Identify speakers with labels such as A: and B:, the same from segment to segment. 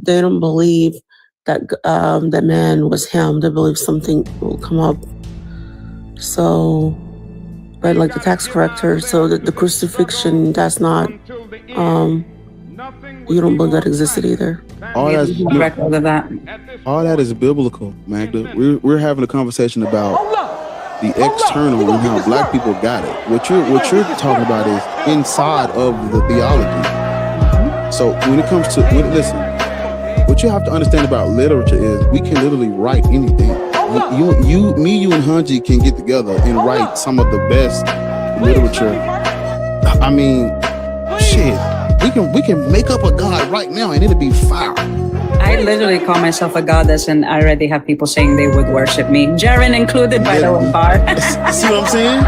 A: they don't believe that that man was him. They believe something will come up. So, right, like the tax collector. So the crucifixion, that's not. You don't believe that existed either.
B: All that is biblical, Magda. We're having a conversation about the external and how black people got it. What you're talking about is inside of the theology. So when it comes to listen, what you have to understand about literature is we can literally write anything. You, and Hunji can get together and write some of the best literature. I mean, shit. We can make up a god right now and it'll be fire.
C: I literally call myself a goddess, and I already have people saying they would worship me. Jaren included, by the way.
B: See what I'm saying?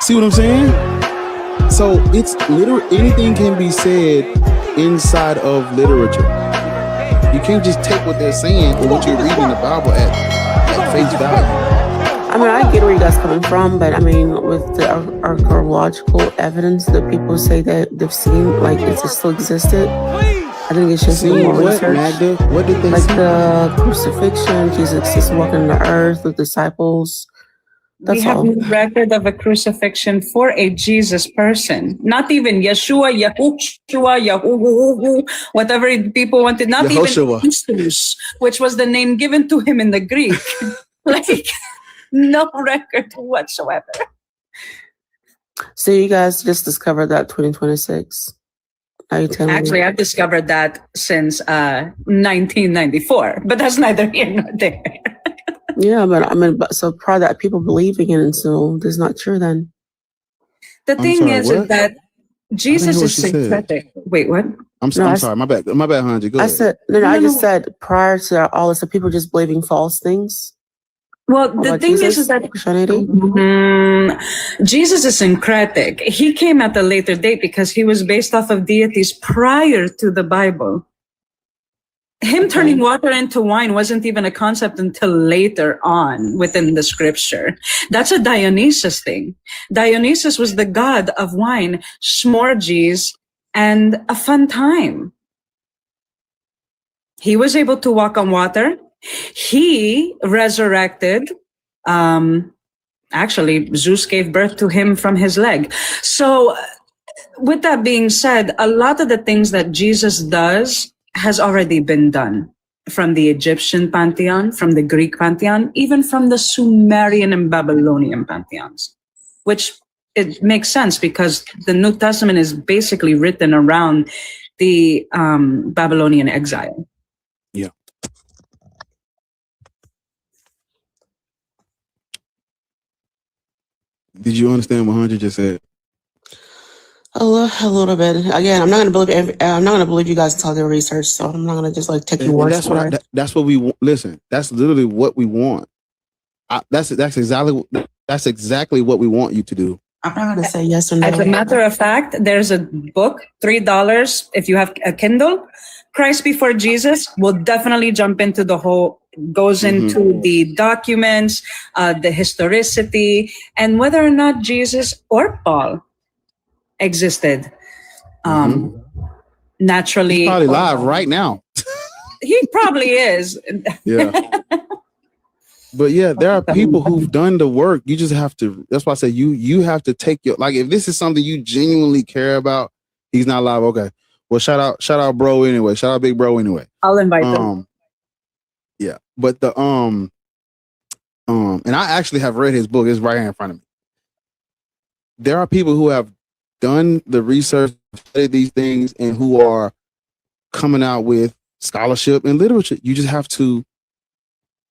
B: See what I'm saying? So it's literally anything can be said inside of literature. You can't just take what they're saying or what you're reading in the Bible at face value.
A: I mean, I get where you guys coming from, but I mean, with the archaeological evidence that people say that they've seen, like it still existed, I think it's just more research.
B: Magda? What did they
A: like
B: see?
A: the crucifixion, Jesus is walking the earth with disciples. That's
C: we have
A: all.
C: no record of a crucifixion for a Jesus person. Not even Yeshua, Yahushua, whatever people wanted. Not
B: Yehoshua.
C: Even Jesus, which was the name given to him in the Greek. Like, no record whatsoever.
A: So you guys just discovered that 2026.
C: Actually, I've discovered that since 1994, but that's neither here nor there.
A: Yeah, but I mean, so probably that people believing in it, so that's not true then.
C: The thing is that Jesus is syncretic. Wait, what?
B: I'm sorry, my bad, Hanji. Go ahead.
A: I just said prior to all this, so people just believing false things.
C: Well, the thing is that Jesus is syncretic. He came at a later date because he was based off of deities prior to the Bible. Him turning water into wine wasn't even a concept until later on within the scripture. That's a Dionysus thing. Dionysus was the god of wine, smorgies, and a fun time. He was able to walk on water. He resurrected. Actually, Zeus gave birth to him from his leg. So with that being said, a lot of the things that Jesus does has already been done from the Egyptian pantheon, from the Greek pantheon, even from the Sumerian and Babylonian pantheons, which it makes sense because the New Testament is basically written around the Babylonian exile.
B: Yeah. Did you understand what Hunter just said?
A: A little bit. Again, I'm not gonna believe you guys tell their research, so I'm not gonna just like take your word for it.
B: That's what we want. Listen, that's literally what we want. That's exactly what we want you to do.
A: I'm not gonna say yes or no.
C: As a matter of fact, there's a book, $3 if you have a Kindle. Christ Before Jesus will definitely jump into the whole, goes into the documents, the historicity, and whether or not Jesus or Paul existed. Naturally.
B: He's probably live right now.
C: He probably is.
B: Yeah. But yeah, there are people who've done the work. You just have to, that's why I say you have to take your, like, if this is something you genuinely care about, he's not live. Okay. Well, shout out bro anyway. Shout out big bro anyway.
C: I'll invite them.
B: Yeah. But the, and I actually have read his book. It's right here in front of me. There are people who have done the research, studied these things, and who are coming out with scholarship and literature. You just have to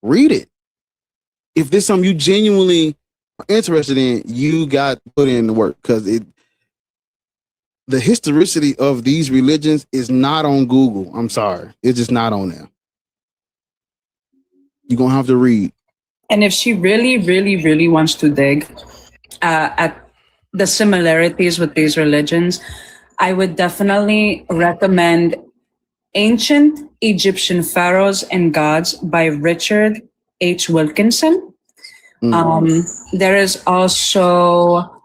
B: read it. If there's something you genuinely are interested in, you got to put in the work, because the historicity of these religions is not on Google. I'm sorry. It's just not on there. You're going to have to read.
C: And if she really, really, really wants to dig at the similarities with these religions, I would definitely recommend Ancient Egyptian Pharaohs and Gods by Richard H. Wilkinson. There is also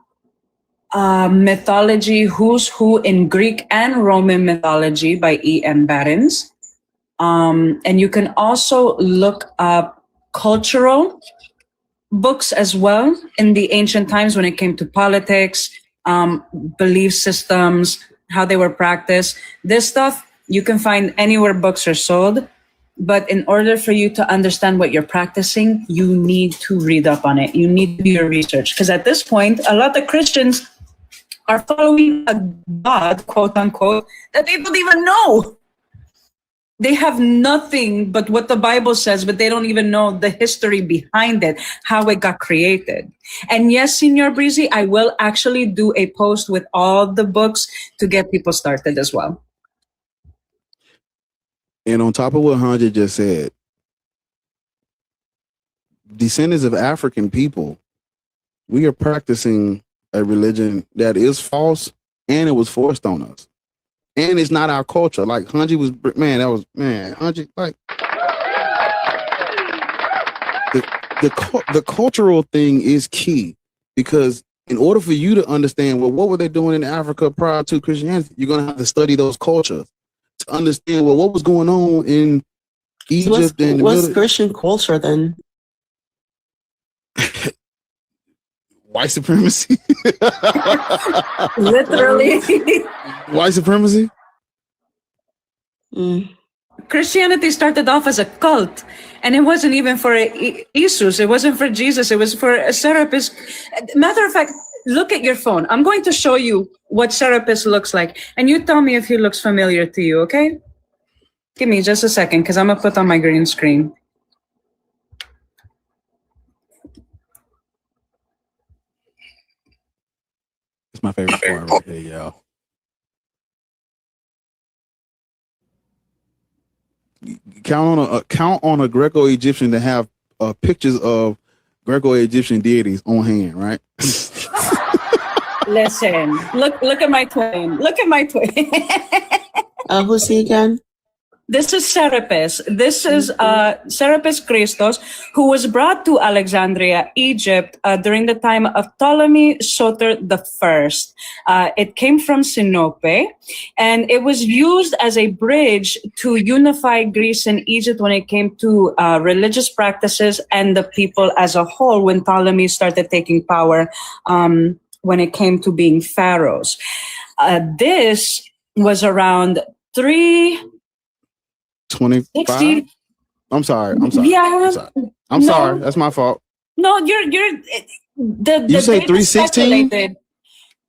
C: Mythology, Who's Who in Greek and Roman Mythology by E.M. Barons. And you can also look up cultural books as well in the ancient times when it came to politics, belief systems, how they were practiced. This stuff you can find anywhere books are sold. But in order for you to understand what you're practicing, you need to read up on it. You need to do your research. Because at this point, a lot of Christians are following a God, quote unquote, that they don't even know. They have nothing but what the Bible says, but they don't even know the history behind it, how it got created. And yes, Senor Breezy, I will actually do a post with all the books to get people started as well.
B: And on top of what Hanja just said, descendants of African people, we are practicing a religion that is false, and it was forced on us. And it's not our culture. Like Hanji was, Hanji, like the cultural thing is key, because in order for you to understand, well, what were they doing in Africa prior to Christianity? You're going to have to study those cultures to understand, well, what was going on in Egypt.
A: So what's Christian culture then?
B: White supremacy.
C: Literally.
B: White supremacy.
C: Christianity started off as a cult, and it wasn't even for Jesus. It wasn't for Jesus. It was for a Serapis. Matter of fact, look at your phone. I'm going to show you what Serapis looks like, and you tell me if he looks familiar to you, okay? Give me just a second, because I'm going to put on my green screen.
B: It's my favorite part right here, y'all. Count on a Greco-Egyptian to have pictures of Greco-Egyptian deities on hand, right?
C: Listen, look at my twin. Look at my twin.
A: Who's he again?
C: This is Serapis. This is Serapis Christos, who was brought to Alexandria, Egypt, during the time of Ptolemy Soter I. It came from Sinope, and it was used as a bridge to unify Greece and Egypt when it came to religious practices and the people as a whole when Ptolemy started taking power when it came to being pharaohs. This was around
B: 25. I'm sorry.
C: Yeah.
B: I'm sorry. That's my fault.
C: No, you're
B: you say 316?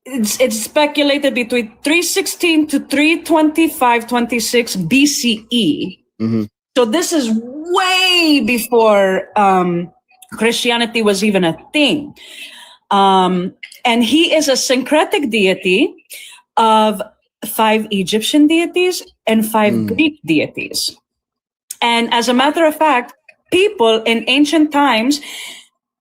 C: It's speculated between 316 to 325-26 BCE.
B: Mm-hmm.
C: So this is way before Christianity was even a thing. And he is a syncretic deity of 5 Egyptian deities and 5 Greek deities. And as a matter of fact, people in ancient times,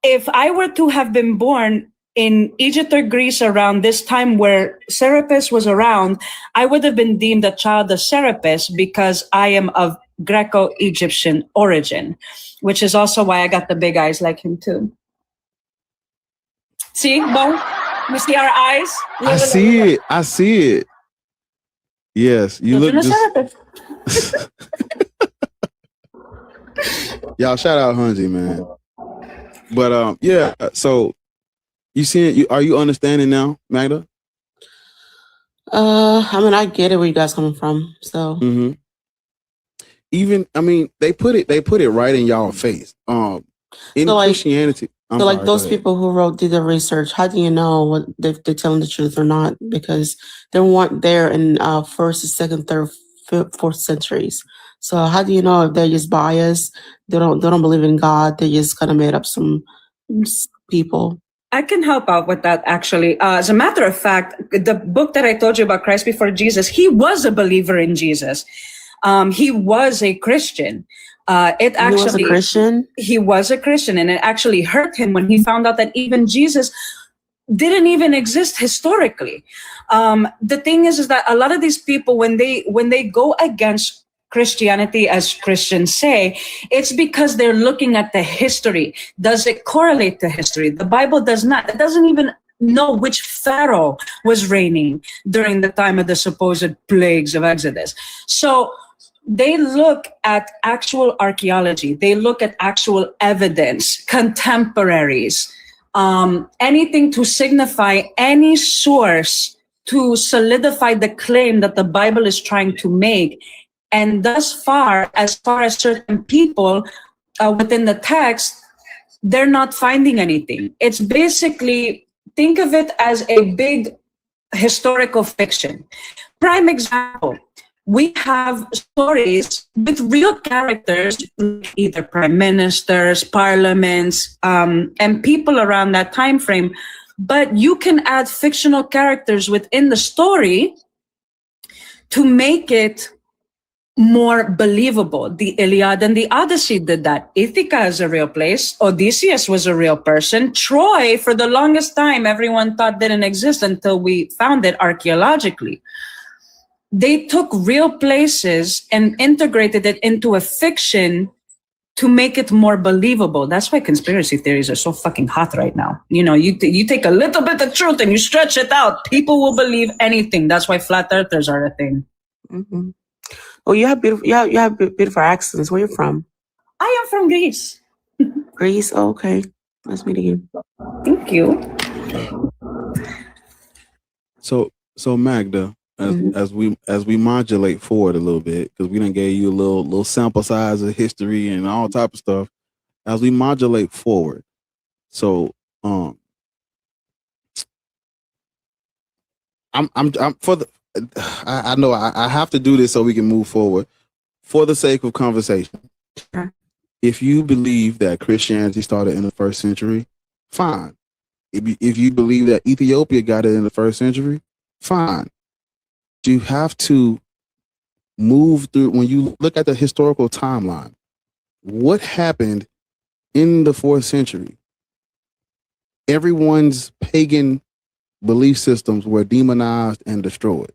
C: if I were to have been born in Egypt or Greece around this time where Serapis was around, I would have been deemed a child of Serapis because I am of Greco-Egyptian origin, which is also why I got the big eyes like him too. See, Bo? You see our eyes?
B: I see it. Yes, you look just... Y'all shout out Hunji, man. But yeah, so you see it, are you understanding now, Magda?
A: I mean, I get it where you guys coming from. So
B: even they put it right in y'all face. In
A: so
B: Christianity.
A: Those people who did the research, how do you know what they're telling the truth or not? Because they weren't there in first, second, third, fourth centuries. So how do you know if they're just biased? They don't believe in God. They just kind of made up some people.
C: I can help out with that, actually. As a matter of fact, the book that I told you about, Christ Before Jesus, he was a believer in Jesus. He was a Christian. He was a Christian? He was a Christian, and it actually hurt him when he found out that even Jesus didn't even exist historically. The thing is that a lot of these people, when they go against Christianity, as Christians say, it's because they're looking at the history. Does it correlate to history? The Bible does not. It doesn't even know which pharaoh was reigning during the time of the supposed plagues of Exodus. So they look at actual archaeology, they look at actual evidence, contemporaries, anything to signify any source to solidify the claim that the Bible is trying to make. And thus far as certain people within the text, they're not finding anything. It's basically, think of it as a big historical fiction. Prime example, we have stories with real characters, either prime ministers, parliaments, and people around that time frame. But you can add fictional characters within the story to make it more believable. The Iliad and the Odyssey did that. Ithaca is a real place. Odysseus was a real person. Troy, for the longest time, everyone thought didn't exist until we found it archaeologically. They took real places and integrated it into a fiction to make it more believable. That's why conspiracy theories are so fucking hot right now. You know, you take a little bit of truth and you stretch it out. People will believe anything. That's why flat earthers are a thing.
A: Mm-hmm. Oh, you have beautiful accents. Where you from?
C: I am from Greece.
A: Greece. Oh, okay. Nice meeting you.
C: Thank you.
B: So Magda, as we modulate forward a little bit, because we done gave you a little sample size of history and all type of stuff. As we modulate forward, so I'm for the. I know I have to do this so we can move forward. For the sake of conversation,
A: okay.
B: If you believe that Christianity started in the first century, fine. If you believe that Ethiopia got it in the first century, fine. You have to move through, when you look at the historical timeline, what happened in the 4th century? Everyone's pagan belief systems were demonized and destroyed.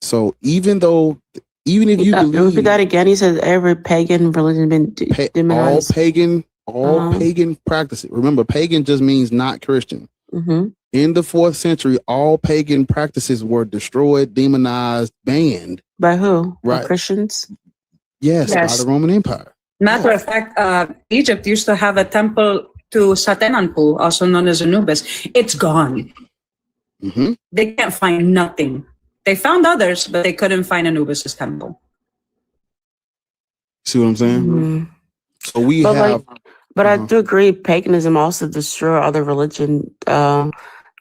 B: So even if you believe,
A: repeat that again. He said every pagan religion been demonized.
B: All pagan practices. Remember, pagan just means not Christian.
A: Mm-hmm.
B: In the 4th century, all pagan practices were destroyed, demonized, banned.
A: By who?
B: Right.
A: By Christians?
B: Yes, by the Roman Empire.
C: Matter of fact, Egypt used to have a temple to Satenanpu, also known as Anubis. It's gone.
B: Mm-hmm.
C: They can't find nothing. They found others, but they couldn't find Anubis' temple.
B: See what I'm saying?
A: Mm-hmm.
B: So
A: But I do agree, paganism also destroyed other religion,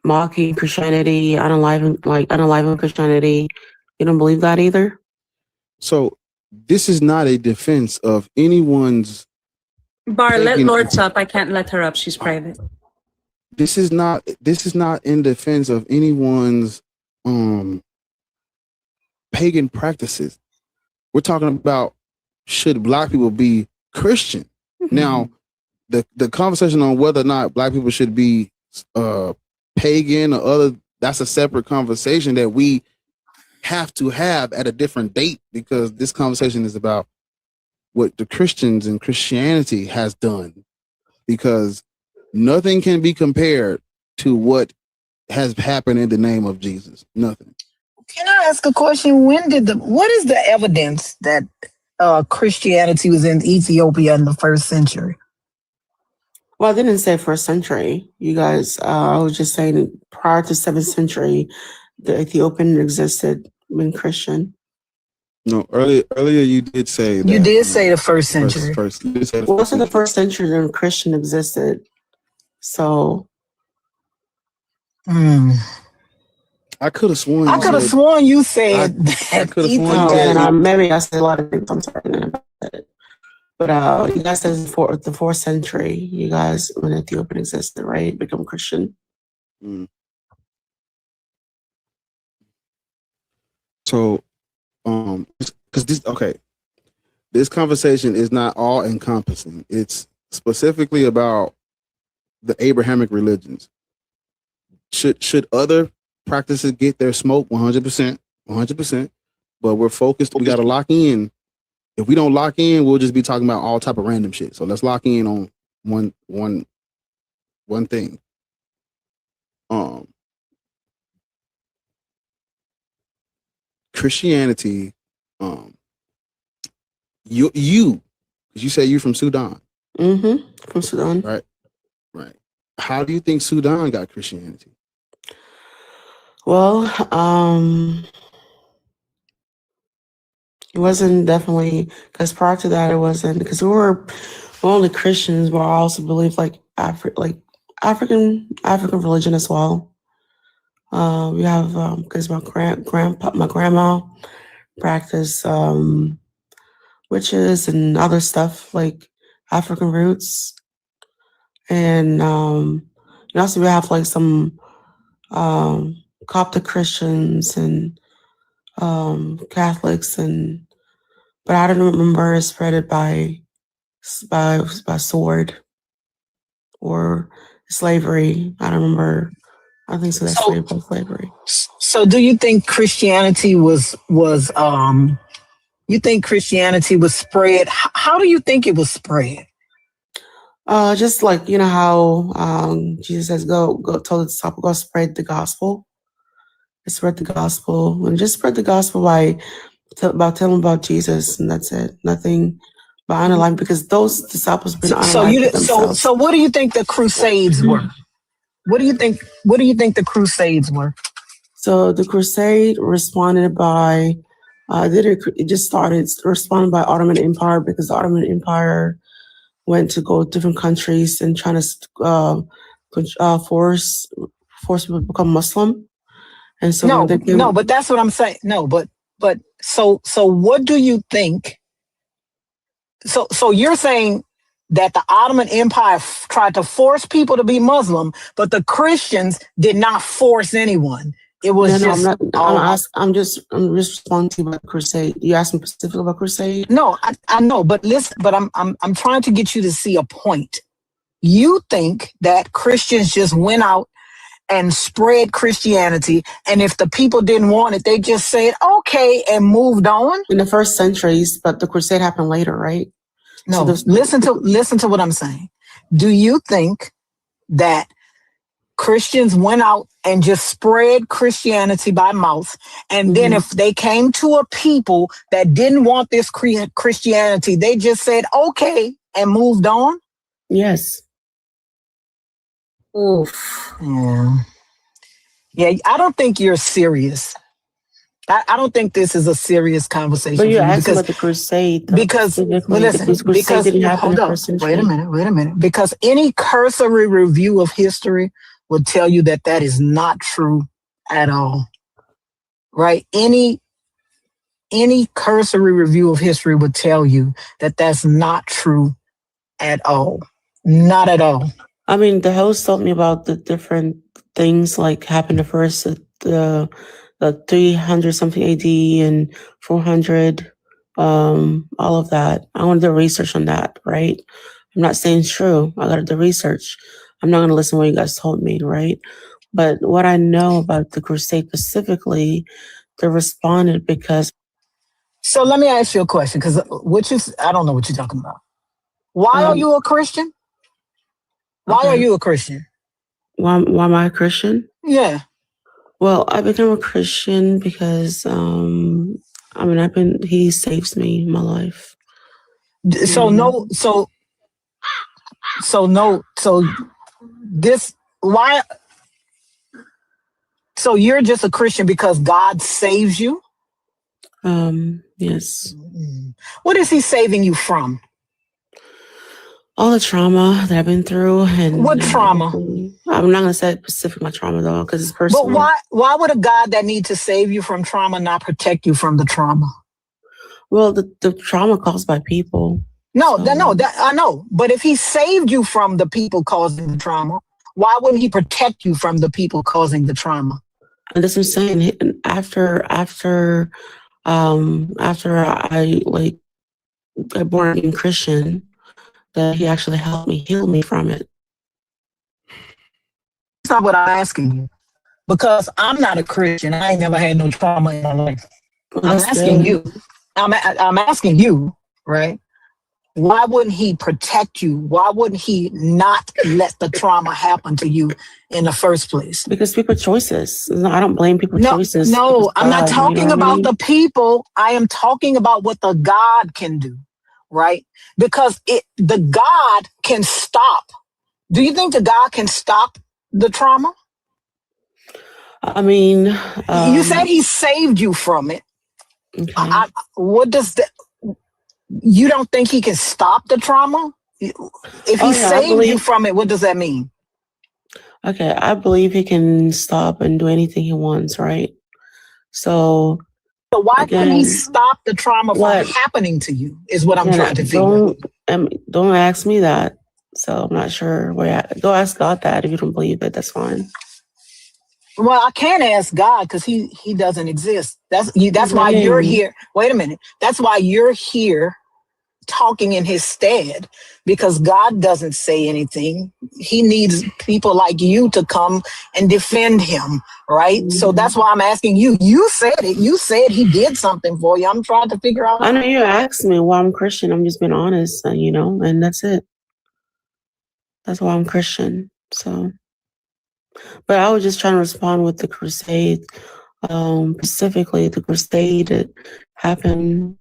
A: mocking Christianity, unaliving Christianity. You don't believe that either?
B: So this is not a defense of anyone's.
C: Bar, let Lords up. I can't let her up. She's private.
B: This is not in defense of anyone's pagan practices. We're talking about, should Black people be Christian? Mm-hmm. Now, the conversation on whether or not Black people should be pagan or other, that's a separate conversation that we have to have at a different date, because this conversation is about what the Christians and Christianity has done, because nothing can be compared to what has happened in the name of Jesus. Nothing.
D: Can I ask a question? What is the evidence that Christianity was in Ethiopia in the 1st century?
A: Well, I didn't say 1st century. You guys, I was just saying prior to 7th century, the Ethiopian existed when Christian.
B: No, earlier you did say that.
D: You did say the 1st century.
A: Also, the 1st century when Christian existed. So.
B: I could have sworn.
D: You said that.
B: I could have sworn.
A: And maybe I said a lot of things. I'm sorry about it. But you guys said the 4th century. You guys, when Ethiopian existed, right, become Christian.
B: So, because this conversation is not all encompassing. It's specifically about the Abrahamic religions. Should other practices get their smoke? 100%. But we're focused. We got to lock in. If we don't lock in, we'll just be talking about all type of random shit. So let's lock in on one thing. Christianity you say you from Sudan,
A: from Sudan.
B: right? How do you think Sudan got Christianity?
A: Well, it wasn't definitely, because prior to that, it wasn't, because we were only Christians, but I also believe like African religion as well. We have because my grandma practiced witches and other stuff like African roots, and also we have like some Coptic Christians and Catholics, but I don't remember it spread by sword or slavery. I don't remember. I think so. That's slavery.
D: So do you think Christianity was you think Christianity was spread? How do you think it was spread?
A: Just like how Jesus says, "Go, tell the disciple, go spread the gospel." Spread the gospel, and just spread the gospel by telling about Jesus, and that's it. Nothing but unaligned, because those disciples been unaligned themselves.
D: So what do you think the Crusades were? What do you think the Crusades were?
A: So the Crusade responded by it just started responding by Ottoman Empire, because the Ottoman Empire went to go to different countries and trying to force people to become Muslim. And so
D: but that's what I'm saying. No, but so what do you think? So you're saying that the Ottoman Empire tried to force people to be Muslim, but the Christians did not force anyone. It was
A: I'm just responding to about Crusade. You asked me specifically about Crusade?
D: No, I know, but listen, but I'm trying to get you to see a point. You think that Christians just went out and spread Christianity, and if the people didn't want it, they just said okay and moved on?
A: In the first centuries, but the Crusade happened later, right?
D: No, so listen to what I'm saying. Do you think that Christians went out and just spread Christianity by mouth, and then if they came to a people that didn't want this Christianity, they just said okay and moved on?
A: Yes.
D: Oof. Yeah, I don't think you're serious. I don't think this is a serious conversation.
A: But you're asking about the Crusade.
D: Because didn't happen in the first century. Wait a minute. Because any cursory review of history will tell you that is not true at all. Right? Any cursory review of history would tell you that that's not true at all. Not at all.
A: I mean, the host told me about the different things like happened the first, the 300 something AD and 400, all of that. I want to do research on that, right? I'm not saying it's true. I got to do research. I'm not going to listen to what you guys told me, right? But what I know about the Crusade specifically, they responded because.
D: So let me ask you a question, because I don't know what you're talking about. Why are you a Christian? Why are you a Christian?
A: Why am I a Christian?
D: Yeah.
A: Well, I became a Christian because he saves me in my life.
D: So you're just a Christian because God saves you?
A: Yes.
D: What is he saving you from?
A: All the trauma that I've been through. And
D: what trauma?
A: I'm not gonna say specific my trauma though, because it's personal.
D: But why would a God that needs to save you from trauma not protect you from the trauma?
A: Well, the trauma caused by people.
D: I know. But if he saved you from the people causing the trauma, why wouldn't he protect you from the people causing the trauma?
A: And that's what I'm saying. After I got born again Christian, that he actually helped me, heal me from it.
D: That's not what I'm asking you, because I'm not a Christian. I ain't never had no trauma in my life. I'm asking you, right? Why wouldn't he protect you? Why wouldn't he not let the trauma happen to you in the first place?
A: Because people choices. I don't blame people's choices.
D: No, I'm not
A: God,
D: talking about the people. I am talking about what the God can do, right? Because the God can stop. Do you think the God can stop the trauma?
A: I mean,
D: you said he saved you from it.
A: Okay.
D: What does that? You don't think he can stop the trauma? If he saved you from it, what does that mean?
A: Okay, I believe he can stop and do anything he wants, right? So
D: why can't he stop the trauma from happening to you? Is what I'm trying to figure.
A: Don't ask me that. So I'm not sure where. Go ask God that if you don't believe it. That's fine.
D: Well, I can't ask God because he doesn't exist. That's why you're here. Wait a minute. That's why you're here talking in his stead, because God doesn't say anything. He needs people like you to come and defend him, right? Mm-hmm. So that's why I'm asking you. You said it. You said he did something for you. I'm trying to figure out.
A: I know you asked me why I'm Christian. I'm just being honest, and that's it. That's why I'm Christian. So, but I was just trying to respond with the crusade, specifically the crusade that happened.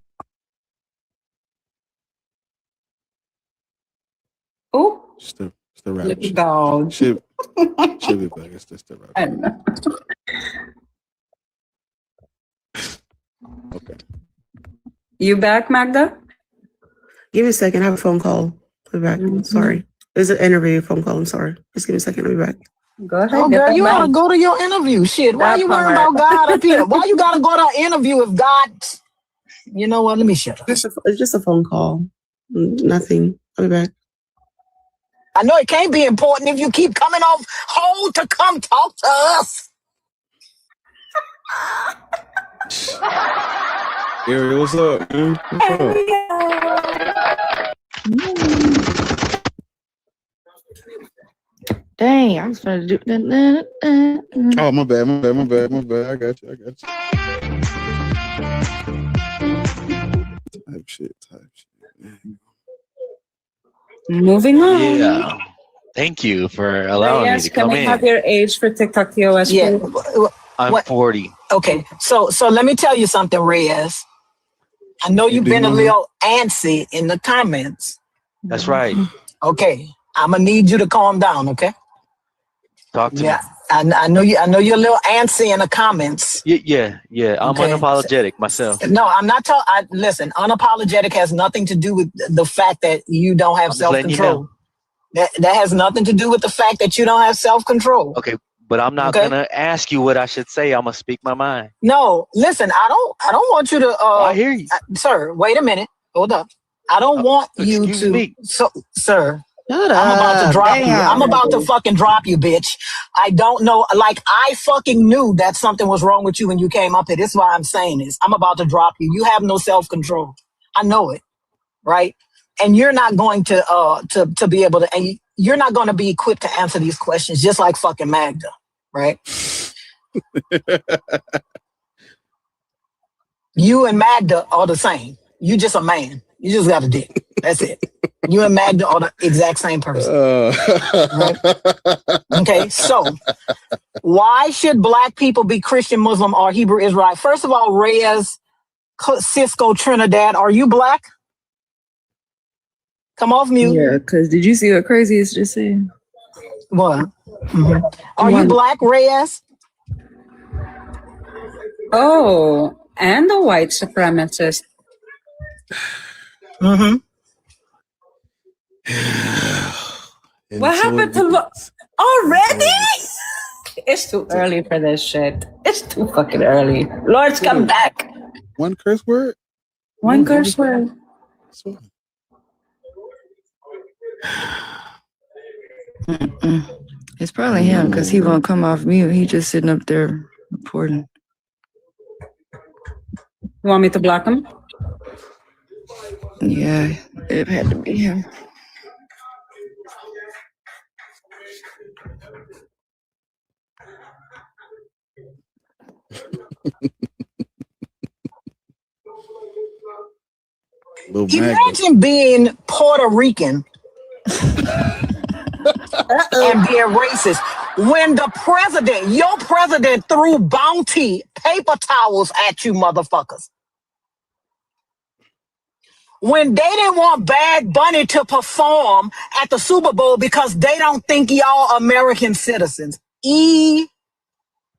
C: Oh,
B: it's the rap.
C: Dog.
B: Should be back. It's just the rap. Okay.
C: You back, Magda?
A: Give me a second. I have a phone call. I'll be back.
C: Mm-hmm.
A: Sorry. There's an interview phone call. I'm sorry. Just give me a second. I'll be back.
C: Go ahead.
D: Oh, girl, you ought to go to your interview. Shit. Why you worrying about God up here? Why you got to go to an interview if God... You know what? Let me shut up.
A: It's just a phone call. Nothing. I'll be back.
D: I know it can't be important if you keep coming off hold to come talk to us.
B: Ariel, what's up, man? What's up?
E: Dang, I was trying to do that.
B: Oh, my bad. I got you. Type shit.
C: Moving on.
F: Yeah. Thank you for allowing me to come in.
C: Can I have your age for TikTok TOS?
D: Yeah.
F: I'm 40.
D: Okay. So let me tell you something, Reyes. I know you've been a little antsy in the comments.
F: That's right.
D: Okay. I'm gonna need you to calm down, okay?
F: Talk to me.
D: I know you're a little antsy in the comments.
F: Yeah. I'm unapologetic myself.
D: No, I'm not listen, unapologetic has nothing to do with the fact that you don't have self-control. That has nothing to do with the fact that you don't have self-control.
F: Okay, but I'm not gonna ask you what I should say. I'm gonna speak my mind.
D: No, listen, I don't want you to
F: I hear you.
D: Sir, wait a minute. Hold up. I don't want you to
F: me.
D: Sir. I'm about to drop you. I'm about to fucking drop you, bitch. I don't know. Like, I fucking knew that something was wrong with you when you came up here. This is why I'm saying this. I'm about to drop you. You have no self-control. I know it. Right? And you're not going to be able to, and you're not going to be equipped to answer these questions, just like fucking Magda. Right? You and Magda are the same. You just a man. You just got a dick. That's it. You and Magda are the exact same person. Right? Okay, so why should black people be Christian, Muslim, or Hebrew Israelite? First of all, Reyes, Cisco, Trinidad, are you black? Come off mute.
E: Yeah, because did you see what Crazy is just saying?
D: What? Mm-hmm. Are you black, Reyes?
C: Oh, and a white supremacist.
D: Mm-hmm.
C: What happened to already? It's too early for this shit. It's too fucking early. Lord's come back.
B: One curse word?
C: One curse word.
E: It's probably him because he won't come off mute. He just sitting up there reporting.
C: You want me to block him?
E: Yeah, it had to be him.
D: Imagine being Puerto Rican and being racist. When the president, your president, threw bounty paper towels at you motherfuckers. When they didn't want Bad Bunny to perform at the Super Bowl because they don't think y'all American citizens.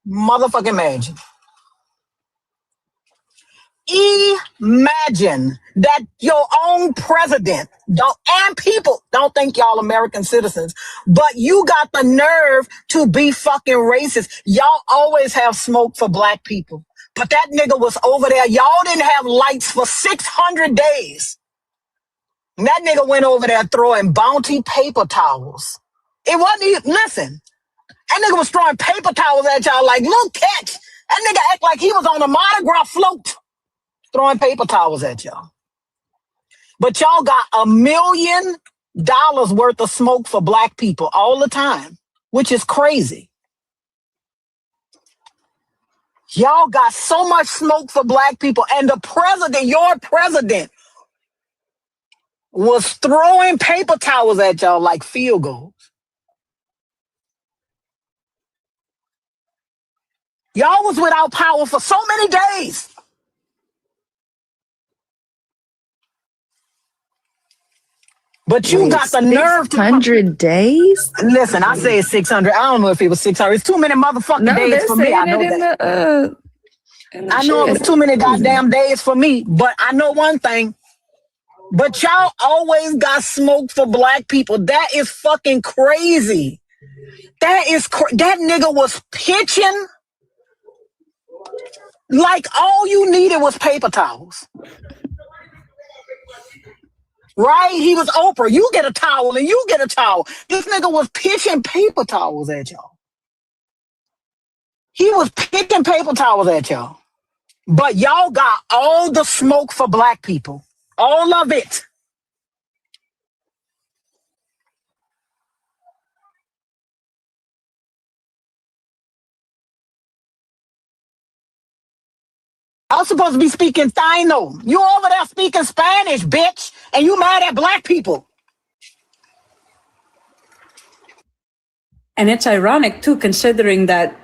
D: Motherfucking imagine. Imagine that your own president and people don't think y'all American citizens, but you got the nerve to be fucking racist. Y'all always have smoke for black people, but that nigga was over there. Y'all didn't have lights for 600 days. And that nigga went over there throwing bounty paper towels. It wasn't even, listen, that nigga was throwing paper towels at y'all like, look, catch. That nigga act like he was on a monograph float. Throwing paper towels at y'all. But y'all got $1 million worth of smoke for black people all the time, which is crazy. Y'all got so much smoke for black people, and the president, your president, was throwing paper towels at y'all like field goals. Y'all was without power for so many days. But you got the nerve to
E: 600 days?
D: Listen, I say it's 600. I don't know if it was 600. It's too many motherfucking days for me. I know that. I know it's too many goddamn days for me, but I know one thing. But y'all always got smoke for black people. That is fucking crazy. That nigga was pitching like all you needed was paper towels. Right? He was Oprah. You get a towel and you get a towel. This nigga was pitching paper towels at y'all. He was pitching paper towels at y'all. But y'all got all the smoke for black people. All of it. I was supposed to be speaking Taino. You over there speaking Spanish, bitch, and you mad at black people.
C: And it's ironic, too, considering that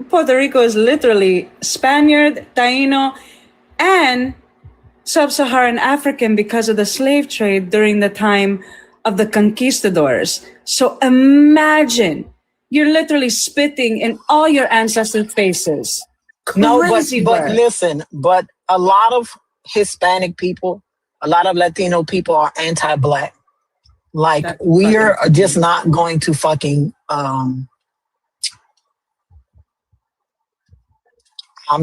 C: Puerto Rico is literally Spaniard, Taino, and Sub-Saharan African because of the slave trade during the time of the conquistadors. So imagine, you're literally spitting in all your ancestors' faces.
D: No, but listen, but a lot of Hispanic people, a lot of Latino people are anti-black. Like, we are just not going to fucking, I'm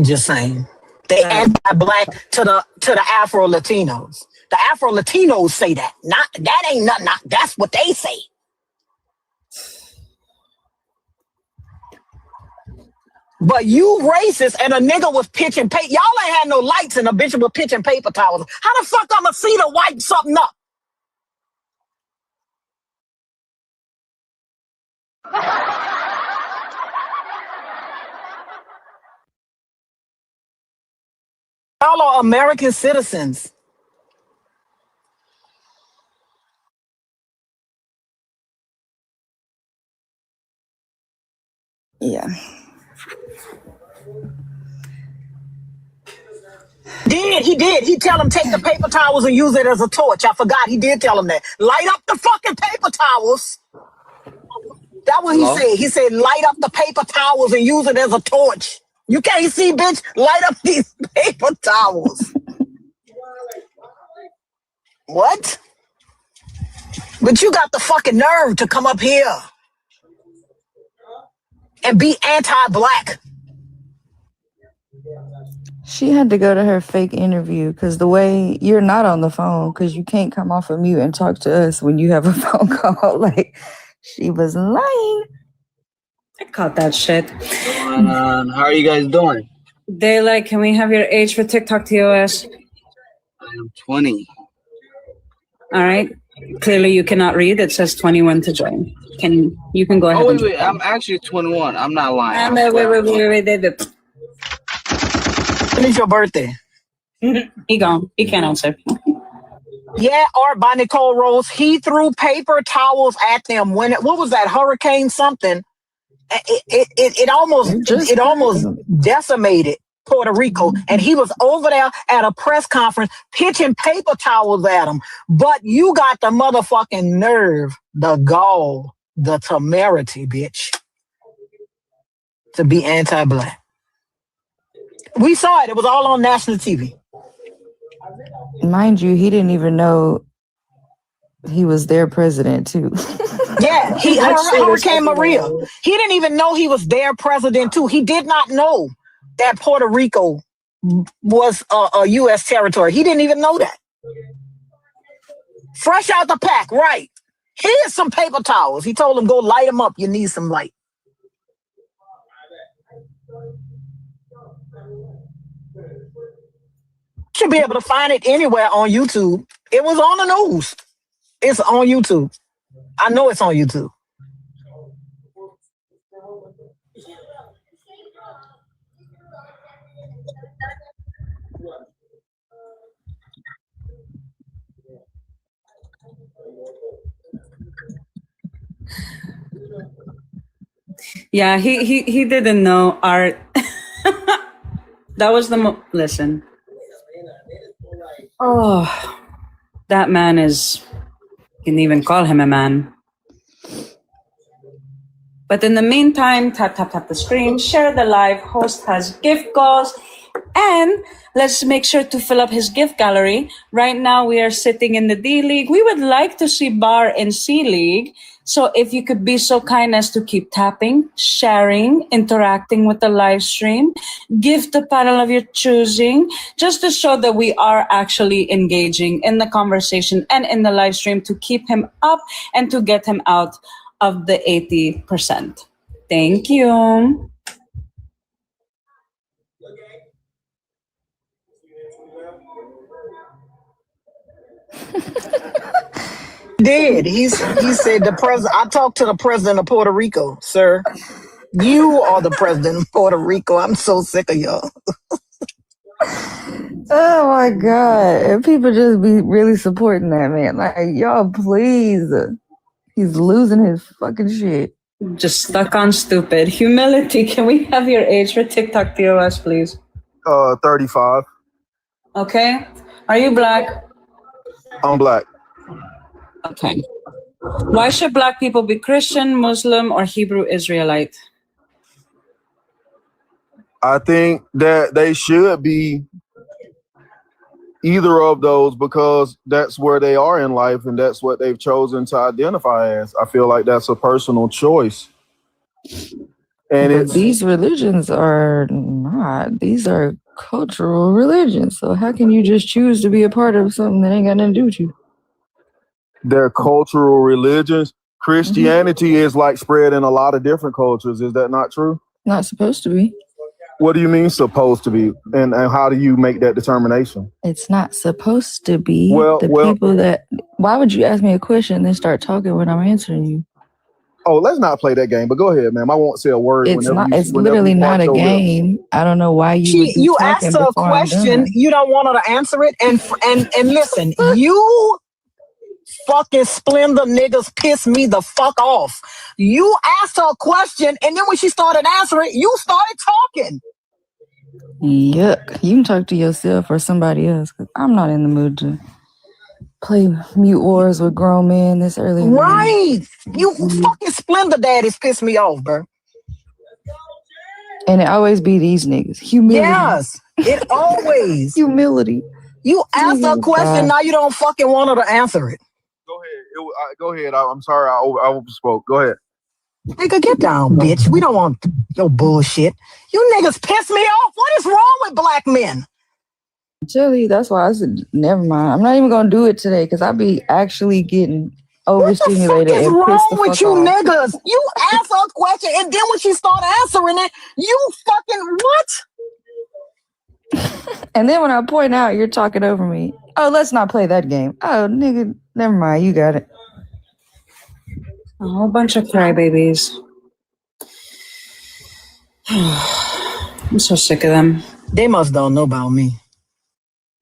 D: just saying, they anti-black to the Afro-Latinos. The Afro-Latinos say that. That ain't nothing. That's what they say. But you racist and a nigga was pitching paper. Y'all ain't had no lights and a bitch was pitching paper towels. How the fuck I'ma see to wipe something up? Y'all are American citizens.
E: Yeah.
D: He did. He tell him take the paper towels and use it as a torch. I forgot. He did tell him that. Light up the fucking paper towels. That's what he said. He said light up the paper towels and use it as a torch. You can't see, bitch. Light up these paper towels. What? But you got the fucking nerve to come up here and be anti-black.
E: She had to go to her fake interview because the way you're not on the phone because you can't come off of mute and talk to us when you have a phone call. Like, she was lying.
C: I caught that shit.
G: How are you guys doing?
C: Daylight, can we have your age for TikTok TOS?
G: I am 20.
C: All right. Clearly you cannot read. It says 21 to join. You can go ahead.
G: Oh, wait. I'm actually 21. I'm not lying.
C: Wait.
D: When is your birthday?
C: He gone. He can't answer.
D: Yeah, Art by Nicole Rose. He threw paper towels at them when what was that, hurricane something? It almost decimated Puerto Rico, and he was over there at a press conference pitching paper towels at them. But you got the motherfucking nerve, the gall, the temerity, bitch, to be anti-black. We saw it. It was all on national TV.
E: Mind you, he didn't even know he was their president too.
D: Yeah, Hurricane Maria. He didn't even know he was their president too. He did not know that Puerto Rico was a U.S. territory. He didn't even know that. Fresh out the pack, right? Here's some paper towels. He told them, go light them up. You need some light. Should be able to find it anywhere on YouTube. It was on the news. It's on YouTube. I know it's on YouTube.
C: Yeah, he didn't know art. That was listen. Oh, that man is, you can even call him a man. But in the meantime, tap the screen, share the live. Host has gift goals, and let's make sure to fill up his gift gallery. Right now, we are sitting in the D League. We would like to see Bar in C League. So if you could be so kind as to keep tapping, sharing, interacting with the live stream, give the panel of your choosing, just to show that we are actually engaging in the conversation and in the live stream to keep him up and to get him out of the 80%. Thank you.
D: Did he said the president? I talked to the president of Puerto Rico, sir. You are the president of Puerto Rico. I'm so sick of y'all.
E: Oh my God. And people just be really supporting that man. Like, y'all, please. He's losing his fucking shit.
C: Just stuck on stupid. Humility. Can we have your age for TikTok TOS, please?
B: 35.
C: Okay. Are you black?
B: I'm black.
C: Okay. Why should black people be Christian, Muslim, or Hebrew Israelite?
B: I think that they should be either of those because that's where they are in life and that's what they've chosen to identify as. I feel like that's a personal choice. And
E: these religions are not. These are cultural religions. So how can you just choose to be a part of something that ain't got nothing to do with you?
B: They're cultural religions. Christianity is like spread in a lot of different cultures. Is that not true?
E: Not supposed to be.
B: What do you mean supposed to be? And how do you make that determination?
E: It's not supposed to be.
B: Well,
E: People that... Why would you ask me a question and then start talking when I'm answering you?
B: Oh, let's not play that game. But go ahead, ma'am. I won't say a word.
E: It's literally not a game. I don't know why you
D: asked her a question. You don't want her to answer it. And listen, you fucking Splendor niggas piss me the fuck off. You asked her a question, and then when she started answering, you started talking.
E: Yuck. You can talk to yourself or somebody else, because I'm not in the mood to play mute wars with grown men this early.
D: Right. You fucking Splendor daddies piss me off, bro.
E: And it always be these niggas. Humility.
D: Yes, it always.
E: Humility.
D: You asked her a question, now you don't fucking want her to answer it.
B: Go ahead. Go ahead. I'm sorry. I overspoke. Go ahead.
D: Nigga, get down, bitch. We don't want no bullshit. You niggas piss me off. What is wrong with black men?
E: Jelly, that's why I said, never mind. I'm not even going to do it today because I be actually getting overstimulated.
D: What the fuck is wrong with you niggas? You ask her a question and then when she start answering it, you fucking what?
E: And then when I point out, you're talking over me. Oh, let's not play that game. Oh, nigga, never mind. You got it.
C: A whole bunch of crybabies. I'm so sick of them.
D: They must don't know about me.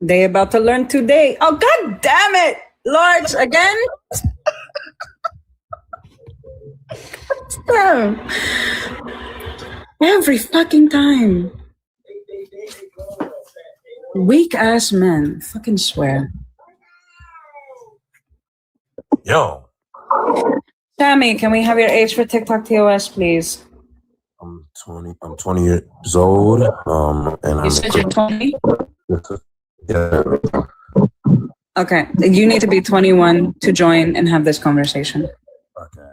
C: They about to learn today. Oh, god damn it! Lords again? Damn. Every fucking time. Weak ass men. Fucking swear.
H: Yo,
C: Sammy, can we have your age for TikTok TOS, please?
H: I'm 20 years old. And
C: You said you're 20?
H: Yeah.
C: Okay. You need to be 21 to join and have this conversation.
H: Okay.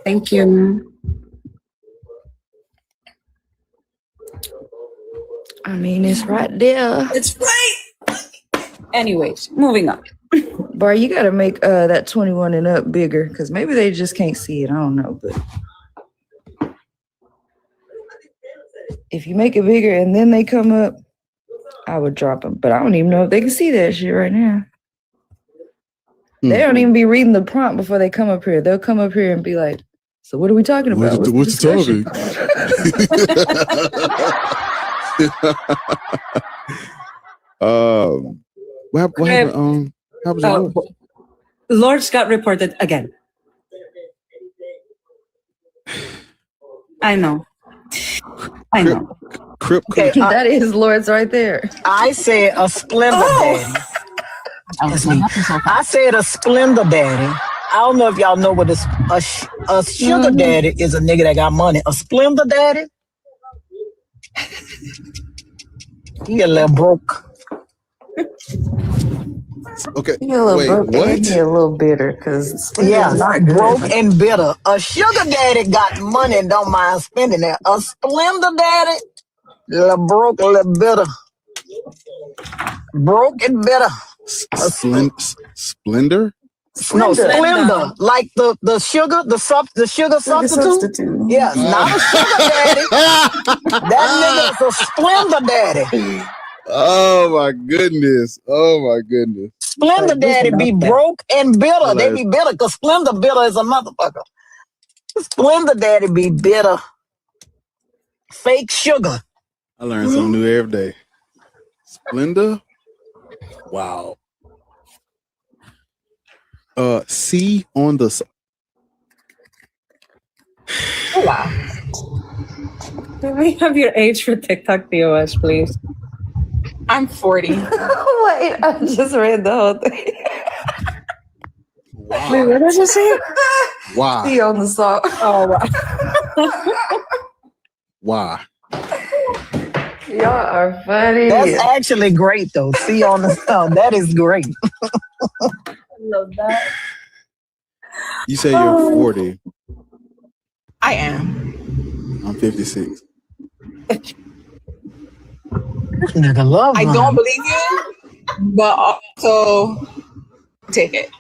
C: Thank you.
E: I mean, it's right there.
C: It's right. Anyways, moving on.
E: Bar, you gotta make that 21 and up bigger, because maybe they just can't see it. I don't know, but if you make it bigger and then they come up, I would drop them. But I don't even know if they can see that shit right now. They don't even be reading the prompt before they come up here. They'll come up here and be like, "So what are we talking about?
B: What's the topic?" What happened? How was your
C: Lords got reported again. I know.
B: Crip
D: Okay,
E: that is Lord's right there.
D: I said a Splendor Daddy. I said a Splendor Daddy. I don't know if y'all know what a sugar daddy is. A nigga that got money. A Splendor Daddy, he a little broke.
B: Okay.
E: He a little
B: Wait,
E: broke
B: what?
E: and he a little bitter, because
D: Broke and bitter. A sugar daddy got money and don't mind spending it. A Splendor Daddy, little broke, a little bitter. Broke and bitter.
B: Splendor?
D: No, Splendor, like the sugar, the sugar substitute. Yes, not a sugar daddy. That nigga's a Splendor Daddy.
B: Oh my goodness.
D: Splendor Daddy be broke and bitter. They be bitter because Splendor bitter is a motherfucker. Splendor Daddy be bitter. Fake sugar.
B: I learn something new every day. Splendor? Wow. C on the
D: Wow.
C: Can we have your age for TikTok TOS, please?
I: I'm 40.
E: Wait, I just read the whole thing.
B: Wow.
C: Wait, what does it say?
B: Wow.
E: See on the song.
C: Oh,
B: Wow.
E: Y'all are funny.
D: That's actually great though. See on the song. That is great.
C: I love that.
B: You say you're 40.
I: I am.
B: I'm 56.
D: This nigga love
I: I
D: mine.
I: don't believe you, but also take it.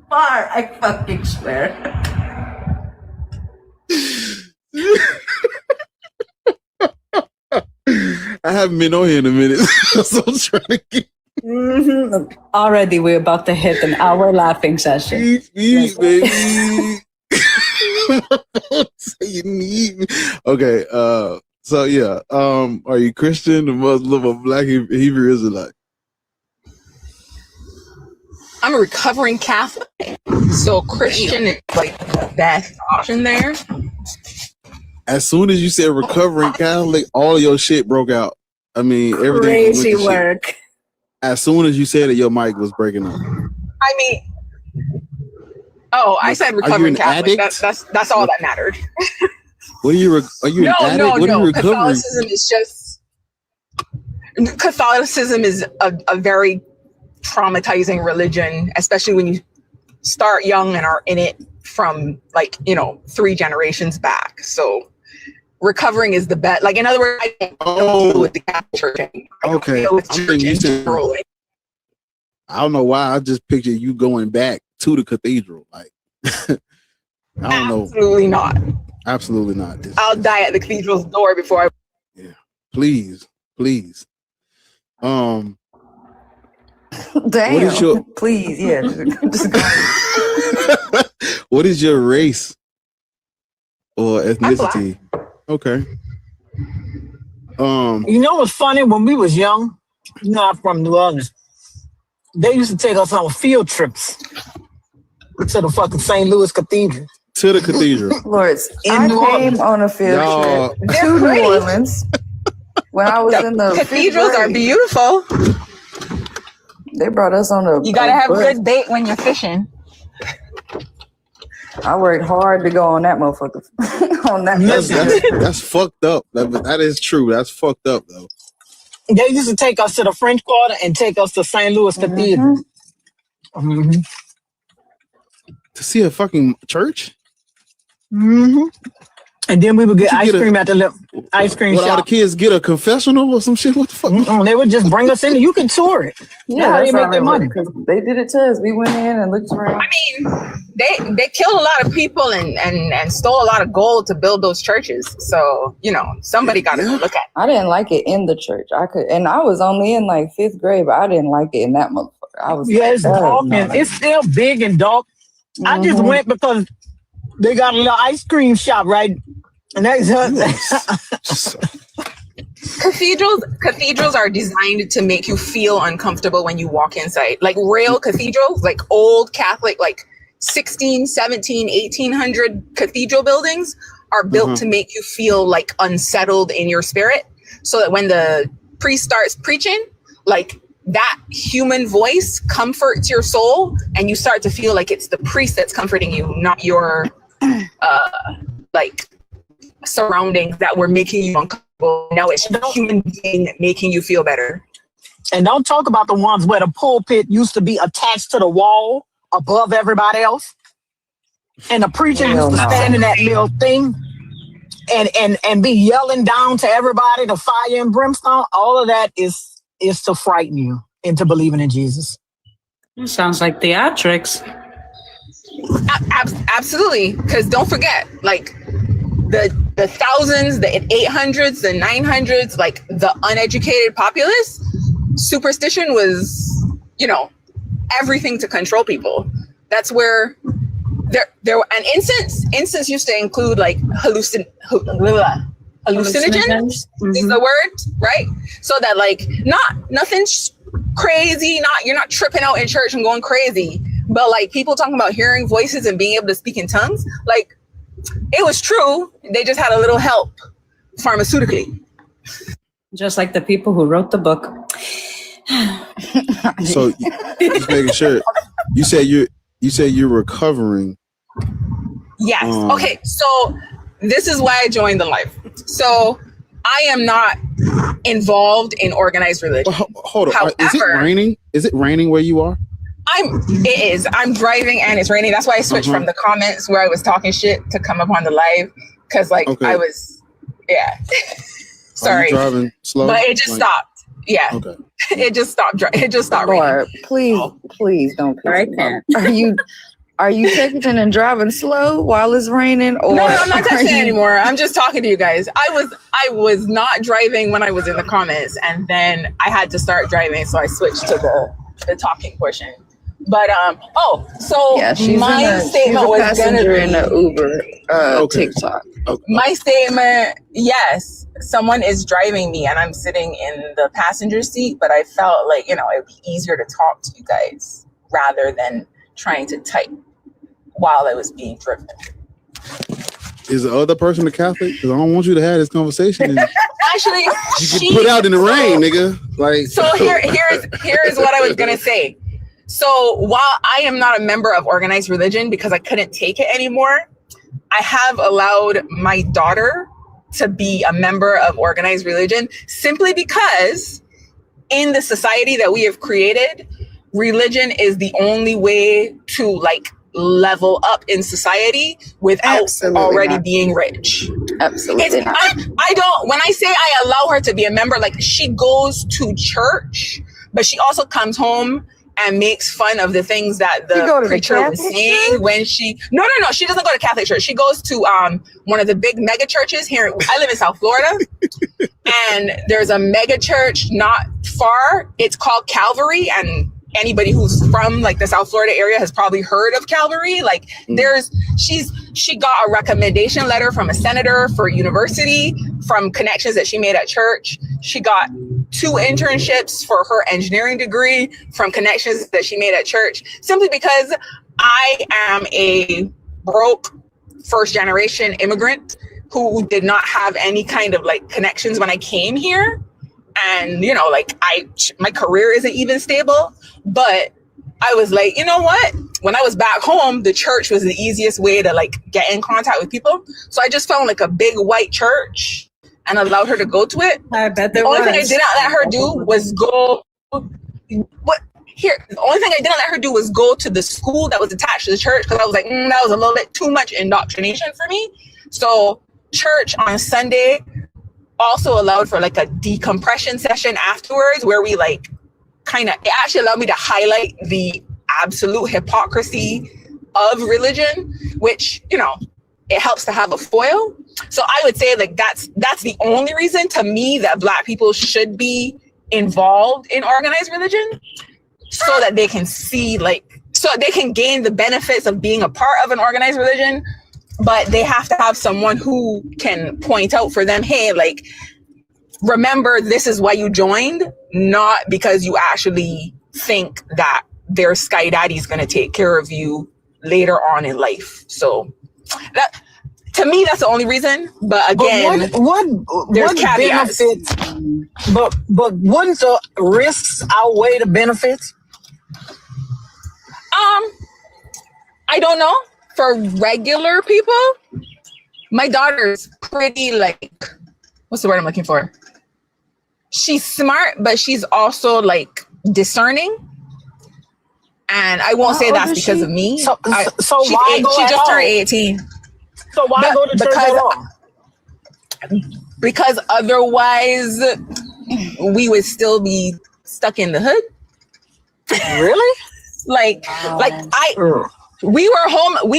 E: Bar, I fucking swear.
B: I haven't been on here in a minute, so I'm trying to get
C: Already, we're about to hit an hour laughing session.
B: baby. Say you need me. Okay, so yeah, are you Christian, a Muslim, or Black Hebrew Israelite?
I: I'm a recovering Catholic, so Christian is like the best option there.
B: As soon as you said recovering Catholic, all of your shit broke out. I mean, everything.
C: Crazy
B: went to shit.
C: work.
B: As soon as you said it, your mic was breaking up.
I: I mean, I said recovering Catholic. That's all that mattered.
B: What are you? Are you an addict? What are you recovering?
I: Catholicism is a very traumatizing religion, especially when you start young and are in it from 3 generations back. So recovering is the best. Like, in other words, I don't deal with the Catholic Church anymore.
B: Okay. I don't know why. I just picture you going back to the cathedral. Like, I don't know.
I: Absolutely not.
B: Absolutely not.
I: I'll die at the cathedral's door before I.
B: Yeah. Please.
E: Damn.
B: What is your,
E: Please, yeah. Just
B: what is your race or ethnicity? Okay.
D: You know what's funny? When we was young, Not from New Orleans. They used to take us on field trips to the fucking St. Louis Cathedral.
B: To the cathedral.
E: Lords,
D: In
E: I
D: New
E: came
D: Orleans.
E: on a field
B: Y'all-
E: trip to New Orleans when I was in the
I: Cathedrals are
E: 5th grade.
I: beautiful.
E: They brought us on a.
I: You gotta have
E: bus.
I: good bait when you're fishing.
E: I worked hard to go on that motherfucker. On that
B: That's fucked up. That is true. That's fucked up though.
D: They used to take us to the French Quarter and take us to St. Louis Cathedral. Mm-hmm.
B: To see a fucking church?
D: Mm-hmm. And then we would get
B: What you
D: ice
B: get
D: cream at the ice cream
B: What, all the
D: shop.
B: kids get a confessional or some shit? What the fuck?
D: They would just bring us in. You can tour it.
E: Yeah,
D: That's how they
E: that's
D: make their money.
E: because they did it to us. We went in and looked around.
I: I mean, they killed a lot of people and stole a lot of gold to build those churches. So, you know, somebody got to look at it.
E: I didn't like it in the church. I was only in like 5th grade, but I didn't like it in that motherfucker. I was
D: Yeah, it's
E: like,
D: dark
E: no.
D: and it's still big and dark. I just went because they got a little ice cream shop, right? And that's
I: Cathedrals are designed to make you feel uncomfortable when you walk inside. Like real cathedrals, like old Catholic, like 16, 17, 1800 cathedral buildings are built to make you feel like unsettled in your spirit. So that when the priest starts preaching, like that human voice comforts your soul and you start to feel like it's the priest that's comforting you, not your like surroundings that were making you uncomfortable. Now it's the human being making you feel better.
D: And don't talk about the ones where the pulpit used to be attached to the wall above everybody else. And the preacher used to stand in that little thing and be yelling down to everybody, the fire and brimstone. All of that is to frighten you into believing in Jesus.
C: Sounds like theatrics.
I: Absolutely. Because don't forget, like the thousands, the 800s, the 900s, like the uneducated populace, superstition was, you know, everything to control people. That's where there and incense used to include like hallucinogens is the word, right? So that like nothing crazy, you're not tripping out in church and going crazy, but like people talking about hearing voices and being able to speak in tongues, like it was true. They just had a little help pharmaceutically.
C: Just like the people who wrote the book.
B: So just making sure. You said you're recovering.
I: Yes. Okay. So this is why I joined the life. So I am not involved in organized religion.
B: Hold on.
I: However,
B: Is it raining? Is it raining where you are?
I: It is. I'm driving and it's raining. That's why I switched from the comments where I was talking shit to come up on the live. Cause like I was, sorry.
B: Are you driving slow?
I: But it just stopped. Yeah. Okay. It just stopped. It just stopped raining.
E: Please don't. I can't. Are you texting and driving slow while it's raining? Or
I: no, I'm not texting anymore. I'm just talking to you guys. I was not driving when I was in the comments, and then I had to start driving, so I switched to the talking portion. But so my statement was gonna be
E: in the Uber TikTok.
B: Okay.
I: My statement, yes, someone is driving me, and I'm sitting in the passenger seat. But I felt like it'd be easier to talk to you guys rather than trying to type while I was being driven.
B: Is the other person a Catholic? Because I don't want you to have this conversation.
I: Actually,
B: you get put out in the rain, nigga. Like
I: so. Here's what I was gonna say. So while I am not a member of organized religion because I couldn't take it anymore, I have allowed my daughter to be a member of organized religion simply because in the society that we have created, religion is the only way to like level up in society without already being rich.
E: Absolutely.
I: I don't, when I say I allow her to be a member, like she goes to church, but she also comes home and makes fun of the things that the preacher was saying when she no she doesn't go to Catholic church. She goes to one of the big mega churches here. I live in South Florida, and there's a mega church not far. It's called Calvary, and anybody who's from like the South Florida area has probably heard of Calvary. Like she got a recommendation letter from a senator for university from connections that she made at church. She got 2 internships for her engineering degree from connections that she made at church, simply because I am a broke first generation immigrant who did not have any kind of like connections when I came here. And, you know, like my career isn't even stable, but I was like, you know what? When I was back home, the church was the easiest way to like get in contact with people. So I just found like a big white church and allowed her to go to it.
C: I bet
I: The only thing I did not let her do was go. The only thing I didn't let her do was go to the school that was attached to the church, because I was like, that was a little bit too much indoctrination for me. So church on Sunday also allowed for like a decompression session afterwards, where we like it actually allowed me to highlight the absolute hypocrisy of religion, which, you know, it helps to have a foil. So I would say like that's the only reason to me that Black people should be involved in organized religion, so that they can see so they can gain the benefits of being a part of an organized religion. But they have to have someone who can point out for them, hey, like, remember, this is why you joined, not because you actually think that their Sky Daddy is going to take care of you later on in life. So that, to me, that's the only reason. But again, there's caveats.
D: Benefits, but wouldn't the risks outweigh the benefits?
I: I don't know. For regular people, my daughter's pretty like, what's the word I'm looking for? She's smart, but she's also like discerning. And I won't say that's because of me.
D: So why go
I: she
D: at
I: just
D: all?
I: turned 18.
D: So why go to church at all?
I: Because otherwise we would still be stuck in the hood.
D: Really?
I: We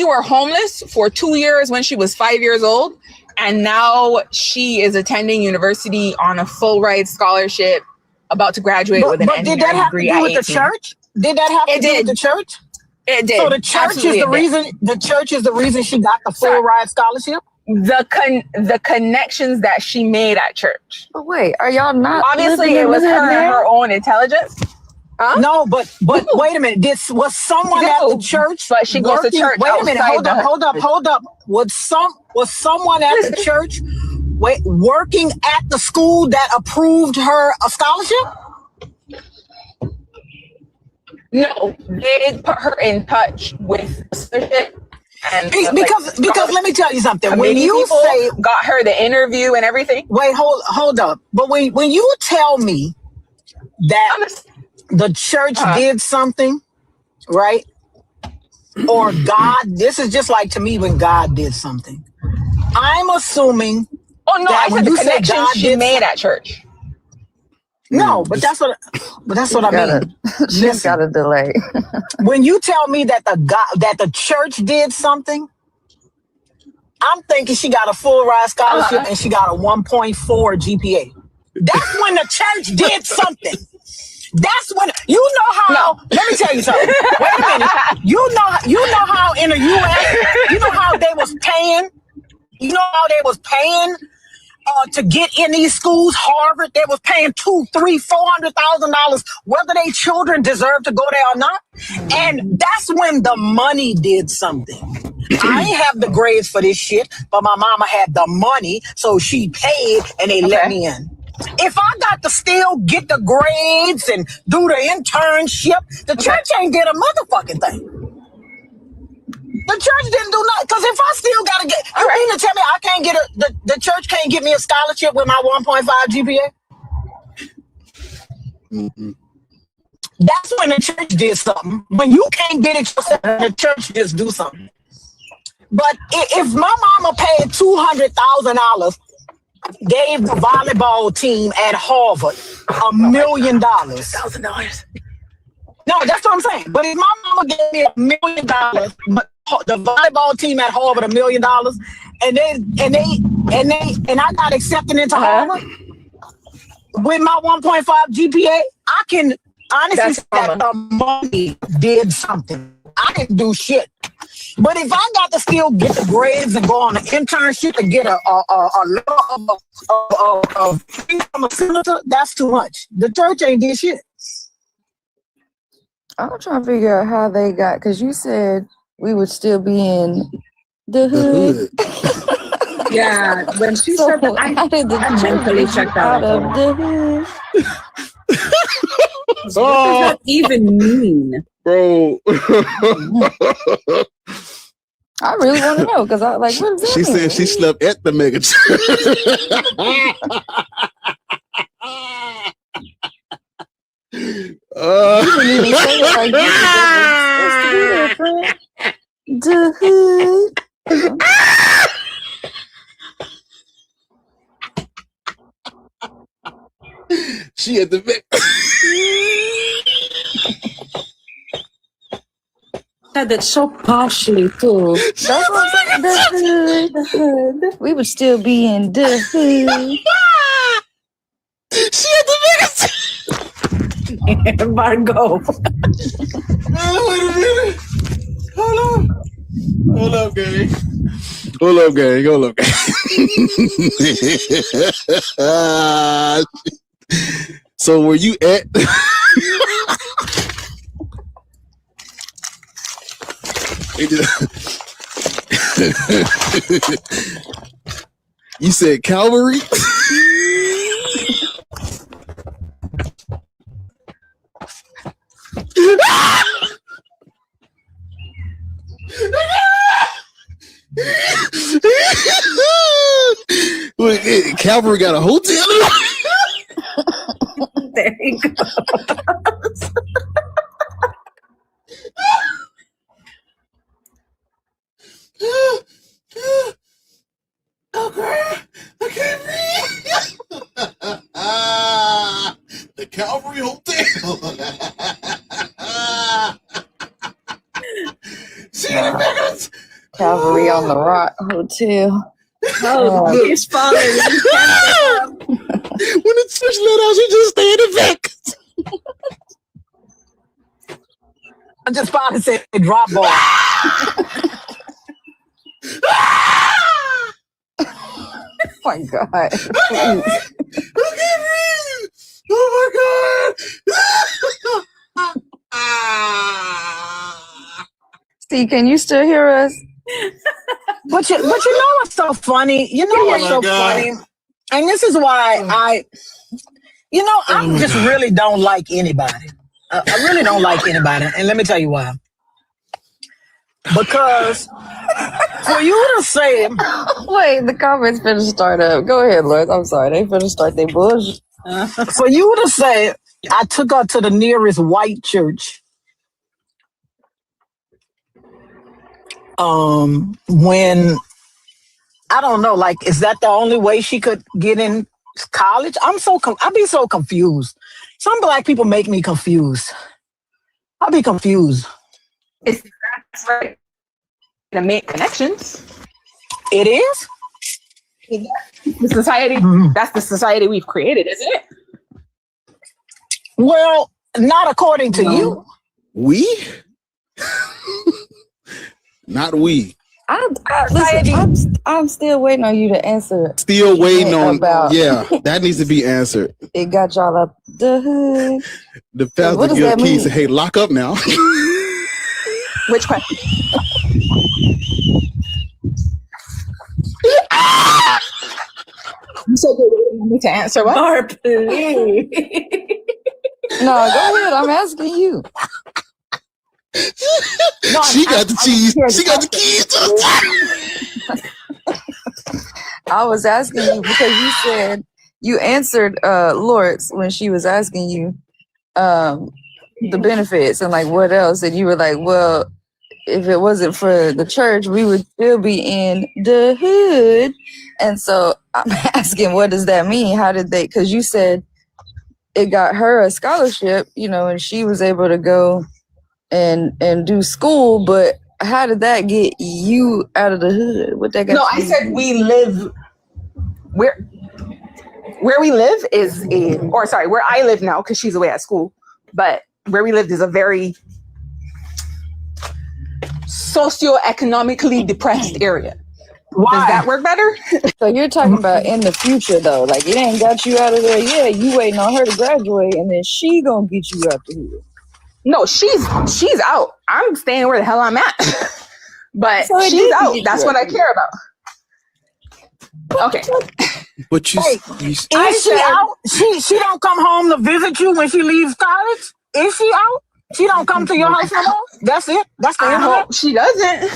I: were homeless for 2 years when she was 5 years old, and now she is attending university on a full ride scholarship, about to graduate with an engineering degree at 18.
D: Did that have to do with the church? Did that have to do with the church?
I: It did.
D: So the church is the reason. The church is the reason she got the full ride scholarship.
I: The connections that she made at church.
E: But wait, are y'all not?
I: Obviously, it was her and her own intelligence. Huh?
D: No, but wait a minute. Was someone at the church?
I: But she goes to church.
D: Wait a minute. Hold up. Was someone at the church working at the school that approved her a scholarship?
I: No, they put her in touch with the and
D: because let me tell you something. When you say
I: got her the interview and everything.
D: Wait, hold up. But when you tell me that the church did something, right? Or God, this is just like to me when God did something. I'm assuming.
I: Oh no, I said the connections she made at church.
D: No, but that's what I mean.
E: She's got a delay.
D: When you tell me that the church did something, I'm thinking she got a full ride scholarship and she got a 1.4 GPA. That's when the church did something. That's when you know how. No. Let me tell you something. Wait a minute. You know how in the U.S. you know how they was paying. You know how they was paying to get in these schools. Harvard, they was paying $200,000-$400,000 whether their children deserve to go there or not. And that's when the money did something. I ain't have the grades for this shit, but my mama had the money, so she paid and they let me in. If I got to still get the grades and do the internship, the church ain't did a motherfucking thing. The church didn't do nothing. Because if I still got to get, you mean to tell me I can't get the church can't give me a scholarship with my 1.5 GPA? Mm-hmm. That's when the church did something. When you can't get it yourself, the church just do something. But if my mama paid $200,000, gave the volleyball team at Harvard $1 million. $1,000. No, that's what I'm saying. But if my mama gave me $1 million, but the volleyball team at Harvard $1 million, and I got accepted into Harvard with my 1.5 GPA, I can honestly say that the money did something. I didn't do shit. But if I got to still get the grades and go on an internship and get a level of freedom of senator, that's too much. The church ain't did shit.
E: I'm trying to figure out how they got, because you said we would still be in the hood.
C: Yeah, when she
E: So
C: said that,
E: how did the
C: I
E: church
C: mentally
E: get you
C: checked
E: out
C: out.
E: of the hood?
C: What does that even mean?
B: Bro.
E: I really want to know, because I like, what does that
B: She
E: mean?
B: said she slept at the mega church.
E: You didn't even say it like this. It's supposed to be there, friend. The hood.
B: She at the mega.
C: Said it so poshly too.
E: That's what I'm saying. The hood. We would still be in the hood.
B: She at the mega.
C: Margot.
B: Wait a minute. Hold up, gang. Hold up, gang. So were you at? You said Calvary? Wait, Calvary got a hotel?
C: There you go.
B: I can't breathe. The Calvary Hotel.
E: Calvary on the Rock Hotel.
C: Oh, he's falling.
B: When the church let out, she just stay in the back.
D: I just about to say drop ball.
E: Oh my God.
B: Oh my God.
E: See, can you still hear us?
D: But you know what's so funny? You know what's so funny? And this is why I just really don't like anybody. I really don't like anybody. And let me tell you why. Because for you to say...
E: Wait, the comments finna start up. Go ahead, Lord. I'm sorry. They finna start their bullshit.
D: For you to say, I took her to the nearest white church. When... I don't know, like, is that the only way she could get in college? I'd be so confused. Some black people make me confused. I'll be confused.
I: That's right. To make connections.
D: It is?
I: The society, that's the society we've created, isn't it?
D: Well, not according to you.
B: We? Not we.
E: I'm still waiting on you to answer.
B: Still waiting on that needs to be answered.
E: It got y'all up the hood.
B: The pastor give keys and say, hey, lock up now.
I: Which question? You said you're waiting on me to answer what?
C: No,
E: go ahead. I'm asking you.
B: No, she got the keys. She got the keys.
E: I was asking you because you said you answered Lawrence when she was asking you the benefits and like what else, and you were like, well, if it wasn't for the church, we would still be in the hood. And so I'm asking, what does that mean? How did they? Because you said it got her a scholarship, and she was able to go and do school, but how did that get you out of the hood? What that got?
I: No, I said we live where we live is where I live now, because she's away at school, but where we lived is a very socioeconomically depressed area.
D: Why?
I: Does that work better?
E: So you're talking about in the future though, like it ain't got you out of there yet. You waiting on her to graduate, and then she gonna get you out the hood.
I: No, she's out. I'm staying where the hell I'm at. But
E: So
I: she's out. That's what I care about. Okay.
B: But you,
D: Hey,
B: you
D: is she out? She don't come home to visit you when she leaves college? Is she out? She don't come to your house no more? That's it? That's the
I: I
D: end of
I: hope she doesn't.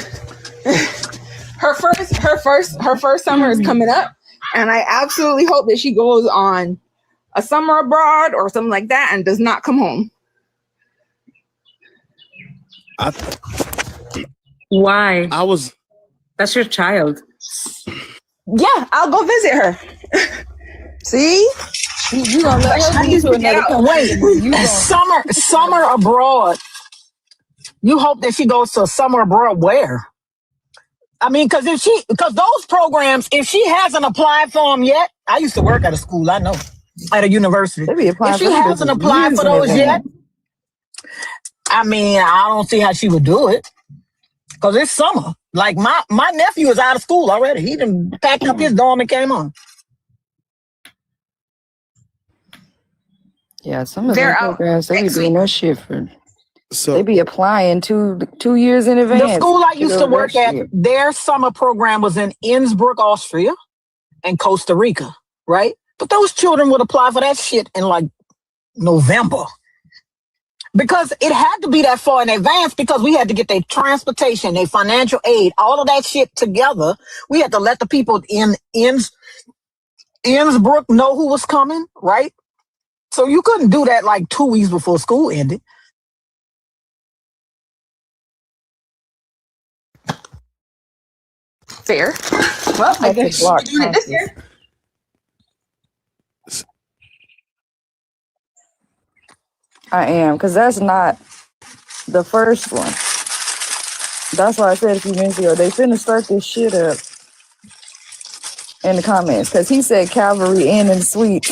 I: Her first summer is coming up, and I absolutely hope that she goes on a summer abroad or something like that and does not come home.
C: Why? That's your child.
I: Yeah, I'll go visit her. See?
E: You gonna let her be to another country?
D: Wait, summer abroad. You hope that she goes to summer abroad where? I mean, because those programs, if she hasn't applied for them yet, I used to work at a school, I know, at a university. If she hasn't applied for those yet, I mean, I don't see how she would do it. Because it's summer. Like my nephew is out of school already. He done packed up his dorm and came on.
E: Yeah, some of their programs, they be doing that shit for.
B: So
E: they be applying 2 years in advance.
D: The school I used to work at, their summer program was in Innsbruck, Austria, and Costa Rica, right? But those children would apply for that shit in like November. Because it had to be that far in advance because we had to get their transportation, their financial aid, all of that shit together. We had to let the people in Innsbruck know who was coming, right? So you couldn't do that like 2 weeks before school ended.
I: Fair. Well, I guess we're doing it this year.
E: I am, because that's not the first one. That's why I said a few minutes ago, they finna start this shit up in the comments, because he said cavalry in and sweet.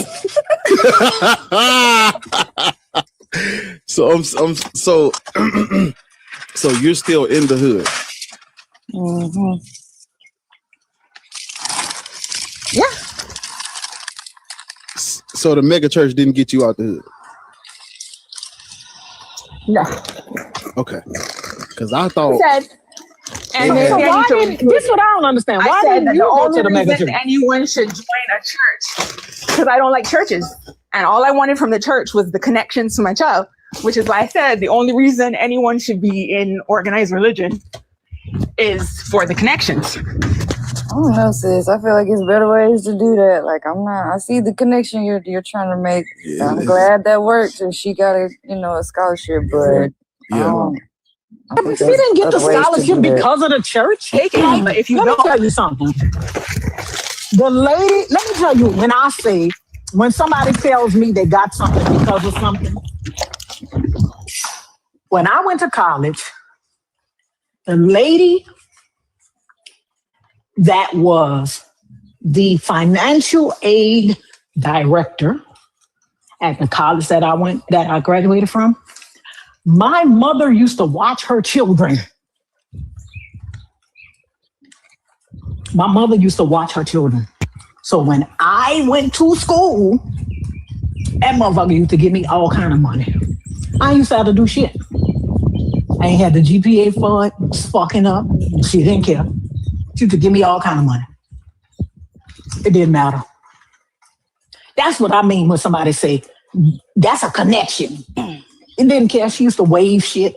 B: So so you're still in the hood.
E: Mm-hmm.
I: Yeah.
B: So the mega church didn't get you out the hood.
I: No.
B: Okay. Because I thought.
I: And
D: so why this is what I don't understand. Why didn't you go to the mega church?
I: Anyone should join a church because I don't like churches, and all I wanted from the church was the connections to my child, which is why I said the only reason anyone should be in organized religion is for the connections.
E: I don't know, sis. I feel like it's better ways to do that. Like I see the connection you're trying to make.
B: Yeah,
E: I'm glad that worked, and she got a scholarship, but
D: But she didn't get the scholarship because of the church.
I: Take it, but if you
D: let
I: don't,
D: me tell you something. The lady, let me tell you, when somebody tells me they got something because of something, when I went to college, the lady that was the financial aid director at the college that I graduated from, my mother used to watch her children. My mother used to watch her children. So when I went to school, that motherfucker used to give me all kind of money. I used to have to do shit. I ain't had the GPA for it, fucking up. She didn't care. She used to give me all kind of money. It didn't matter. That's what I mean when somebody say, that's a connection. It didn't care. She used to wave shit.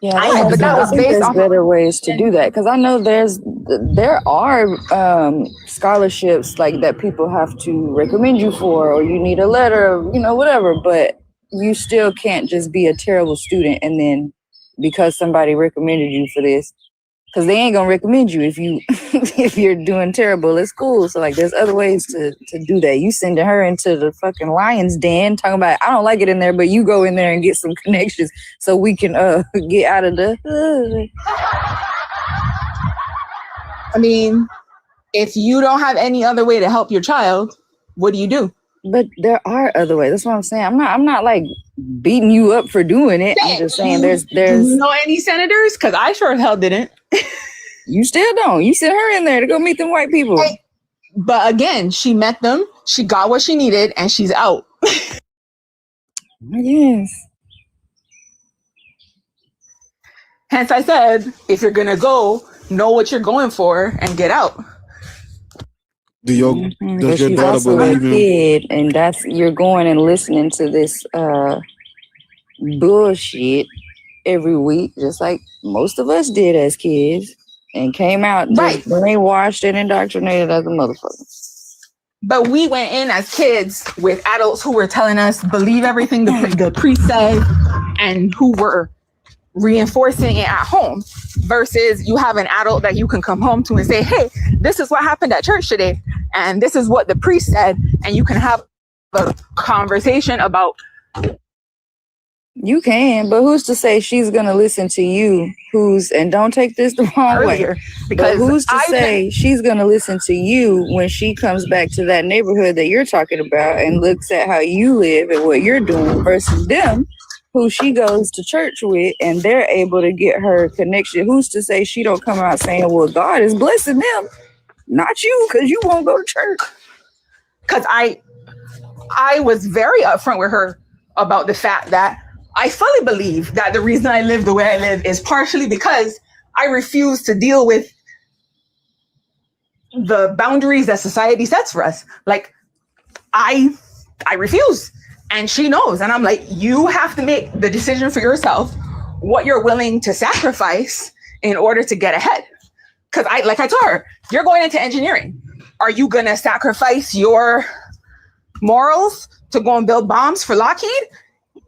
E: Yeah, but that was based on better ways to do that, because I know there are scholarships like that people have to recommend you for, or you need a letter, whatever. But you still can't just be a terrible student and then because somebody recommended you for this, because they ain't gonna recommend you if you're doing terrible at school. So like, there's other ways to do that. You sending her into the fucking lion's den, talking about I don't like it in there, but you go in there and get some connections so we can get out of the hood.
I: I mean, if you don't have any other way to help your child, what do you do?
E: But there are other ways. That's what I'm saying. I'm not like beating you up for doing it. I'm just saying there's
I: Do you know any senators? Because I sure as hell didn't.
E: You still don't. You sent her in there to go meet them white people.
I: Hey, but again, she met them, she got what she needed, and she's out.
E: Yes.
I: Hence I said, if you're gonna go, know what you're going for and get out.
B: Does your daughter believe him?
E: Kid, and that's you're going and listening to this bullshit every week, just like most of us did as kids, and came out just brainwashed and indoctrinated as a motherfucker.
I: But we went in as kids with adults who were telling us believe everything the priest said, and who were reinforcing it at home, versus you have an adult that you can come home to and say, hey, this is what happened at church today, and this is what the priest said, and you can have a conversation about.
E: You can, but who's to say she's gonna listen to you? And don't take this the wrong way, because who's to say she's gonna listen to you when she comes back to that neighborhood that you're talking about and looks at how you live and what you're doing versus them, who she goes to church with, and they're able to get her connection. Who's to say she don't come out saying, well, God is blessing them, not you, because you won't go to church?
I: Because I was very upfront with her about the fact that I fully believe that the reason I live the way I live is partially because I refuse to deal with the boundaries that society sets for us. Like, I refuse. And she knows. And I'm like, you have to make the decision for yourself what you're willing to sacrifice in order to get ahead. Because I told her, you're going into engineering. Are you going to sacrifice your morals to go and build bombs for Lockheed?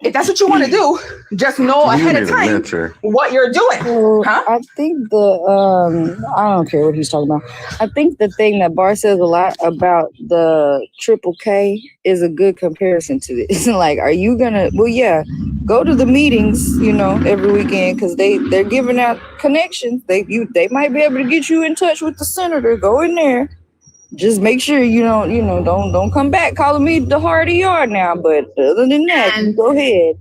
I: If that's what you want to do, just know ahead of time what you're doing.
E: I think I don't care what he's talking about. I think the thing that Bar says a lot about the Triple K is a good comparison to this. Like, are you gonna? Well, yeah, go to the meetings, every weekend, because they're giving out connections. They might be able to get you in touch with the senator. Go in there. Just make sure you don't come back calling me the heart of yard now. But other than that, go ahead.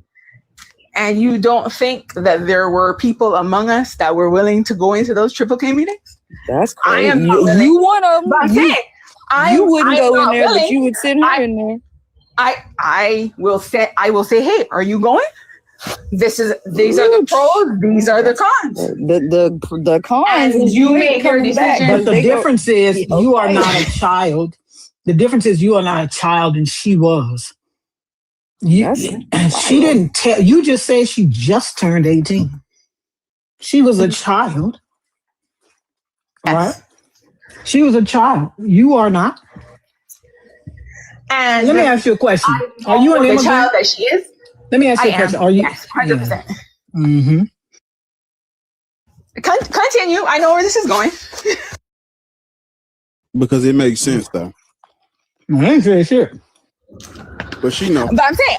I: And you don't think that there were people among us that were willing to go into those Triple K meetings?
E: That's crazy.
I: I am not willing.
E: You one of them. You wouldn't go in there,
I: willing.
E: But you would send her in there.
I: I will say, hey, are you going? These are the pros, these are the cons.
E: The cons,
I: and you make your decision.
D: But the difference is you are not a child. The difference is you are not a child, and she was. She didn't tell you. Just said she just turned 18. She was a child, right? She was a child. You are not.
I: And
D: let me ask you a question: are you an immigrant?
I: The child that she is?
D: Let me ask you a question. Are you?
I: Yes, 100%.
D: Yeah. Mm-hmm.
I: Continue. I know where this is going.
B: Because it makes sense, though.
D: I ain't say shit.
B: But she knows.
I: But I'm saying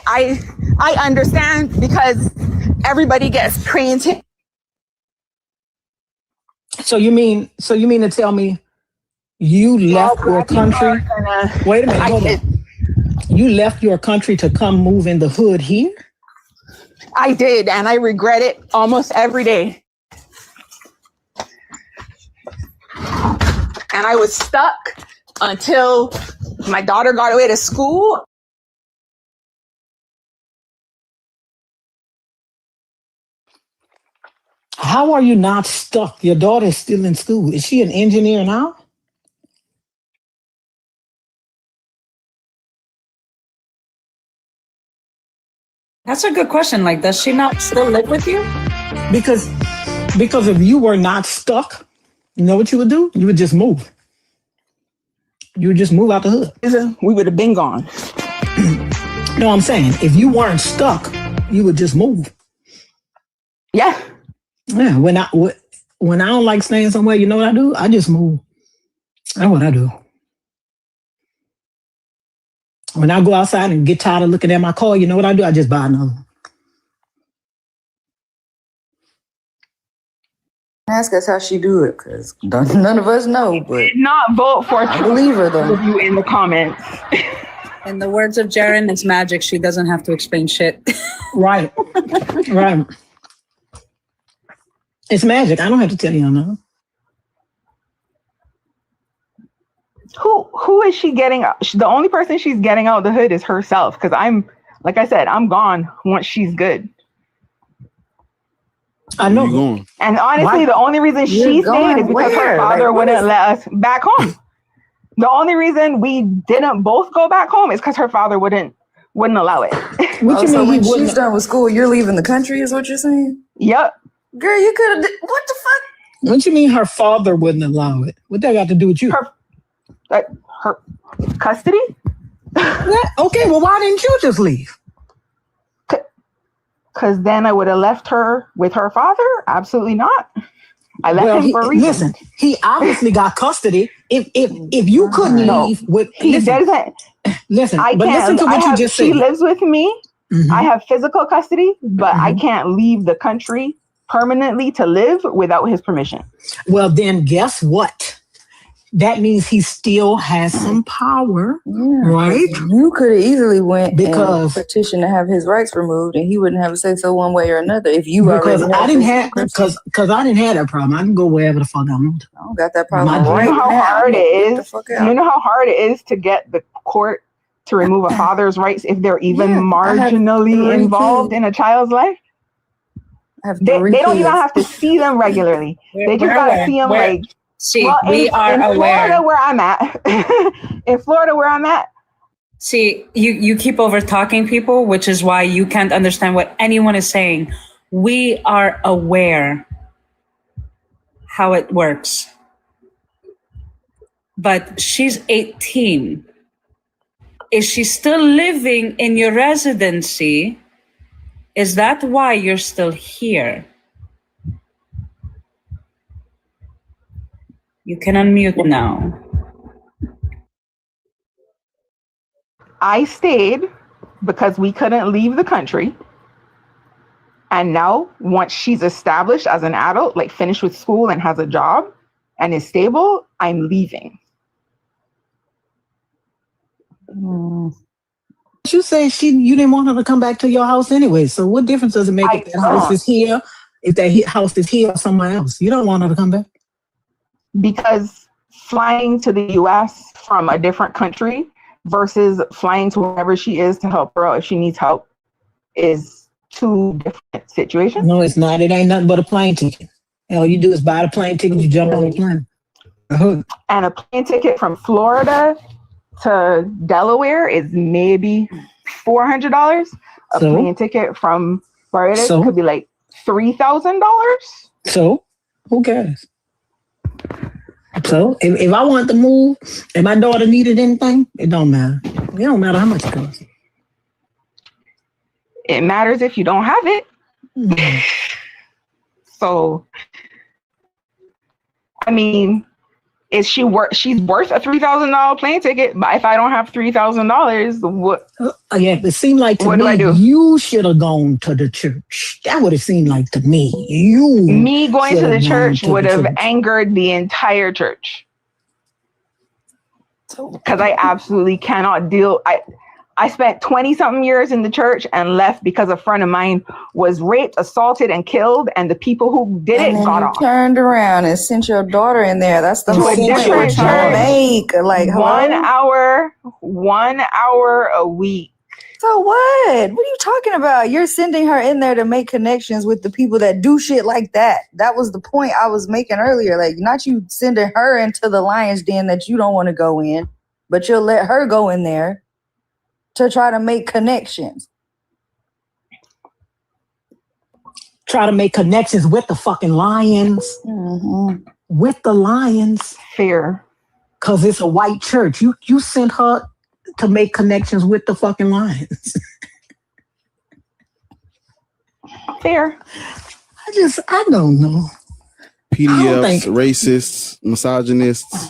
I: I understand, because everybody gets trained.
D: So you mean to tell me you left your country? Wait a minute, hold on. You left your country to come move in the hood here?
I: I did, and I regret it almost every day. And I was stuck until my daughter got away to school.
D: How are you not stuck? Your daughter is still in school. Is she an engineer now?
C: That's a good question. Like, does she not still live with you?
D: Because if you were not stuck, you know what you would do? You would just move. You would just move out the hood.
I: We would have been gone.
D: No, I'm saying if you weren't stuck, you would just move.
I: Yeah.
D: Yeah. When I don't like staying somewhere, you know what I do? I just move. That's what I do. When I go outside and get tired of looking at my car, you know what I do? I just buy another one.
E: Ask us how she do it, because none of us know. But
I: did not vote for
E: I believe her though.
I: You in the comments.
C: In the words of Jaren, it's magic. She doesn't have to explain shit.
D: Right. Right. It's magic. I don't have to tell you nothing.
I: Who is she getting? The only person she's getting out of the hood is herself. Because like I said, I'm gone once she's good.
D: I know.
B: You going?
I: And honestly, the only reason she stayed is because her father wouldn't let us back home. The only reason we didn't both go back home is because her father wouldn't allow it.
E: What you mean? When she's done with school, you're leaving the country, is what you're saying?
I: Yep.
E: Girl, you could have. What the fuck?
D: What you mean her father wouldn't allow it? What that got to do with you?
I: Her custody?
D: Okay, well, why didn't you just leave?
I: Because then I would have left her with her father? Absolutely not. I left him for a reason.
D: Listen, he obviously got custody. If you couldn't leave with listen,
I: I
D: but
I: can't,
D: listen to what you just said.
I: She lives with me. Mm-hmm. I have physical custody, but I can't leave the country permanently to live without his permission.
D: Well, then guess what? That means he still has some power, right?
E: You could have easily went and petitioned to have his rights removed, and he wouldn't have a say so one way or another. If you
D: because I didn't have that problem. I can go wherever the fuck I want.
E: I don't got that problem.
I: You know how hard it is. You know how hard it is to get the court to remove a father's rights if they're even marginally involved in a child's life. They don't even have to see them regularly. They just gotta see them like.
C: See,
I: well,
C: we are
I: in
C: aware.
I: Florida, where I'm at. In Florida, where I'm at.
C: See, you keep over talking people, which is why you can't understand what anyone is saying. We are aware how it works. But she's 18. Is she still living in your residency? Is that why you're still here? You can unmute now.
I: I stayed because we couldn't leave the country. And now, once she's established as an adult, like finished with school and has a job and is stable, I'm leaving.
D: You say you didn't want her to come back to your house anyway. So what difference does it make if that house is here, if that house is here or somewhere else? You don't want her to come back?
I: Because flying to the US from a different country versus flying to wherever she is to help her out if she needs help is two different situations.
D: No, it's not. It ain't nothing but a plane ticket. All you do is buy the plane ticket, you jump on the plane.
I: And a plane ticket from Florida to Delaware is maybe $400. A plane ticket from Barbados could be like $3,000.
D: So who cares? So if I want to move and my daughter needed anything, it don't matter. It don't matter how much it costs.
I: It matters if you don't have it. So, I mean, she's worth a $3,000 plane ticket, but if I don't have $3,000, what?
D: Yeah, it seemed like to me, you should have gone to the church. That would have seemed like to me.
I: Me going to the church would have angered the entire church. Because I absolutely cannot deal. I spent 20-something years in the church and left because a friend of mine was raped, assaulted, and killed, and the people who did it got off.
E: Turned around and sent your daughter in there. That's the whole point we're trying to make. Like
I: 1 hour a week.
E: So what? What are you talking about? You're sending her in there to make connections with the people that do shit like that. That was the point I was making earlier. Like, not you sending her into the lion's den that you don't want to go in, but you'll let her go in there to try to make connections.
D: Try to make connections with the fucking lions.
E: Mm-hmm.
D: With the lions.
I: Fair.
D: Because it's a white church. You sent her to make connections with the fucking lions.
I: Fair.
D: I don't know.
B: PDFs, racists, misogynists,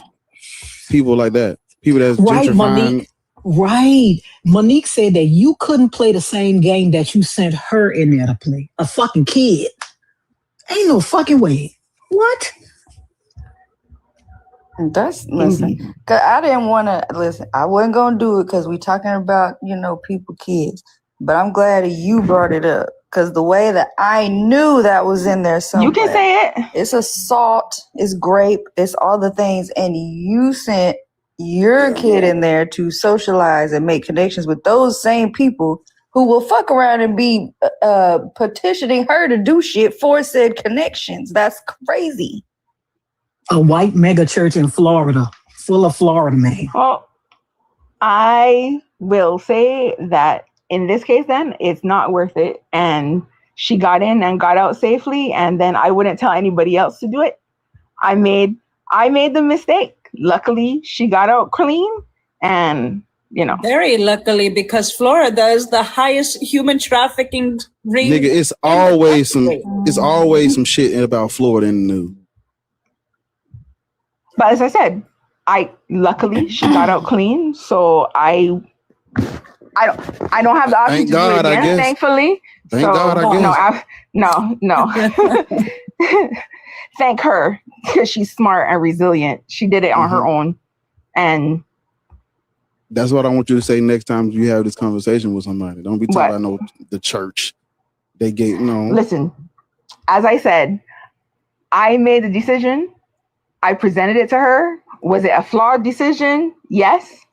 B: people like that. People that's
D: right,
B: gentrifying.
D: Monique. Right. Monique said that you couldn't play the same game that you sent her in there to play. A fucking kid. Ain't no fucking way. What?
E: Listen, cause I didn't want to listen. I wasn't gonna do it because we talking about people, kids. But I'm glad you brought it up because the way that I knew that was in there somewhere.
I: You can say it.
E: It's assault, it's grape, it's all the things, and you sent your kid in there to socialize and make connections with those same people who will fuck around and be petitioning her to do shit for said connections. That's crazy.
D: A white mega church in Florida, full of Florida men.
I: Well, I will say that in this case, then it's not worth it. And she got in and got out safely, and then I wouldn't tell anybody else to do it. I made the mistake. Luckily, she got out clean, and
C: very luckily, because Florida is the highest human trafficking ring.
B: Nigga, it's always some shit about Florida in the news.
I: But as I said, luckily she got out clean, so I don't have the option
B: Thank
I: to
B: God,
I: do it again,
B: I guess.
I: Thankfully.
B: Thank God, I guess.
I: No. Thank her, because she's smart and resilient. She did it on her own, and
B: that's what I want you to say next time you have this conversation with somebody. Don't be talking about the church. They gave
I: Listen, as I said, I made the decision. I presented it to her. Was it a flawed decision? Yes.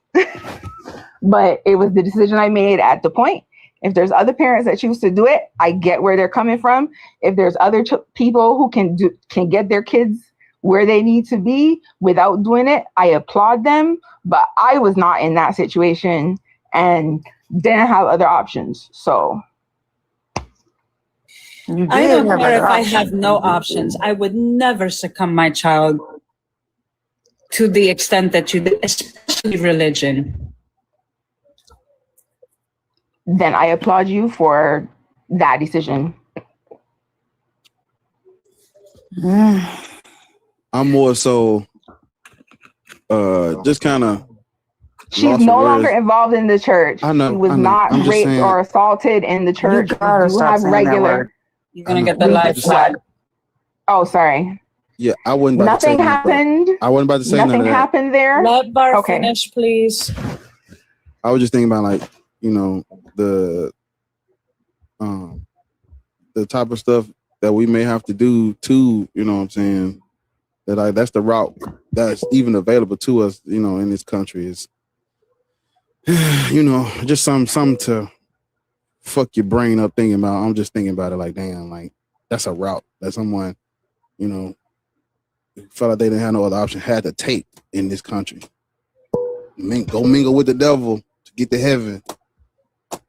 I: But it was the decision I made at the point. If there's other parents that choose to do it, I get where they're coming from. If there's other people who can get their kids where they need to be without doing it, I applaud them. But I was not in that situation and didn't have other options. So
C: I don't care if I have no options. I would never succumb my child to the extent that you did, especially religion.
I: Then I applaud you for that decision.
B: I'm more so just kind of.
I: She's no longer involved in the church.
B: I know.
I: She was not raped or assaulted in the church. You have regular.
C: You're gonna get the life flag.
I: Oh, sorry.
B: Yeah, I wasn't about
I: nothing
B: to say
I: happened.
B: I wasn't about to say
I: nothing happened there.
C: Let Bar finish, please.
B: I was just thinking about the type of stuff that we may have to do too. You know what I'm saying? That's the route that's even available to us. In this country is just something to fuck your brain up thinking about. I'm just thinking about it like, damn, like that's a route that someone felt like they didn't have no other option, had to take in this country. Go mingle with the devil to get to heaven,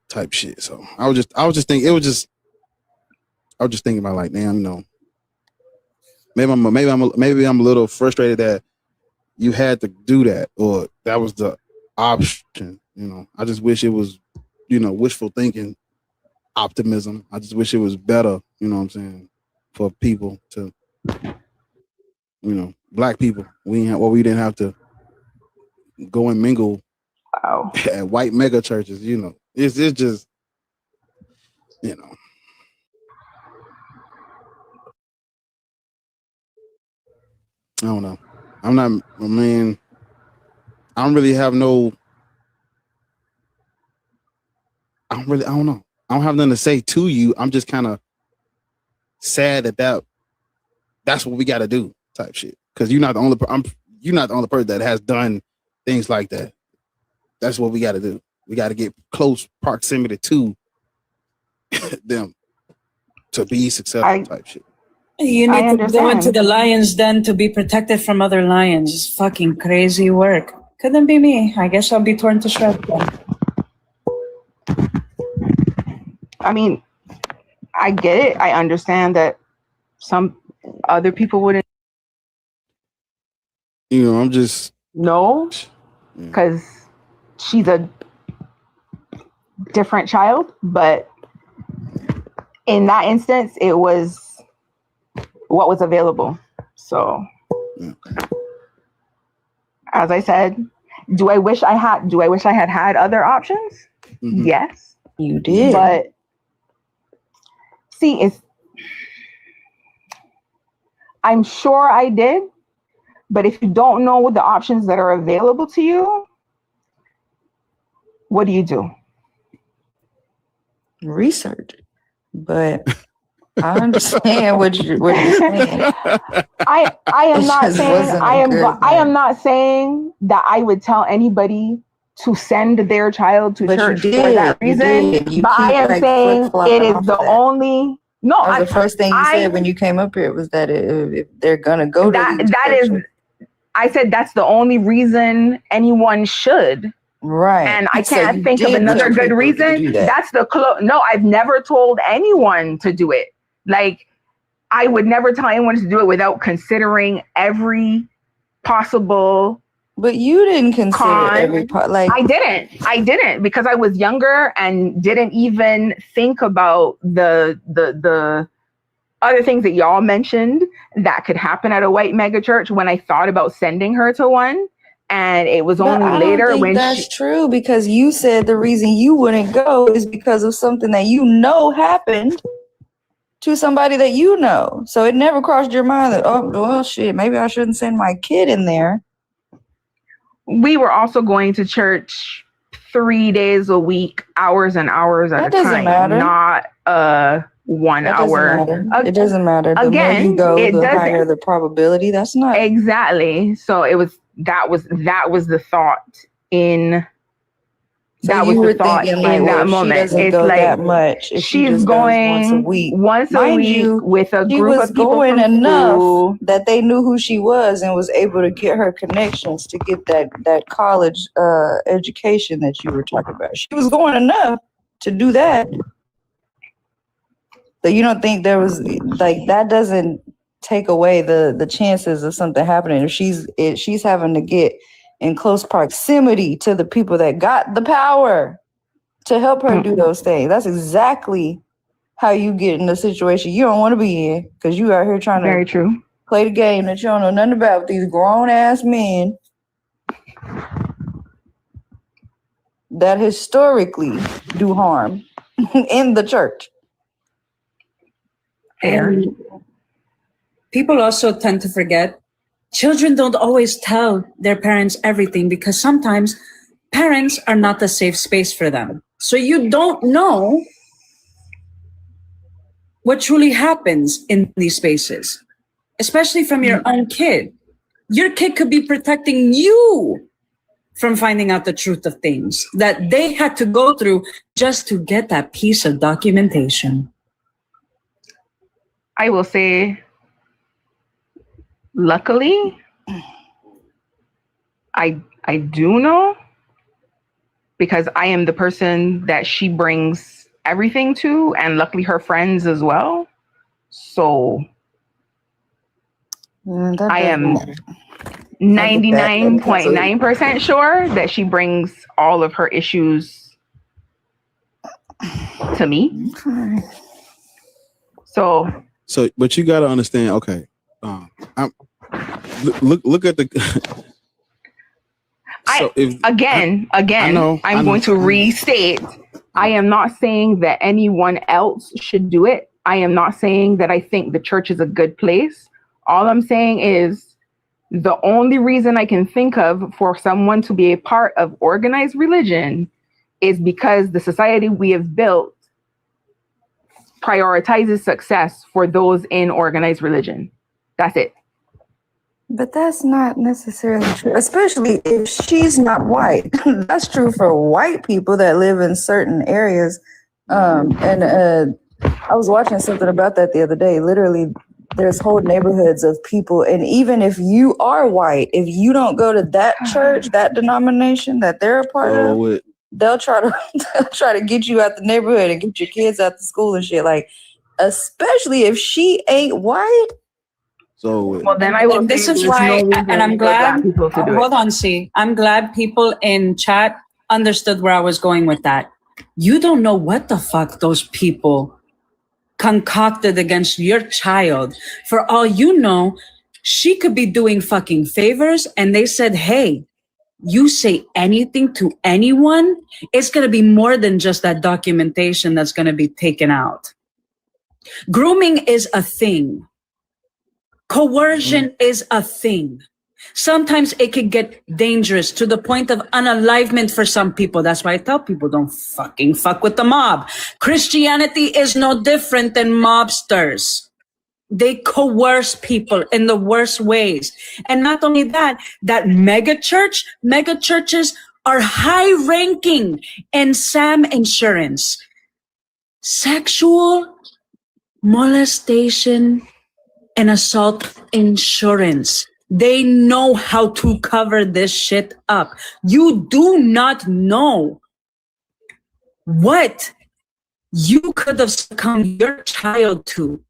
B: type shit. So I was just thinking about like, damn, maybe I'm a little frustrated that you had to do that, or that was the option. I just wish it was, wishful thinking, optimism. I just wish it was better. You know what I'm saying, for people to. Black people, we didn't have to go and mingle at white mega churches. It's just, I don't know. I don't really have no. I don't know. I don't have nothing to say to you. I'm just kind of sad that's what we got to do. Type shit, because you're not the only person that has done things like that. That's what we got to do. We got to get close proximity to them to be successful. Type shit.
C: You need to go into the lion's den to be protected from other lions. It's fucking crazy work. Couldn't be me. I guess I'll be torn to shreds then.
I: I mean, I get it. I understand that some other people wouldn't.
B: I'm just
I: because she's a different child, but in that instance, it was what was available. So, as I said, do I wish I had other options? Mm-hmm. Yes,
E: you did.
I: But see, I'm sure I did. But if you don't know the options that are available to you, what do?
E: Research. But I understand what you're saying.
I: I am not saying I am not saying that I would tell anybody to send their child to church for that reason. But I am saying it is the only. No,
E: the first thing you said when you came up here was that if they're gonna go to
I: that is. I said that's the only reason anyone should.
E: Right.
I: And I can't think of another good reason. That's the no, I've never told anyone to do it. Like, I would never tell anyone to do it without considering every possible.
E: But you didn't consider every part. Like,
I: I didn't because I was younger and didn't even think about the other things that y'all mentioned that could happen at a white megachurch when I thought about sending her to one. And it was only later when
E: that's true, because you said the reason you wouldn't go is because of something that you know happened to somebody that you know. So it never crossed your mind that, oh, well, shit, maybe I shouldn't send my kid in there.
I: We were also going to church 3 days a week, hours and hours at a time. That doesn't matter. Not 1 hour.
E: It doesn't matter. The more you go, the higher the probability. That's not
I: exactly. So it was. That was the thought in.
E: So
I: that was the thought in that moment.
E: It's like that much.
I: She's going once a week with a group of people
E: going
I: from
E: enough
I: school.
E: That they knew who she was and was able to get her connections to get that college education that you were talking about. She was going enough to do that. So you don't think there was like that doesn't take away the chances of something happening if she's having to get in close proximity to the people that got the power to help her do those things. That's exactly how you get in the situation you don't want to be in, because you out here trying
I: to
E: play the game that you don't know nothing about with these grown ass men that historically do harm in the church.
C: And people also tend to forget children don't always tell their parents everything, because sometimes parents are not a safe space for them. So you don't know what truly happens in these spaces, especially from your own kid. Your kid could be protecting you from finding out the truth of things that they had to go through just to get that piece of documentation.
I: I will say, luckily, I do know, because I am the person that she brings everything to, and luckily her friends as well. So I am 99.9% sure that she brings all of her issues to me. So,
B: but you got to understand. Okay, look at the. I'm going to restate. I am not saying that anyone else should do it. I am not saying that I think the church is a good place. All I'm saying is the only reason I can think of for someone to be a part of organized religion is because the society we have built prioritizes success for those in organized religion. That's it.
E: But that's not necessarily true, especially if she's not white. That's true for white people that live in certain areas. I was watching something about that the other day. Literally, there's whole neighborhoods of people, and even if you are white, if you don't go to that church, that denomination that they're a part of, they'll try to get you out the neighborhood and get your kids out the school and shit. Like, especially if she ain't white.
B: So
I: well, then I will.
C: This is why, and I'm glad. Hold on, see, I'm glad people in chat understood where I was going with that. You don't know what the fuck those people concocted against your child. For all you know, she could be doing fucking favors, and they said, "Hey, you say anything to anyone, it's gonna be more than just that documentation that's gonna be taken out." Grooming is a thing. Coercion is a thing. Sometimes it could get dangerous to the point of unalivement for some people. That's why I tell people, don't fucking fuck with the mob. Christianity is no different than mobsters. They coerce people in the worst ways. And not only that, that mega churches are high ranking in SAM insurance. Sexual molestation and assault insurance. They know how to cover this shit up. You do not know what you could have succumbed your child to.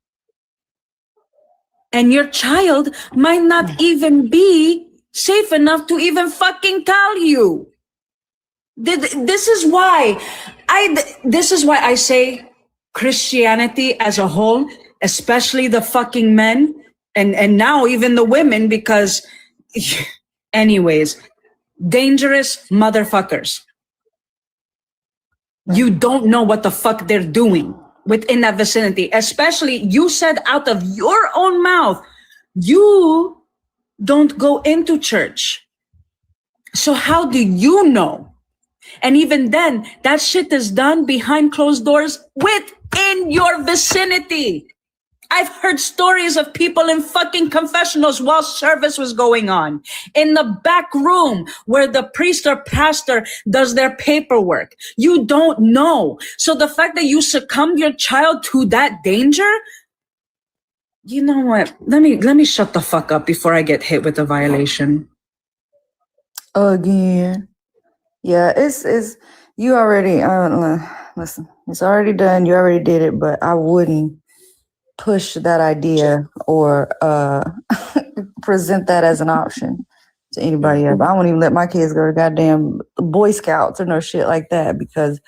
C: And your child might not even be safe enough to even fucking tell you. This is why I say Christianity as a whole, especially the fucking men, and now even the women, because anyways, dangerous motherfuckers. You don't know what the fuck they're doing within that vicinity. Especially, you said out of your own mouth, you don't go into church. So how do you know? And even then, that shit is done behind closed doors within your vicinity. I've heard stories of people in fucking confessionals while service was going on, in the back room where the priest or pastor does their paperwork. You don't know. So the fact that you succumbed your child to that danger, you know what? Let me shut the fuck up before I get hit with a violation.
E: Again. Yeah, it's you already listen, it's already done. You already did it, but I wouldn't push that idea or present that as an option to anybody else. I won't even let my kids go to goddamn Boy Scouts or no shit like that, because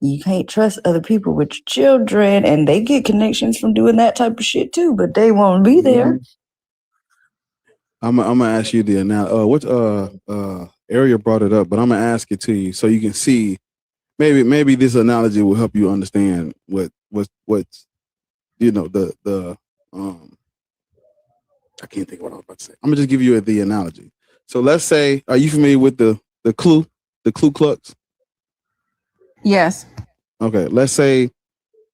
E: you can't trust other people with your children, and they get connections from doing that type of shit too, but they won't be there.
B: I'm gonna ask you the now. What Area brought it up, but I'm gonna ask it to you so you can see. Maybe this analogy will help you understand what's you know the I can't think of what I was about to say. I'm gonna just give you the analogy. So let's say, are you familiar with the Ku Klux?
I: Yes.
B: Okay, let's say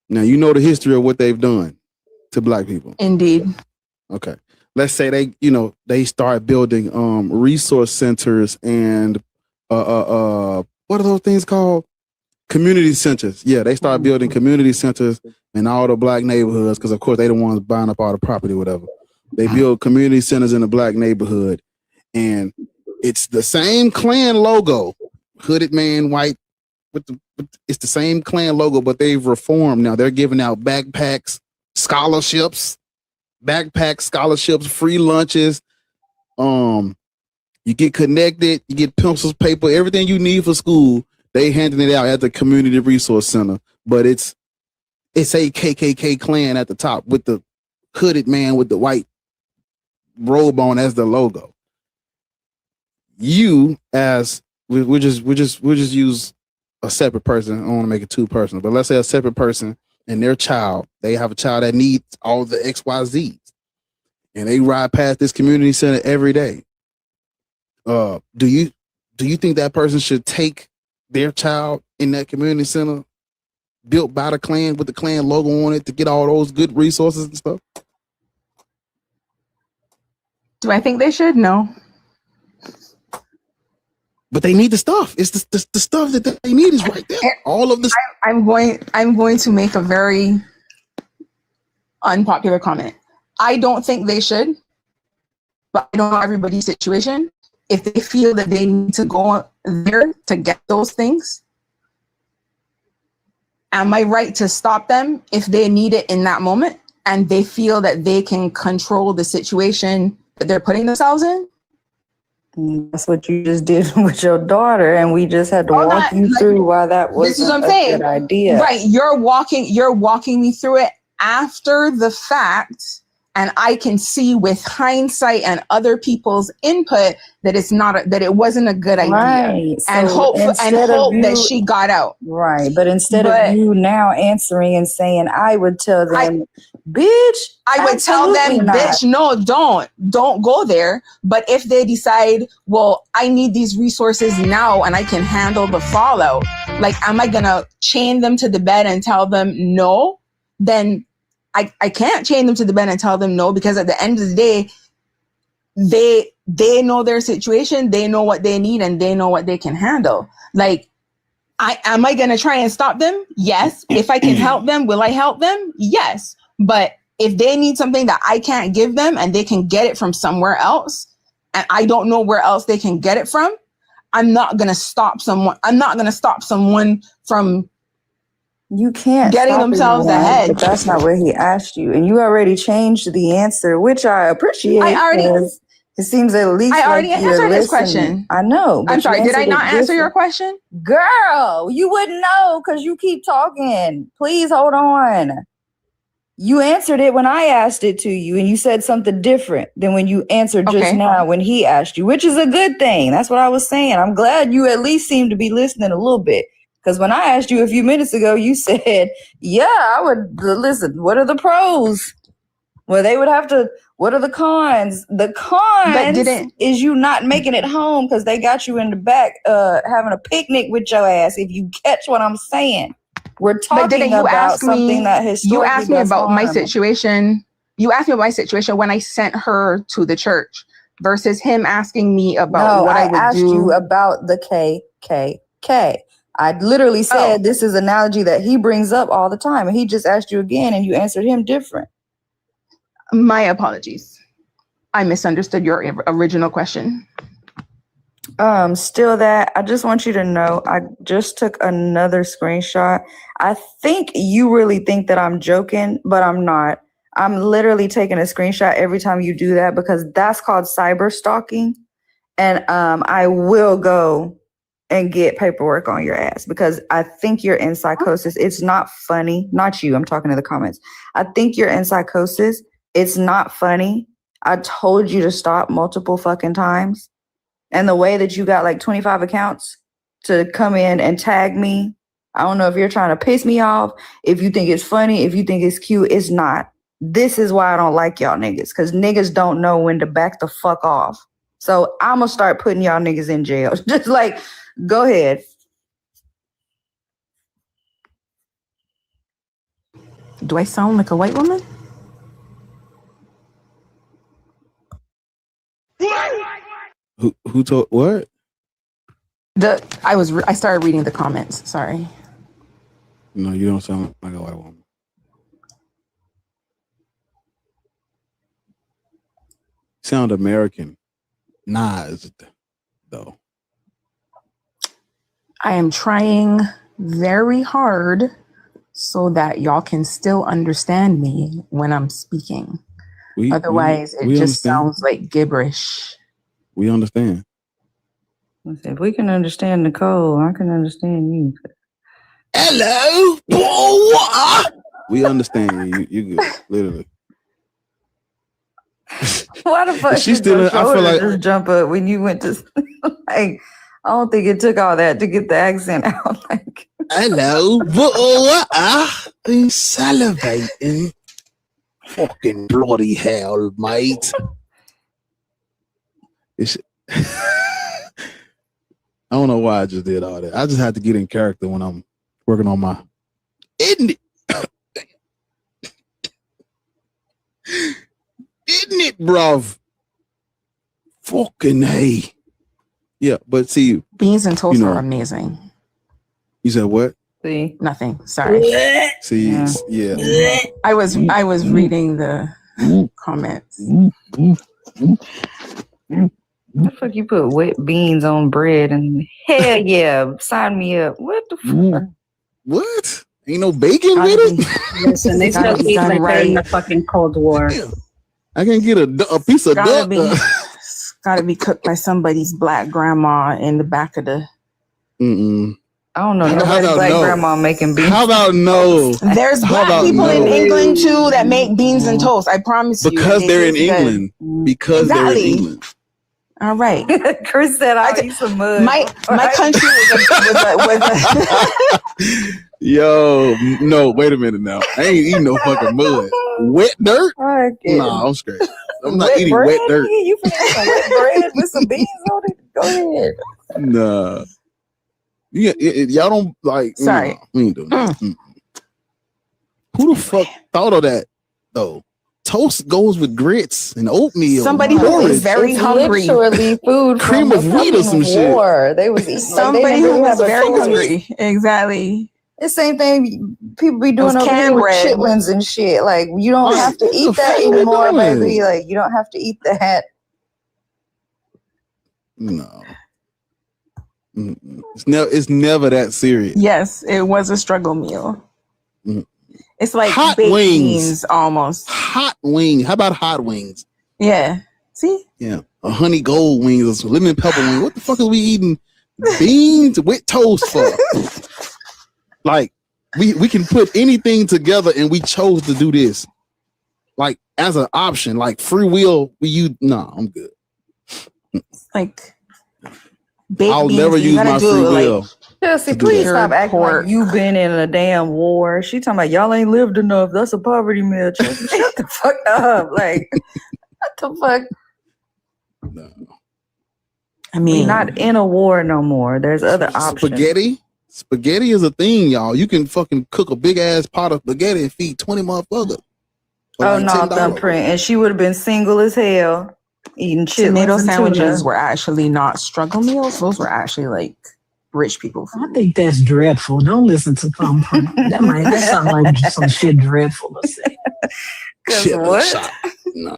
B: now you know the history of what they've done to black people.
I: Indeed.
B: Okay. Let's say they start building resource centers and what are those things called? Community centers. Yeah, they start building community centers in all the black neighborhoods because of course they the ones buying up all the property or whatever. They build community centers in the black neighborhood, and it's the same Klan logo, hooded man, white. It's the same Klan logo, but they've reformed now. They're giving out backpacks, scholarships, free lunches. You get connected, you get pencils, paper, everything you need for school. They handing it out at the community resource center, but it's a KKK Klan at the top with the hooded man with the white robe on as the logo. You as we'll just use a separate person. I don't want to make it too personal, but let's say a separate person and their child, they have a child that needs all the XYZs, and they ride past this community center every day. Do you think that person should take their child in that community center built by the Klan with the Klan logo on it to get all those good resources and stuff?
I: Do I think they should? No.
B: But they need the stuff. It's the stuff that they need is right there. All of this.
I: I'm going to make a very unpopular comment. I don't think they should, but I don't know everybody's situation. If they feel that they need to go there to get those things, am I right to stop them if they need it in that moment and they feel that they can control the situation that they're putting themselves in?
E: That's what you just did with your daughter, and we just had to walk you through why that wasn't a good idea.
I: Right, you're walking me through it after the fact, And I can see with hindsight and other people's input that it's not that it wasn't a good idea.
E: Right.
I: And
E: So
I: hope that she got out.
E: Right. But instead of you now answering and saying, I would tell them, bitch,
I: I would tell them, bitch, no, don't go there. But if they decide, well, I need these resources now and I can handle the fallout, like, am I gonna chain them to the bed and tell them no? Then I can't chain them to the bed and tell them no, because at the end of the day, they know their situation, they know what they need, and they know what they can handle. Like, am I gonna try and stop them? Yes. If I can help them, will I help them? Yes. But if they need something that I can't give them and they can get it from somewhere else, and I don't know where else they can get it from, I'm not gonna stop someone. I'm not gonna stop someone from
E: you can't
I: getting themselves ahead.
E: But that's not what he asked you, and you already changed the answer, which I appreciate. It seems at least
I: I already answered his question.
E: I know.
I: I'm sorry. Did I not answer your question?
E: Girl, you wouldn't know because you keep talking. Please hold on. You answered it when I asked it to you, and you said something different than when you answered just now when he asked you, which is a good thing. That's what I was saying. I'm glad you at least seem to be listening a little bit. Because when I asked you a few minutes ago, you said, yeah, I would listen. What are the pros? Well, they would have to. What are the cons? The cons is you not making it home because they got you in the back having a picnic with your ass, if you catch what I'm saying. We're talking about something that historically
I: you asked me about my situation. You asked me about my situation when I sent her to the church versus him asking me about what I would do.
E: I asked you about the KKK. I literally said this is an analogy that he brings up all the time, and he just asked you again, and you answered him different.
I: My apologies. I misunderstood your original question.
E: Still that, I just want you to know, I just took another screenshot. I think you really think that I'm joking, but I'm not. I'm literally taking a screenshot every time you do that because that's called cyber stalking. And I will go and get paperwork on your ass because I think you're in psychosis. It's not funny. Not you. I'm talking to the comments. I think you're in psychosis. It's not funny. I told you to stop multiple fucking times. And the way that you got like 25 accounts to come in and tag me, I don't know if you're trying to piss me off, if you think it's funny, if you think it's cute, it's not. This is why I don't like y'all niggas, because niggas don't know when to back the fuck off. So I'm going to start putting y'all niggas in jail. Just like, go ahead.
I: Do I sound like a white woman?
B: Who told what?
I: I started reading the comments. Sorry.
B: No, you don't sound like a white woman. Sound American. Nas, though.
I: I am trying very hard so that y'all can still understand me when I'm speaking. Otherwise, it just sounds like gibberish.
B: We understand.
E: If we can understand Nicole, I can understand you.
B: Hello, boy. We understand you. You good, literally.
E: Why the fuck
B: She's still. I feel like
E: just jump up when you went to like. I don't think it took all that to get the accent out. Like,
B: hello, boy. He's salivating. Fucking bloody hell, mate. I don't know why I just did all that. I just had to get in character when I'm working on my. Isn't it, bruv? Fucking hey. Yeah, but see,
I: beans and toast are amazing.
B: You said what?
E: See,
I: nothing. Sorry.
B: See, yeah.
I: I was reading the comments.
E: The fuck you put wet beans on bread and hell yeah, sign me up. What the fuck?
B: What? Ain't no bacon with it?
J: Listen, they still eat like they're in the fucking Cold War.
B: Damn. I can't get a piece of duck.
I: Gotta be cooked by somebody's black grandma in the back of the.
E: I don't know
B: How
E: nobody
B: about
E: black
B: no?
E: grandma making beans.
B: How about no?
I: There's
B: How
I: black
B: about
I: people in
B: no?
I: England too that make beans and toast. I promise you.
B: Because
I: They
B: they're in
I: taste good.
B: England. Because they're in
I: Exactly.
B: England.
I: All right.
E: Chris said I'll eat some mud.
I: My country was a
B: Yo, no, wait a minute now. I ain't eating no fucking mud. Wet dirt? Nah, I'm straight. I'm not eating
E: bread?
B: wet dirt.
E: You can eat some wet bread with some beans on it. Go ahead.
B: Nah. Yeah, y'all don't like.
I: Sorry.
B: Nah, we ain't doing that. Who the fuck thought of that though? Toast goes with grits and oatmeal.
I: Somebody who is very hungry.
E: Literally food
B: cream
E: from
B: of wheat or some
E: war.
B: shit.
E: They was eating
I: Somebody who was very hungry. Exactly.
E: The same thing people be doing
I: Those
E: over here
I: canned
E: with
I: bread.
E: chitlins and shit. Like you don't have to eat that anymore, baby. Like you don't have to eat that.
B: No. It's never that serious.
I: Yes, it was a struggle meal.
B: Mm.
I: It's like
B: Hot
I: baked
B: wings.
I: beans almost.
B: Hot wings. How about hot wings?
I: Yeah. See?
B: Yeah. A honey gold wings or lemon pepper wings. What the fuck are we eating beans with toast for? Like, we can put anything together and we chose to do this. Like, as an option, like free will, I'm good.
I: Like baked
B: I'll
I: beans,
B: never
I: you
B: use
I: gotta
B: my
I: do,
B: free
I: like,
B: will.
E: Chelsea,
B: to do
E: please
B: that.
E: stop acting
I: pork.
E: like you've been in a damn war. She talking about y'all ain't lived enough. That's a poverty meal. Chelsea, shut the fuck up. Like, what the fuck?
B: No.
I: I mean,
E: We're not in a war no more. There's other options.
B: Spaghetti is a thing, y'all. You can fucking cook a big ass pot of spaghetti and feed 20 motherfuckers.
E: Oh no, Thumbprint. And she would have been single as hell eating chitlins
I: tomato
E: and
I: sandwiches
E: tuna.
I: were actually not struggle meals. Those were actually like rich people food.
D: I think that's dreadful. Don't listen to Thumbprint. That sound like some shit dreadful to say.
E: Cause what?
B: No.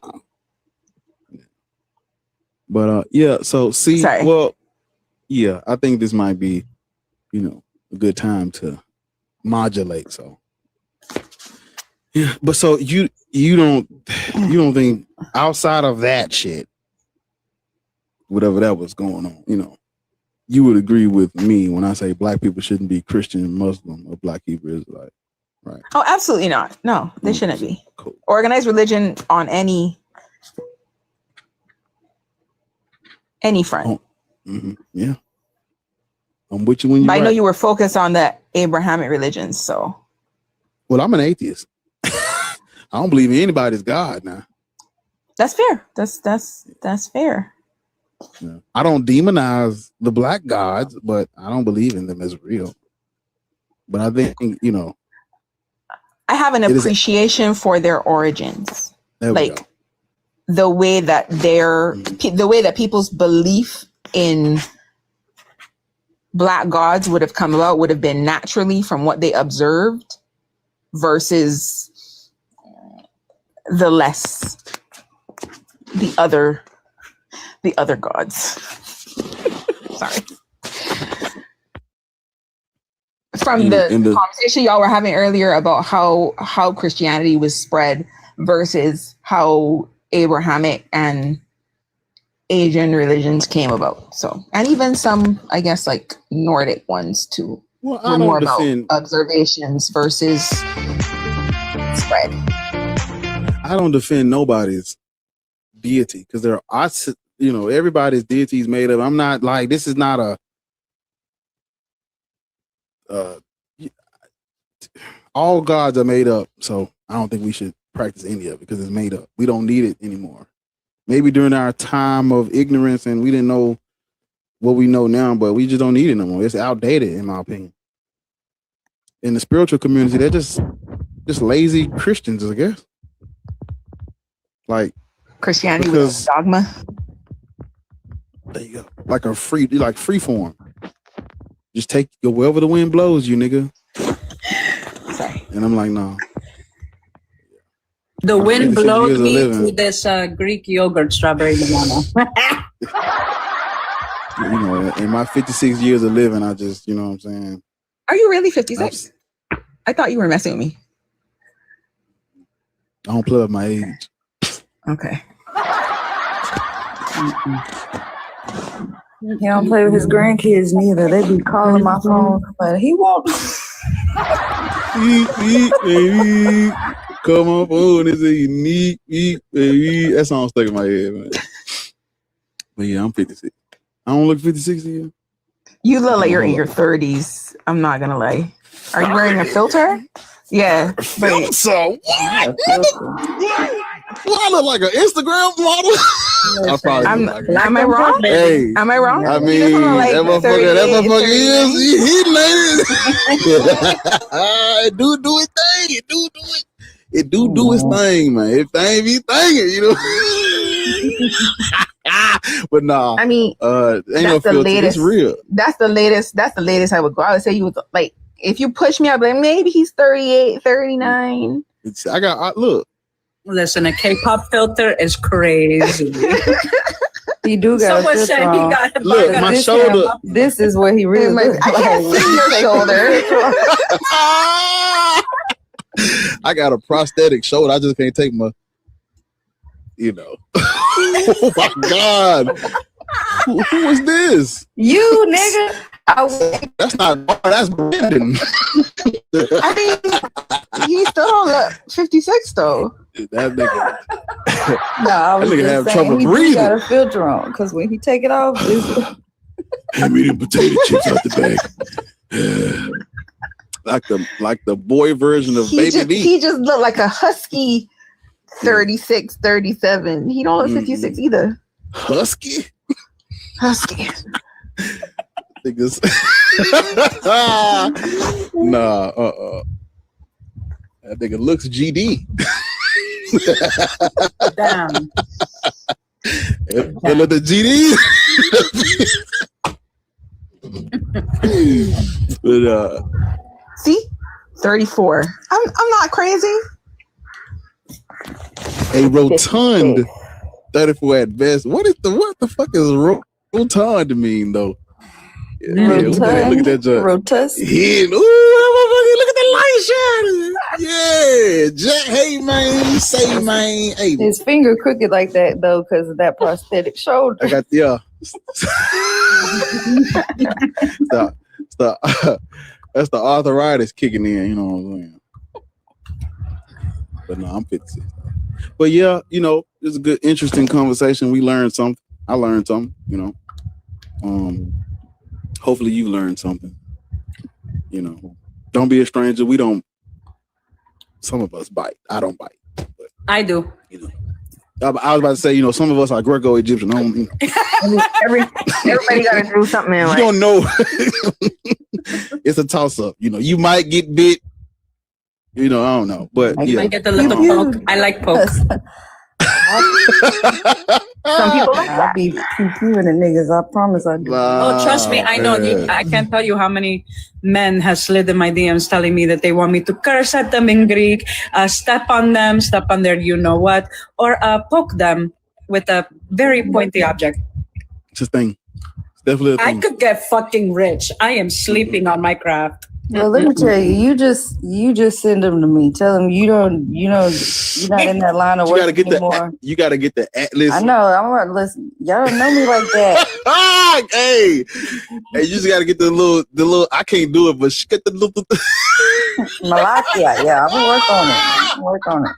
B: But yeah, so see,
I: Sorry.
B: well, yeah, I think this might be, a good time to modulate. So yeah, but so you don't think outside of that shit, whatever that was going on, you would agree with me when I say black people shouldn't be Christian, Muslim, or Black Hebrew Israelite, right?
I: Oh, absolutely not. No, they shouldn't be.
B: Cool.
I: Organized religion on any front.
B: Oh, yeah. I'm with you when you.
I: But I know you were focused on the Abrahamic religions, so.
B: Well, I'm an atheist. I don't believe in anybody's God now.
I: That's fair. That's fair.
B: Yeah. I don't demonize the black gods, but I don't believe in them as real. But I think,
I: I have an appreciation for their origins. Like the way that the way that people's belief in black gods would have come about would have been naturally from what they observed versus the other gods. Sorry. From the conversation y'all were having earlier about how Christianity was spread versus how Abrahamic and Asian religions came about. So, and even some, I guess, like Nordic ones too.
B: Well,
I: were more about observations versus spread.
B: I don't defend nobody's deity because everybody's deity is made up. I'm not like, this is not all gods are made up. So I don't think we should practice any of it because it's made up. We don't need it anymore. Maybe during our time of ignorance and we didn't know what we know now, but we just don't need it no more. It's outdated, in my opinion. In the spiritual community, they're just lazy Christians, I guess. Like
I: Christianity was dogma.
B: There you go. Like free form. Just go wherever the wind blows you, nigga.
I: Sorry.
B: And I'm like, no.
J: The wind blows me to this Greek yogurt strawberry banana.
B: In my 56 years of living, I just, you know what I'm saying?
I: Are you really 56? I thought you were messing with me.
B: I don't play up my age.
I: Okay.
E: He don't play with his grandkids neither. They be calling my phone, but he won't.
B: Eat, baby. Come on, phone. It's a unique, baby. That song stuck in my head, man. But yeah, I'm 56. I don't look 56 to you.
I: You look like you're in your 30s. I'm not gonna lie. Are you wearing a filter? Yeah.
B: Filter? What? Well, I look like an Instagram model. I probably
I: am I wrong?
B: Hey,
I: am I wrong?
B: I mean, like that motherfucker is he lady. It do its thing. It do its thing, man. If thing be thinging, you know. But nah,
I: I mean,
B: ain't
I: that's
B: no
I: the
B: filter.
I: latest.
B: It's real.
I: That's the latest I would go. I would say you would like if you push me up, like maybe he's 38, 39.
B: Look.
C: Listen, a K-pop filter is crazy.
E: He do got
C: Someone
E: a
C: said he got a
B: look, my shoulder.
E: This is what he really looks
I: I can't
E: like.
I: see your shoulder.
B: I got a prosthetic shoulder. I just can't take my, you know. Oh my God. Who is this?
E: You, nigga.
B: That's not, that's Brandon.
I: I mean, he still don't look 56 though.
B: That nigga.
E: No, I was
B: That nigga
E: just
B: have
E: saying
B: trouble
E: he
B: breathing.
E: got a filter on because when he take it off,
B: Hand me the potato chips out the bag. like the boy version of Baby D.
I: He just looked like a husky 36, 37. He don't look 56 either.
B: Husky?
I: Husky.
B: Niggas. Nah, that nigga looks GD.
C: Damn.
B: Look at the GD. But
I: see, 34. I'm not crazy.
B: a rotund 34 at best. What the fuck is rotund mean though? Yeah, look at that judge.
E: Rotus.
B: Yeah, ooh, look at the light shining. Yeah, Jack. Hey man, say man. Hey,
E: His finger crooked like that though because of that prosthetic shoulder.
B: I got that's the arthritis kicking in. You know what I'm saying? But no, I'm 56. But yeah, you know, it's a good, interesting conversation. We learned something. I learned something. You know, hopefully you learned something. You know, don't be a stranger. Some of us bite. I don't bite. But,
C: I do.
B: You know, I was about to say, you know, some of us are Greco-Egyptian. Everybody
I: got to do something in life.
B: You don't know. It's a toss-up. You know, you might get bit. You know, I don't know. But
C: I get the little poke. I like poke.
I: Some people like
E: I'll be pew-pewing the niggas. I promise I do.
C: Oh, trust me, I know. I can't tell you how many men have slid in my DMs telling me that they want me to curse at them in Greek, step on them, step on their you know what, or poke them with a very pointy object.
B: It's a thing. It's definitely a thing.
C: I could get fucking rich. I am sleeping on my craft.
E: Well, let me tell you, you just send them to me. Tell them you're not in that line of work anymore.
B: You got to get the atlas.
E: I know. I'm gonna listen. Y'all don't know me like that.
B: Hey, you just got to get the little. I can't do it, but get the little.
E: Malakia, yeah, I'm gonna work on it.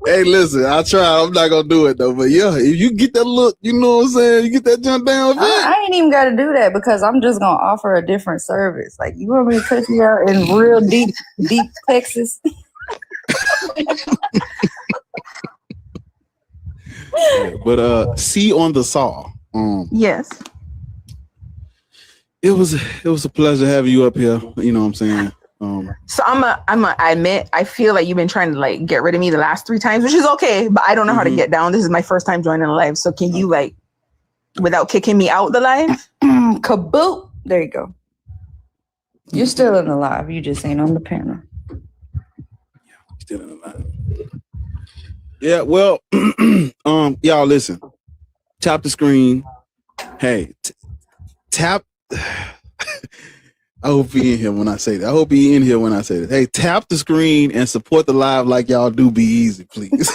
B: Hey, listen, I'll try. I'm not gonna do it though. But yeah, if you get that look, you know what I'm saying. You get that jump down.
E: I ain't even got to do that because I'm just gonna offer a different service. Like you want me to cut you out in real deep Texas.
B: But see on the saw.
I: Yes.
B: It was a pleasure having you up here. You know what I'm saying.
I: So I admit I feel like you've been trying to like get rid of me the last 3 times, which is okay, but I don't know how to get down. This is my first time joining the live, so can you like, without kicking me out the live?
E: Kaboot! There you go. You're still in the live. You just ain't on the panel.
B: Still in the live. Yeah. Well, y'all listen. Tap the screen. Hey, tap. I hope he in here when I say that. I hope he in here when I say that. Hey, tap the screen and support the live like y'all do. Be easy, please.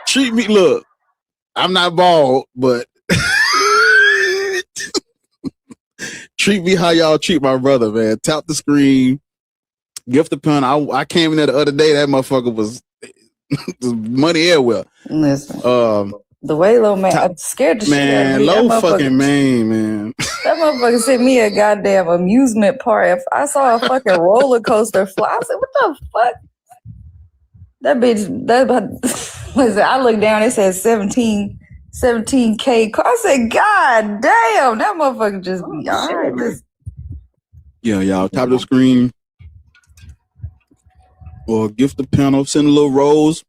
B: Treat me. Look, I'm not bald, but treat me how y'all treat my brother, man. Tap the screen. Gift the pen. I came in there the other day. That motherfucker was money everywhere.
E: Listen. The way low man, I'm scared to shit out of me.
B: Low fucking man.
E: That motherfucker sent me a goddamn amusement park. If I saw a fucking roller coaster fly, I said, "What the fuck?" That bitch. Listen, I looked down. It said 17K. I said, "God damn, that motherfucker just be all right."
B: Yeah, y'all. Tap the screen or gift the panel. Send a little rose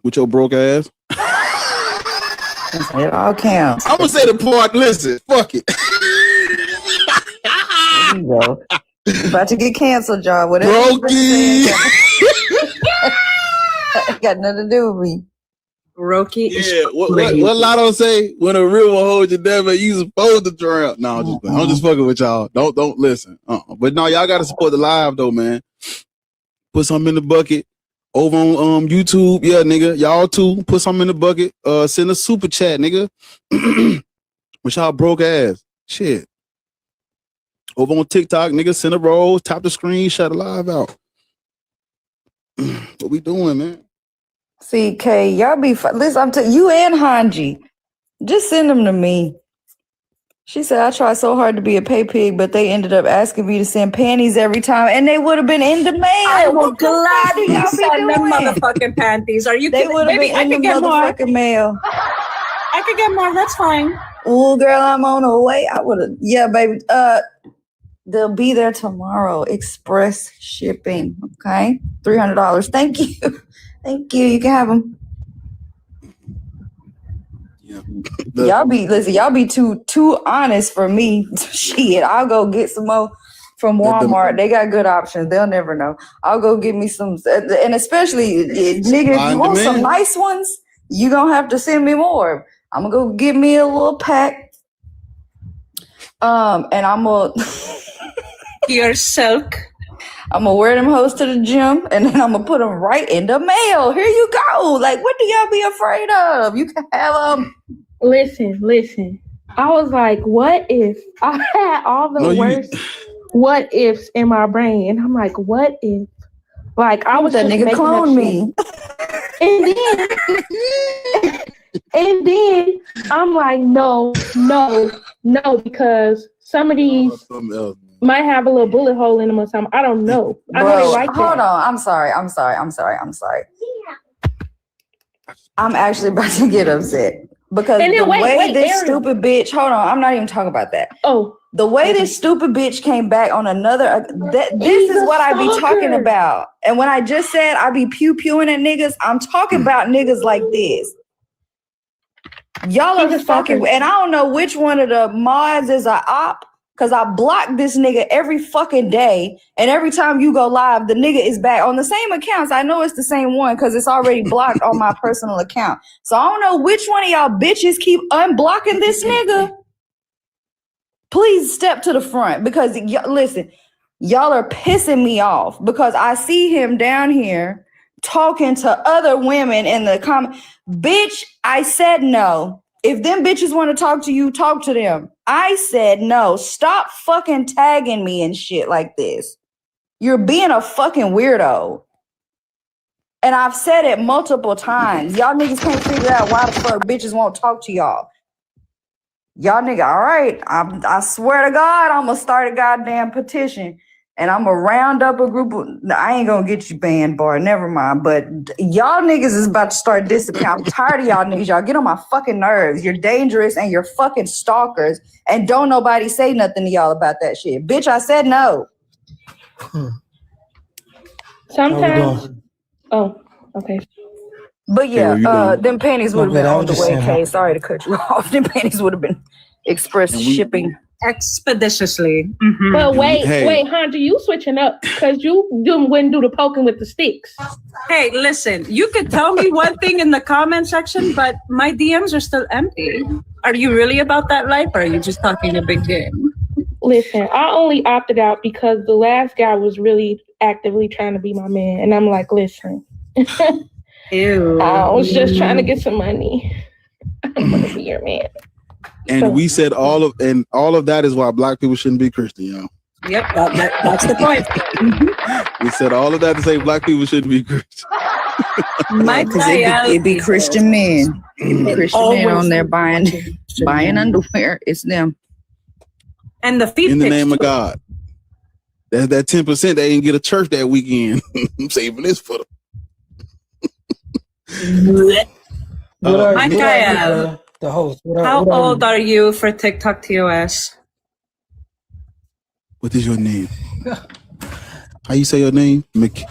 B: with your broke ass.
E: It all counts.
B: I'm gonna say the part. Listen, fuck it.
E: There you go. You about to get canceled, John. Whatever.
B: Brokey.
E: Got nothing to do with me.
C: Brokey.
B: Yeah. What Lotto say? When a river holds you down, you supposed to drown. No, I'm just fucking with y'all. Don't listen. But no, y'all gotta support the live though, man. Put something in the bucket. Over on YouTube, yeah, nigga. Y'all too. Put something in the bucket. Send a super chat, nigga. With y'all broke ass. Shit. Over on TikTok, nigga, send a roll, tap the screen, shut the live out. What we doing, man?
E: See, Kay, y'all be listen, I'm telling you and Hanji. Just send them to me. She said, I tried so hard to be a pay pig, but they ended up asking me to send panties every time, and they would have been in the mail.
C: I will gladly send them motherfucking panties. Are you
E: They
C: kidding?
E: would have
C: Maybe
E: been in the motherfucking mail.
C: I could get more. That's fine.
E: Oh, girl, I'm on the way. I would have. Yeah, baby. They'll be there tomorrow. Express shipping. Okay, $300. Thank you. Thank you. You can have them. Y'all be too honest for me. Shit, I'll go get some more from Walmart. They got good options. They'll never know. I'll go get me some, and especially nigga, if you want some nice ones, you gonna have to send me more. I'm gonna go get me a little pack. And I'm gonna
C: your silk.
E: I'm gonna wear them hoes to the gym, and then I'm gonna put them right in the mail. Here you go. Like, what do y'all be afraid of? You can have them.
K: Listen. I was like, what if I had all the worst what ifs in my brain? And I'm like, what if? Like, I was
E: that nigga clone me.
K: And then I'm like, no, because some of these might have a little bullet hole in them or something. I don't know. I know they like
E: hold
K: that.
E: on. I'm sorry. I'm actually about to get upset. Because the way this stupid bitch, hold on, I'm not even talking about that.
K: Oh.
E: The way this stupid bitch came back on another, this is what I be talking about. And when I just said I be pew-pewing at niggas, I'm talking about niggas like this. Y'all are fucking, and I don't know which one of the mods is a op, because I block this nigga every fucking day, and every time you go live, the nigga is back on the same accounts. I know it's the same one because it's already blocked on my personal account. So I don't know which one of y'all bitches keep unblocking this nigga. Please step to the front because, listen, y'all are pissing me off because I see him down here talking to other women in the comment. Bitch, I said no. If them bitches want to talk to you, talk to them. I said no. Stop fucking tagging me and shit like this. You're being a fucking weirdo. And I've said it multiple times. Y'all niggas can't figure out why the fuck bitches won't talk to y'all. Y'all nigga, all right. I swear to God, I'm going to start a goddamn petition. And I'm going to round up a group of... I ain't going to get you banned, bar. Never mind. But y'all niggas is about to start disappearing. I'm tired of y'all niggas. Y'all get on my fucking nerves. You're dangerous and you're fucking stalkers. And don't nobody say nothing to y'all about that shit. Bitch, I said no.
K: Sometimes... Oh, okay.
E: But yeah, them panties would have been on the way, Kay. Sorry to cut you off. Them panties would have been express shipping.
C: Expeditiously.
K: Mm-hmm. But wait, Hunter, you switching up because you wouldn't do the poking with the sticks.
C: Hey, listen, you could tell me one thing in the comment section, but my DMs are still empty. Are you really about that life or are you just talking a big game?
K: Listen, I only opted out because the last guy was really actively trying to be my man, and I'm like, listen,
C: Ew.
K: I was just trying to get some money. I'm gonna be your man.
B: And we said all of that is why black people shouldn't be Christian, y'all.
C: Yep, that's the point.
B: We said all of that to say black people shouldn't be Christian.
E: Because it be Christian men. Christian men on there buying underwear. It's them.
C: And the feet
B: in the name of God. That's that 10% they didn't get a church that weekend. I'm saving this for them.
C: Michael,
L: the host.
C: How old are you for TikTok TOS?
B: What is your name? How you say your name?
C: Michael.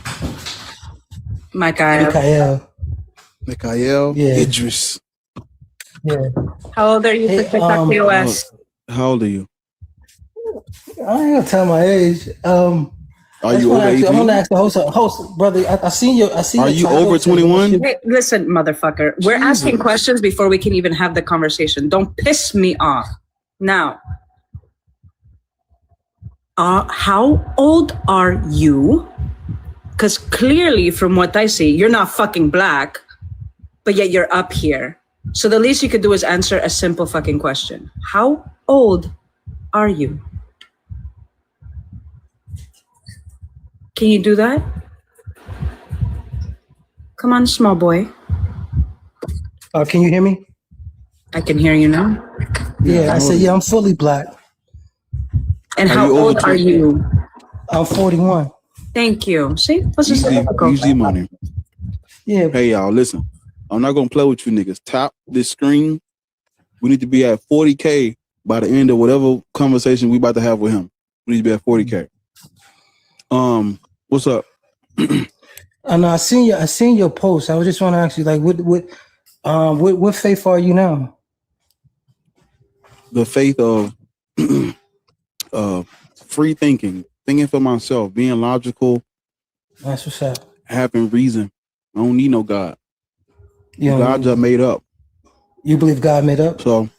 B: Yeah. Idris.
L: Yeah.
C: How old are you for TikTok TOS?
B: How old are you?
L: I ain't gonna tell my age.
B: Are you over 18?
L: I'm gonna ask the host, brother. I seen you.
B: Are you over 21?
C: Hey, listen, motherfucker. We're asking questions before we can even have the conversation. Don't piss me off. Now, how old are you? Because clearly, from what I see, you're not fucking black, but yet you're up here. So the least you could do is answer a simple fucking question. How old are you? Can you do that? Come on, small boy.
L: Can you hear me?
C: I can hear you now.
L: Yeah, I said, I'm fully black.
C: And how old are you?
L: I'm 41.
C: Thank you. See? What's this?
B: Easy money.
L: Yeah.
B: Hey, y'all, listen. I'm not going to play with you niggas. Tap this screen. We need to be at 40K by the end of whatever conversation we about to have with him. We need to be at 40K. What's up?
L: I seen your post. I was just want to ask you, like, what faith are you now?
B: The faith of free thinking for myself, being logical.
L: That's what's up.
B: Having reason. I don't need no God.
L: Gods
B: are made up.
L: You believe God made up?
B: So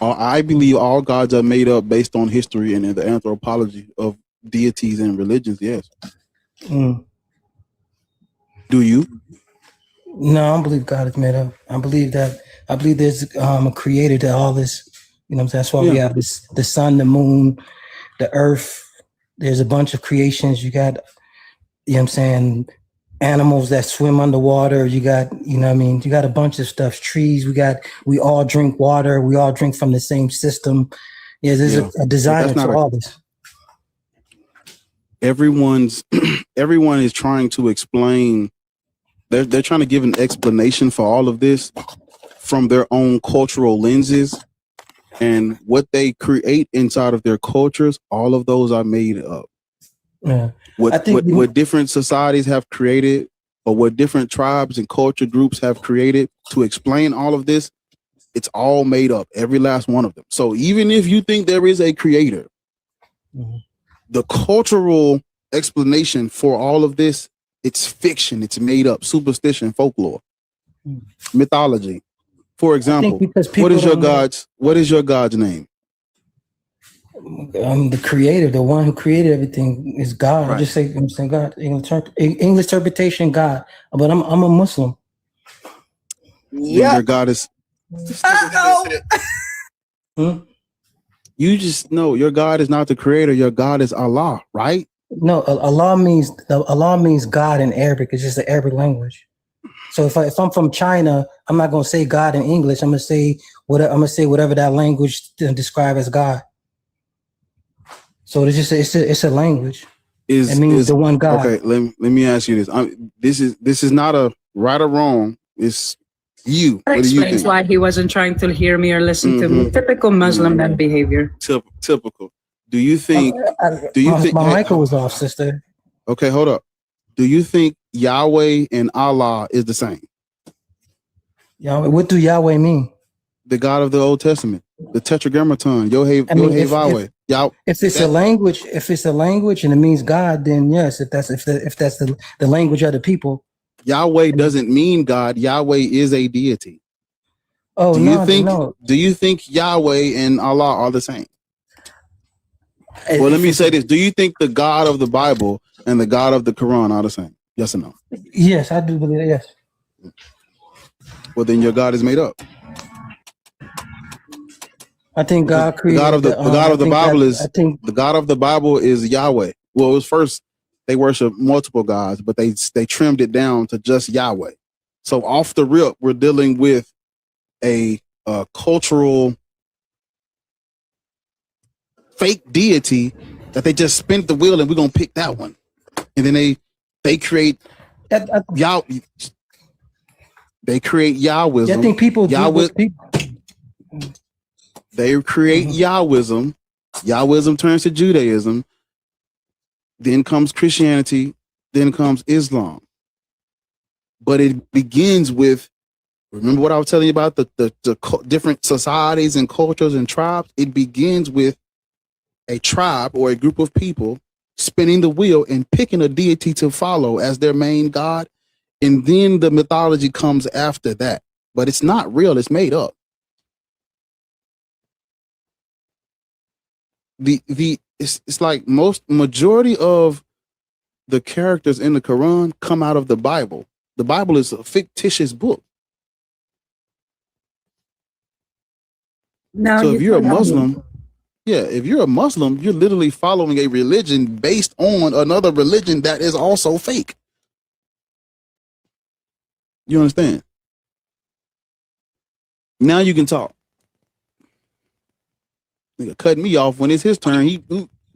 B: I believe all gods are made up based on history and the anthropology of deities and religions. Yes.
L: Mm.
B: Do you?
L: No, I don't believe God is made up. I believe there's a creator to all this. You know what I'm saying? That's why we have the sun, the moon, the earth. There's a bunch of creations. You got, you know what I'm saying, animals that swim underwater. You got, you know what I mean? You got a bunch of stuff. Trees. We all drink water. We all drink from the same system. Yeah, there's a designer for all this.
B: Everyone is trying to explain. They're trying to give an explanation for all of this from their own cultural lenses, and what they create inside of their cultures. All of those are made up.
L: Yeah.
B: What different societies have created, or what different tribes and culture groups have created to explain all of this, it's all made up. Every last one of them. So even if you think there is a creator, the cultural explanation for all of this, it's fiction, it's made up, superstition, folklore, mythology. For example, what is your God's name?
L: The creator, the one who created everything is God. Right. I just say, I'm saying God, English interpretation, God. But I'm a Muslim.
B: Yeah. Your God is. You just know your God is not the creator. Your God is Allah, right?
L: No, Allah means God in Arabic. It's just the Arabic language. So if I'm from China, I'm not gonna say God in English. I'm gonna say whatever that language describe as God. So it's a language. It means the one God.
B: Okay, let me ask you this. This is not a right or wrong. It's you.
C: That explains why he wasn't trying to hear me or listen to me. Typical Muslim man behavior.
B: Typical. Do you think?
L: My mic was off, sister?
B: Okay, hold up. Do you think Yahweh and Allah is the same?
L: Yahweh. What do Yahweh mean?
B: The God of the Old Testament, the Tetragrammaton, Yod-Heh-Vah-Weh.
L: If it's a language and it means God, then yes. If that's the language of the people.
B: Yahweh doesn't mean God. Yahweh is a deity.
L: Oh,
B: do you think Yahweh and Allah are the same? Well, let me say this. Do you think the God of the Bible and the God of the Quran are the same? Yes or no?
L: Yes, I do believe that, yes.
B: Well, then your God is made up.
L: I think God created
B: the God of the Bible is the God of the Bible is Yahweh. Well, it was first they worship multiple gods, but they trimmed it down to just Yahweh. So off the rip, we're dealing with a cultural fake deity that they just spin the wheel and we're gonna pick that one, and then they create Yah. They create Yahwism.
L: I think people
B: They create Yahwism. Yahwism turns to Judaism. Then comes Christianity. Then comes Islam. But it begins with, remember what I was telling you about the different societies and cultures and tribes? It begins with a tribe or a group of people spinning the wheel and picking a deity to follow as their main god. And then the mythology comes after that. But it's not real. It's made up. It's like majority of the characters in the Quran come out of the Bible. The Bible is a fictitious book.
C: Now,
B: so if you're a Muslim, if you're a Muslim, you're literally following a religion based on another religion that is also fake. You understand? Now you can talk. Nigga cut me off when it's his turn.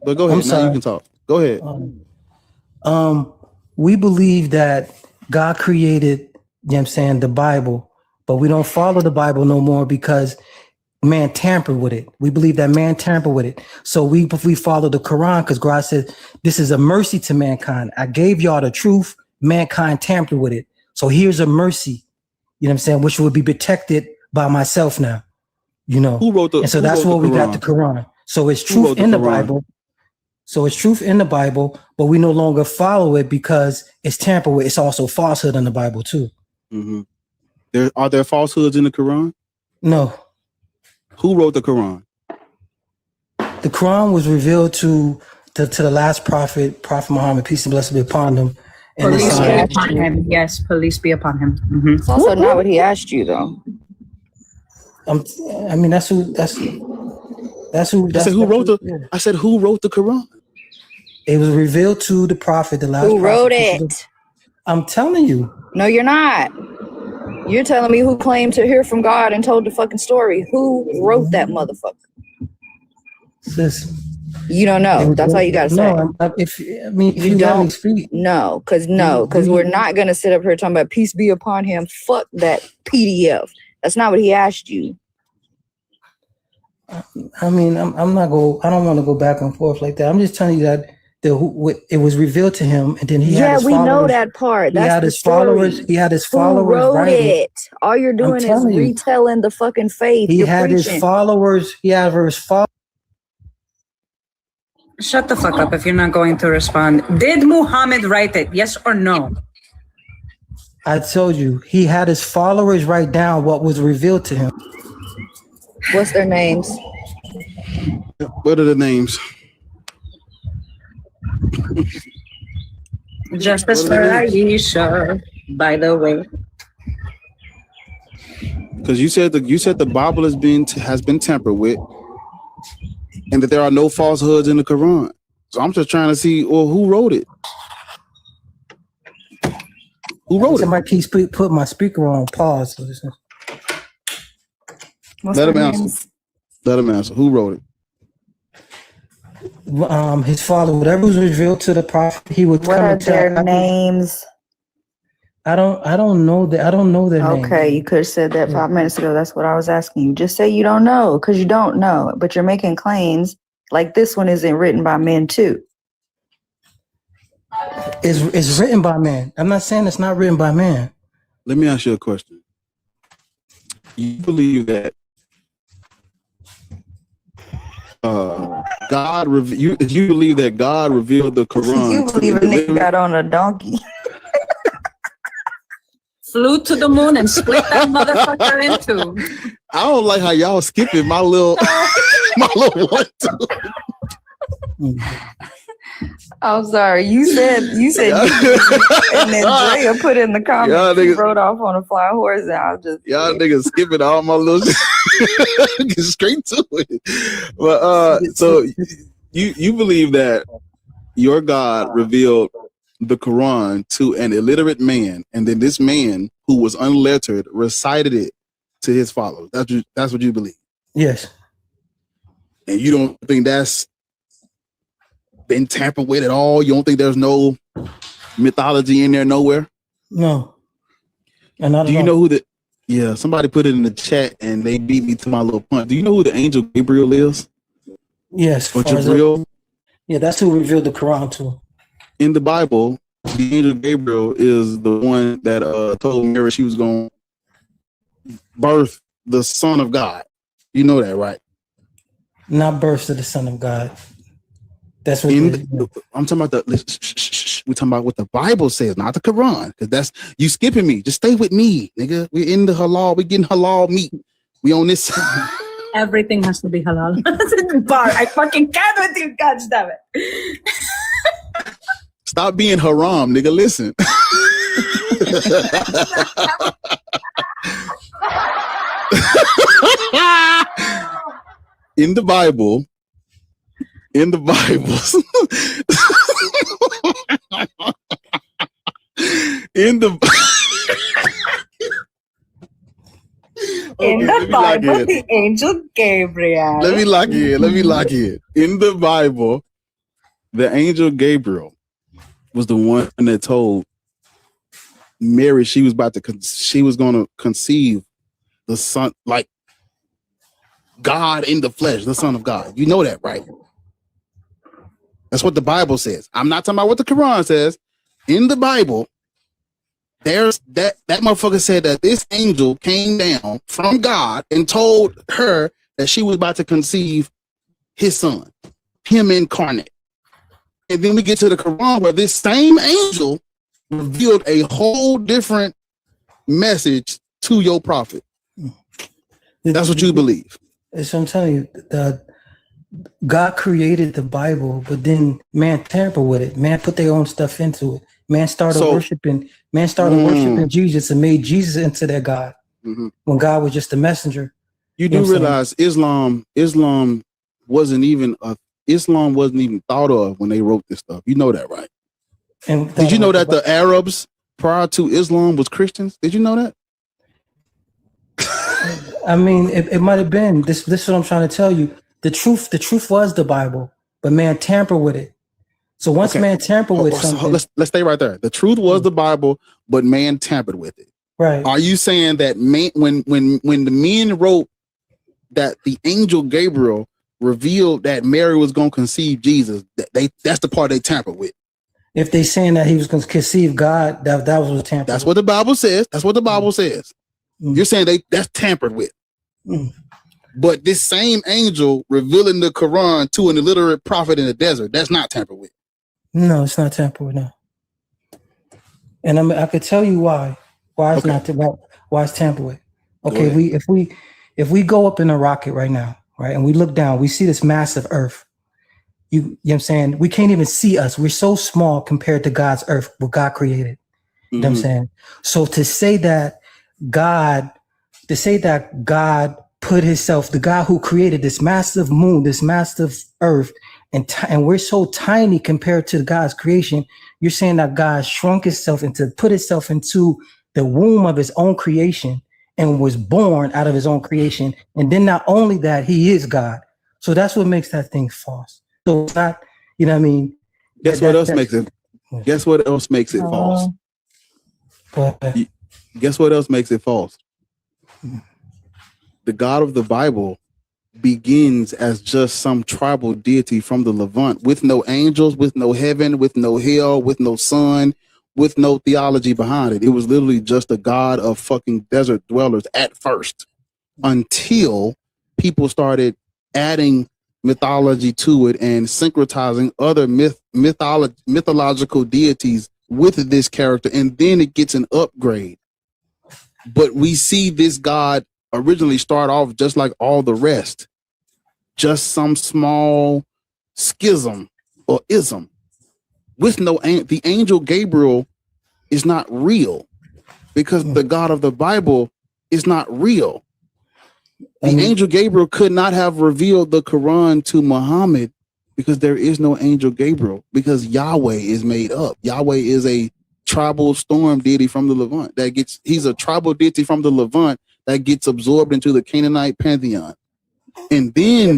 B: But go ahead. Now you can talk. Go ahead.
L: We believe that God created, you know what I'm saying, the Bible, but we don't follow the Bible no more because man tampered with it. We believe that man tampered with it. So we follow the Quran because God said, this is a mercy to mankind. I gave y'all the truth. Mankind tampered with it. So here's a mercy, you know what I'm saying, which will be protected by myself now. You know,
B: who wrote the?
L: And so that's where we got the Quran. So it's truth in the Bible. So it's truth in the Bible, but we no longer follow it because it's tampered with. It's also falsehood in the Bible too.
B: Mm-hmm. Are there falsehoods in the Quran?
L: No.
B: Who wrote the Quran?
L: The Quran was revealed to the last prophet, Prophet Muhammad, peace and blessings be upon him. And
C: police be upon him. Yes, police be upon him. Mm-hmm.
E: It's also not what he asked you though.
L: I mean, that's who. I said
B: who wrote the? I said who wrote the Quran?
L: It was revealed to the prophet, the last.
E: Who wrote
L: prophet.
E: it?
L: I'm telling you.
E: No, you're not. You're telling me who claimed to hear from God and told the fucking story. Who wrote that motherfucker?
L: Sis.
E: You don't know. That's all you gotta say.
L: No, if you
E: don't
L: let me speak.
E: No, because we're not gonna sit up here talking about peace be upon him. Fuck that PDF. That's not what he asked you.
L: I mean, I'm not go. I don't want to go back and forth like that. I'm just telling you that it was revealed to him, and then he had his followers.
E: Yeah, we know that part. That's
L: he had his followers. He had his followers.
E: Who wrote
L: writing
E: it? All you're doing is retelling the fucking faith.
L: He had his followers. He had his followers.
C: Shut the fuck up if you're not going to respond. Did Muhammad write it? Yes or no?
L: I told you, he had his followers write down what was revealed to him.
E: What's their names?
B: What are the names?
C: Justice for Aisha, by the way.
B: Because you said the Bible has been tampered with, and that there are no falsehoods in the Quran. So I'm just trying to see, who wrote it? Who wrote
L: Somebody keeps put my speaker on pause. So
B: Let him answer. Let him answer. Who wrote
L: it? His father, whatever was revealed to the prophet, he would
E: come and tell. What are their names?
L: I don't know that. I don't know their names.
E: Okay, you could have said that 5 minutes ago. That's what I was asking you. Just say you don't know, because you don't know. But you're making claims like this one isn't written by men too.
L: It's written by man. I'm not saying it's not written by man.
B: Let me ask you a question. You believe that you believe that God revealed the Quran?
E: You believe a nigga got on a donkey?
C: Flew to the moon and split that motherfucker into.
B: I don't like how y'all skipping my little one.
E: I'm sorry. You said you and then Drea put in the comments he rode off on a flying horse, and I was just
B: niggas skipping all my little get straight to it. But so you believe that your God revealed the Quran to an illiterate man, and then this man who was unlettered recited it to his followers. That's what you believe.
L: Yes.
B: And you don't think that's been tampered with at all? You don't think there's no mythology in there nowhere?
L: No.
B: Do you know who somebody put it in the chat and they beat me to my little punch. Do you know who the angel Gabriel is?
L: Yes.
B: Or Gabriel?
L: Yeah, that's who revealed the Quran to.
B: In the Bible, the angel Gabriel is the one that told Mary she was going to birth the Son of God. You know that, right?
L: Not birth of the Son of God. That's what
B: I'm talking about we're talking about what the Bible says, not the Quran. Because that's you skipping me. Just stay with me, nigga. We're in the halal. We're getting halal meat. We on this.
J: Everything has to be halal. Bar. I fucking can't with you. God damn it.
B: Stop being haram, nigga. Listen. In the Bible, in the
C: Bible, the angel Gabriel.
B: Let me lock in. In the Bible, the angel Gabriel was the one that told Mary she was going to conceive the son, like God in the flesh, the Son of God. You know that, right? That's what the Bible says. I'm not talking about what the Quran says. In the Bible, there's that motherfucker said that this angel came down from God and told her that she was about to conceive his son, him incarnate. And then we get to the Quran where this same angel revealed a whole different message to your prophet. That's what you believe.
L: So I'm telling you, God created the Bible, but then man tampered with it. Man put their own stuff into it. Man started worshiping Jesus and made Jesus into their God when God was just a messenger.
B: You do realize Islam wasn't even thought of when they wrote this stuff. You know that, right? And did you know that the Arabs prior to Islam was Christians? Did you know that?
L: I mean, it might have been. This is what I'm trying to tell you. The truth was the Bible, but man tampered with it. So once man tampered with something,
B: let's stay right there. The truth was the Bible, but man tampered with it.
L: Right.
B: Are you saying that man, when the men wrote that the angel Gabriel revealed that Mary was going to conceive Jesus, that's the part they tampered with?
L: If they saying that he was going to conceive God, that was tampered.
B: That's what the Bible says. That's what the Bible says. You're saying that's tampered with. But this same angel revealing the Quran to an illiterate prophet in the desert, that's not tampered with.
L: No, it's not tampered with. No. And I could tell you why. Why it's not why it's tampered with. Okay, if we go up in a rocket right now, right, and we look down, we see this massive Earth. You know what I'm saying? We can't even see us. We're so small compared to God's Earth, what God created. You know what I'm saying? So to say that God put himself, the God who created this massive moon, this massive Earth, and we're so tiny compared to God's creation, you're saying that God shrunk himself put himself into the womb of his own creation and was born out of his own creation. And then not only that, he is God. So that's what makes that thing false. So it's not, you know what I mean?
B: Guess what else makes it false? Guess what else makes it false? The God of the Bible begins as just some tribal deity from the Levant with no angels, with no heaven, with no hell, with no sun, with no theology behind it. It was literally just a God of fucking desert dwellers at first, until people started adding mythology to it and syncretizing other mythological deities with this character, and then it gets an upgrade. But we see this God originally start off just like all the rest, just some small schism or ism with no the angel Gabriel is not real because the God of the Bible is not real. The angel Gabriel could not have revealed the Quran to Muhammad because there is no angel Gabriel, because Yahweh is made up. Yahweh is a tribal storm deity from the Levant he's a tribal deity from the Levant that gets absorbed into the Canaanite pantheon and then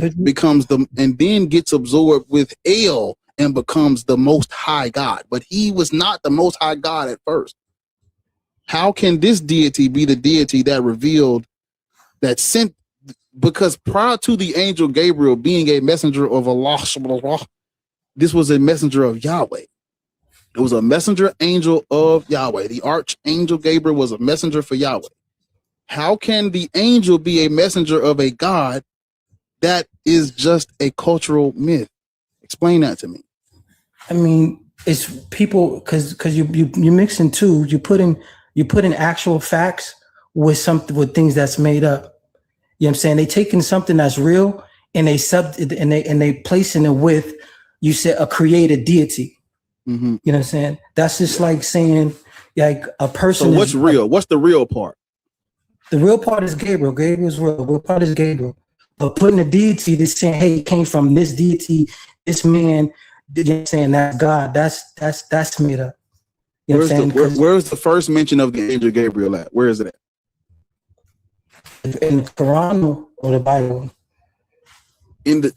B: gets absorbed with El and becomes the most high God. But he was not the most high God at first. How can this deity be the deity that revealed, that sent? Because prior to the angel Gabriel being a messenger of Allah, this was a messenger of Yahweh. It was a messenger angel of Yahweh. The archangel Gabriel was a messenger for Yahweh. How can the angel be a messenger of a God that is just a cultural myth? Explain that to me.
L: I mean, it's people because you mixing two. You put in actual facts with things that's made up. You know what I'm saying? They taking something that's real and they placing it with, you said, a created deity.
B: Mm-hmm.
L: You know what I'm saying? That's just like saying like a person.
B: So what's real? What's the real part?
L: The real part is Gabriel. Gabriel's real. The real part is Gabriel. But putting a deity that's saying, hey, it came from this deity, this man, you know what I'm saying, that's God. That's made up. You know what I'm saying?
B: Where's the first mention of the angel Gabriel at? Where is it at?
L: In the Quran or the Bible?
B: In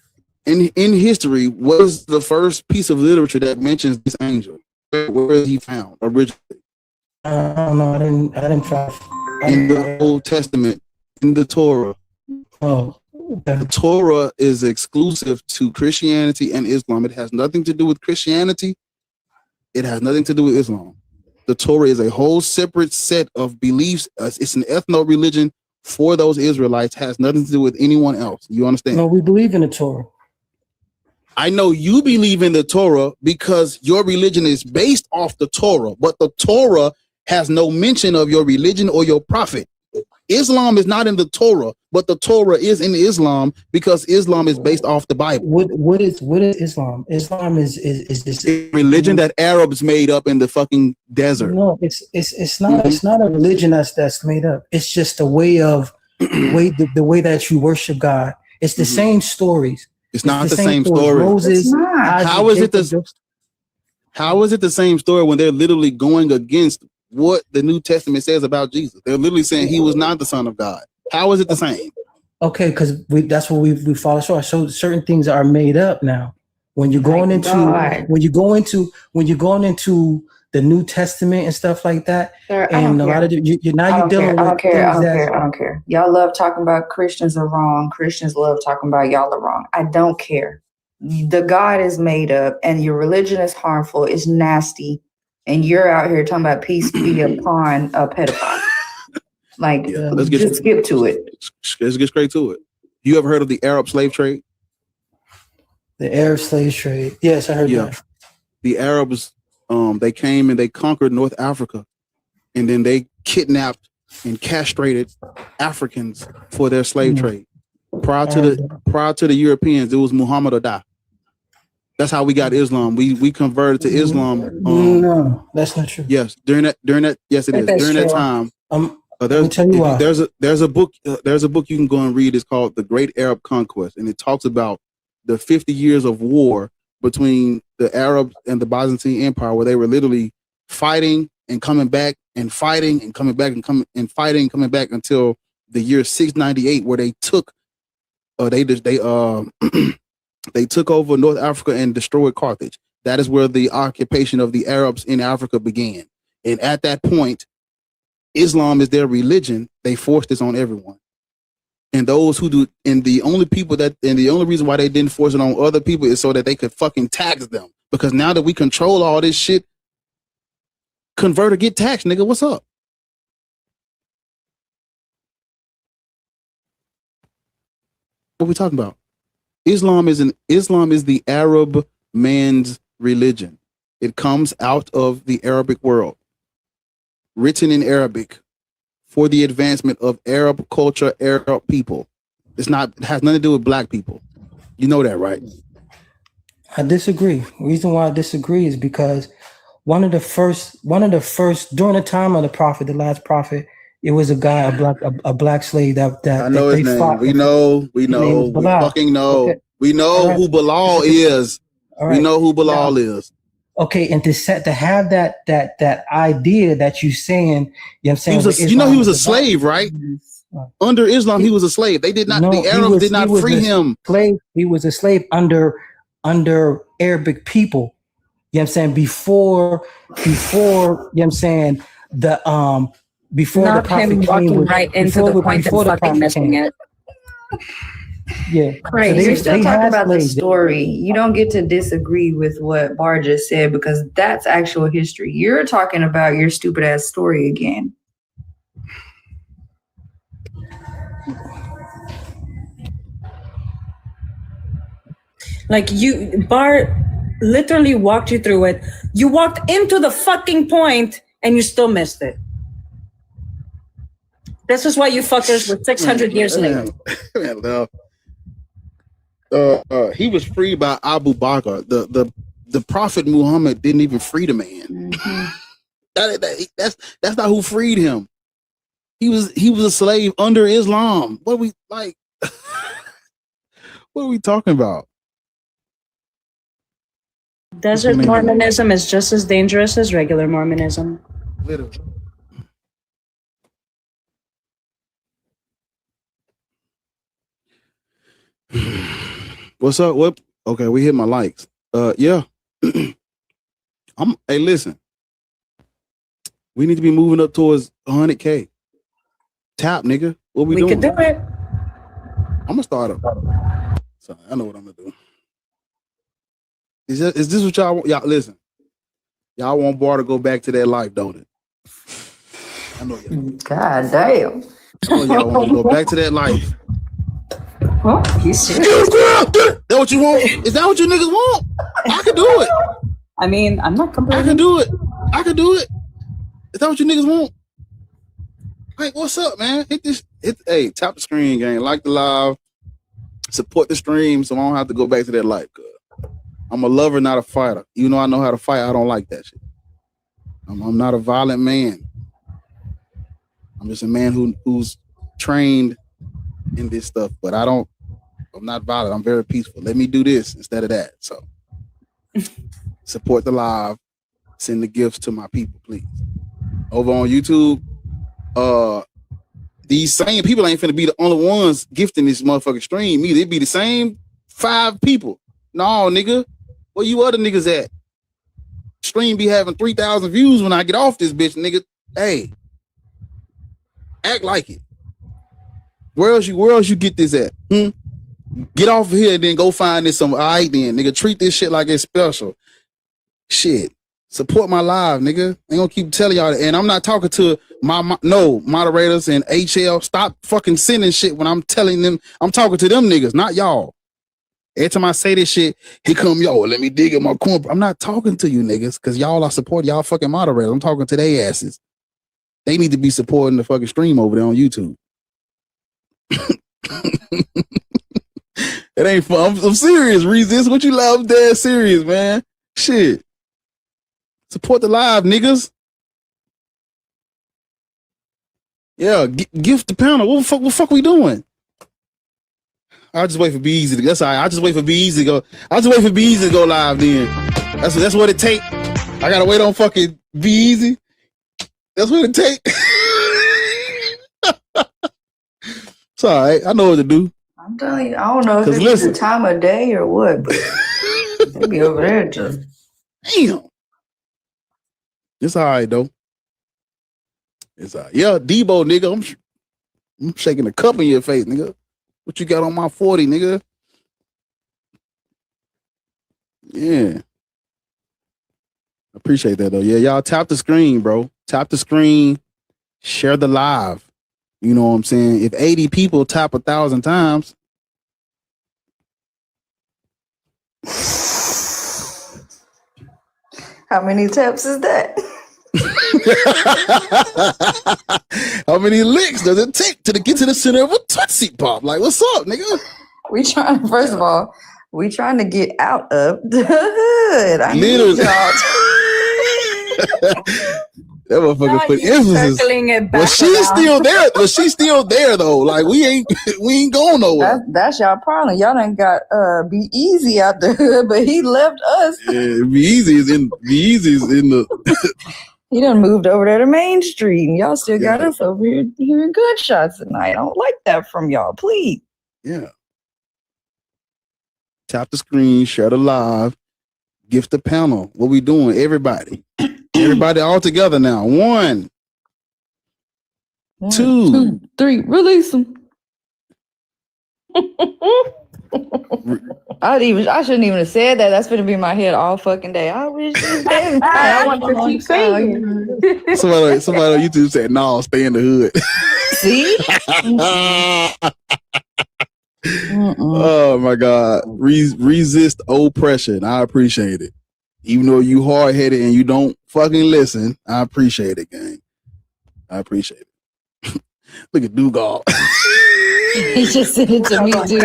B: history, what is the first piece of literature that mentions this angel? Where is he found originally?
L: I don't know. I didn't try.
B: In the Old Testament, in the Torah.
L: Oh, okay.
B: The Torah is exclusive to Christianity and Islam. It has nothing to do with Christianity. It has nothing to do with Islam. The Torah is a whole separate set of beliefs. It's an ethno-religion for those Israelites. Has nothing to do with anyone else. You understand?
L: No, we believe in the Torah.
B: I know you believe in the Torah because your religion is based off the Torah, but the Torah has no mention of your religion or your prophet. Islam is not in the Torah, but the Torah is in Islam because Islam is based off the Bible.
L: What is Islam? Islam is this
B: religion that Arabs made up in the fucking desert.
L: No, it's not. It's not a religion that's made up. It's just a way of the way that you worship God. It's the same stories.
B: It's not the same story.
L: Moses, Isaac,
B: how is it the same story when they're literally going against what the New Testament says about Jesus? They're literally saying he was not the Son of God. How is it the same?
L: Okay, because that's what we follow. So certain things are made up now. When you're going into the New Testament and stuff like that,
E: Sir,
L: and a lot of you're dealing with.
E: I don't care. Y'all love talking about Christians are wrong. Christians love talking about y'all are wrong. I don't care. The God is made up, and your religion is harmful. It's nasty, and you're out here talking about peace be upon a pedophile. Like, just skip to it.
B: Let's get straight to it. You ever heard of the Arab slave trade?
L: The Arab slave trade. Yes, I heard that.
B: The Arabs, they came and they conquered North Africa, and then they kidnapped and castrated Africans for their slave trade. Prior to the Europeans, it was Muhammad or die. That's how we got Islam. We converted to Islam.
L: No, that's not true.
B: Yes, during that, yes, it is. During that time, there's a book you can go and read. It's called The Great Arab Conquest, and it talks about the 50 years of war between the Arabs and the Byzantine Empire, where they were literally fighting and coming back and fighting and coming back and fighting and coming back until the year 698, where they took they took over North Africa and destroyed Carthage. That is where the occupation of the Arabs in Africa began. And at that point, Islam is their religion. They forced this on everyone. And those who do, and the only reason why they didn't force it on other people is so that they could fucking tax them. Because now that we control all this shit, convert or get taxed, nigga. What's up? What we talking about? Islam is the Arab man's religion. It comes out of the Arabic world, written in Arabic for the advancement of Arab culture, Arab people. It has nothing to do with black people. You know that, right?
L: I disagree. The reason why I disagree is because one of the first during the time of the prophet, the last prophet, it was a guy, a black slave that
B: I know
L: that
B: his
L: they
B: name.
L: fought.
B: We know.
L: His name was
B: We
L: Bilal.
B: fucking know.
L: Okay.
B: We know
L: All right.
B: who Bilal is.
L: All
B: We
L: right.
B: know who Bilal is.
L: Okay, and to have that idea that you saying, you know what I'm saying?
B: He was a slave, right? Under Islam, he was a slave. They did not. The Arabs did not free him.
L: He was a slave under Arabic people. You know what I'm saying? Before you know what I'm saying, before
C: Not
L: the prophet
C: him
L: came
C: walking
L: with,
C: right into the point and fucking missing it.
L: Yeah.
E: Right.
L: So
E: You're still talking about the
L: slaves.
E: story. You don't get to disagree with what Bar just said because that's actual history. You're talking about your stupid ass story again.
J: Like Bar literally walked you through it. You walked into the fucking point and you still missed it. This is why you fuckers were 600 years late.
B: He was freed by Abu Bakr. The Prophet Muhammad didn't even free the man. That's not who freed him. He was a slave under Islam. What are we like? What are we talking about?
J: Desert Mormonism is just as dangerous as regular Mormonism.
B: Literally. What's up? What? Okay, we hit my likes. Yeah. Hey, listen. We need to be moving up towards 100K. Tap, nigga. What we doing?
J: We can do it.
B: I'm gonna start up. So I know what I'm gonna do. Is this what y'all want? Y'all listen. Y'all want Bar to go back to that life, don't it? I know y'all.
E: God damn.
B: I know y'all want to go back to that life.
J: Well, he's serious.
B: That what you want? Is that what you niggas want? I can do it.
J: I mean, I'm not complaining.
B: I can do it. I can do it. Is that what you niggas want? Hey, what's up, man? Hey, tap the screen, gang. Like the live. Support the stream so I don't have to go back to that life. I'm a lover, not a fighter. Even though I know how to fight, I don't like that shit. I'm not a violent man. I'm just a man who's trained in this stuff, but I'm not violent. I'm very peaceful. Let me do this instead of that. So support the live. Send the gifts to my people, please. Over on YouTube, these same people ain't finna be the only ones gifting this motherfucking stream either. It be the same 5 people. No, nigga. Where you other niggas at? Stream be having 3,000 views when I get off this bitch, nigga. Hey, act like it. Where else you get this at? Get off of here and then go find this some. All right, then, nigga. Treat this shit like it's special. Shit. Support my live, nigga. Ain't gonna keep telling y'all that. And I'm not talking to my moderators and HL. Stop fucking sending shit when I'm telling them. I'm talking to them niggas, not y'all. Every time I say this shit, he come, yo, let me dig in my corn. I'm not talking to you niggas because y'all are supporting y'all fucking moderators. I'm talking to their asses. They need to be supporting the fucking stream over there on YouTube. It ain't fun. I'm serious, Reese. What you love, dead serious, man. Shit. Support the live, niggas. Yeah, gift the panel. What the fuck we doing? I'll just wait for Be Easy to go. That's all right. I'll just wait for Be Easy to go. I'll just wait for Be Easy to go live then. That's what it take. I gotta wait on fucking Be Easy. That's what it take. It's all right. I know what to do.
E: I'm telling you, I don't know if it's the time of day or what, but they be over there just.
B: Damn. It's all right, though. It's all right. Yeah, Debo, nigga. I'm shaking a cup in your face, nigga. What you got on my 40, nigga? Yeah. Appreciate that, though. Yeah, y'all tap the screen, bro. Tap the screen. Share the live. You know what I'm saying? If 80 people tap 1,000 times.
E: How many taps is that?
B: How many licks does it take to get to the center of a Tootsie Pop? Like, what's up, nigga?
E: We trying, first of all, We trying to get out of the hood. I need y'all.
B: That motherfucker
C: Now
B: put
C: you're
B: emphasis.
C: circling it back
B: Well, she's
C: around.
B: still there. Well, she's still there though. Like we ain't going nowhere.
E: That's y'all problem. Y'all done got Be Easy out the hood, but he left us.
B: Yeah, Be Easy is in the.
E: He done moved over there to Main Street, and y'all still got us over here hearing gunshots tonight. I don't like that from y'all. Please.
B: Yeah. Tap the screen, share the live, gift the panel. What we doing? Everybody all together now. 1, 2,
E: 3, release them. I shouldn't even have said that. That's gonna be in my head all fucking day. I wish this day.
K: I want to keep saying.
B: Somebody on YouTube said, "No, stay in the hood."
E: See?
B: Oh my God! Resist oppression. I appreciate it. Even though you hard headed and you don't fucking listen, I appreciate it, gang. I appreciate it. Look at Dougal.
E: He just sent it to me too.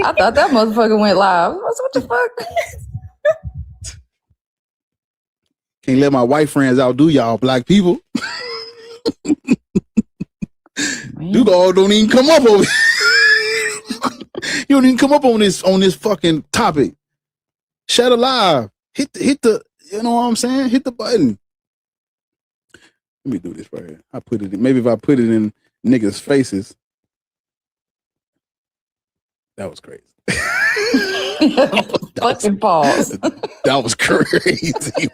E: I thought that motherfucker went live. What the fuck?
B: Can't let my white friends outdo y'all black people. Dougal don't even come up over. You don't even come up on this fucking topic. Shut alive. Hit the you know what I'm saying? Hit the button. Let me do this right here. I put it in, maybe if I put it in niggas' faces. That was crazy.
E: Fucking pause.
B: That was crazy.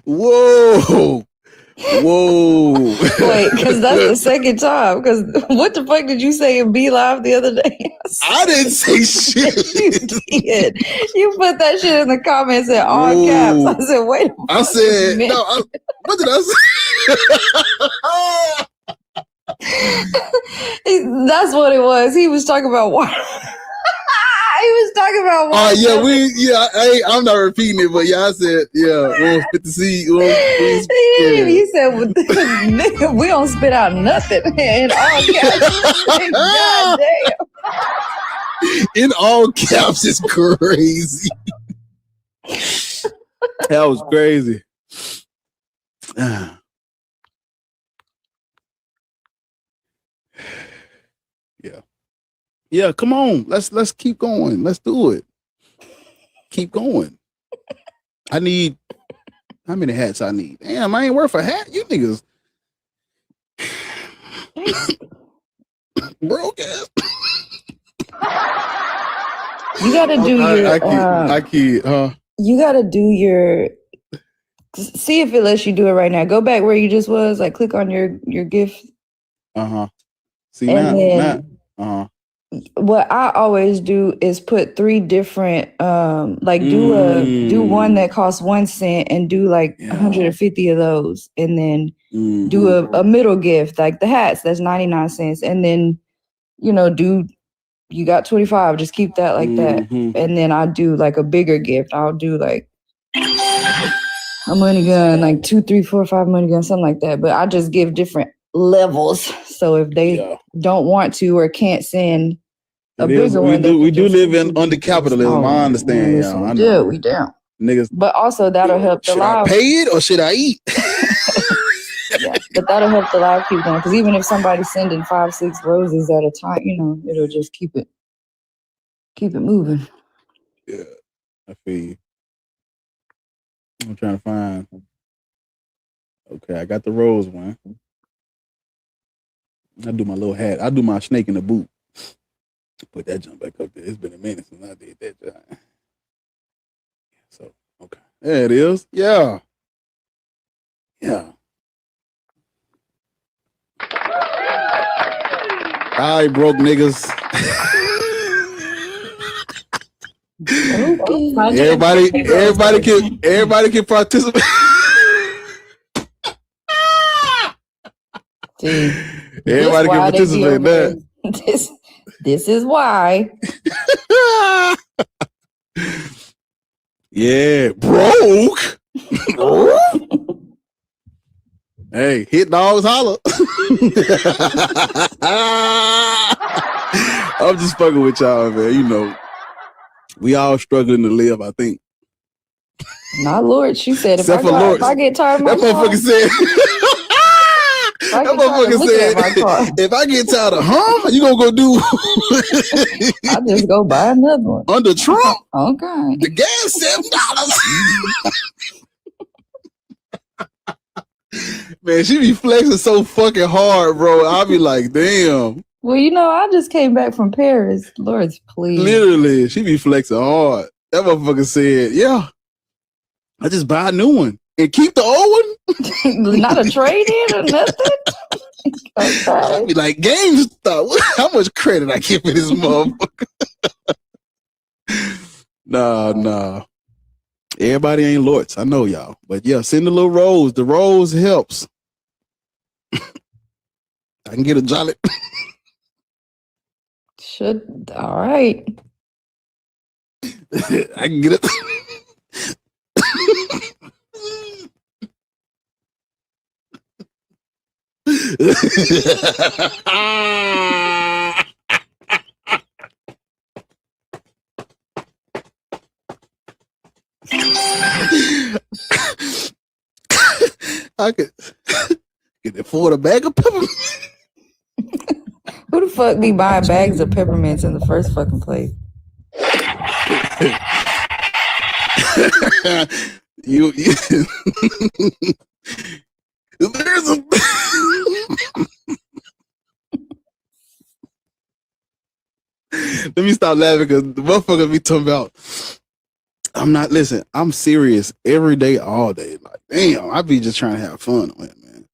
B: Whoa.
E: Wait, because that's the second time. Because what the fuck did you say in Be Live the other day?
B: I didn't say shit.
E: You did. You put that shit in the comments in all caps. I said, wait a minute.
B: I said, no, what did I say?
E: That's what it was. He was talking about why. He was talking about why.
B: I'm not repeating it, but yeah, I said, yeah, we don't spit the seed.
E: He said, we don't spit out nothing. In all caps. God damn.
B: In all caps, it's crazy. That was crazy. Yeah, come on. Let's keep going. Let's do it. Keep going. I need how many hats I need? Damn, I ain't worth a hat. You niggas broke ass.
E: You gotta do you gotta do your see if it lets you do it right now. Go back where you just was, like click on your gift.
B: See
E: and
B: now.
E: What I always do is put 3 different do one that costs 1 cent and do like 150 of those, and then do a middle gift like the hats that's 99 cents, and then you got 25, just keep that like that, and then I do like a bigger gift. I'll do like a money gun, like 2, 3, 4, 5 money guns, something like that. But I just give different levels, so if they don't want to or can't send a bigger one,
B: we do live under capitalism. I understand, y'all.
E: We do.
B: Niggas.
E: But also that'll help the live.
B: Should I pay it or should I eat?
E: Yeah, but that'll help the live keep going. Because even if somebody's sending 5, 6 roses at a time, it'll just keep it moving.
B: Yeah, I feel you. I'm trying to find. Okay, I got the rose one. I do my little hat. I do my snake in the boot. Put that jump back up there. It's been a minute since I did that job. So, okay. There it is. Yeah. All right, broke niggas. Everybody can participate.
E: See,
B: everybody can participate in that.
E: This is why.
B: Yeah, broke. Hey, hit dogs holler. I'm just fucking with y'all, man. We all struggling to live, I think.
E: Not Lord. She said, if I get tired of my
B: that motherfucker said. That motherfucker said, if I get tired of you gonna go do?
E: I just go buy another one
B: under Trump.
E: Okay,
B: the gas $7. Man, she be flexing so fucking hard, bro. I'll be like, damn.
E: Well, you know, I just came back from Paris. Lord, please.
B: Literally, she be flexing hard. That motherfucker said, yeah, I just buy a new one and keep the old one.
E: Not a trade-in or nothing. Okay.
B: I'd be like, GameStop, how much credit I give for this motherfucker? Nah. Everybody ain't lords. I know y'all. But yeah, send the little rose. The rose helps. I can get a jolly.
E: All right.
B: I can get it. I could afford a bag of peppermints.
E: Who the fuck be buying bags of peppermints in the first fucking place?
B: you there's a let me stop laughing because the motherfucker be talking about I'm serious every day, all day. Like, damn, I be just trying to have fun on it, man.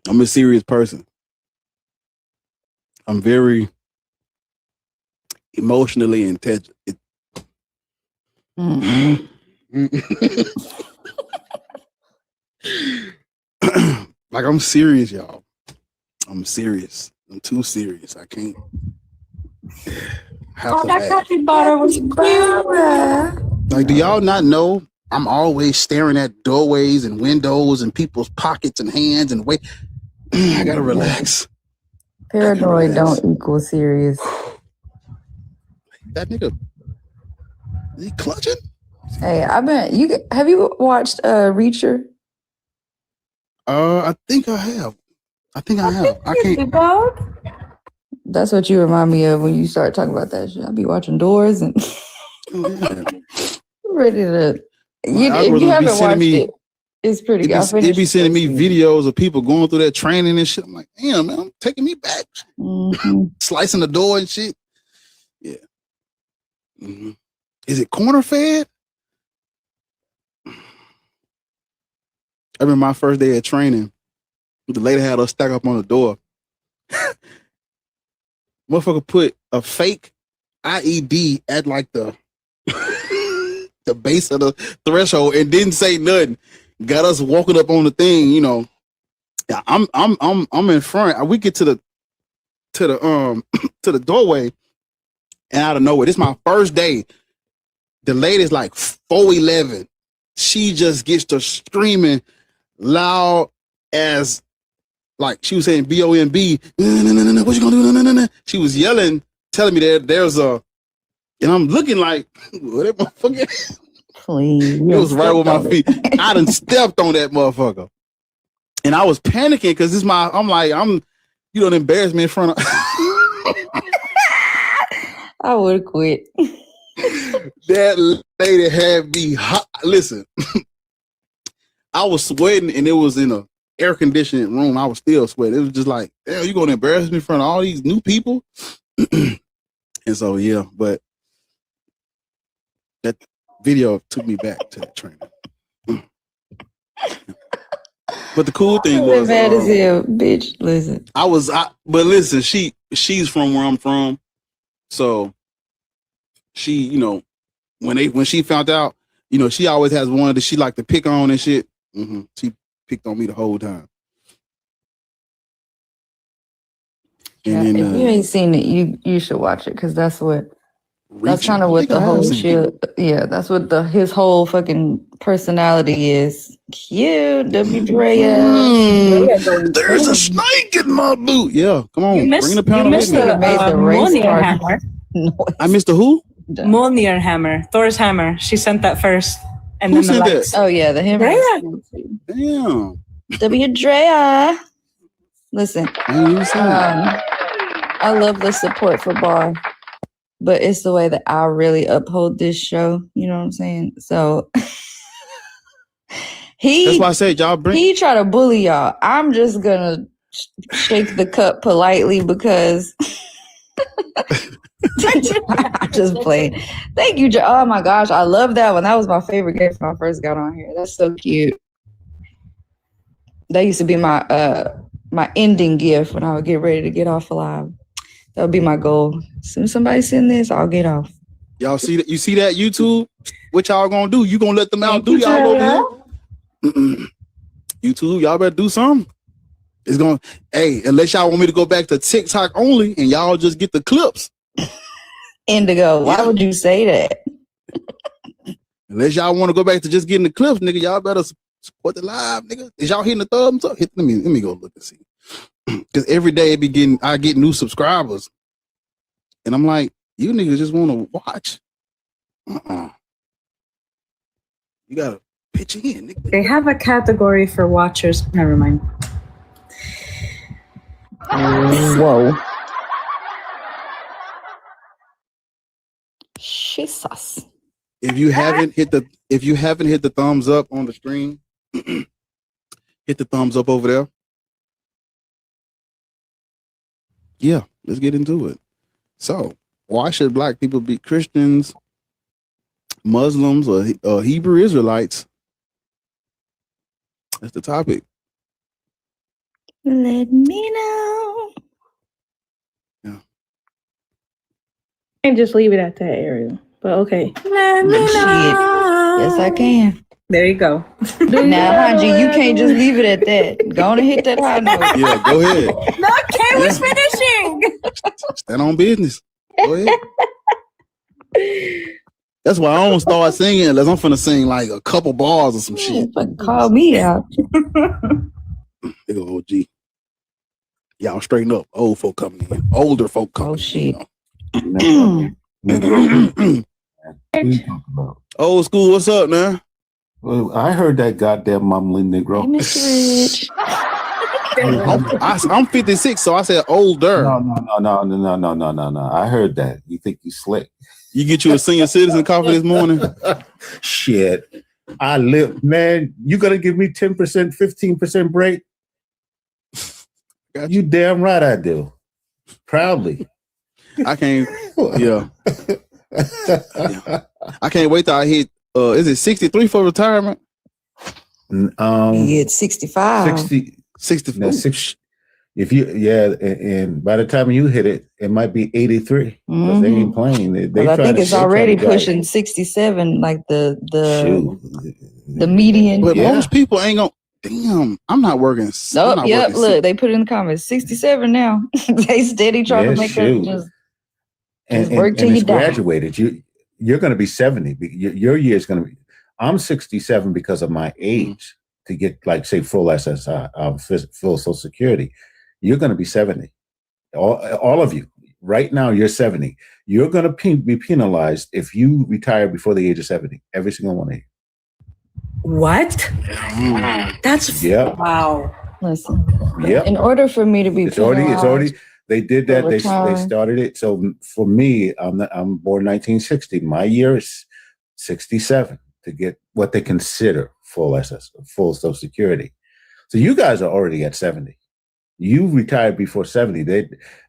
B: I'm a serious person. I'm very emotionally intelligent. Like, I'm serious, y'all. I'm serious. I'm too serious. I can't.
J: That capybara was cute.
B: Like, do y'all not know I'm always staring at doorways and windows and people's pockets and hands and wait. I gotta relax.
E: Paranoid don't equal serious.
B: That nigga, is he clutching?
E: Hey, have you watched Reacher?
B: I think I have. I can't.
E: That's what you remind me of when you start talking about that shit. I be watching Doors and ready to. If you haven't watched it, it's pretty good.
B: It be sending me videos of people going through that training and shit. I'm like, damn, man, I'm taking me back.
E: Mm-hmm.
B: Slicing the door and shit. Yeah. Mm-hmm. Is it corner fed? I remember my first day at training. The lady had us stack up on the door. Motherfucker put a fake IED at like the base of the threshold and didn't say nothing. Got us walking up on the thing, you know. I'm in front. We get to the to the doorway, and out of nowhere, this is my first day. The lady's like 4'11". She just gets to screaming loud as like she was saying BOMB. No, what you gonna do? No. She was yelling, telling me that there's a, and I'm looking like, what that motherfucker?
E: Please,
B: it was right with my feet. I done stepped on that motherfucker, and I was panicking because this you don't embarrass me in front of.
E: I would have quit.
B: That lady had me hot. Listen, I was sweating, and it was in a air conditioned room. I was still sweating. It was just like, damn, you gonna embarrass me in front of all these new people? And so yeah, but that video took me back to that training. But the cool thing was,
E: mad as hell, bitch. Listen,
B: but listen, she's from where I'm from, so she, you know, when she found out, you know, she always has one that she like to pick on and shit. Mm-hmm. She picked on me the whole time. And then,
E: if you ain't seen it, you should watch it because that's kind of what the whole shit. Yeah, that's what his whole fucking personality is. Cute, W. Drea.
B: There's a snake in my boot. Yeah, come on, bring the pound.
J: You missed the
B: I missed the who?
J: Mjolnir hammer, Thor's hammer. She sent that first, and
B: Who
J: then the
B: sent
J: lights.
B: that?
E: Oh yeah, the hammer.
B: Damn.
E: W. Drea. Listen,
B: I ain't even seen it.
E: I love the support for Bar, but it's the way that I really uphold this show. You know what I'm saying? So
B: That's why I said y'all bring.
E: he try to bully y'all. I'm just gonna shake the cup politely because I'm just playing. Thank you. Oh my gosh, I love that one. That was my favorite gift when I first got on here. That's so cute. That used to be my my ending gift when I would get ready to get off alive. That would be my goal. As soon as somebody send this, I'll get off.
B: Y'all see that? You see that YouTube? What y'all gonna do? You gonna let them outdo y'all over here? YouTube, y'all better do something. It's gonna, hey, unless y'all want me to go back to TikTok only and y'all just get the clips.
E: Indigo, why would you say that?
B: Unless y'all want to go back to just getting the clips, nigga, y'all better support the live, nigga. Is y'all hitting the thumbs up? Let me go look and see. Because every day I get new subscribers. And I'm like, you niggas just want to watch. You gotta pitch in, nigga.
J: They have a category for watchers. Never mind.
E: Whoa. Jesus.
B: If you haven't hit the thumbs up on the stream, hit the thumbs up over there. Yeah, let's get into it. So, why should black people be Christians, Muslims, or Hebrew Israelites? That's the topic.
E: Let me know.
B: Yeah.
K: And just leave it at that, Ariel. But okay.
J: Let me know.
E: Yes, I can.
J: There you go.
E: Now, Haji, you can't just leave it at that. Go on and hit that high note.
B: Yeah, go ahead.
J: No, Kay was finishing.
B: Stand on business. Go ahead. That's why I don't start singing unless I'm finna sing like a couple bars or some shit.
E: Call me out.
B: They go, OG. Y'all straighten up. Old folk coming in. Older folk coming in.
E: Oh, shit.
B: Old school, what's up, man?
H: Well, I heard that goddamn mumbling Negro.
E: Hey, Mr. Rich.
B: I'm 56, so I said older.
H: No. I heard that. You think you slick.
B: You get you a senior citizen coffee this morning?
H: Shit. I live, man. You gonna give me 10%, 15% break? You damn right I do. Proudly.
B: I can't. Yeah. I can't wait till I hit. Is it 63 for retirement?
E: You get 65.
H: 60. No, if you, and by the time you hit it, it might be 83. Because they ain't playing.
E: I think it's already pushing 67, like the median.
B: But most people ain't gonna. Damn, I'm not working.
E: Nope, yep. Look, they put it in the comments. 67 now. They steady trying to make it just work till you die.
H: Graduated. You're going to be 70. Your year is going to be. I'm 67 because of my age to get, like, say, full SSI, full Social Security. You're going to be 70. All of you. Right now, you're 70. You're going to be penalized if you retire before the age of 70. Every single one of you.
J: What? That's wow.
E: Listen. Yep. In order for me to be
H: it's already they did that. They started it. So for me, I'm born 1960. My year is 67 to get what they consider full Social Security. So you guys are already at 70. You retired before 70.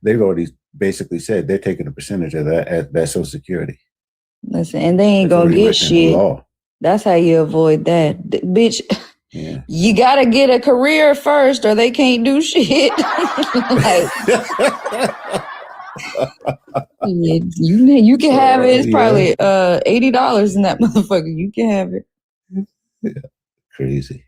H: They've already basically said they're taking a percentage of that Social Security.
E: Listen, and they ain't gonna get shit. That's how you avoid that, bitch.
H: Yeah.
E: You gotta get a career first, or they can't do shit. You can have it. It's probably $80 in that motherfucker. You can have it.
H: Yeah. Crazy.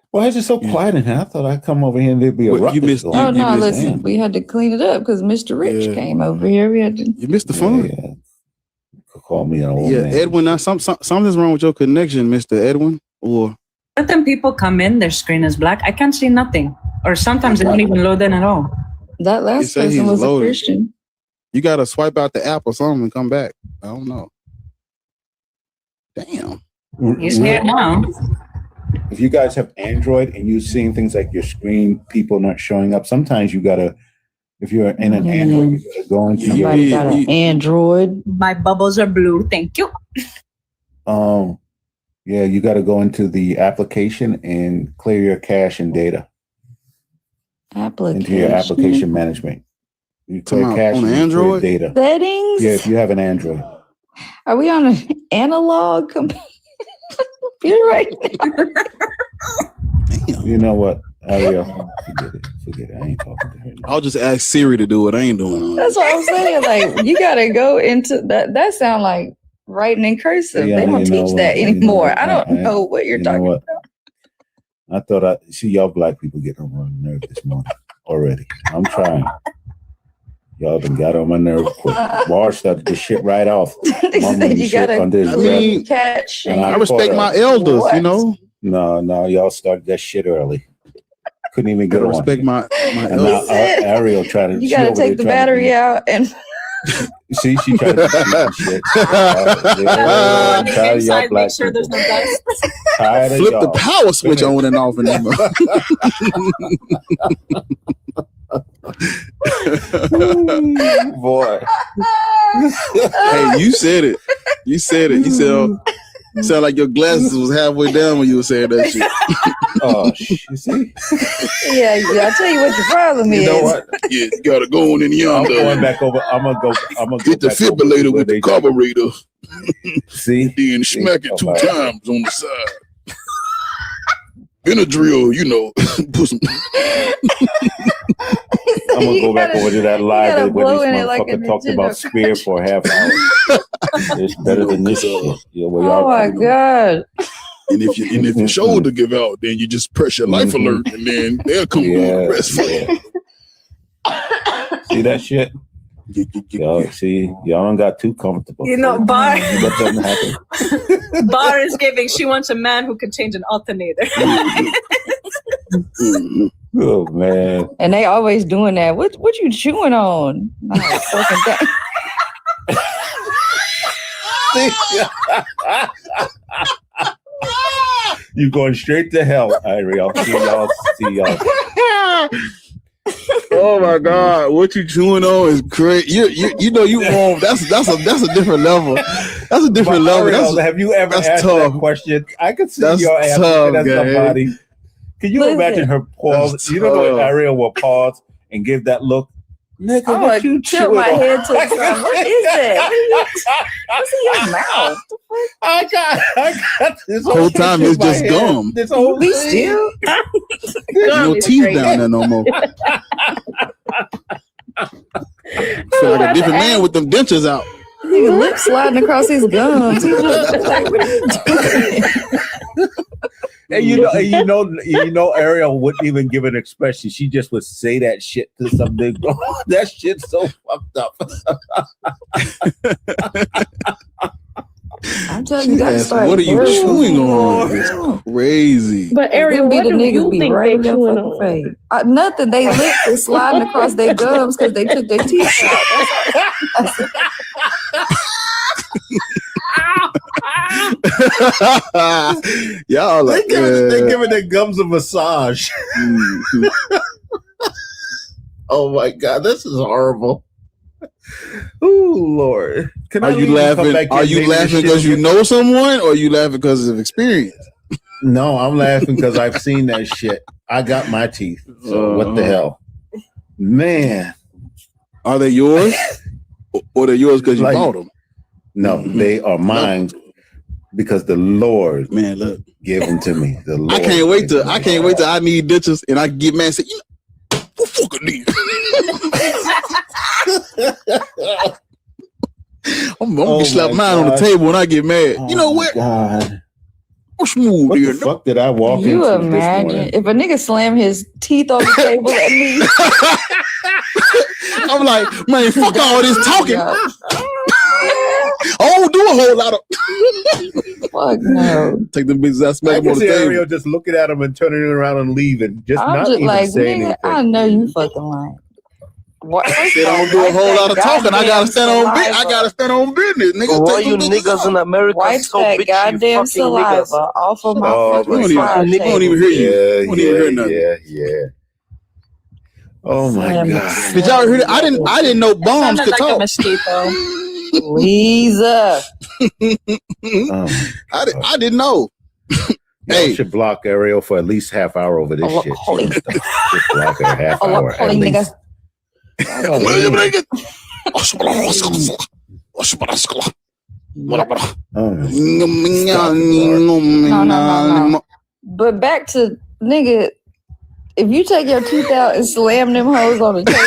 H: Why is it so quiet in here? I thought I'd come over here and there'd be a ruckus.
E: Listen, we had to clean it up because Mr. Rich came over here. We had to.
B: You missed the fun.
H: Yeah. Call me an old man.
B: Edwin. Something's wrong with your connection, Mr. Edwin. Or
J: let them people come in. Their screen is black. I can't see nothing. Or sometimes they don't even load in at all.
E: That last person was a Christian.
B: You gotta swipe out the app or something and come back. I don't know. Damn.
C: You see it now.
H: If you guys have Android and you're seeing things like your screen, people not showing up, sometimes you gotta, if you're in an Android, you gotta go into
E: Somebody got an Android.
C: My bubbles are blue. Thank you.
H: Yeah, you gotta go into the application and clear your cache and data. Into your application management. You clear cache
B: on
H: and
B: Android
H: data.
E: Settings?
H: Yeah, if you have an Android.
E: Are we on an analog computer right now?
H: You know what, Ariel? Forget it. I ain't talking to her.
B: I'll just ask Siri to do it. I ain't doing it.
E: That's what I'm saying. Like, you gotta go into that. That sound like writing in cursive.
H: Yeah,
E: they don't teach that anymore. I don't know what you're talking about.
H: I thought I see y'all black people getting on my nerve this morning already. I'm trying. Y'all done got on my nerve quick. Bar started this shit right off.
E: They said you gotta catch.
B: I respect my elders, you know.
H: No, y'all started that shit early. Couldn't even get on.
B: Respect my
H: elders. Ariel trying to.
E: You gotta take the battery out and.
H: See, she tried to do some shit. Tired of y'all black
J: Make sure there's no dust.
B: Flip the power switch on and off in them.
H: Boy.
B: Hey, you said it. You said it. You sound like your glasses was halfway down when you were saying that shit.
H: Oh, you see?
E: Yeah, I'll tell you what your problem is.
H: You know what?
B: Yeah, you gotta go on in the
H: I'm
B: yonder.
H: going back over. I'm gonna go
B: get the defibrillator with the carburetor.
H: See?
B: Then smack it 2 times on the side. Benadryl, you know. Put some.
H: I'm gonna go back over to that live where this motherfucker talked about Spear for a half hour. It's better than this shit. Yeah,
E: oh my god!
B: And if your shoulder give out, then you just press your life alert, and then they'll come on the rest for you.
H: See that shit? Y'all see, y'all don't got too comfortable.
J: You know, Bar.
H: What doesn't happen?
J: Bar is giving. She wants a man who can change an alternator.
H: Oh man!
E: And they always doing that. What you chewing on? Oh, fucking thing.
H: You going straight to hell, Ariel. See y'all.
B: Oh my God! What you chewing on is crazy. You know you wrong. That's a different level. That's a different level.
H: Ariel, have you ever asked
B: tough.
H: that question? I could see
B: That's
H: your answer
B: tough,
H: to somebody. Can you imagine her pause? You know what Ariel will pause and give that look. Nigga,
E: I'm
H: what you
E: tilt my head to the side. What is that? What's in your mouth?
H: I got this
B: whole time it's just gum.
H: This whole
E: we still
B: no teeth down there no more. Feel like a different man with them dentures out.
E: Nigga lip sliding across his gums. He just like, what are you doing?
H: And you know, Ariel wouldn't even give an expression. She just would say that shit to some big. That shit's so fucked up.
E: I'm telling you,
B: Yes, what are you chewing on? It's crazy.
K: But Ariel, what do you think
E: right
K: they chewing on?
E: Nothing. They lip is sliding across their gums because they took their teeth out.
B: Y'all like
H: they giving their gums a massage. Oh my God, this is horrible. Oh Lord.
B: Are you laughing because you know someone, or are you laughing because of experience?
H: No, I'm laughing because I've seen that shit. I got my teeth. So what the hell? Man.
B: Are they yours? Or they're yours because you bought them?
H: No, they are mine because the Lord gave them to me. The Lord.
B: I can't wait till I need ditches and I get mad and say, you know, what fucking these? I'm gonna slap mine on the table when I get mad. You know what?
H: God.
B: What's smooth
H: What
B: here?
H: the fuck did I walk into?
E: You imagine if a nigga slam his teeth on the table at me?
B: I'm like, man, fuck all this talking. I don't do a whole lot of.
E: Fuck no.
B: Take the business out, smack
H: I
B: him
H: can
B: on the
H: see
B: table.
H: Ariel just looking at him and turning it around and leaving.
E: I'm
H: not
E: just
H: even
E: like,
H: saying
E: nigga,
H: anything.
E: I know you fucking lying.
B: I said I don't do a whole lot of talking. I gotta stand on business. I gotta stand on business, nigga.
F: Why you niggas in America
E: Wipe
F: so
E: that
F: bitchy,
E: goddamn
F: fucking
E: saliva
F: niggas?
E: off of my fucking
B: we don't even hear you. We don't even hear nothing.
H: Yeah. Oh my God!
B: Did y'all hear that? I didn't know bombs could talk.
I: A mosquito.
E: Lisa.
B: I didn't know.
H: Hey, should block Ariel for at least half hour over this shit. Just block her half hour at least.
E: No. But back to nigga, if you take your teeth out and slam them hoes on the table,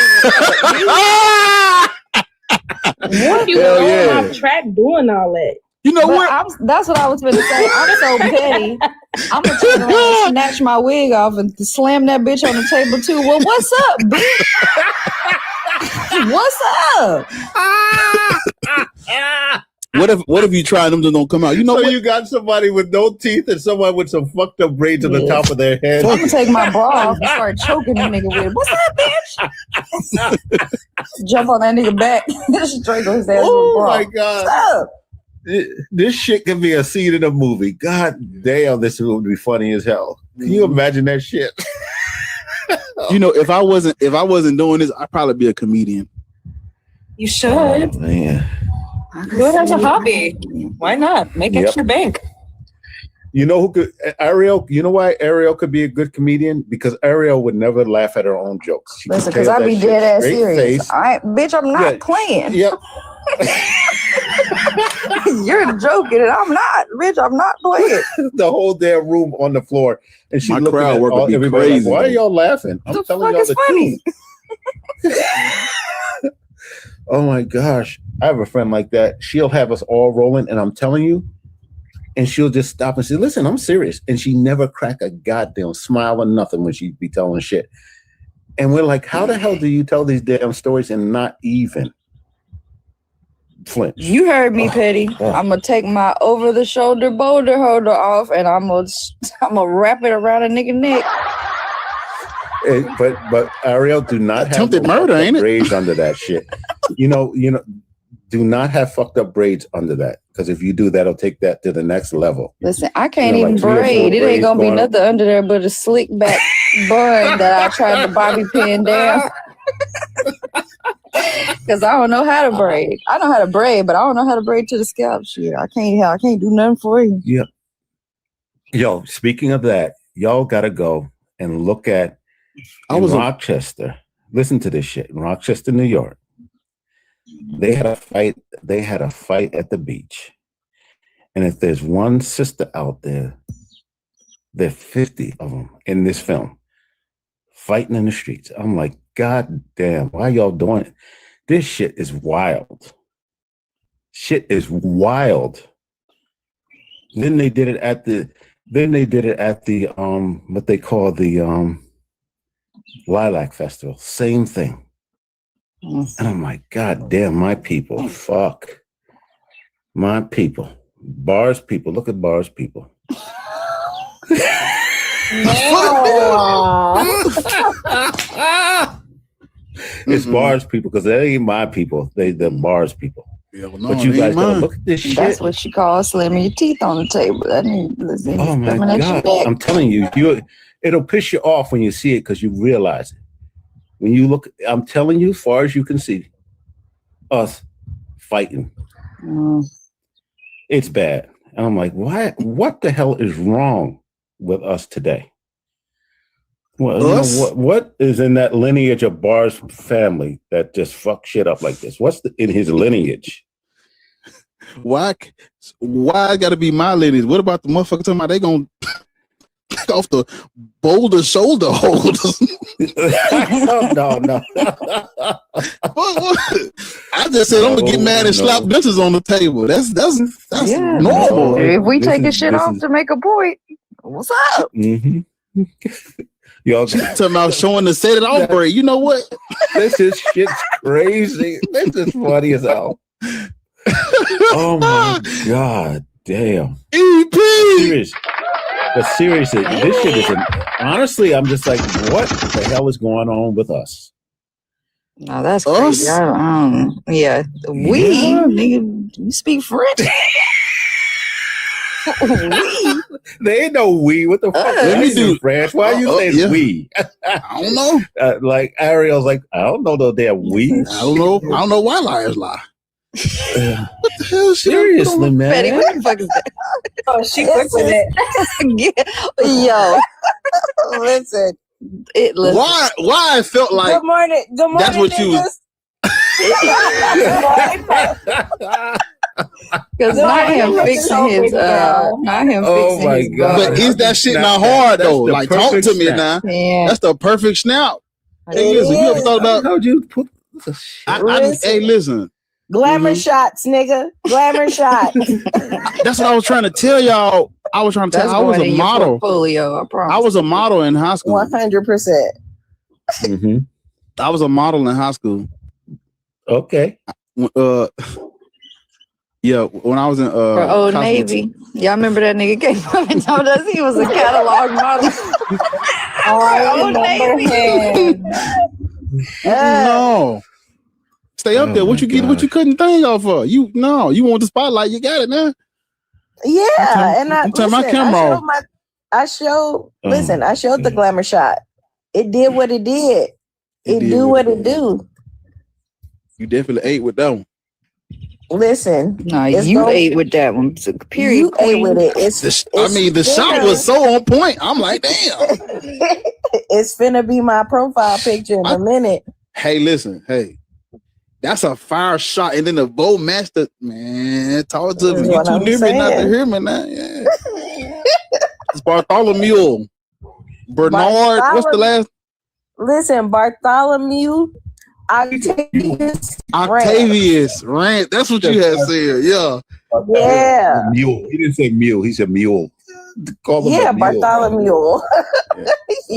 K: what you going off track doing all that?
B: You know what?
E: That's what I was going to say. I'm so petty. I'm going to turn around and snatch my wig off and slam that bitch on the table too. Well, what's up, bitch? What's up?
B: What if you try them to don't come out? You know,
H: so you got somebody with no teeth and someone with some fucked up braids on the top of their head.
E: I'm gonna take my bra off and start choking that nigga with it. What's up, bitch? Jump on that nigga back, strangle his ass with a bra.
H: Oh my God!
E: What's up?
H: This shit could be a scene in a movie. God damn, this would be funny as hell. Can you imagine that shit?
B: You know, if I wasn't doing this, I'd probably be a comedian.
J: You should.
H: Oh, man.
J: Do it as a hobby. Why not? Make extra bank.
H: You know who could? Ariel. You know why Ariel could be a good comedian? Because Ariel would never laugh at her own jokes.
E: Listen, because I be dead ass serious. Bitch, I'm not playing.
H: Yep.
E: You're joking, and I'm not. Bitch, I'm not playing.
H: The whole damn room on the floor, and she's looking
B: crowd
H: at
B: work would be
H: everybody
B: crazy.
H: like, why are y'all laughing? I'm telling y'all the
E: funny?
H: truth. Oh my gosh. I have a friend like that. She'll have us all rolling, and I'm telling you, and she'll just stop and say, listen, I'm serious. And she never crack a goddamn smile or nothing when she be telling shit. And we're like, how the hell do you tell these damn stories and not even flinch?
E: You heard me, Petty. I'm gonna take my over-the-shoulder boulder holder off, and I'm gonna wrap it around a nigga neck.
H: But Ariel, do not have
B: attempted murder, ain't it?
H: Braids under that shit. You know, do not have fucked up braids under that, because if you do, that'll take that to the next level.
E: Listen, I can't even braid. It ain't gonna be nothing under there but a slick back bun that I tried to bobby pin down. Because I don't know how to braid. I know how to braid, but I don't know how to braid to the scalp. Shit, I can't do nothing for you.
H: Yep. Yo, speaking of that, y'all gotta go and look at Rochester. Listen to this shit. In Rochester, New York. They had a fight. They had a fight at the beach. And if there's one sister out there, there are 50 of them in this film fighting in the streets. I'm like, God damn, why y'all doing it? This shit is wild. Shit is wild. Then they did it at the what they call the Lilac Festival. Same thing. And I'm like, God damn, my people. Fuck. My people. Bars people. Look at bars people. It's bars people, because they ain't my people. The bars people.
B: Yeah, well, no,
H: but you guys gotta look at this shit.
E: That's what she calls slamming your teeth on the table. That means, listen,
H: oh my God. I'm telling you, it'll piss you off when you see it, because you realize it. When you look, I'm telling you, as far as you can see, us fighting. It's bad. And I'm like, what the hell is wrong with us today? Well, what is in that lineage of Bar's family that just fuck shit up like this? What's in his lineage?
B: Why gotta be my lineage? What about the motherfucker talking about they gonna take off the boulder shoulder holders? No. I just said I'm gonna get mad and slap bitches on the table. That's normal.
E: If we take this shit off to make a point, what's up?
H: Mm-hmm. Y'all
B: talking about showing the set it off braid. You know what?
H: This is shit's crazy. This is funny as hell. Oh my God, damn.
B: EP.
H: But seriously, this shit is honestly, I'm just like, what the hell is going on with us?
E: No, that's crazy. Yeah, we nigga, you speak French. We.
H: There ain't no we. What the fuck?
B: Let me do
H: French. Why you saying we?
B: I don't know.
H: Like Ariel's like, I don't know no damn we.
B: I don't know why liars lie. What the hell?
H: Seriously, man.
E: Betty, what the fuck is that?
J: Oh, she puts it.
E: Yo, listen.
B: Why I felt like
J: Good morning. Good morning.
B: that's what you was.
E: Because not him fixing his
H: Oh my God.
B: But is that shit not hard though? Like, talk to me now.
E: Yeah.
B: That's the perfect snap. Hey, listen, you ever thought about
H: how you put
B: hey, listen.
J: Glamour shots, nigga. Glamour shots.
B: That's what I was trying to tell y'all. I was trying to tell you, I was a model.
E: Portfolio,
B: I was a model in high school.
J: 100%.
B: I was a model in high school.
H: Okay.
B: Yeah, when I was in
E: for Old Navy. Y'all remember that nigga came up and told us he was a catalog model.
J: I remember him.
B: No. Stay up there. What you get? What you couldn't think of for? You want the spotlight? You got it now.
J: Yeah, and I
B: turn my camera off.
J: I showed the glamour shot. It did what it did. It do what it do.
B: You definitely ate with that one.
J: Listen,
E: no, you ate with that one. Period.
J: You ate with it.
B: The shot was so on point. I'm like, damn.
J: It's finna be my profile picture in a minute.
B: Hey, listen, that's a fire shot, and then the bow master, man, talk to me. You too near me not to hear me now. Yeah. It's Bartholomew. Bernard, what's the last?
J: Listen, Bartholomew. Octavius
B: Rant. That's what you had said. Yeah.
J: Yeah.
H: Mule. He didn't say mule. He said mule. Call him
J: Bartholomew.
B: I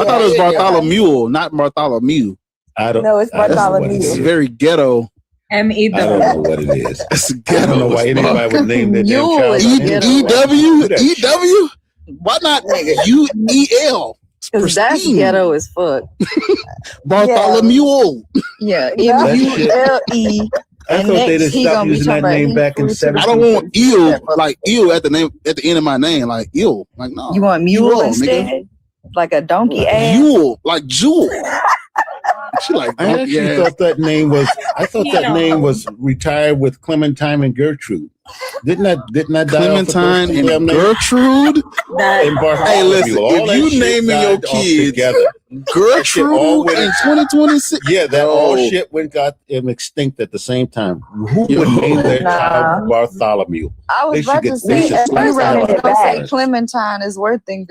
B: thought it was Bartholomew, not Bartholomew.
H: I don't.
J: No, it's Bartholomew.
B: It's very ghetto.
E: M-E-W.
H: I don't know what it is.
B: It's ghetto.
H: I don't know why anybody would name that damn child.
B: E-W? E-W? Why not U-E-L?
E: Because that's ghetto as fuck.
B: Bartholomew.
E: Yeah, U-L-E.
H: I thought they just stopped using that name back in 70s.
B: I don't want eel, like eel at the end of my name, like eel. Like, no.
E: You want mule instead? Nigga. Like a donkey ass?
B: Mule, like jewel. She like
H: I actually thought that name was. I thought that name was retired with Clementine and Gertrude. Didn't that
B: Clementine and Gertrude?
H: Hey,
B: listen, if you naming your kids Gertrude in 2026,
H: yeah, that all shit got extinct at the same time. Who would name their child Bartholomew?
E: I was about to say, at first I was going to say Clementine is worse than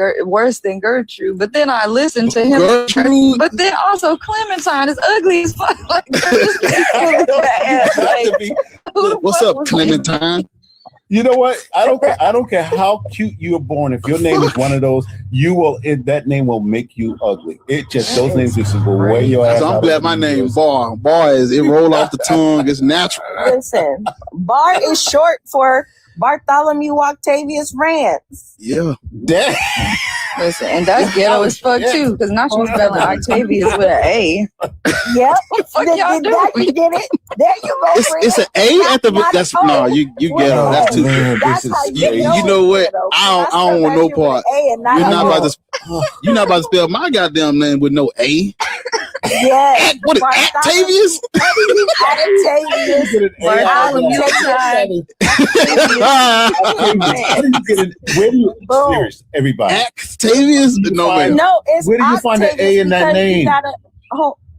E: Gertrude, but then I listened to him.
B: Gertrude.
E: But then also Clementine is ugly as fuck. Like,
B: what's up, Clementine?
H: You know what? I don't care how cute you are born. If your name is one of those, that name will make you ugly. It just those names just will wear your ass.
B: So I'm glad my name Bar. Bar is it roll off the tongue. It's natural.
J: Listen, Bar is short for Bartholomew Octavius Rance.
B: Yeah.
E: Listen, and that's ghetto as fuck too, because now she's spelling Octavius with an A.
J: Yep.
E: Fuck y'all doing?
J: You did it. There you go.
B: It's an A at the. That's no. You ghetto. That's too. You know what? I don't want no part. You're not about to spell my goddamn name with no A.
J: Yes.
B: What is Octavius?
J: Octavius.
H: Where do you serious, everybody?
B: Octavius?
J: No, it's
H: where did you find the A in that name?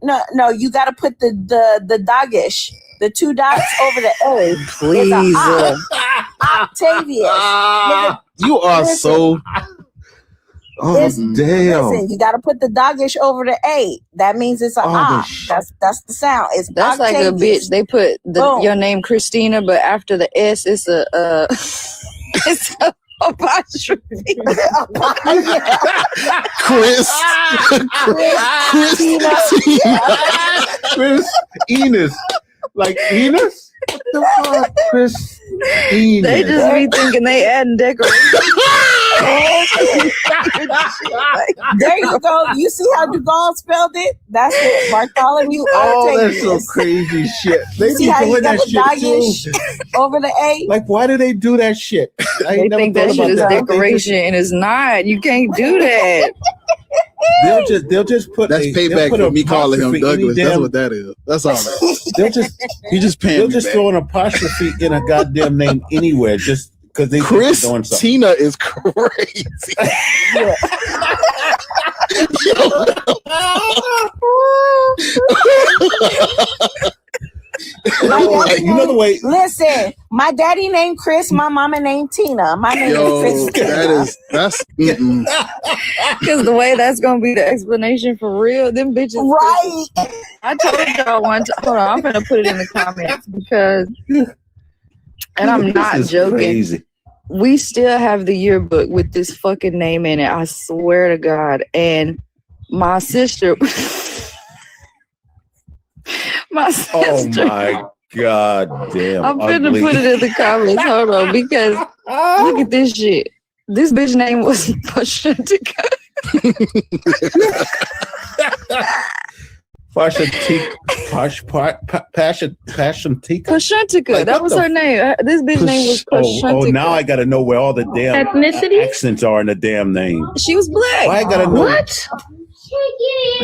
J: No, you gotta put the doggish, the two dots over the A.
E: Please.
J: Octavius.
B: You are so.
H: Oh damn!
J: Listen, you got to put the doggish over the A. That means it's That's the sound.
E: That's like a bitch. They put your name Christina, but after the S, it's a it's a apostrophe.
H: Chris Enos, like Enos. What the fuck, Chris?
E: They just be thinking they adding decorations.
M: There you go. You see how Dugall spelled it? That's it. Bartholomew.
H: Oh, that's some crazy shit. They
M: see
H: be
M: how you
H: doing
M: got
H: that
M: the
H: shit too.
M: over the A?
H: Like, why do they do that shit? I
E: They
H: ain't never
E: think
H: thought
E: that shit
H: about
E: is
H: that.
E: decoration, and it's not. You can't do that.
B: They'll just put
H: that's
B: payback for me calling him Douglas. That's what that is. That's all.
H: They'll just
B: they'll just
H: throw an apostrophe in a goddamn name anywhere just because they
B: Chris
H: doing something.
B: Tina is crazy.
H: You know the way.
M: Listen, my daddy named Chris. My mama named Tina. My name is Chris.
B: That's
E: because the way that's gonna be the explanation for real. Them bitches,
M: right?
E: I told y'all one time. Hold on, I'm gonna put it in the comments because, and I'm not joking.
H: Crazy.
E: We still have the yearbook with this fucking name in it. I swear to God. And my sister. My sister.
H: Oh my god damn!
E: I'm finna put it in the comments. Hold on, because look at this shit. This bitch name was Pashantika. Pashantika. That was her name. This bitch name was Pashantika.
H: Oh, now I gotta know where all the damn
K: ethnicity
H: accents are in the damn name.
E: She was black.
H: Why I gotta know?
K: What?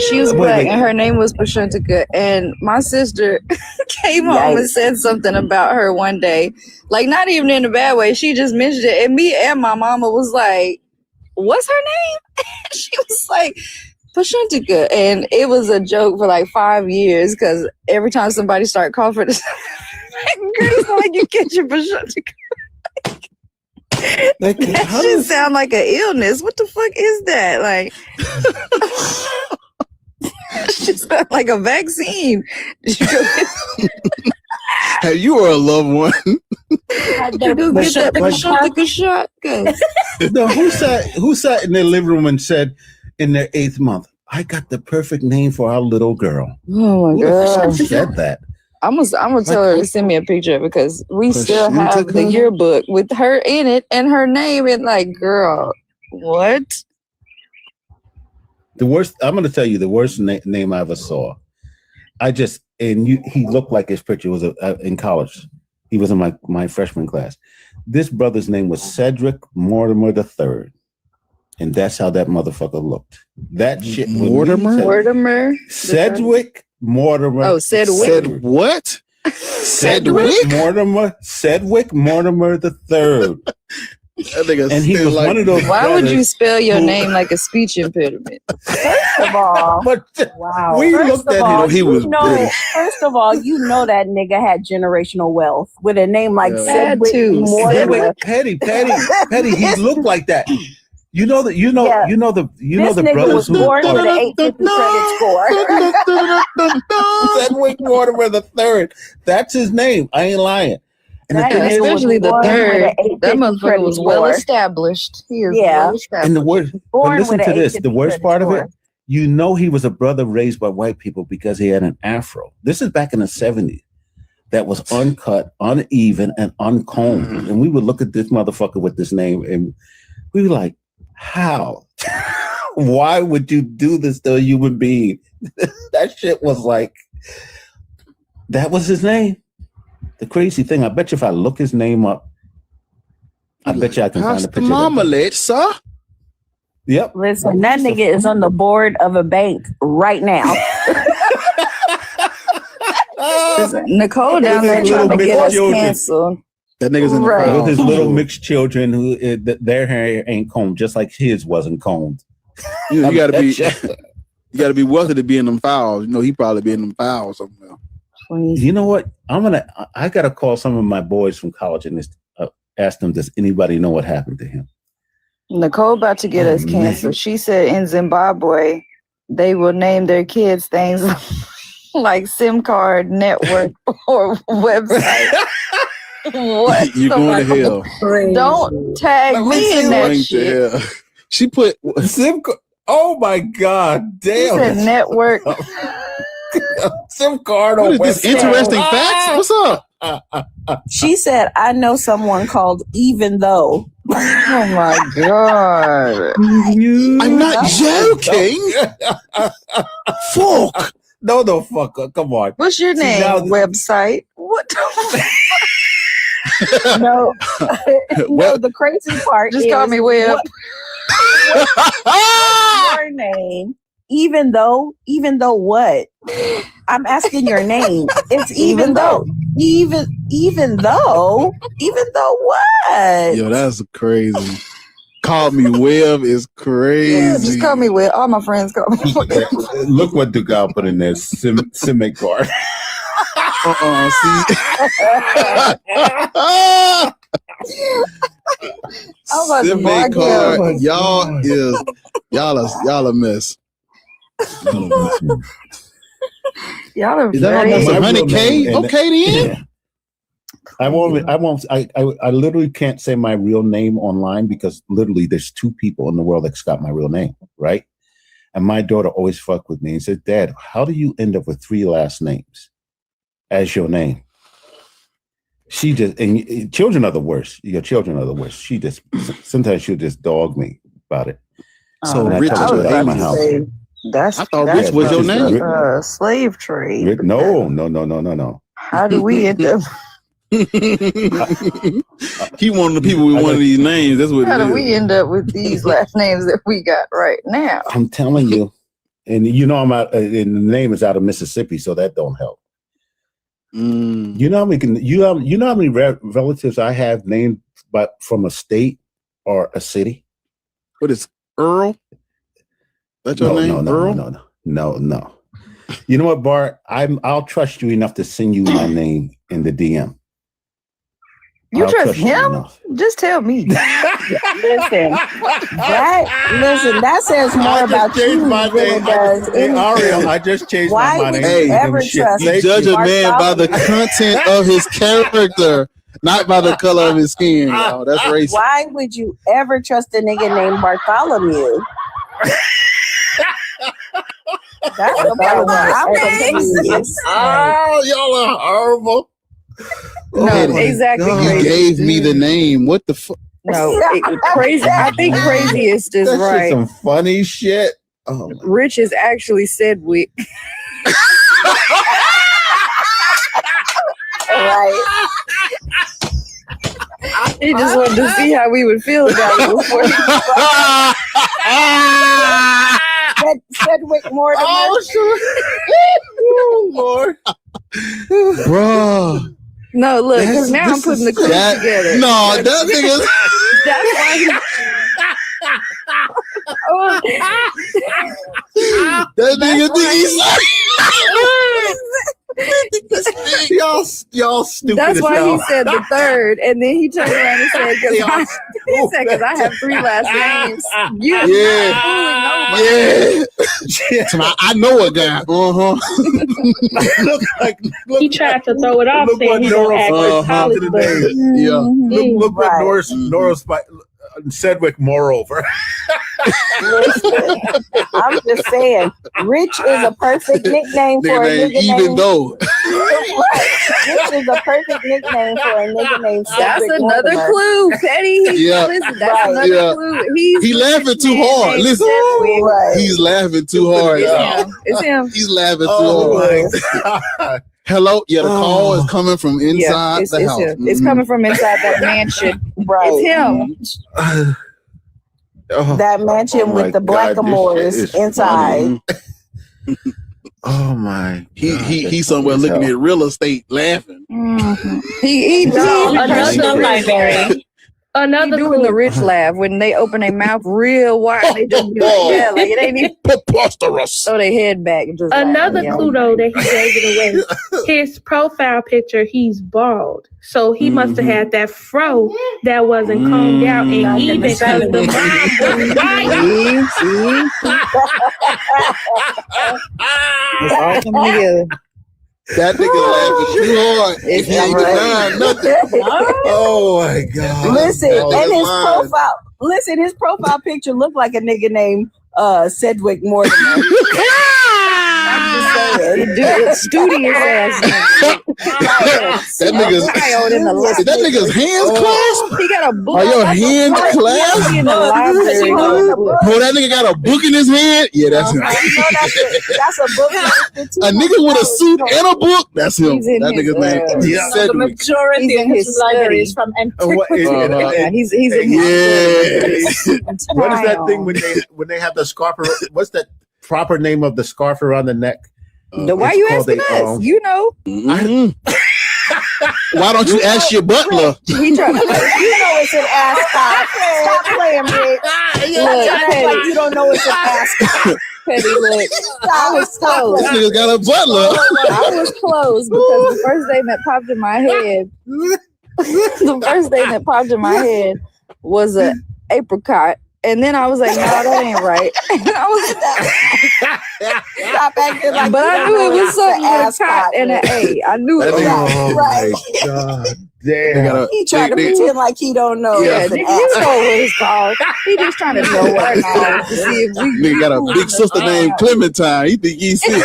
E: She was black, and her name was Pashantika. And my sister came home and said something about her one day, like not even in a bad way. She just mentioned it, and me and my mama was like, "What's her name?" She was like, Pashantika, and it was a joke for like 5 years because every time somebody started calling for this, like you get your Pashantika.
H: Like,
E: that shit sound like an illness. What the fuck is that? Like, it should sound like a vaccine.
B: Hey, you are a loved one.
E: You go get that Pashantika shot.
H: No, who sat in their living room and said in their 8th month, "I got the perfect name for our little girl"?
E: Oh my god!
H: Who said that?
E: I'm gonna tell her to send me a picture because we still have the yearbook with her in it and her name. And like, girl, what?
H: The worst. I'm gonna tell you the worst name I ever saw. He looked like his picture was in college. He was in my freshman class. This brother's name was Cedric Mortimer III. And that's how that motherfucker looked. That shit.
E: Mortimer?
H: Sedgwick Mortimer.
E: Oh, Sedgwick.
B: Said what? Sedgwick?
H: Sedgwick Mortimer III. And he was one of those.
E: Why would you spell your name like a speech impediment?
M: First of all,
K: wow.
H: We looked at him.
B: He was British.
M: First of all, you know that nigga had generational wealth with a name like Sedgwick
H: Mortimer. Petty. He looked like that. You know the brothers
M: who was born with an 850 credit score.
H: Sedgwick Mortimer III. That's his name. I ain't lying. And
E: especially the third. That motherfucker was well established. He is well established.
H: And but listen to this. The worst part of it, you know, he was a brother raised by white people because he had an afro. This is back in the 70s. That was uncut, uneven, and uncombed. Mm-hmm. And we would look at this motherfucker with this name and we were like, how? Why would you do this to a human being? That shit was like, that was his name. The crazy thing, I bet you if I look his name up, I bet you I can find a picture.
B: Marmalade, sir.
H: Yep.
M: Listen, that nigga is on the board of a bank right now.
E: Nicole down there trying to get us canceled.
B: That nigga's in the crowd.
H: With his little mixed children who their hair ain't combed, just like his wasn't combed.
B: You gotta be wealthy to be in them files. You know, he probably be in them files somewhere.
H: You know what? I gotta call some of my boys from college and ask them, does anybody know what happened to him?
E: Nicole about to get us canceled. Man. She said in Zimbabwe, they will name their kids things like SIM card, network, or website. What?
B: You're going to hell.
E: Don't tag me in that shit.
B: She put
H: SIM card. Oh my God! Damn.
E: She said network.
H: SIM card
B: what
H: on
B: is this? Interesting facts? What's up?
M: She said, I know someone called Even Though.
E: Oh my God.
B: I'm not joking. Fuck.
H: No, fucker. Come on.
E: What's your name? Website? What the
M: No, the crazy part
E: Just
M: is
E: call me Web.
M: What's your name? Even though what? I'm asking your name. It's even though what?
B: Yo, that's crazy. Call me Web is crazy.
E: Yeah, just call me Web. All my friends call me Web.
H: Look what Dugal put in there. Simic card.
B: See? Simic card. Y'all a mess.
E: Y'all are
B: Is that almost 100K? Okay, then.
H: I literally can't say my real name online because literally there's 2 people in the world that's got my real name, right? And my daughter always fuck with me and said, Dad, how do you end up with 3 last names as your name? She just, and children are the worst. Your children are the worst. She just, sometimes she'll just dog me about it.
B: So Rich is your name.
E: I
B: thought Rich was your name.
E: Slave trade.
H: No.
E: How do we end up?
B: He one of the people with one of these names. That's what.
E: How do we end up with these last names that we got right now?
H: I'm telling you, and I'm out. And the name is out of Mississippi, so that don't help. You know how many? You know how many relatives I have named, but from a state or a city.
B: What is Earl? That's your name, Earl?
H: No. You know what, Bart? I'll trust you enough to send you my name in the DM.
E: You trust him? Just tell me.
M: Listen, that says more about you than it does anything.
H: Ariel, I just changed my mind.
M: Why would you ever trust?
B: You judge a man by the content of his character, not by the color of his skin. Yo. That's racist.
M: Why would you ever trust a nigga named Bartholomew? That's the part where I'm confused.
B: Oh, y'all are horrible.
E: No, exactly.
B: You gave me the name. What the fuck?
E: No, crazy. I think craziest is
H: That's
E: right.
H: Some funny shit. Oh,
E: Rich is actually Sedgwick.
M: Right.
E: He just wanted to see how we would feel about it before he
M: Sedgwick Mortimer.
B: Oh, sure. Oh, Lord. Bro.
E: No, look, because now I'm putting the clues together.
B: No, that nigga.
E: That's why
B: that nigga think he's
H: y'all stupid.
E: That's
H: as
E: why
H: hell.
E: he said the third, and then he turned around and said, "Because I have 3 last names." You're not fooling nobody.
B: Yeah. I know a guy.
K: He tried to throw it off saying he's going to act like college, but
H: Look what Nora's Sedgwick, moreover.
M: Listen, I'm just saying, Rich is a perfect nickname for a nigga
B: even though.
M: Rich is a perfect nickname for a nigga named
E: That's another clue, Petty. Listen, that's another clue. He's
B: laughing too hard. Listen, he's laughing too hard.
E: It's him.
B: He's laughing too hard. Hello, the call is coming from inside the house.
E: It's coming from inside that mansion.
M: Right.
E: It's him.
M: That mansion with the blackamoors inside.
H: Oh my!
B: He's somewhere looking at real estate, laughing.
E: He
K: another library. Another
E: doing the Rich laugh when they open their mouth real wide. They just be like, like it ain't even
B: preposterous.
E: Throw their head back. And just
K: another clue though that he gave it away. His profile picture, he's bald, so he must have had that fro that wasn't combed out and even because the mom was white.
E: It's all coming together.
B: That nigga laughing too hard. If he ain't denying nothing.
H: Oh my God.
M: Listen, and his profile picture looked like a nigga named Sedgwick Mortimer.
E: Studious ass nigga.
B: That nigga's is that nigga's hands clasped?
E: He got a book.
B: Are your hands clasped?
E: In the library.
B: Bro, that nigga got a book in his hand? Yeah, that's him.
M: That's a book.
B: A nigga with a suit and a book? That's him. That nigga's name.
J: The majority of his library is from antiquity.
E: He's in
H: What is that thing when they have the scarf? What's that proper name of the scarf around the neck?
E: Why you asking us? You know.
B: Why don't you ask your butler?
M: You know it's an ascot. Stop playing, Rick. Look, Petty, you don't know it's an ascot.
E: Petty, look. I was close.
B: This nigga got a butler.
E: I was close because the first thing that popped in my head, was an apricot. And then I was like, no, that ain't right. And I was stop acting like. But I knew it was something with a cot and an A. I knew it.
H: Right. My God. Damn.
M: He tried to pretend like he don't know.
E: Yeah, you know what it's called. He just trying to know what it is to see if we.
B: Nigga got a big sister named Clementine. He think he's sick.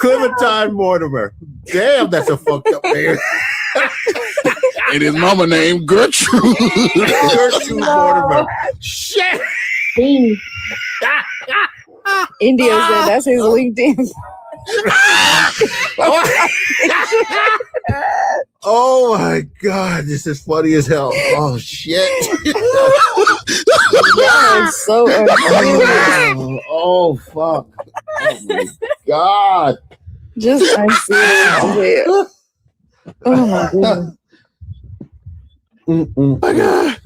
H: Clementine Mortimer. Damn, that's a fucked up name.
B: And his mama named Gertrude.
H: Gertrude Mortimer. Shit.
E: India said that's his LinkedIn.
H: Oh my God, this is funny as hell. Oh shit.
E: That is so unreal.
H: Oh fuck. Oh my God.
E: Just unserious. Oh my goodness.
B: My God.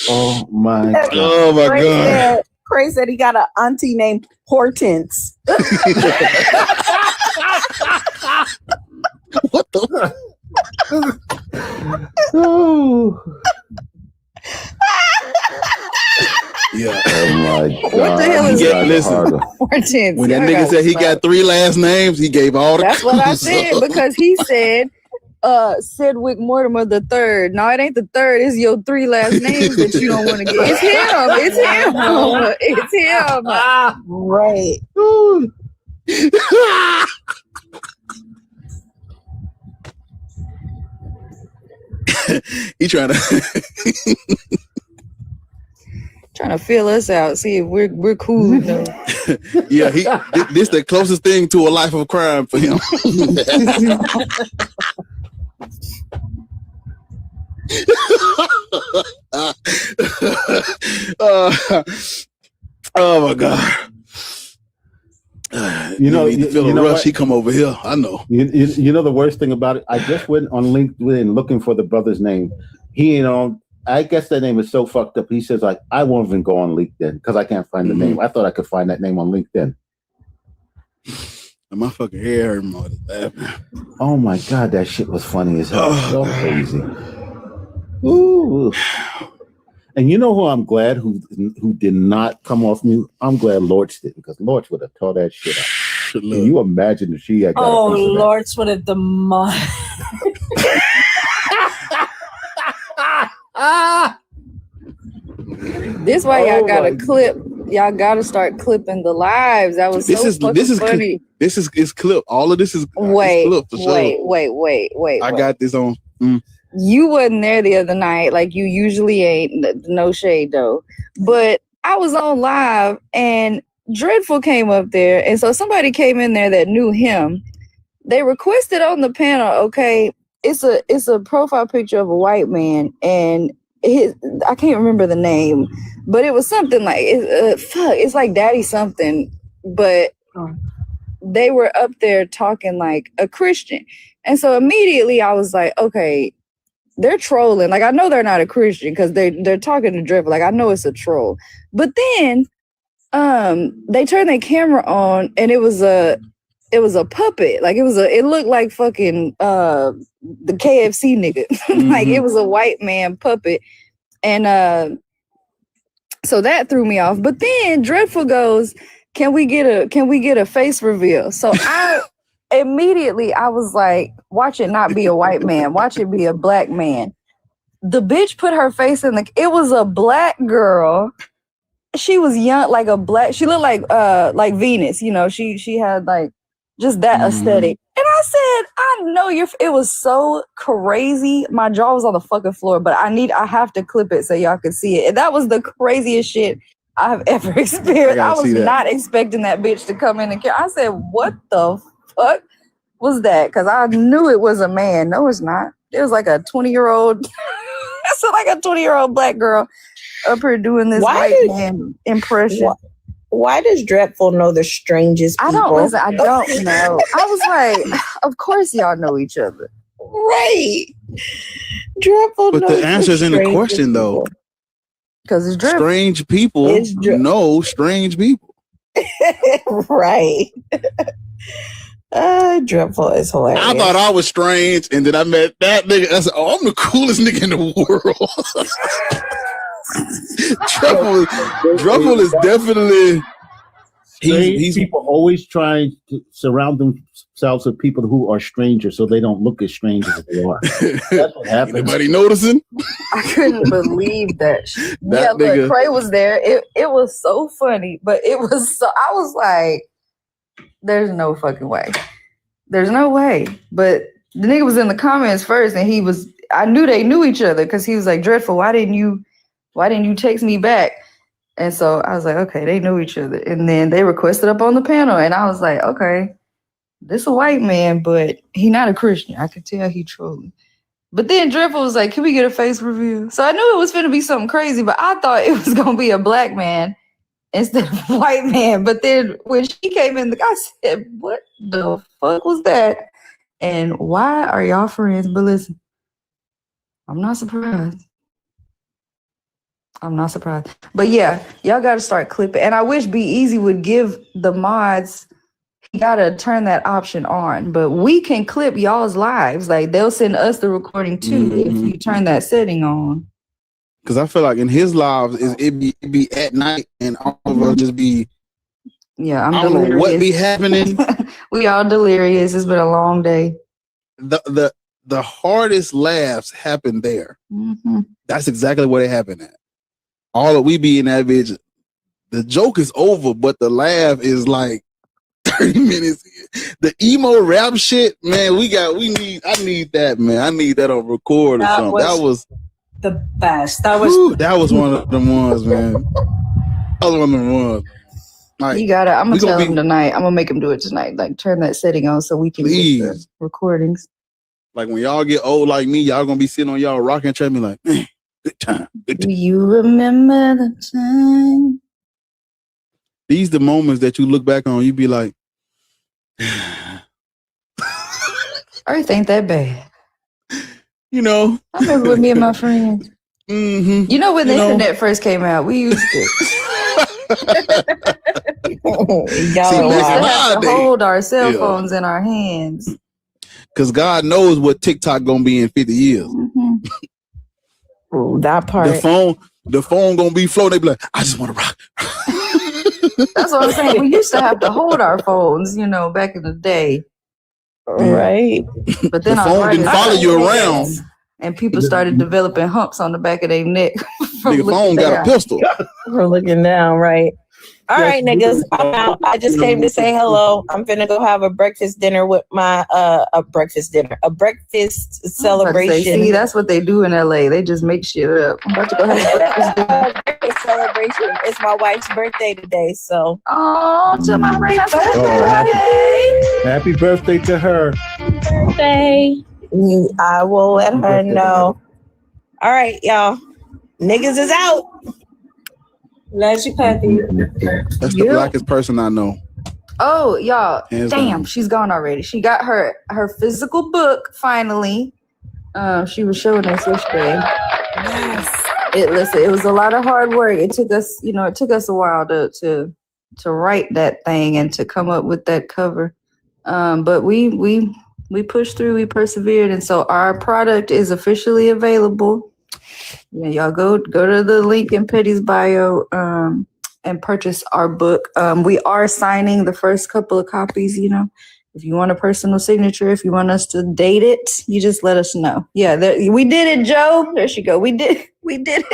H: Oh my God.
B: Oh my God.
M: Craig said he got an auntie named Hortense.
B: What the?
H: Oh.
B: Yeah.
H: Oh my God.
E: What the hell is
B: that? Listen,
E: Hortense?
B: when that nigga said he got 3 last names, he gave all the
E: That's what I
B: clues
E: said
B: up.
E: because he said Sedgwick Mortimer the third. No, it ain't the third. It's your 3 last names that you don't want to get. It's him. It's him. It's him.
M: Right.
B: He trying to
E: feel us out. See if we're cool. No.
B: yeah, this the closest thing to a life of crime for him. Oh my God. You know rush.
H: What?
B: He come over here. I know.
H: You know the worst thing about it. I just went on LinkedIn looking for the brother's name. He, I guess that name is so fucked up. He says like, I won't even go on LinkedIn because I can't find the name. I thought I could find that name on LinkedIn.
B: My fucking hair hurt more than that.
H: Oh my God, that shit was funny as hell. So crazy. Ooh. And you know who I'm glad who did not come off mute? I'm glad Lords didn't, because Lords would have tore that shit out. Can you imagine if she had got
J: a piece of that? Lords would have demolished.
E: This why y'all gotta clip. Y'all gotta start clipping the lives. That was funny.
B: This is clip. All of this is clip for sure.
E: Wait.
B: I got this on.
E: You wasn't there the other night, like you usually ain't. No shade though, but I was on live and Dreadful came up there, and so somebody came in there that knew him. They requested on the panel. Okay, it's a profile picture of a white man, and I can't remember the name, but it was something like it's like Daddy something, but they were up there talking like a Christian, and so immediately I was like, okay. They're trolling. Like, I know they're not a Christian because they're talking to Dreadful. Like, I know it's a troll. But then they turned their camera on and it was a puppet. Like, it looked like fucking the KFC nigga. Like, it was a white man puppet. And so that threw me off. But then Dreadful goes, can we get a face reveal? So immediately I was like, watch it not be a white man, watch it be a black man. the bitch put her face in it was a black girl. She was young, like a black. She looked like Venus, you know. She had like just that aesthetic. And I said, I know it was so crazy. My jaw was on the fucking floor, but I have to clip it so y'all can see it. And that was the craziest shit I've ever experienced. I was not expecting that bitch to come in and care. I said, what the fuck was that? Because I knew it was a man. No, it's not. It was like a 20-year-old. It's like a 20-year-old black girl up here doing this white man impression.
M: Why does Dreadful know the strangest people?
E: I don't know. I was like, of course y'all know each other.
M: Right. Dreadful
B: But the answer's in the question, though.
E: Because it's Dreadful.
B: Strange people know strange people.
M: Right. Dreadful is hilarious.
B: I thought I was strange, and then I met that nigga. I said, "Oh, I'm the coolest nigga in the world." Dreadful is definitely.
H: He's people always trying to surround themselves with people who are strangers, so they don't look as strange as they are. That's what happens.
B: Anybody noticing?
E: I couldn't believe that. Yeah, but Cray was there. It was so funny, but it was so. I was like, "There's no fucking way. There's no way." But the nigga was in the comments first, and I knew they knew each other because he was like, "Dreadful, why didn't you text me back?" And so I was like, okay, they knew each other. And then they requested up on the panel. And I was like, okay, this a white man, but he not a Christian. I could tell he trolling. But then Dreadful was like, can we get a face reveal? So I knew it was finna be something crazy, but I thought it was going to be a black man instead of a white man. But then when she came in, I said, what the fuck was that? And why are y'all friends? But listen, I'm not surprised. But yeah, y'all got to start clipping. And I wish Be Easy would give the mods, you got to turn that option on. But we can clip y'all's lives. Like, they'll send us the recording too if you turn that setting on.
B: Because I feel like in his lives, it be at night and all of us just be.
E: Yeah,
B: I don't know what be happening.
E: We all delirious. It's been a long day.
B: The hardest laughs happen there. That's exactly what it happened at. All that we be in that bitch, the joke is over, but the laugh is like 30 minutes. The emo rap shit, man, I need that, man. I need that on record or something. That was
J: the best. That was
B: one of them ones, man. That was one of them ones. Like,
E: you gotta, I'm gonna tell him tonight. I'm gonna make him do it tonight. Like, turn that setting on so we can get the recordings.
B: Like, when y'all get old like me, y'all gonna be sitting on y'all rocking chair, me like, man. Good time.
E: Do you remember the time?
B: These the moments that you look back on, you be like,
E: Earth ain't that bad.
B: You know.
E: I remember with me and my friends. You know, when the internet first came out, we used to. Y'all have to hold our cell phones in our hands.
B: Because God knows what TikTok gonna be in 50 years.
M: Ooh, that part.
B: The phone gonna be floating. They be like, I just want to rock.
E: That's what I'm saying. We used to have to hold our phones, you know, back in the day.
M: Right.
E: But then
B: the phone can follow you around.
E: And people started developing humps on the back of their neck.
B: The phone got a pistol.
M: We're looking down, right? All right, niggas. I'm out. I just came to say hello. I'm finna go have a breakfast dinner with my a breakfast celebration.
E: See, that's what they do in LA. They just make shit up. I'm about to go have a
M: breakfast celebration. It's my wife's birthday today, so
E: to my
H: happy birthday to her.
M: Birthday. I will let her know. All right, y'all. Niggas is out.
J: Love you, Patty.
B: That's the blackest person I know.
E: Oh, y'all.
B: Hands
E: damn,
B: down.
E: She's gone already. She got her physical book finally. She was showing us yesterday. Yes. It was a lot of hard work. It took us a while to write that thing and to come up with that cover. But we pushed through, we persevered, and so our product is officially available. Yeah, y'all go to the link in Petty's bio and purchase our book. We are signing the first couple of copies, you know. If you want a personal signature, if you want us to date it, you just let us know. Yeah, we did it, Joe. There she go. We did it.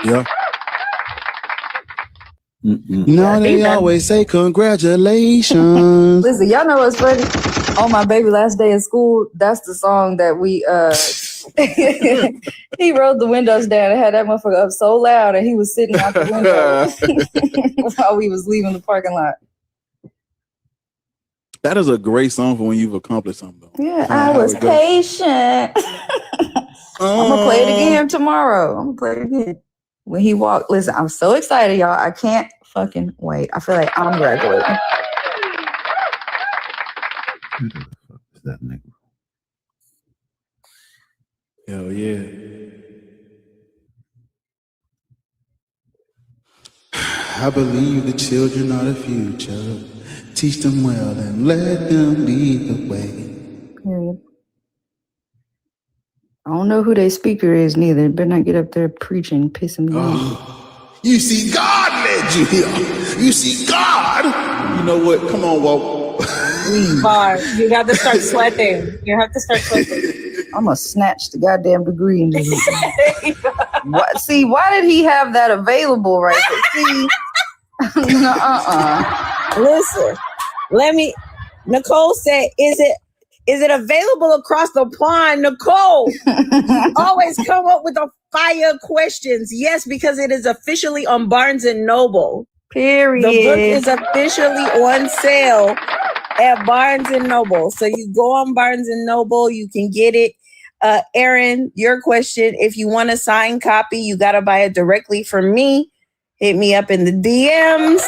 B: Yeah. They always say congratulations.
E: Listen, y'all know what's funny? On my baby last day of school, that's the song that we he rolled the windows down and had that motherfucker up so loud, and he was sitting out the window while we was leaving the parking lot.
B: That is a great song for when you've accomplished something.
E: Yeah, I was patient. I'm gonna play it again tomorrow. I'm gonna play it again. When he walked, listen, I'm so excited, y'all. I can't fucking wait. I feel like I'm graduating.
H: Who the fuck is that nigga?
B: Hell yeah. I believe the children are the future. Teach them well and let them lead the way.
E: Period. I don't know who their speaker is neither. Better not get up there preaching, pissing me off.
B: You see, God led you here. You see, God. You know what? Come on, Walt.
J: Bar, you got to start sweating. You have to start sweating.
E: I'm gonna snatch the goddamn degree and just. See, why did he have that available right there? See,
M: Listen, Nicole said, is it available across the pond? Nicole, you always come up with the fire questions. Yes, because it is officially on Barnes & Noble.
E: Period.
M: The book is officially on sale at Barnes & Noble. So you go on Barnes & Noble, you can get it. Aaron, your question, if you want a signed copy, you got to buy it directly from me. Hit me up in the DMs.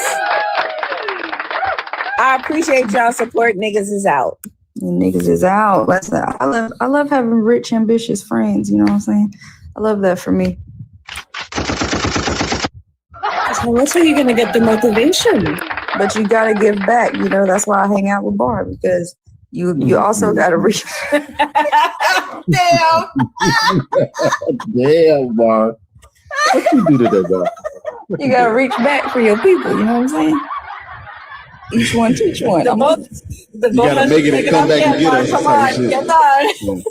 M: I appreciate y'all support. Niggas is out.
E: Niggas is out. I love having rich, ambitious friends. You know what I'm saying? I love that for me.
J: So that's how you're gonna get the motivation.
E: But you gotta give back. You know, that's why I hang out with Bar, because you also gotta reach.
M: Damn.
H: Damn, Bar. What you do to that, Bar?
E: You gotta reach back for your people. You know what I'm saying? Each one teach one.
J: You
B: gotta make it and come back and get us.
J: Come on, get on.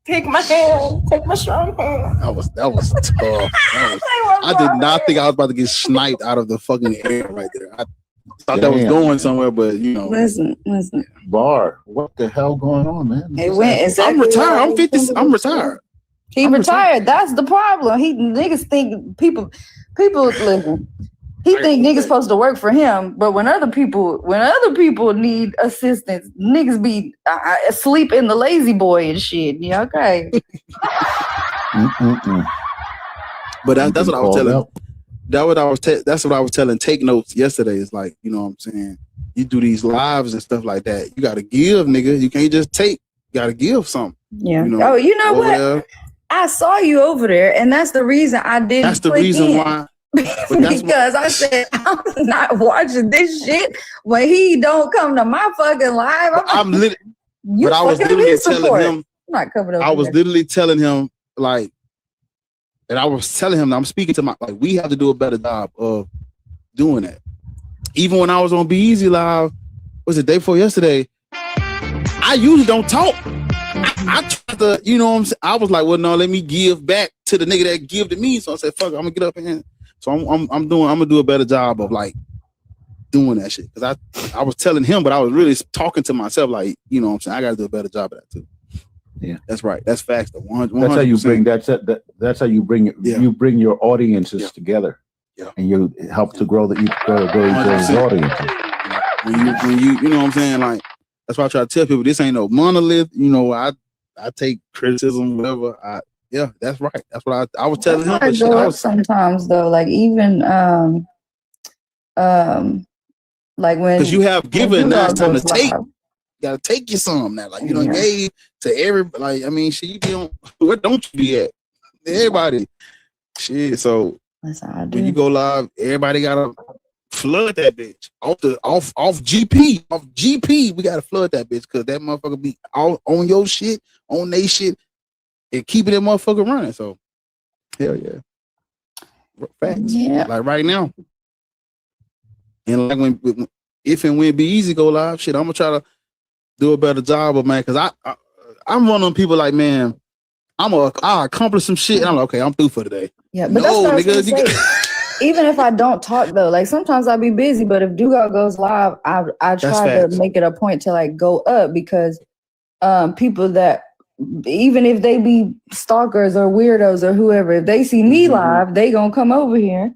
J: Take my hand. Take my strong hand.
B: That was tough. I did not think I was about to get sniped out of the fucking air right there. I thought that was going somewhere, but you know.
E: Listen.
H: Bar, what the hell going on, man?
E: It went exactly.
B: I'm retired. I'm 50. I'm retired.
E: I'm retired. That's the problem. Niggas think people listen. He think niggas supposed to work for him, but when other people need assistance, niggas be asleep in the lazy boy and shit. Yeah, okay.
B: But that's what I was telling. That's what I was telling Take Notes yesterday. It's like, you know what I'm saying? You do these lives and stuff like that. You got to give, nigga. You can't just take. You got to give something.
E: Yeah.
B: You know?
E: Oh, you know what? I saw you over there, and that's the reason I didn't.
B: That's the reason why.
E: Because I said I'm not watching this shit when he don't come to my fucking live.
B: I was literally telling him.
E: I'm not coming over.
B: I was literally telling him like, and I was telling him that I'm speaking to we have to do a better job of doing that. Even when I was on Be Easy Live, was it day before yesterday? I usually don't talk. I tried to, you know what I'm saying? I was like, well, no, let me give back to the nigga that give to me. So I said, fuck it, I'm gonna get up and so I'm gonna do a better job of like doing that shit. Cause I was telling him, but I was really talking to myself, like, you know what I'm saying? I gotta do a better job of that too. Yeah, that's right. That's facts. 100%.
H: That's how you bring that's how you bring you bring your audiences together. Yeah. And you help to grow each audience.
B: When you know what I'm saying? Like, that's why I try to tell people this ain't no monolith. You know, I take criticism, whatever. Yeah, that's right. That's what I was telling him.
E: I go up sometimes though, like even like when,
B: because you have given, now it's time to take. You gotta take you some now. Like, you know, gave to everybody. Like, I mean, shit, you be on, where don't you be at? Everybody. Shit. So when you go live, everybody gotta flood that bitch off GP. Off GP, we gotta flood that bitch because that motherfucker be all on your shit, on they shit, and keeping that motherfucker running. So hell yeah. Facts. Yeah. Like right now. And like if and when Be Easy go live, shit, I'm gonna try to do a better job of, man, because I'm one of them people like, man, I accomplish some shit and I'm like, okay, I'm through for today.
E: Yeah, but that's what I was gonna say. Even if I don't talk though, like sometimes I'll be busy, but if Dugo goes live, I try to make it a point to like go up, because people that, even if they be stalkers or weirdos or whoever, if they see me live, they gonna come over here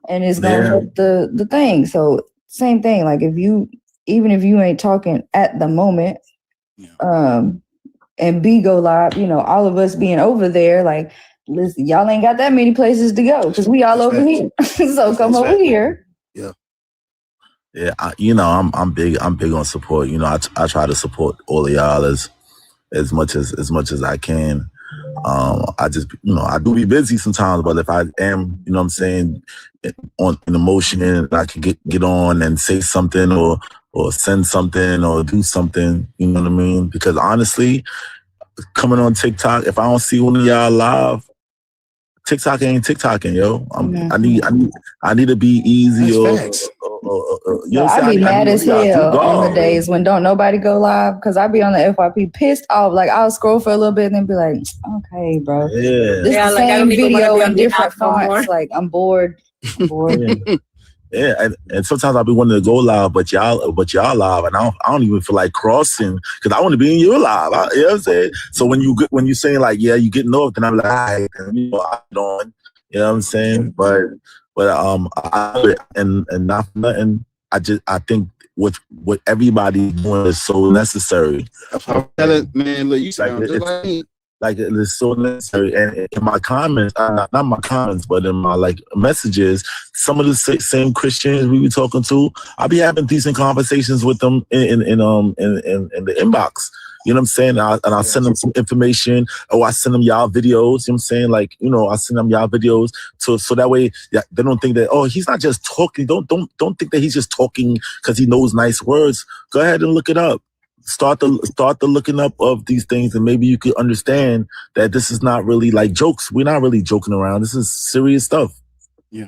E: and it's gonna help the thing. So same thing, like even if you ain't talking at the moment, and B go live, all of us being over there, like, listen, y'all ain't got that many places to go because we all over here. So come over here.
N: Yeah, I'm big on support. I try to support all of y'all as much as I can. I just, I do be busy sometimes, but if I am, what I'm saying, in emotion, and I can get on and say something or send something or do something, you know what I mean? Because honestly, coming on TikTok, if I don't see one of y'all live, TikTok ain't TikToking, yo. I need to be easy
E: I be mad as hell on the days when don't nobody go live, because I be on the FYP pissed off. Like I'll scroll for a little bit and then be like, okay, bro.
N: Yeah.
E: This is the same video in different fonts. Like I'm bored.
N: Yeah, and sometimes I'll be wanting to go live, but y'all live, and I don't even feel like crossing because I want to be in your live. You know what I'm saying? So when you saying like, yeah, you getting off, then I'm like, all right, I'm on. You know what I'm saying? But and not for nothing. I think what everybody doing is so necessary.
B: Man, look, you sound just like me.
N: Like it's so necessary, and in my comments, not my comments, but in my like messages, some of the same Christians we be talking to, I be having decent conversations with them in the inbox. You know what I'm saying? And I send them some information, or I send them y'all videos. You know what I'm saying? Like, I send them y'all videos so that way they don't think that, oh, he's not just talking. Don't think that he's just talking because he knows nice words. Go ahead and look it up. Start the looking up of these things, and maybe you could understand that this is not really like jokes. We're not really joking around. This is serious stuff.
B: Yeah.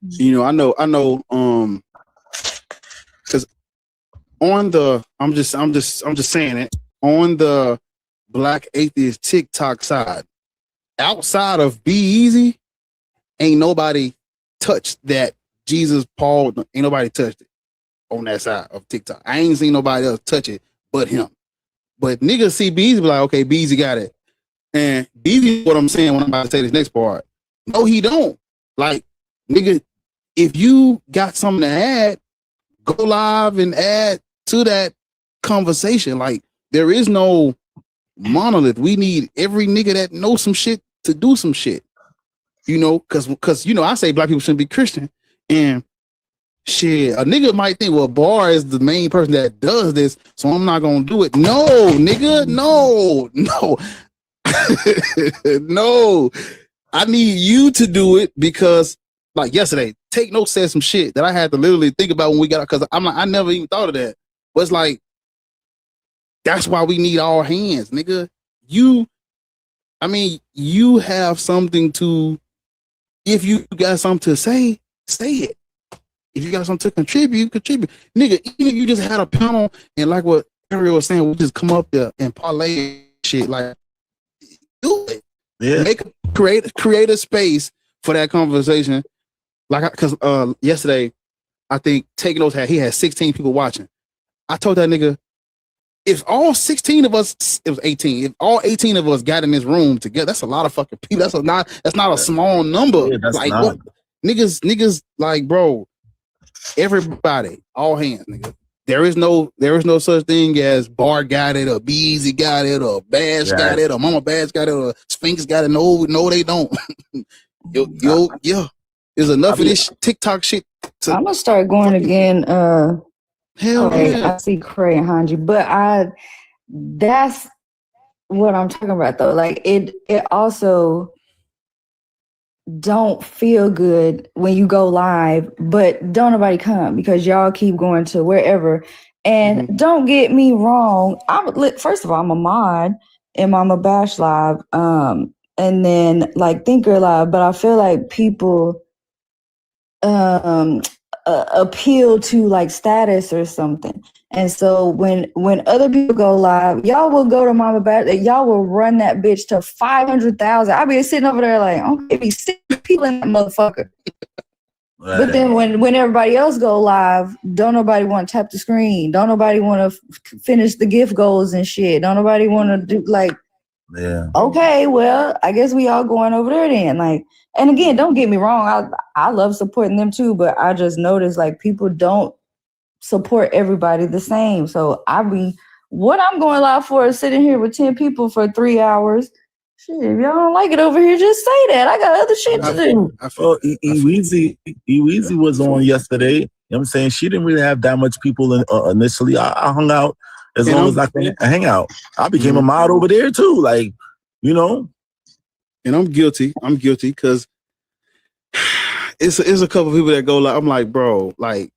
B: I know, because on the, I'm just saying it, on the Black Atheist TikTok side, outside of Be Easy, ain't nobody touched that Jesus Paul, ain't nobody touched it on that side of TikTok. I ain't seen nobody else touch it but him. But niggas see Be Easy, be like, okay, Be Easy got it. And Be Easy, what I'm saying when I'm about to say this next part, no, he don't. Like, nigga, if you got something to add, go live and add to that conversation. Like, there is no monolith. We need every nigga that knows some shit to do some shit. Because I say black people shouldn't be Christian. And shit, a nigga might think, well, Bar is the main person that does this, so I'm not gonna do it. No, nigga, no. No. I need you to do it because, like yesterday, Take Note said some shit that I had to literally think about when we got, because I'm like, I never even thought of that. But it's like, that's why we need all hands, nigga. You have something to, if you got something to say it. If you got something to contribute. Nigga, even if you just had a panel and like what Ariel was saying, we just come up there and parlay shit, like, do it. Yeah. Create a space for that conversation. Like, because yesterday, I think Take Notes had 16 people watching. I told that nigga, if all 16 of us, it was 18, if all 18 of us got in this room together, that's a lot of fucking people. That's not a small number.
N: Yeah, that's
B: like,
N: not.
B: what? Niggas, like, bro, everybody, all hands, nigga. There is no such thing as Bar got it, or Be Easy got it, or Bash got it, or Mama Bash got it, or Sphinx got it. No, they don't. Yeah. There's enough of this TikTok shit.
E: I'm gonna start going again.
B: Hell yeah.
E: I see Cray and Hanji, but that's what I'm talking about though. Like it also don't feel good when you go live, but don't nobody come because y'all keep going to wherever. And don't get me wrong, first of all, I'm a mod in Mama Bash Live, and then like Thinker Live, but I feel like people appeal to like status or something. And so when other people go live, y'all will go to Mama Bad, y'all will run that bitch to 500,000. I'll be sitting over there like, okay, be 6 people in that motherfucker. Right. But then when everybody else go live, don't nobody want to tap the screen. Don't nobody want to finish the gift goals and shit. Don't nobody want to do like, yeah. Okay, well, I guess we all going over there then. Like, and again, don't get me wrong, I love supporting them too, but I just noticed like people don't support everybody the same. So what I'm going live for is sitting here with 10 people for 3 hours. Shit, if y'all don't like it over here, just say that. I got other shit to do.
N: Oh, Eweezy was on yesterday. You know what I'm saying? She didn't really have that much people initially. I hung out as long as I could hang out. I became a mod over there too. Like, you know.
B: And I'm guilty because it's a couple people that go like, I'm like, bro, like,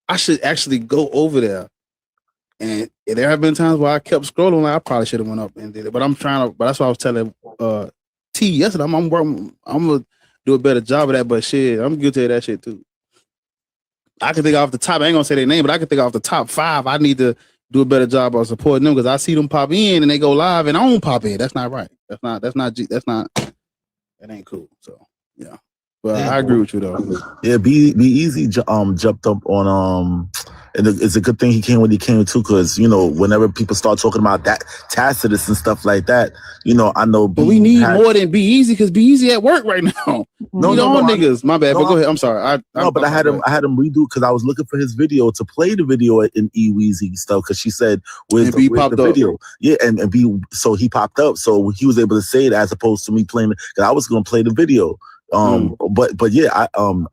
B: I should actually go over there. And there have been times where I kept scrolling. Like I probably should have went up and did it, but that's what I was telling T yesterday. I'm gonna do a better job of that. But shit, I'm guilty of that shit too. I can think off the top. I ain't gonna say their name, but I can think off the top 5. I need to do a better job of supporting them because I see them pop in and they go live and I don't pop in. That's not right. That ain't cool. So yeah. But yeah, I agree with you though.
N: Yeah, Be Easy jumped up on and it's a good thing he came when he came too, because you know whenever people start talking about that Tacitus and stuff like that, you know I know.
B: But we need more than Be Easy because Be Easy at work right now. No, niggas. My bad. But go ahead. I'm sorry.
N: I had him redo because I was looking for his video to play the video in Eweezy stuff because she said where's the video? Yeah, and B so he popped up, so he was able to say it as opposed to me playing it because I was gonna play the video. But yeah,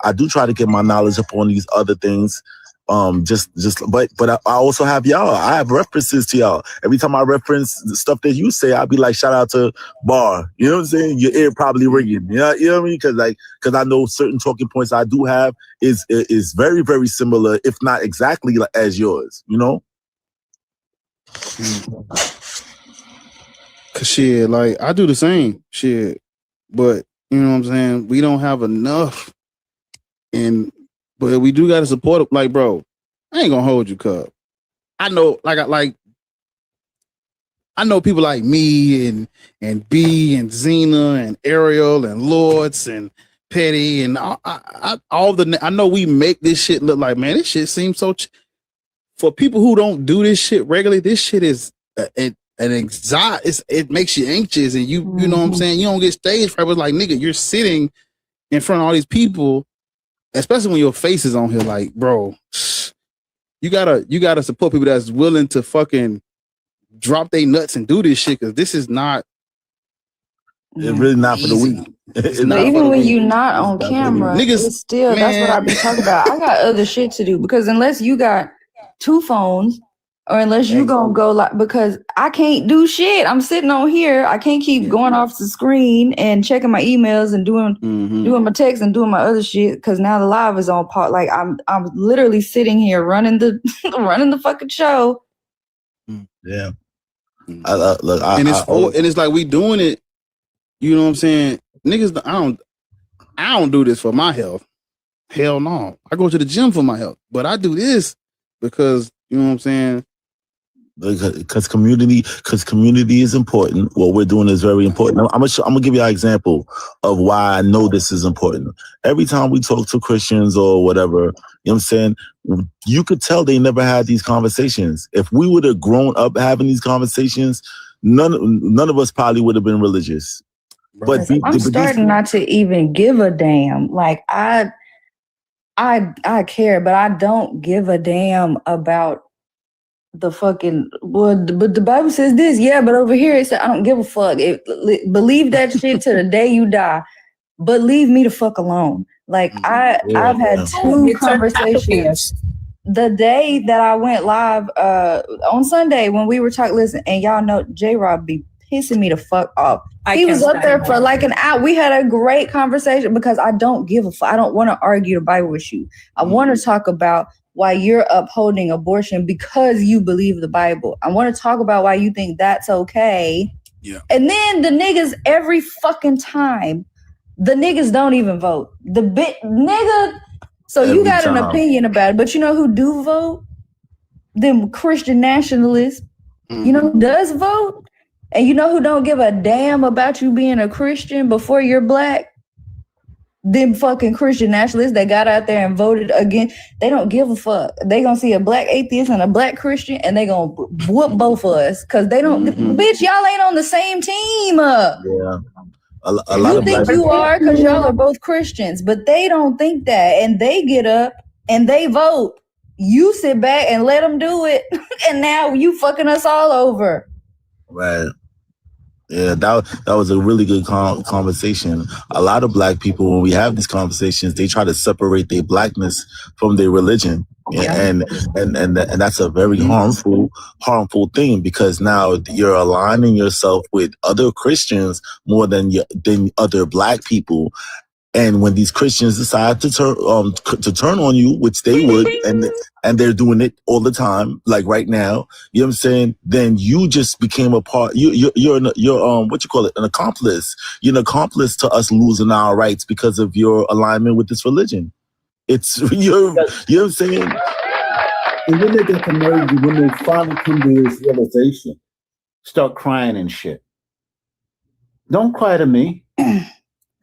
N: I do try to get my knowledge up on these other things. But I also have y'all. I have references to y'all. Every time I reference the stuff that you say, I'll be like, shout out to Bar. You know what I'm saying? Your ear probably ringing. You know what I mean? Because I know certain talking points I do have is very, very similar, if not exactly as yours. You know?
B: Cause shit, like I do the same shit, but you know what I'm saying? We don't have enough, but we do got to support it. Like, bro, I ain't gonna hold you, cub. I know, I know people like me and B and Xena and Ariel and Lords and Petty and I know we make this shit look like, man, this shit seems so. For people who don't do this shit regularly, this shit is an anxiety. It makes you anxious, and you know what I'm saying. You don't get stage fright. But like, nigga, you're sitting in front of all these people, especially when your face is on here. Like, bro, you gotta support people that's willing to fucking drop their nuts and do this shit, because this is not.
N: It's really not for the weak.
E: Even when you're not on camera,
B: niggas,
E: it's still that's what I've been talking about. I got other shit to do, because unless you got 2 phones, or unless you gonna go like, because I can't do shit. I'm sitting on here. I can't keep going off the screen and checking my emails and doing my texts and doing my other shit, because now the live is on part. Like I'm literally sitting here running the fucking show.
N: Yeah.
B: It's like we doing it. You know what I'm saying? Niggas, I don't do this for my health. Hell no. I go to the gym for my health, but I do this because, you know what I'm saying?
N: Because community is important. What we're doing is very important. I'm gonna give you an example of why I know this is important. Every time we talk to Christians or whatever, you know what I'm saying, you could tell they never had these conversations. If we would have grown up having these conversations, none of us probably would have been religious. But
E: I'm starting not to even give a damn. Like I care, but I don't give a damn about the fucking, but the Bible says this, but over here it said I don't give a fuck. Believe that shit to the day you die, but leave me the fuck alone. Like I've had 2 conversations. The day that I went live on Sunday when we were talking, listen, and y'all know J-Rob be pissing me the fuck off. He was up there for like an hour. We had a great conversation because I don't give a fuck. I don't want to argue the Bible with you. I want to talk about why you're upholding abortion because you believe the Bible. I want to talk about why you think that's okay.
B: Yeah.
E: And then the niggas every fucking time, the niggas don't even vote. Nigga, So you got an opinion about it, but you know who do vote? Them Christian nationalists. You know who does vote? And you know who don't give a damn about you being a Christian before you're black? Them fucking Christian nationalists that got out there and voted again. They don't give a fuck. They gonna see a black atheist and a black Christian and they gonna whoop both of us. Cause they don't, bitch, y'all ain't on the same team.
N: Yeah. A lot
E: You
N: of
E: think
N: black
E: you
N: people
E: are because y'all are both Christians, but they don't think that. And they get up and they vote. You sit back and let them do it. And now you fucking us all over.
N: Right. Yeah, that was a really good conversation. A lot of black people, when we have these conversations, they try to separate their blackness from their religion, and that's a very harmful thing, because now you're aligning yourself with other Christians more than other black people. And when these Christians decide to turn on you, which they would, and they're doing it all the time, like right now, you know what I'm saying? Then you just became a part. You're what you call it, an accomplice. You're an accomplice to us losing our rights because of your alignment with this religion. It's you know what I'm saying?
H: And when they get to know you, when they finally come to this realization, start crying and shit. Don't cry to me.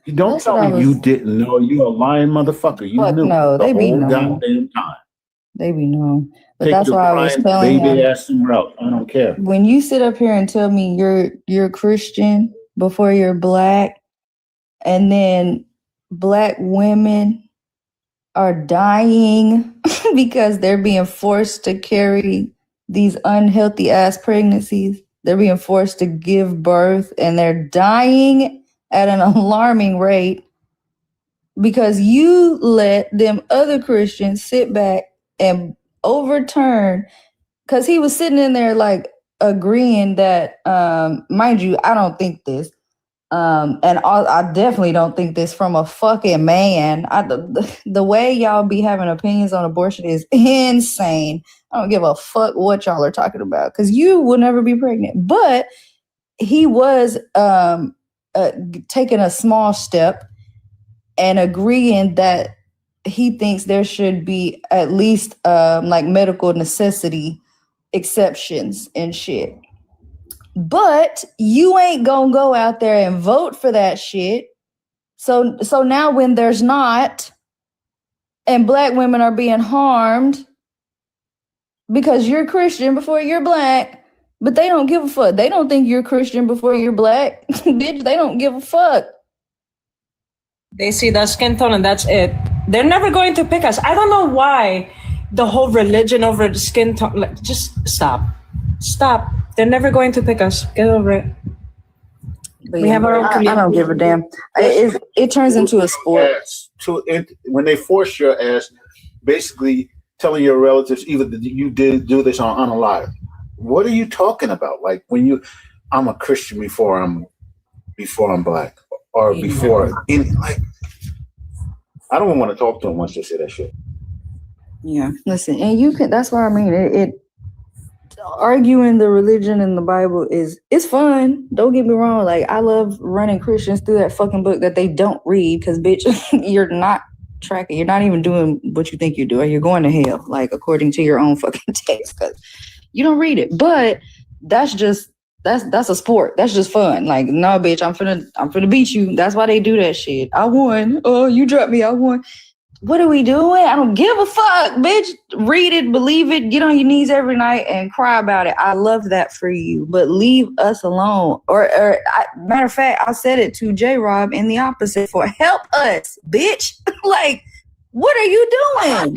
H: You don't tell me you didn't know. You a lying motherfucker. You knew
E: no,
H: the
E: they be
H: whole
E: knowing.
H: goddamn time.
E: They be knowing. But
H: Take
E: that's
H: your
E: why I was
H: crying
E: telling
H: baby
E: him.
H: ass somewhere else. I don't care.
E: When you sit up here and tell me you're Christian before you're black, and then black women are dying because they're being forced to carry these unhealthy ass pregnancies. They're being forced to give birth and they're dying at an alarming rate because you let them other Christians sit back and overturn, because he was sitting in there like agreeing that, mind you, I don't think this. And I definitely don't think this from a fucking man. The way y'all be having opinions on abortion is insane. I don't give a fuck what y'all are talking about, because you will never be pregnant. But he was taking a small step and agreeing that he thinks there should be at least like medical necessity exceptions and shit. But you ain't gonna go out there and vote for that shit. So now when there's not, and black women are being harmed because you're Christian before you're black, but they don't give a fuck. They don't think you're Christian before you're black. Bitch, they don't give a fuck.
J: They see that skin tone and that's it. They're never going to pick us. I don't know why the whole religion over the skin tone. Like, just stop. Stop. They're never going to pick us. Get over it.
E: But we have our own community. I don't give a damn. It turns into a sport.
H: When they force your ass, basically telling your relatives either you did do this or unalive. What are you talking about? Like when I'm a Christian before I'm black, or before like I don't want to talk to them once they say that shit.
E: Yeah, listen, and you can. That's what I mean. It arguing the religion in the Bible it's fun. Don't get me wrong. Like, I love running Christians through that fucking book that they don't read, because bitch, you're not tracking. You're not even doing what you think you're doing. You're going to hell, like according to your own fucking text, because you don't read it. But that's a sport. That's just fun. Like, no, bitch, I'm finna beat you. That's why they do that shit. I won. Oh, you dropped me. I won. What are we doing? I don't give a fuck, bitch. Read it, believe it, get on your knees every night and cry about it. I love that for you, but leave us alone. Matter of fact, I said it to J-Rob in the opposite for help us, bitch. Like, what are you doing?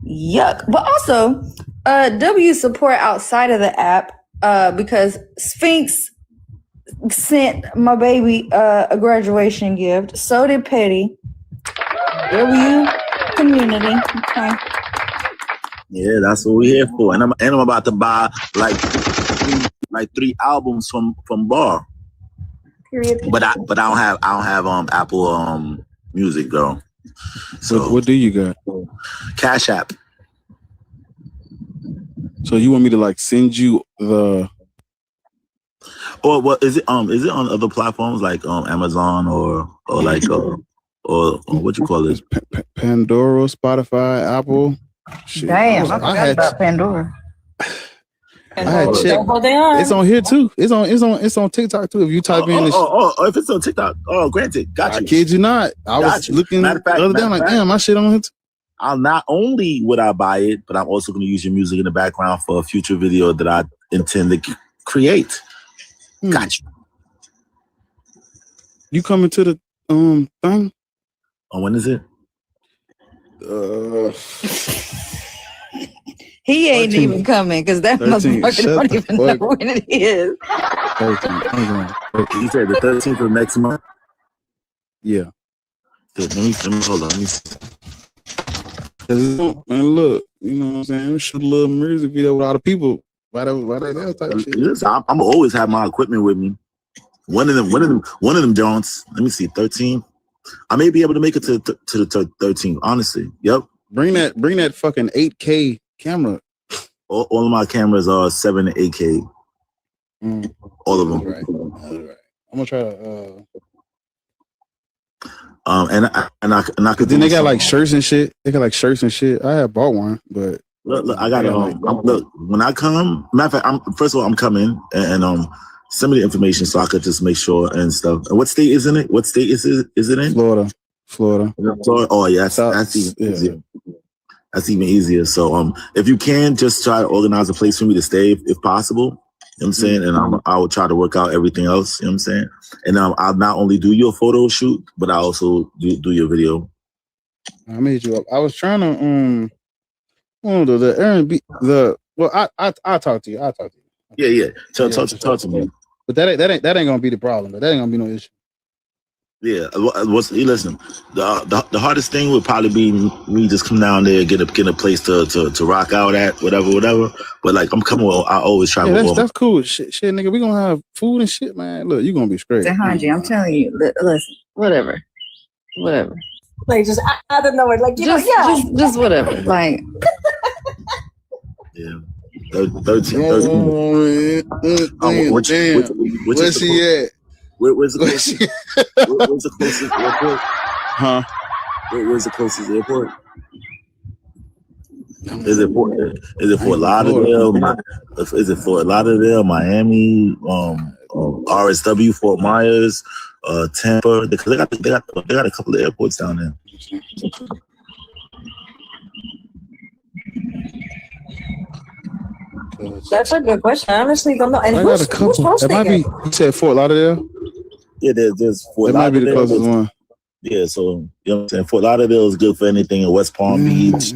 E: Yuck. But also, W support outside of the app, because Sphinx sent my baby a graduation gift. So did Petty. W community. Okay.
N: Yeah, that's what we're here for. And I'm about to buy like 3 albums from Bar.
E: Period.
N: But I don't have Apple Music, girl. So
B: what do you got?
N: Cash App.
B: So you want me to like send you the
N: Or what is it? Is it on other platforms like Amazon or like or what you call it?
B: Pandora, Spotify, Apple. Shit.
E: Damn, I forgot about Pandora.
B: I had checked. It's on here too. It's on TikTok too. If you type in this.
N: If it's on TikTok, granted, got you.
B: I kid you not. I was looking the other day. I'm like, damn, my shit on here too.
N: I'll not only would I buy it, but I'm also going to use your music in the background for a future video that I intend to create. Got you.
B: You coming to the thing?
N: When is it?
E: He ain't
B: 13,
E: even coming because that
B: 13,
E: motherfucker don't even know when it is.
N: 13. You said the 13th of next month?
B: Yeah.
N: Let me hold on. Let me see.
B: Man, look, you know what I'm saying? Shoot a little music video with all the people. Why that type of shit?
N: Listen, I'm always have my equipment with me. One of them Jones. Let me see, 13. I may be able to make it to the 13th. Honestly, yep.
B: Bring that fucking 8K camera.
N: All of my cameras are 7 to 8K. All of them.
B: All right. I'm gonna try to.
N: And I could.
B: Then they got like shirts and shit. They got like shirts and shit. I had bought one, but
N: look, I got look. When I come, matter of fact, first of all, I'm coming and send me the information so I could just make sure and stuff. And what state is in it? What state is it in?
B: Florida.
N: Oh yeah, that's even easier. That's even easier. So if you can, just try to organize a place for me to stay if possible. You know what I'm saying? And I will try to work out everything else. You know what I'm saying? And I'll not only do your photo shoot, but I also do your video.
B: I made you up. I was trying to the R&B I'll talk to you. I'll talk to you.
N: Yeah. Talk to me.
B: But that ain't gonna be the problem. That ain't gonna be no issue.
N: Yeah, listen. The hardest thing would probably be me just come down there, get a place to rock out at, whatever. But like I'm coming, I always try.
B: Yeah, that's cool. Shit, nigga, we gonna have food and shit, man. Look, you gonna be straight.
E: Hanji, I'm telling you, listen, whatever.
J: Like just out of nowhere, like
E: just whatever. Like
N: yeah. 13.
B: Where's she at?
N: Where's the closest airport?
B: Huh?
N: Where's the closest airport? Is it Fort Lauderdale? Is it Fort Lauderdale, Miami, RSW, Fort Myers, Tampa? They got a couple of airports down there.
J: That's a good question. I honestly don't know. And
B: I got a couple. It might be. You said Fort Lauderdale?
N: Yeah, there's Fort Lauderdale.
B: That might be the closest one.
N: Yeah, so you know what I'm saying. Fort Lauderdale is good for anything in West Palm Beach,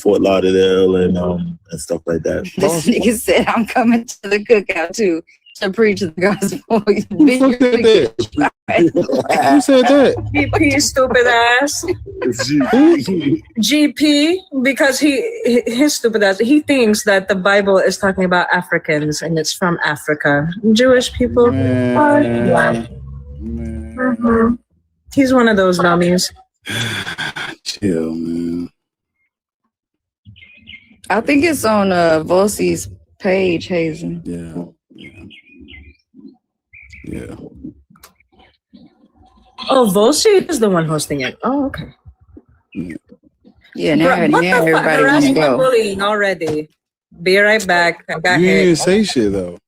N: Fort Lauderdale, and stuff like that.
E: This nigga said, "I'm coming to the cookout too to preach the gospel."
B: Who said that?
J: GP, stupid ass. GP, because his stupid ass. He thinks that the Bible is talking about Africans and it's from Africa. Jewish people. He's one of those dummies.
B: Chill, man.
E: I think it's on Vosie's page, Hazen.
B: Yeah.
J: Oh, Vosie is the one hosting it. Oh, okay.
E: Yeah, now everybody wants to go.
J: Bullying already. Be right back. I got
B: You
J: hit.
B: didn't say shit though.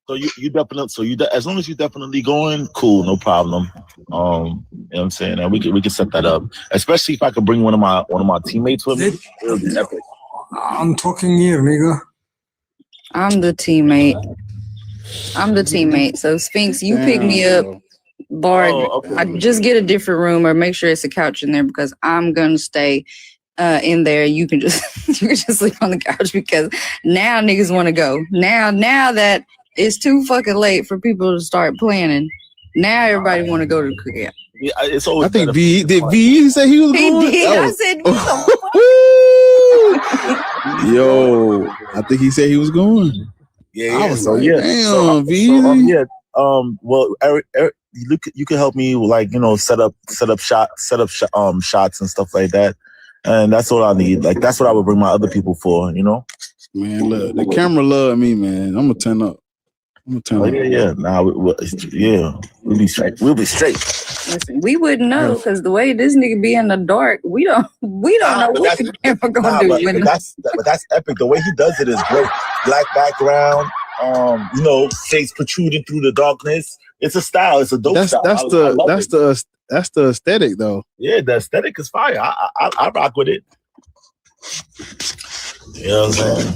N: So you definitely as long as you definitely going, cool, no problem. You know what I'm saying? And we can set that up. Especially if I could bring one of my teammates with me. It would be epic.
O: I'm talking here, nigga.
E: I'm the teammate. So Sphinx, you pick me up. Bard, I just get a different room or make sure it's a couch in there because I'm gonna stay in there. You can just sleep on the couch because now niggas want to go. Now that it's too fucking late for people to start planning. Now everybody want to go to the cookout.
N: Yeah, it's always.
B: I think did V say he was going?
E: He did. I said,
B: yo, I think he said he was going.
N: Yeah.
B: I was
N: So
B: like,
N: yeah,
B: damn, V.
N: Well, Eric, you can help me like set up shots and stuff like that, and that's what I need. Like that's what I would bring my other people for.
B: Man, look, the camera love me, man. I'm gonna turn up.
N: Yeah. Nah, we'll be straight. We'll be straight.
E: Listen, we wouldn't know because the way this nigga be in the dark, we don't know what the camera gonna do.
N: But that's epic. The way he does it is great. Black background, face protruding through the darkness. It's a style. It's a dope style. That's
B: the aesthetic though.
N: Yeah, the aesthetic is fire. I rock with it. You know what I'm saying?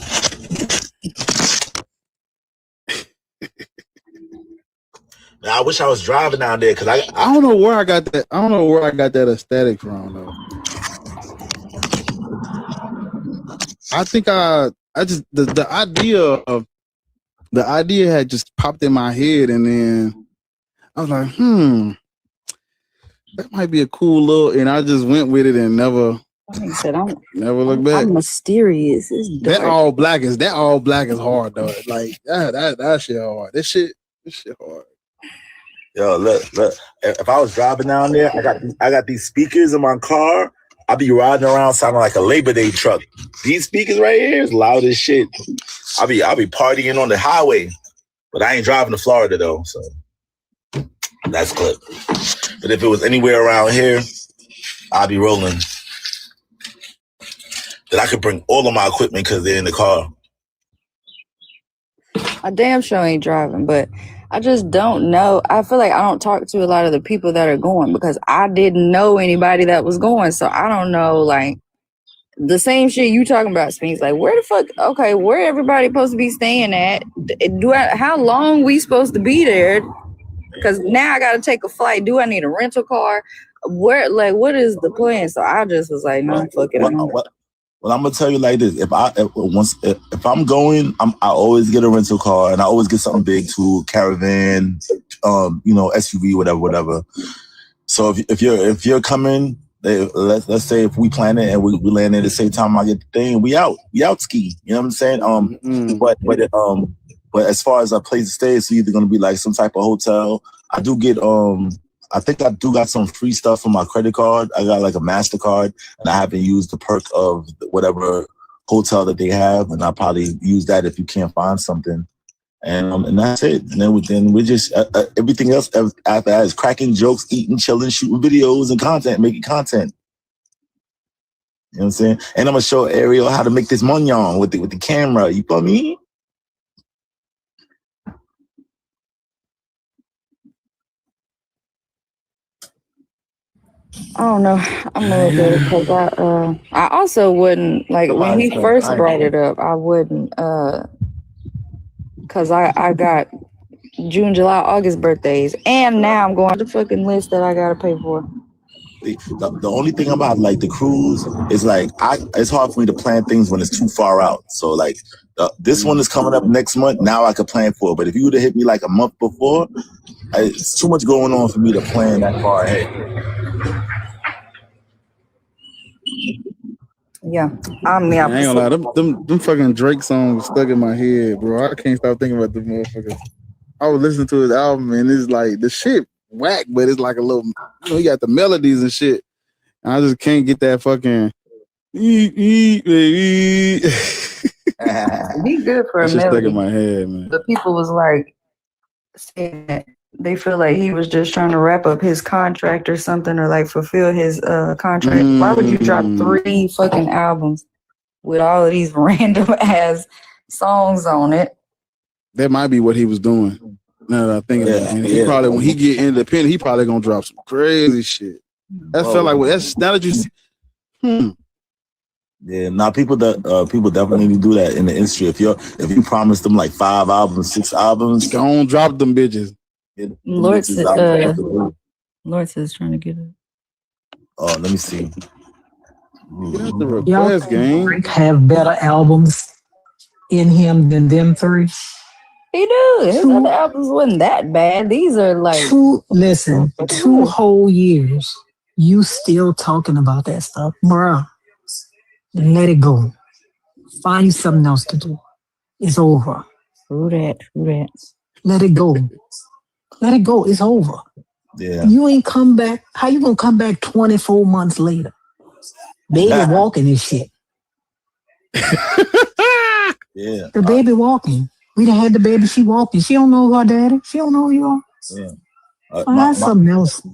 N: I wish I was driving down there because I
B: don't know where I got that. I don't know where I got that aesthetic from though. I think I just the idea had just popped in my head, and then I was like, that might be a cool little, and I just went with it and never.
E: Like I said,
B: never look back.
E: I'm mysterious.
B: That all black is hard though. Like that shit hard. This shit hard.
N: Yo, look. If I was driving down there, I got these speakers in my car. I'll be riding around sounding like a Labor Day truck. These speakers right here is loud as shit. I'll be partying on the highway, but I ain't driving to Florida though, so that's clip. But if it was anywhere around here, I'll be rolling. Then I could bring all of my equipment because they're in the car.
E: I damn sure ain't driving, but I just don't know. I feel like I don't talk to a lot of the people that are going because I didn't know anybody that was going. So I don't know, like, the same shit you talking about, Spinks. Like, where the fuck, okay, where everybody supposed to be staying at? How long we supposed to be there? Because now I got to take a flight. Do I need a rental car? What is the plan? So I just was like, no, fuck it.
N: Well, I'm gonna tell you like this: if I'm going, I always get a rental car, and I always get something big too, caravan, SUV, whatever. So if you're coming, let's say if we plan it and we land at the same time I get the thing, we out ski. You know what I'm saying? But as far as a place to stay, it's either gonna be like some type of hotel. I do get I think I do got some free stuff on my credit card. I got like a MasterCard, and I haven't used the perk of whatever hotel that they have, and I'll probably use that if you can't find something. And that's it. And then we just everything else after that is cracking jokes, eating, chilling, shooting videos and content, making content. You know what I'm saying? And I'm gonna show Ariel how to make this money on with the camera. You feel me?
E: I don't know. I'm gonna look at it because I also wouldn't like when he first brought it up. I wouldn't because I got June, July, August birthdays, and now I'm going to the fucking list that I gotta pay for.
N: The only thing about like the cruise is like it's hard for me to plan things when it's too far out. So like this one is coming up next month. Now I could plan for it. But if you would have hit me like a month before, it's too much going on for me to plan that far ahead.
E: Yeah, I'm the opposite.
B: I ain't gonna lie, them fucking Drake songs stuck in my head, bro. I can't stop thinking about them motherfuckers. I was listening to his album and it's like the shit whack, but it's like a little, he got the melodies and shit. And I just can't get that fucking
E: He good for a
B: melody.
E: melody.
B: Stuck in my head, man.
E: But people was like saying that they feel like he was just trying to wrap up his contract or something, or like fulfill his contract. Why would you drop 3 fucking albums with all of these random ass songs on it?
B: That might be what he was doing. Now that I think about it. And he probably, when he get independent, he probably gonna drop some crazy shit. That felt like that's now that you see.
N: Yeah, now people definitely need to do that in the industry. If you promise them like 5 albums, 6 albums,
B: don't drop them bitches.
E: Lord says trying to get it.
N: Oh, let me see.
D: Y'all think have better albums in him than them 3?
E: He do. His other albums wasn't that bad. These are like
D: 2 whole years. You still talking about that stuff, bruh. Let it go. Find you something else to do. It's over.
E: Who that?
D: Let it go. Let it go. It's over.
N: Yeah.
D: You ain't come back. How you gonna come back 24 months later? Baby walking and shit.
N: Yeah.
D: The baby walking. We done had the baby. She walking. She don't know her daddy. She don't know who you are.
N: Yeah.
D: That's something else.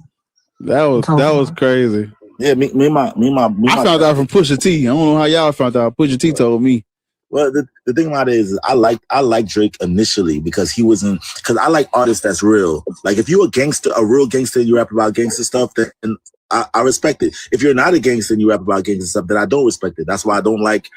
B: That was crazy.
N: Yeah, me and my
B: I found out from Pusha T. I don't know how y'all found out. Pusha T told me.
N: Well, the thing about it is I like Drake initially because because I like artists that's real. Like if you're a real gangster, and you rap about gangster stuff, then I respect it. If you're not a gangster and you rap about gangster stuff, then I don't respect it. That's why I don't like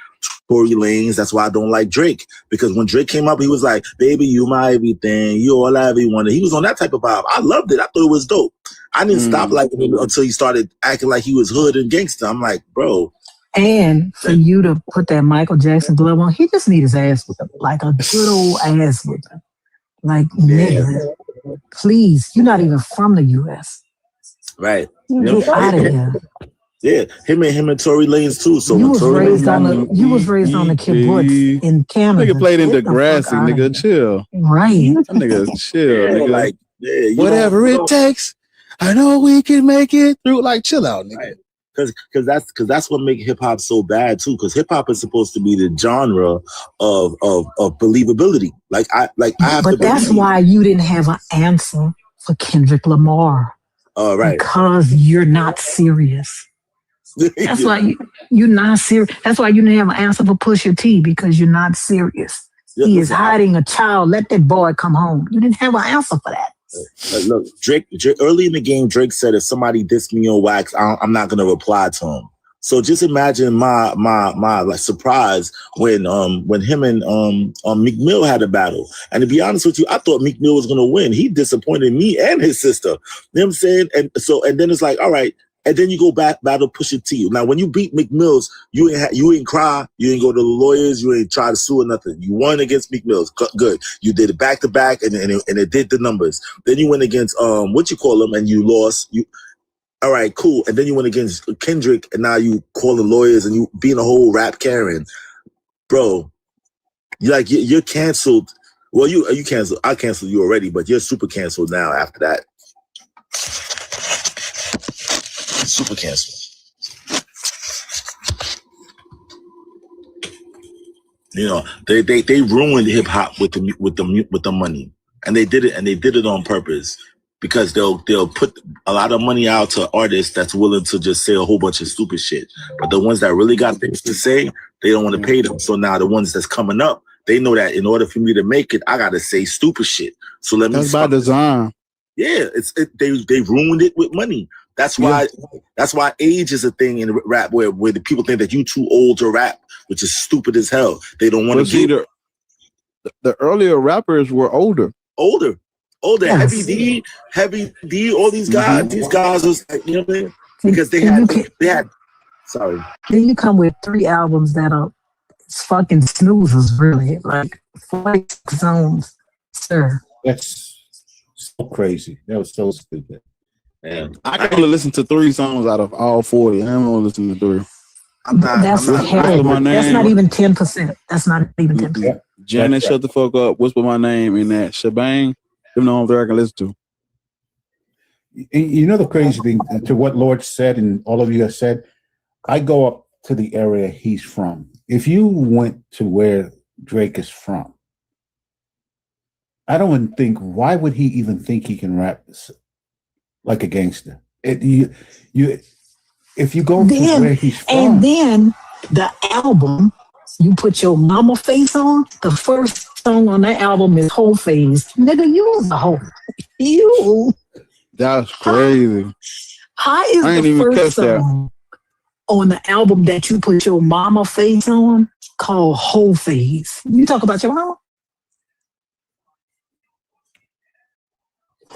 N: Tory Lanez. That's why I don't like Drake. Because when Drake came up, he was like, "Baby, you my everything. You all I ever wanted." He was on that type of vibe. I loved it. I thought it was dope. I didn't stop liking him until he started acting like he was hood and gangster. I'm like, bro.
D: And for you to put that Michael Jackson glove on, he just need his ass whipped, like a good old ass whipping. Like, nigga, please, you're not even from the U.S.
N: Right.
D: Get out of here.
N: Yeah, him and Tory Lanez too. So
D: you was raised on the kibbutz in Canada.
B: Nigga played in Degrassi, nigga. Chill.
D: Right.
B: That nigga chill, nigga.
N: Like,
B: whatever it takes, I know we can make it through. Like, chill out, nigga.
N: Right. Because that's what makes hip hop so bad too. Because hip hop is supposed to be the genre of believability.
D: But that's why you didn't have an answer for Kendrick Lamar.
N: Right.
D: Because you're not serious. That's why you're not serious. That's why you didn't have an answer for Pusha T, because you're not serious. He is hiding a child. Let that boy come home. You didn't have an answer for that.
N: Look, Drake, early in the game, Drake said, if somebody dissed me on wax, I'm not gonna reply to him. So just imagine my like surprise when him and Meek Mill had a battle. And to be honest with you, I thought Meek Mill was gonna win. He disappointed me and his sister. You know what I'm saying? And then it's like, all right. And then you go back battle Pusha T. Now, when you beat Meek Mills, you ain't cry, you ain't go to the lawyers, you ain't try to sue or nothing. You won against Meek Mills, good. You did it back to back, and it did the numbers. Then you went against and you lost. All right, cool. And then you went against Kendrick, and now you call the lawyers and you being a whole rap Karen, bro. You're canceled. Well, you canceled. I canceled you already, but you're super canceled now after that. Super cancel. You know, they ruined hip hop with the money, and they did it on purpose because they'll put a lot of money out to artists that's willing to just say a whole bunch of stupid shit. But the ones that really got things to say, they don't want to pay them. So now the ones that's coming up, they know that in order for me to make it, I gotta say stupid shit. So that's
B: by design.
N: Yeah, they ruined it with money. That's why age is a thing in rap where the people think that you too old to rap, which is stupid as hell. They don't want to do
B: the earlier rappers were older.
N: Older.
D: Yes.
N: Heavy D, all these guys, these guys was like, you know what I mean? Because they had sorry.
D: Then you come with 3 albums that are fucking snoozers, really. Like 46 songs, sir.
H: That's so crazy. That was so stupid.
N: Man,
B: I can only listen to 3 songs out of all 40. I don't want to listen to 3.
D: That's not even 10%. That's not even 10%.
B: Janet, shut the fuck up. Whisper my name in that shebang. Them the only 3 I can listen to.
H: You know the crazy thing to what Lord said and all of you have said. I go up to the area he's from. If you went to where Drake is from, I don't even think. Why would he even think he can rap like a gangster? If you go to where he's from,
D: and then the album, you put your mama face on. The first song on that album is Whole Face. Nigga, you was a hoe. You.
B: That's crazy.
D: How is the first song on the album that you put your mama face on called Whole Face? You talk about your mama?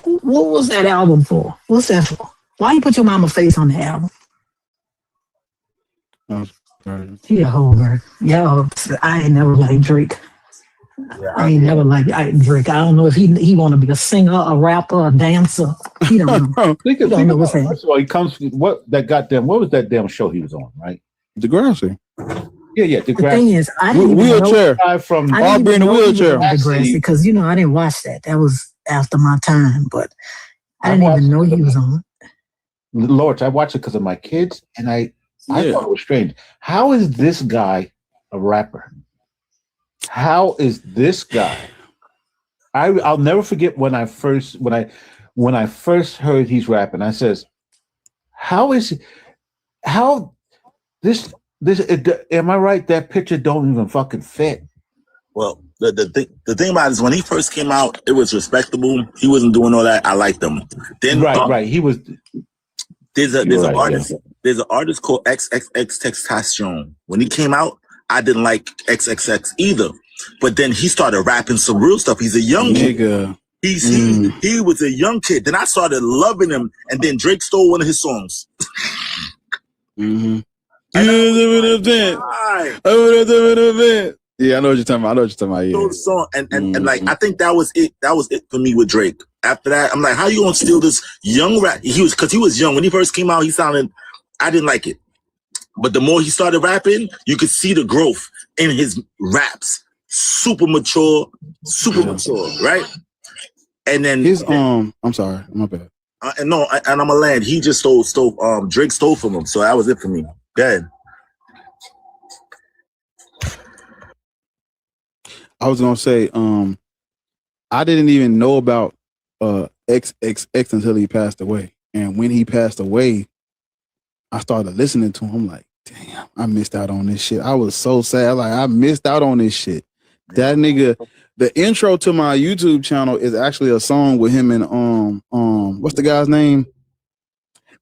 D: What was that album for? What's that for? Why you put your mama face on the album? Yeah, over. Yo, I ain't never liked Drake. I ain't never liked Drake. I don't know if he want to be a singer, a rapper, a dancer. He don't know. He don't know what's happening.
H: First of all, he comes from what was that damn show he was on, right?
B: Degrassi.
H: Yeah, Degrassi.
D: The thing is, I didn't
B: wheelchair.
H: From
B: Aubrey in the wheelchair.
D: Degrassi, because I didn't watch that. That was after my time, but I didn't even know he was on.
H: Lord, I watched it because of my kids, and I thought it was strange. How is this guy a rapper? How is this guy I'll never forget when I first heard he's rapping. I says, how this am I right? That picture don't even fucking fit.
N: Well, the thing about it is when he first came out, it was respectable. He wasn't doing all that. I liked him. Then
H: right. He was.
N: There's an artist called XXXTentacion. When he came out, I didn't like XXX either. But then he started rapping some real stuff. He's a young kid. He was a young kid. Then I started loving him, and then Drake stole one of his songs.
B: Mm-hmm.
N: Yeah,
B: I know what you're talking about. Yeah.
N: Song. And like I think that was it. That was it for me with Drake. After that, I'm like, how you gonna steal this young rap? Because he was young when he first came out. I didn't like it. But the more he started rapping, you could see the growth in his raps. Super mature, right? And then
B: I'm sorry, my bad.
N: And I'm a land. He just stole. Drake stole from him, so that was it for me. Dead.
B: I was gonna say, I didn't even know about XXX until he passed away, and when he passed away, I started listening to him. I'm like, damn, I missed out on this shit. I was so sad. Like, I missed out on this shit. That nigga. The intro to my YouTube channel is actually a song with him and what's the guy's name?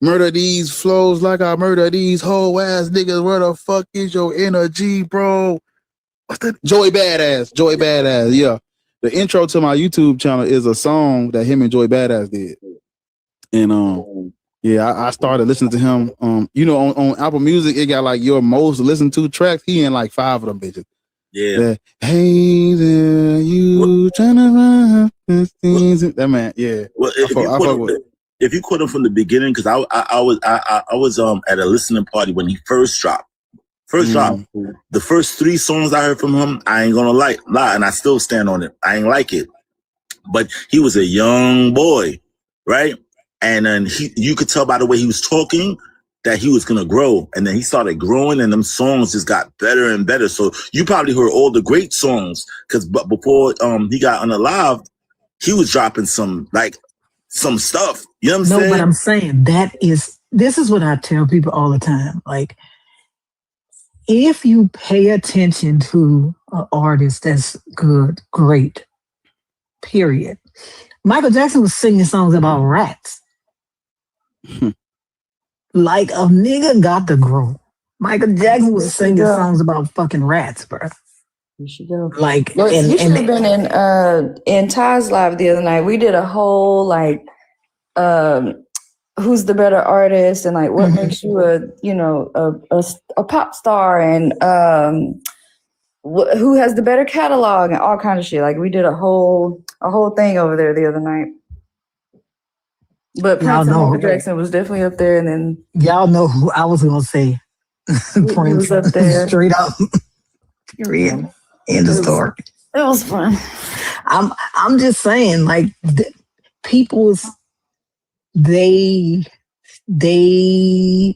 B: Murder these flows like I murder these whole ass niggas. Where the fuck is your energy, bro? What's that? Joey Badass. Yeah. The intro to my YouTube channel is a song that him and Joey Badass did. And I started listening to him. On Apple Music, it got like your most listened to tracks. He in like 5 of them bitches.
N: Yeah.
B: Hey there, you trying to run that man. Yeah.
N: Well, if you caught him from the beginning, because I was at a listening party when he first dropped. The first 3 songs I heard from him, I ain't gonna lie, and I still stand on it. I ain't like it, but he was a young boy, right? And then you could tell by the way he was talking that he was gonna grow, and then he started growing, and them songs just got better and better. So you probably heard all the great songs, because before he got unalived, he was dropping some stuff. You know what I'm saying?
D: No, but I'm saying this is what I tell people all the time. Like, if you pay attention to an artist that's good, great, period. Michael Jackson was singing songs about rats. Like, a nigga got to grow. Michael Jackson was singing songs about fucking rats, bro.
E: You should go.
M: Like,
E: you should have been in Ty's live the other night. We did a whole who's the better artist and like what makes you a pop star and who has the better catalog and all kind of shit. Like, we did a whole thing over there the other night. But Prince and Michael Jackson was definitely up there, and then
D: y'all know who I was gonna say. Prince
E: was up there
D: straight up. Period. End of story.
E: It was fun.
D: I'm just saying, like, they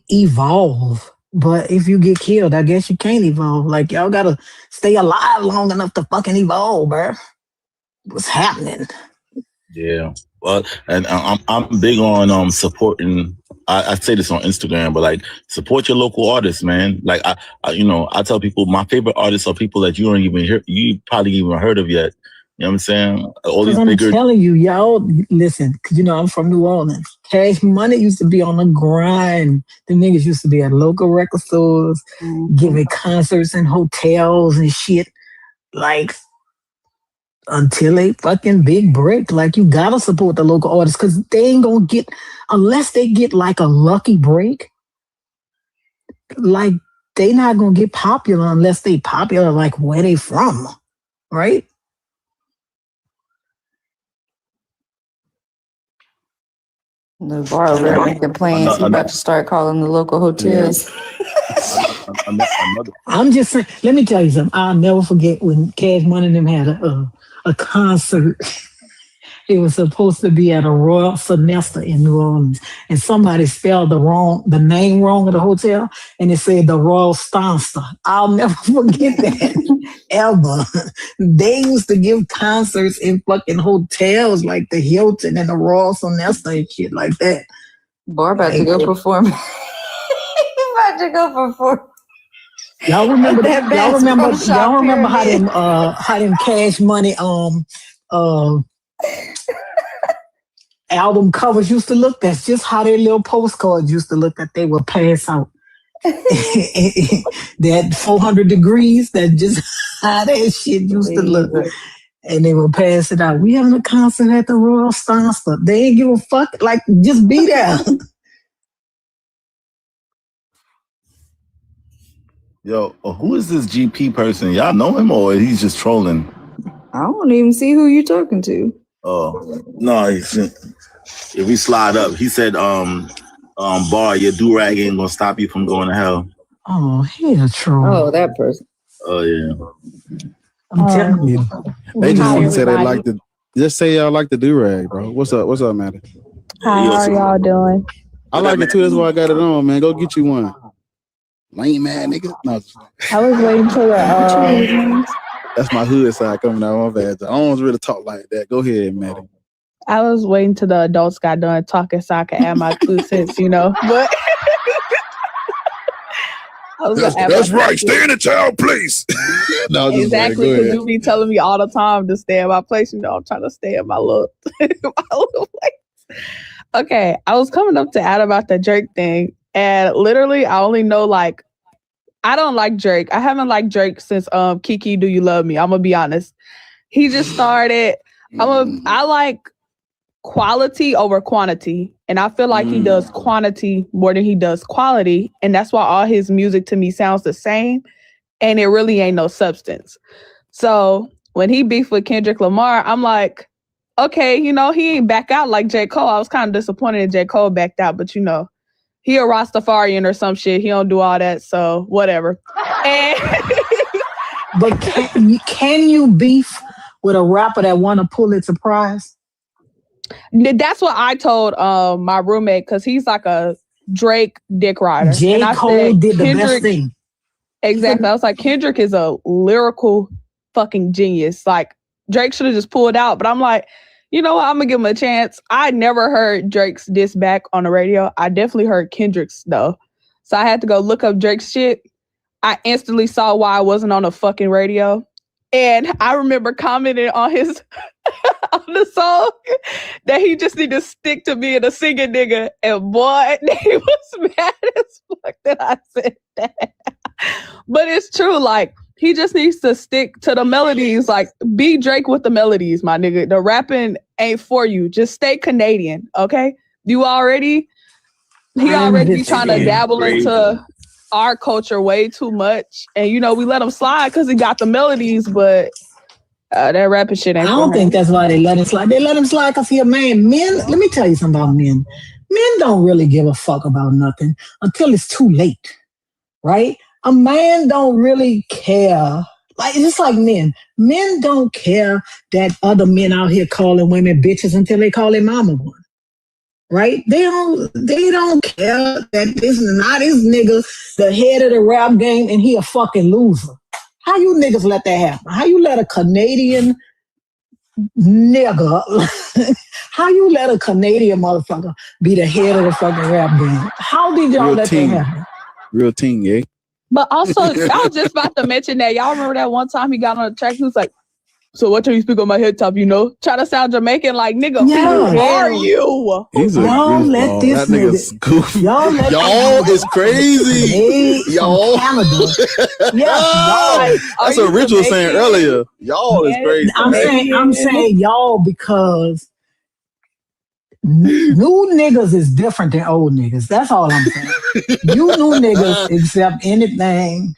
D: evolve, but if you get killed, I guess you can't evolve. Like, y'all gotta stay alive long enough to fucking evolve, bro. What's happening?
N: Yeah. Well, and I'm big on supporting. I say this on Instagram, but like, support your local artists, man. Like, I tell people my favorite artists are people that you probably even heard of yet. You know what I'm saying? All these
D: I'm telling you, y'all listen, because I'm from New Orleans. Cash Money used to be on the grind. The niggas used to be at local record stores, giving concerts in hotels and shit. Like, until they fucking big break. Like, you gotta support the local artists, because they ain't gonna get, unless they get like a lucky break, like, they not gonna get popular unless they popular like where they from, right?
E: The bar over there making plans. He's about to start calling the local hotels.
D: I'm just saying, let me tell you something. I'll never forget when Cash Money and them had a concert. It was supposed to be at a Royal Sonesta in New Orleans, and somebody spelled the name wrong of the hotel, and it said the Royal Sonesta. I'll never forget that. ever. They used to give concerts in fucking hotels like the Hilton and the Royal Sonesta and shit like that.
E: Boy, about to go perform. About to go perform.
D: Y'all remember that? Y'all remember how them Cash Money album covers used to look? That's just how their little postcards used to look that they would pass out. That 400 degrees, that just how that shit used to look. And they would pass it out. We having a concert at the Royal Sonesta. They ain't give a fuck. Like, just be there.
N: Yo, who is this GP person? Y'all know him or he's just trolling?
E: I don't even see who you're talking to.
N: Oh, no, if we slide up, he said, Bar, your do-rag ain't gonna stop you from going to hell.
D: Oh, he a troll.
E: Oh, that person.
N: Oh, yeah.
D: I'm telling you.
B: They just want to say they like the, just say y'all like the do-rag, bro. What's up, Maddie?
K: Hi, how are y'all doing?
B: I like it too, that's why I got it on, man. Go get you one. Lame man, nigga. No.
K: I was waiting till the
B: That's my hood side coming out. My bad. I don't really talk like that. Go ahead, Maddie.
K: I was waiting till the adults got done talking so I could add my 2 cents, you know. But
P: that's right. Stay in the town, please.
B: No,
K: exactly, because you be telling me all the time to stay in my place. You know, I'm trying to stay in my little place. Okay, I was coming up to add about the Drake thing, and literally, I only know like I don't like Drake. I haven't liked Drake since Kiki, Do You Love Me? I'm gonna be honest. He just started. I like quality over quantity, and I feel like he does quantity more than he does quality, and that's why all his music to me sounds the same, and it really ain't no substance. So when he beefed with Kendrick Lamar, I'm like, okay, you know, he ain't back out like J. Cole. I was kind of disappointed that J. Cole backed out, but you know, he a Rastafarian or some shit. He don't do all that, so whatever.
D: But can you beef with a rapper that won a Pulitzer Prize?
K: That's what I told my roommate, because he's like a Drake dick rider.
D: J. Cole did the best thing.
K: Exactly. I was like, Kendrick is a lyrical fucking genius. Like, Drake should have just pulled out. But I'm like, you know what? I'm going to give him a chance. I never heard Drake's diss back on the radio. I definitely heard Kendrick's, though. So I had to go look up Drake's shit. I instantly saw why I wasn't on the fucking radio. And I remember commenting on his on the song that he just need to stick to being a singing nigga. And boy, he was mad as fuck that I said that. But it's true, like, he just needs to stick to the melodies. Like, be Drake with the melodies, my nigga. The rapping ain't for you. Just stay Canadian, okay? He already trying to dabble into our culture way too much. And, you know, we let him slide because he got the melodies, but that rapping shit ain't
D: I don't think that's why they let him slide. They let him slide because he a man. Men, let me tell you something about men. Men don't really give a fuck about nothing until it's too late, right? A man don't really care. Like, it's like men. Men don't care that other men out here calling women bitches until they call their mama one. Right? They don't care that this nigga the head of the rap game and he a fucking loser. How you niggas let that happen? How you let a Canadian nigga, how you let a Canadian motherfucker be the head of the fucking rap game? How did y'all let that happen?
B: Real team, yeah.
K: But also, I was just about to mention that. Y'all remember that one time he got on the track, he was like, so what time you speak on my head top, you know? Try to sound Jamaican like, nigga, who are you?
B: He's a
D: y'all let this
B: nigga.
D: Y'all
B: is crazy. Y'all.
D: Canada. Yes, y'all.
B: That's what Rich was saying earlier. Y'all is crazy.
D: I'm saying y'all because new niggas is different than old niggas. That's all I'm saying. You new niggas accept anything.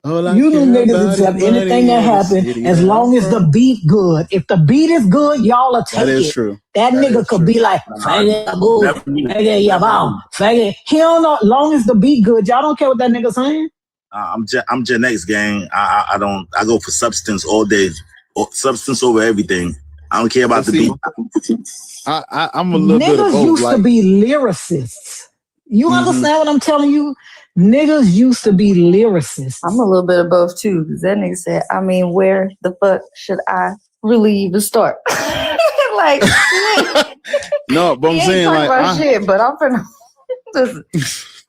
D: You new niggas accept anything that happens as long as the beat good. If the beat is good, y'all will take it.
B: That is true.
D: That nigga could be like, faggot, faggot. He don't know. Long as the beat good, y'all don't care what that nigga saying.
N: I'm Gen X gang. I go for substance all day. Substance over everything. I don't care about the beat.
B: I'm a little bit of both.
D: Niggas used to be lyricists. You understand what I'm telling you? Niggas used to be lyricists.
E: I'm a little bit of both too, because that nigga said, I mean, where the fuck should I really even start? Like,
B: no, but I'm saying like,
E: shit, but I'm finna listen.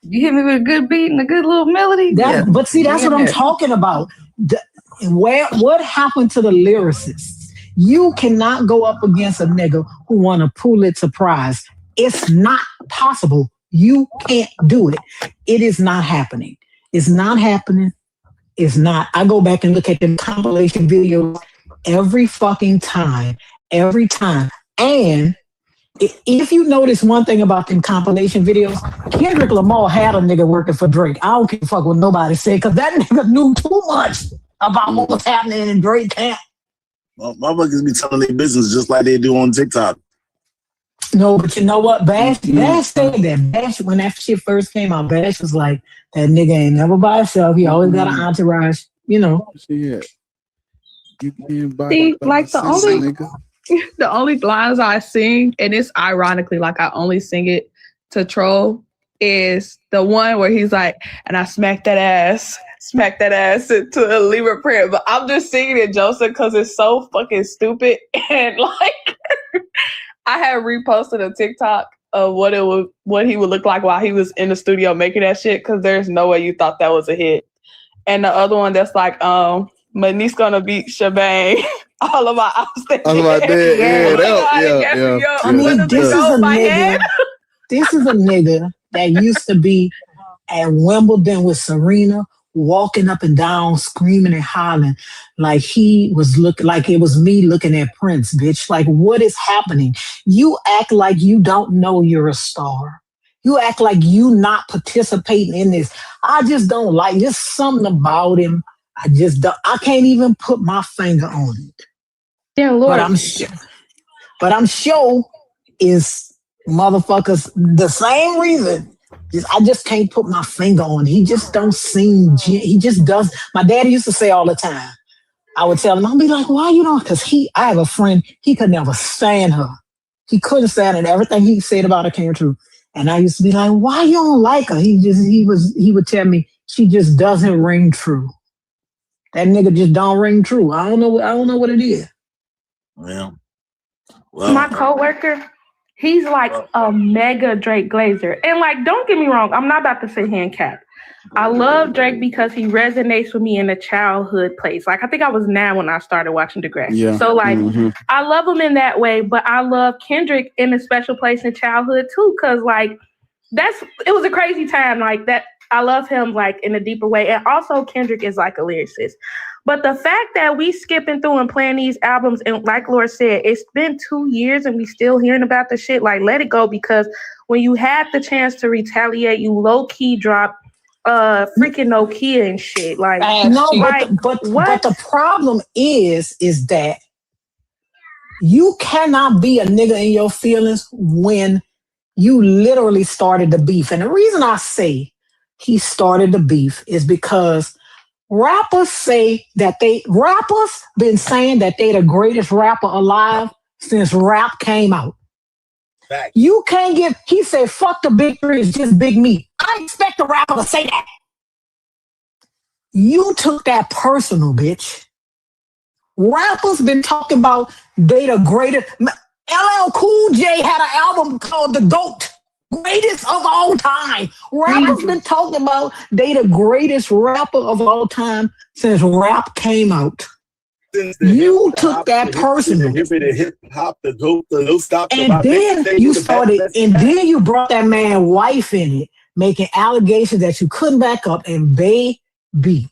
E: You hit me with a good beat and a good little melody.
D: But see, that's what I'm talking about. What happened to the lyricists? You cannot go up against a nigga who won a Pulitzer Prize. It's not possible. You can't do it. It is not happening. It's not happening. It's not. I go back and look at the compilation videos every fucking time. Every time. And if you notice one thing about them compilation videos, Kendrick Lamar had a nigga working for Drake. I don't give a fuck what nobody said, because that nigga knew too much about what was happening in Drake camp.
N: Well, motherfuckers be telling their business just like they do on TikTok.
D: No, but you know what? Bash said that. Bash, when that shit first came out, Bash was like, that nigga ain't never by himself. He always got an entourage, you know.
B: Yeah. You can't buy
K: See, like the only lines I sing, and it's ironically like I only sing it to troll, is the one where he's like, and I smack that ass into a Libra print. But I'm just singing it, Joseph, because it's so fucking stupid. And like, I had reposted a TikTok of what he would look like while he was in the studio making that shit, because there's no way you thought that was a hit. And the other one that's like, my niece gonna beat Shebang. All of my outstanding.
B: All of my dead. Yeah.
D: I mean, this is a nigga that used to be at Wimbledon with Serena, walking up and down, screaming and hollering like he was looking like it was me looking at Prince, bitch. Like, what is happening? You act like you don't know you're a star. You act like you not participating in this. I just don't like, just something about him. I can't even put my finger on it.
K: Yeah, Lord.
D: But I'm sure is motherfuckers the same reason. I just can't put my finger on it. He just don't seem. He just does. My daddy used to say all the time. I would tell him, I'll be like, why you don't? Because I have a friend. He could never stand her. He couldn't stand it. Everything he said about her came true. And I used to be like, why you don't like her? He would tell me she just doesn't ring true. That nigga just don't ring true. I don't know what it is.
N: Well,
Q: my coworker, he's like a mega Drake Glazer. And like, don't get me wrong, I'm not about to sit here and cap. I love Drake because he resonates with me in a childhood place. Like, I think I was 9 when I started watching Degrassi. Yeah. So like, I love him in that way, but I love Kendrick in a special place in childhood too. Cause like, it was a crazy time like that. I love him like in a deeper way. And also Kendrick is like a lyricist. But the fact that we skipping through and playing these albums, and like Laura said, it's been 2 years and we still hearing about the shit, like let it go, because when you had the chance to retaliate, you low-key drop freaking Nokia and shit. Like
D: but the problem is that you cannot be a nigga in your feelings when you literally started the beef. And the reason I say he started the beef is because rappers been saying that they the greatest rapper alive since rap came out. Fact. You can't he said, fuck the big three, it's just Big Me. I expect a rapper to say that. You took that personal, bitch. Rappers been talking about they the greatest. LL Cool J had an album called The GOAT. Greatest of all time. Rappers been talking about they the greatest rapper of all time since rap came out. You took that personal.
N: Hip hop, the dope, the no stop.
D: And then you started, and then you brought that man's wife in it, making allegations that you couldn't back up. And baby,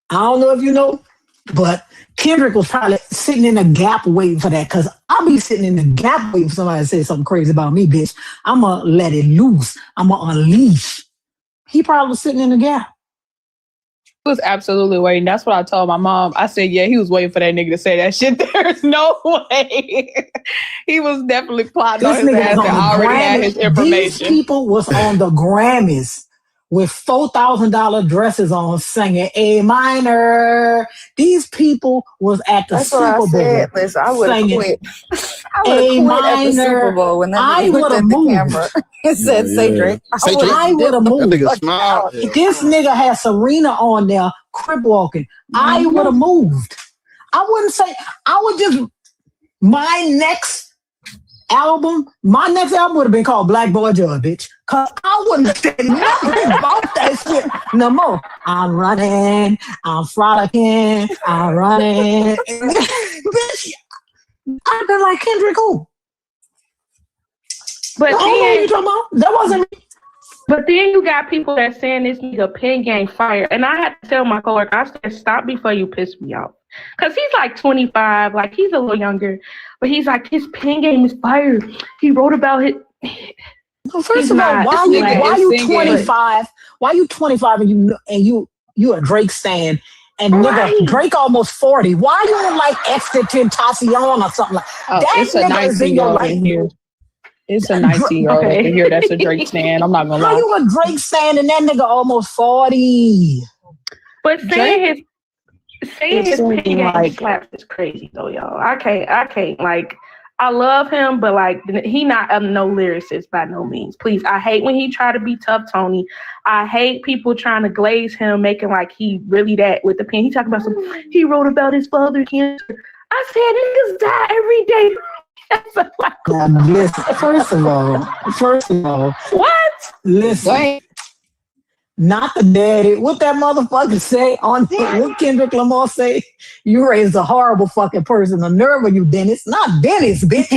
D: I don't know if you know, but Kendrick was probably sitting in a gap waiting for that, because I'll be sitting in the gap waiting for somebody to say something crazy about me, bitch. I'm going to let it loose. I'm going to unleash. He probably was sitting in the gap.
K: He was absolutely waiting. That's what I told my mom. I said, yeah, he was waiting for that nigga to say that shit. There's no way. He was definitely plotting on his ass and already had his information.
D: These people was on the Grammys with $4,000 dresses on singing A minor. These people was at the Super Bowl.
E: Listen, I would have quit. I would
D: A
E: have quit at the Super
D: minor.
E: Bowl when that
D: I
E: nigga looked
D: would
E: at
D: have
E: the
D: moved.
E: camera and said, "Say Drake."
D: I would have moved.
B: That nigga smiled.
D: This nigga had Serena on there, crip walking. I would have moved. I wouldn't say, I would just, my next album would have been called Black Boy Joy, bitch. Cause I wouldn't say nothing about that shit no more. I'm running, I'm frolicking, I'm running. Bitch, I've been like Kendrick who?
Q: But
D: then, you talking about? That wasn't me.
Q: But then you got people that saying this nigga pen game fire. And I had to tell my coworker, I said, stop before you piss me off. Because he's like 25, like he's a little younger. But he's like, his pen game is fire. He wrote about it.
D: Well, first of all, why you 25? Why you 25 and you a Drake stan? And nigga, Drake almost 40. Why you in like Extra Tentacion or something like that?
K: It's a 19-year-old in here. It's a 19-year-old in here that's a Drake stan. I'm not gonna lie.
D: How you a Drake stan and that nigga almost 40?
Q: But saying his pen game slaps is crazy though, y'all. I can't like. I love him, but like he not no lyricist by no means. Please, I hate when he try to be tough Tony. I hate people trying to glaze him, making like he really that with the pen. He talking about he wrote about his father cancer. I said niggas die every day.
D: Listen, first of all,
Q: what?
D: Listen, not the daddy. What that motherfucker say on what Kendrick Lamar say? You raised a horrible fucking person. The nerve of you, Dennis. Not Dennis, bitch.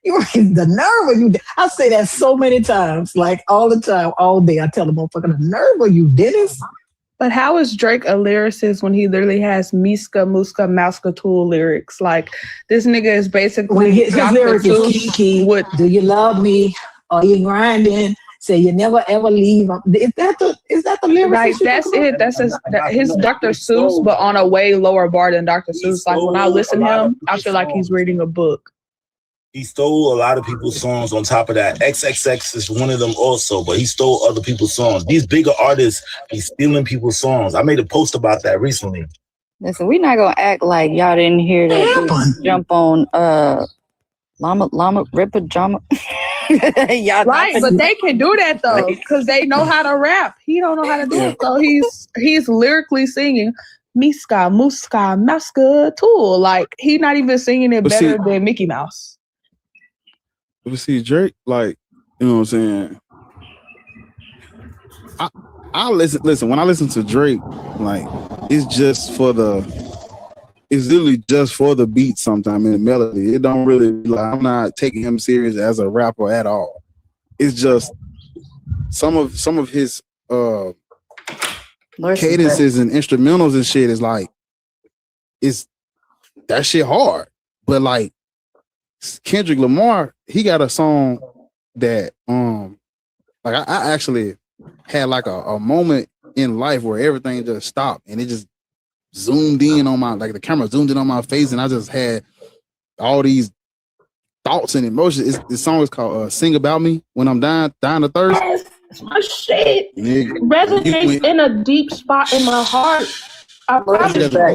D: You raised the nerve of you. I say that so many times, like all the time, all day. I tell the motherfucker, the nerve of you, Dennis.
K: But how is Drake a lyricist when he literally has Miska, Muska, Mauska Tool lyrics? Like, this nigga is basically
D: his lyric is Kiki. Do you love me? Are you grinding? Say you never ever leave. Is that the lyric?
K: Like, that's it. That's his Dr. Seuss, but on a way lower bar than Dr. Seuss. Like, when I listen to him, I feel like he's reading a book.
N: He stole a lot of people's songs. On top of that, XXX is one of them also, but he stole other people's songs. These bigger artists be stealing people's songs. I made a post about that recently.
E: Listen, we're not gonna act like y'all didn't hear that jump on Llama Ripper Jama.
K: Right, but they can do that though, because they know how to rap. He don't know how to do it. So he's lyrically singing Miska, Muska, Mauska Tool. Like, he's not even singing it better than Mickey Mouse.
B: But see, Drake, like, you know what I'm saying? I listen, when I listen to Drake, like, it's literally just for the beat sometimes and the melody. It don't really, like, I'm not taking him serious as a rapper at all. It's just some of his cadences and instrumentals and shit is like, it's that shit hard. But like Kendrick Lamar, he got a song that like I actually had like a moment in life where everything just stopped and it just zoomed in on my, like the camera zoomed in on my face and I just had all these thoughts and emotions. The song is called Sing About Me When I'm Dying of Thirst.
Q: Yes, it's my shit.
B: Nigga,
Q: resonates in a deep spot in my heart. I just got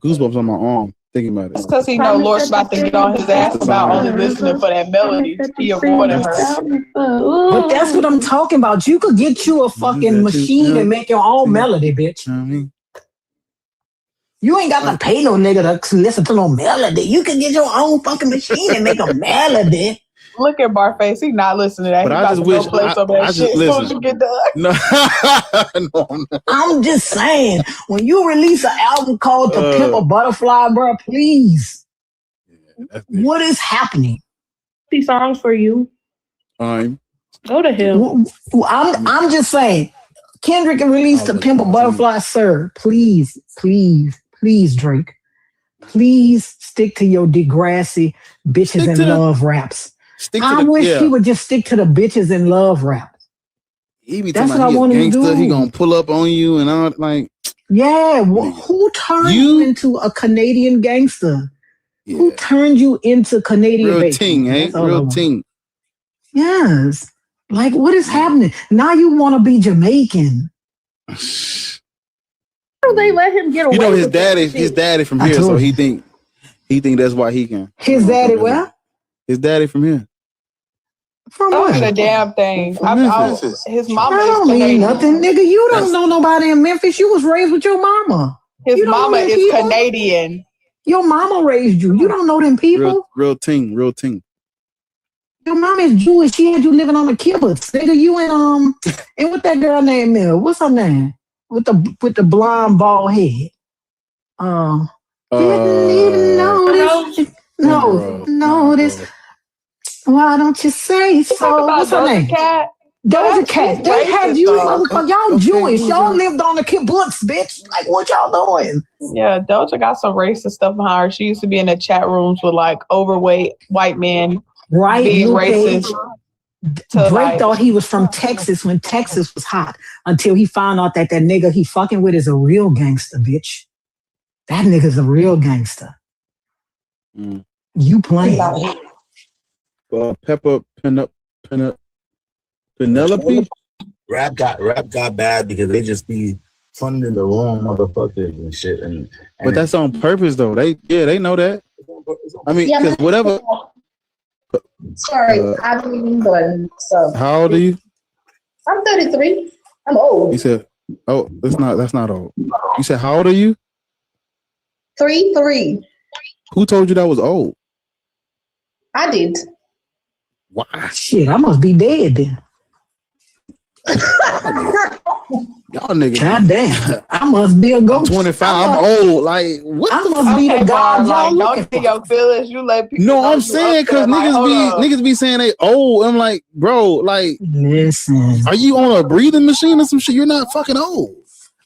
B: goosebumps on my arm thinking about it.
K: It's because he know Lord's about to get on his ass about only listening for that melody. He avoiding her.
D: But that's what I'm talking about. You could get you a fucking machine and make your own melody, bitch. You ain't got to pay no nigga to listen to no melody. You can get your own fucking machine and make a melody.
K: Look at Barface. He not listening to that.
B: But
K: he
B: I just wish
K: play some of that shit as soon as you get done.
B: No.
D: I'm just saying, when you release an album called To Pimp a Butterfly, bro, please. What is happening?
Q: These songs for you. Go to him.
D: I'm just saying, Kendrick released To Pimp a Butterfly, sir. Please, Drake. Please stick to your Degrassi bitches in love raps. I wish he would just stick to the bitches in love rap.
B: That's what I want him to do. He gonna pull up on you and all, like.
D: Yeah, who turned you into a Canadian gangster?
B: Yeah.
D: Who turned you into Canadian?
B: Real ting, eh? Real ting.
D: Yes. Like, what is happening? Now you want to be Jamaican.
Q: How do they let him get away?
B: You know, his
Q: with that
B: daddy from here, so he think that's why he can.
D: His daddy where?
B: His daddy from here.
K: From
B: what?
K: the damn thing. His mama
D: I
K: is
D: don't mean
K: Canadian.
D: nothing, nigga. You don't know nobody in Memphis. You was raised with your mama.
K: His
D: You don't
K: mama
D: know them
K: is
D: people?
K: Canadian.
D: Your mama raised you. You don't know them people.
B: Real team.
D: Your mom is Jewish. She had you living on the kibbutz. Nigga, you and what that girl named Mill? What's her name? With the blonde bald head. Didn't even notice. Notice. Why don't you say so? What's her name? Doja Cat. They had you, motherfucker. Y'all Jewish. Y'all lived on the kibbutz, bitch. Like, what y'all doing?
K: Yeah, Doja got some racist stuff behind her. She used to be in the chat rooms with like overweight white men,
D: right?
K: Being racist.
D: Drake thought he was from Texas when Texas was hot until he found out that nigga he fucking with is a real gangster, bitch. That nigga's a real gangster. You playing?
B: Penelope.
N: Rap got bad because they just be funding the wrong motherfuckers and shit.
B: But that's on purpose though. They know that. I mean, because whatever.
R: Sorry, I haven't even done. So
B: How old are you?
R: I'm 33. I'm old.
B: You said, oh, that's not old. You said, how old are you?
R: 3.
B: Who told you that was old?
R: I did.
B: Why?
D: Shit, I must be dead then.
B: Y'all niggas.
D: God damn. I must be a ghost.
B: I'm 25. I'm old. Like, what?
D: I must be the god y'all looking
K: Don't your feelings. You let people.
B: No, I'm saying because niggas be saying they old. I'm like, bro, like,
D: listen.
B: Are you on a breathing machine or some shit? You're not fucking old.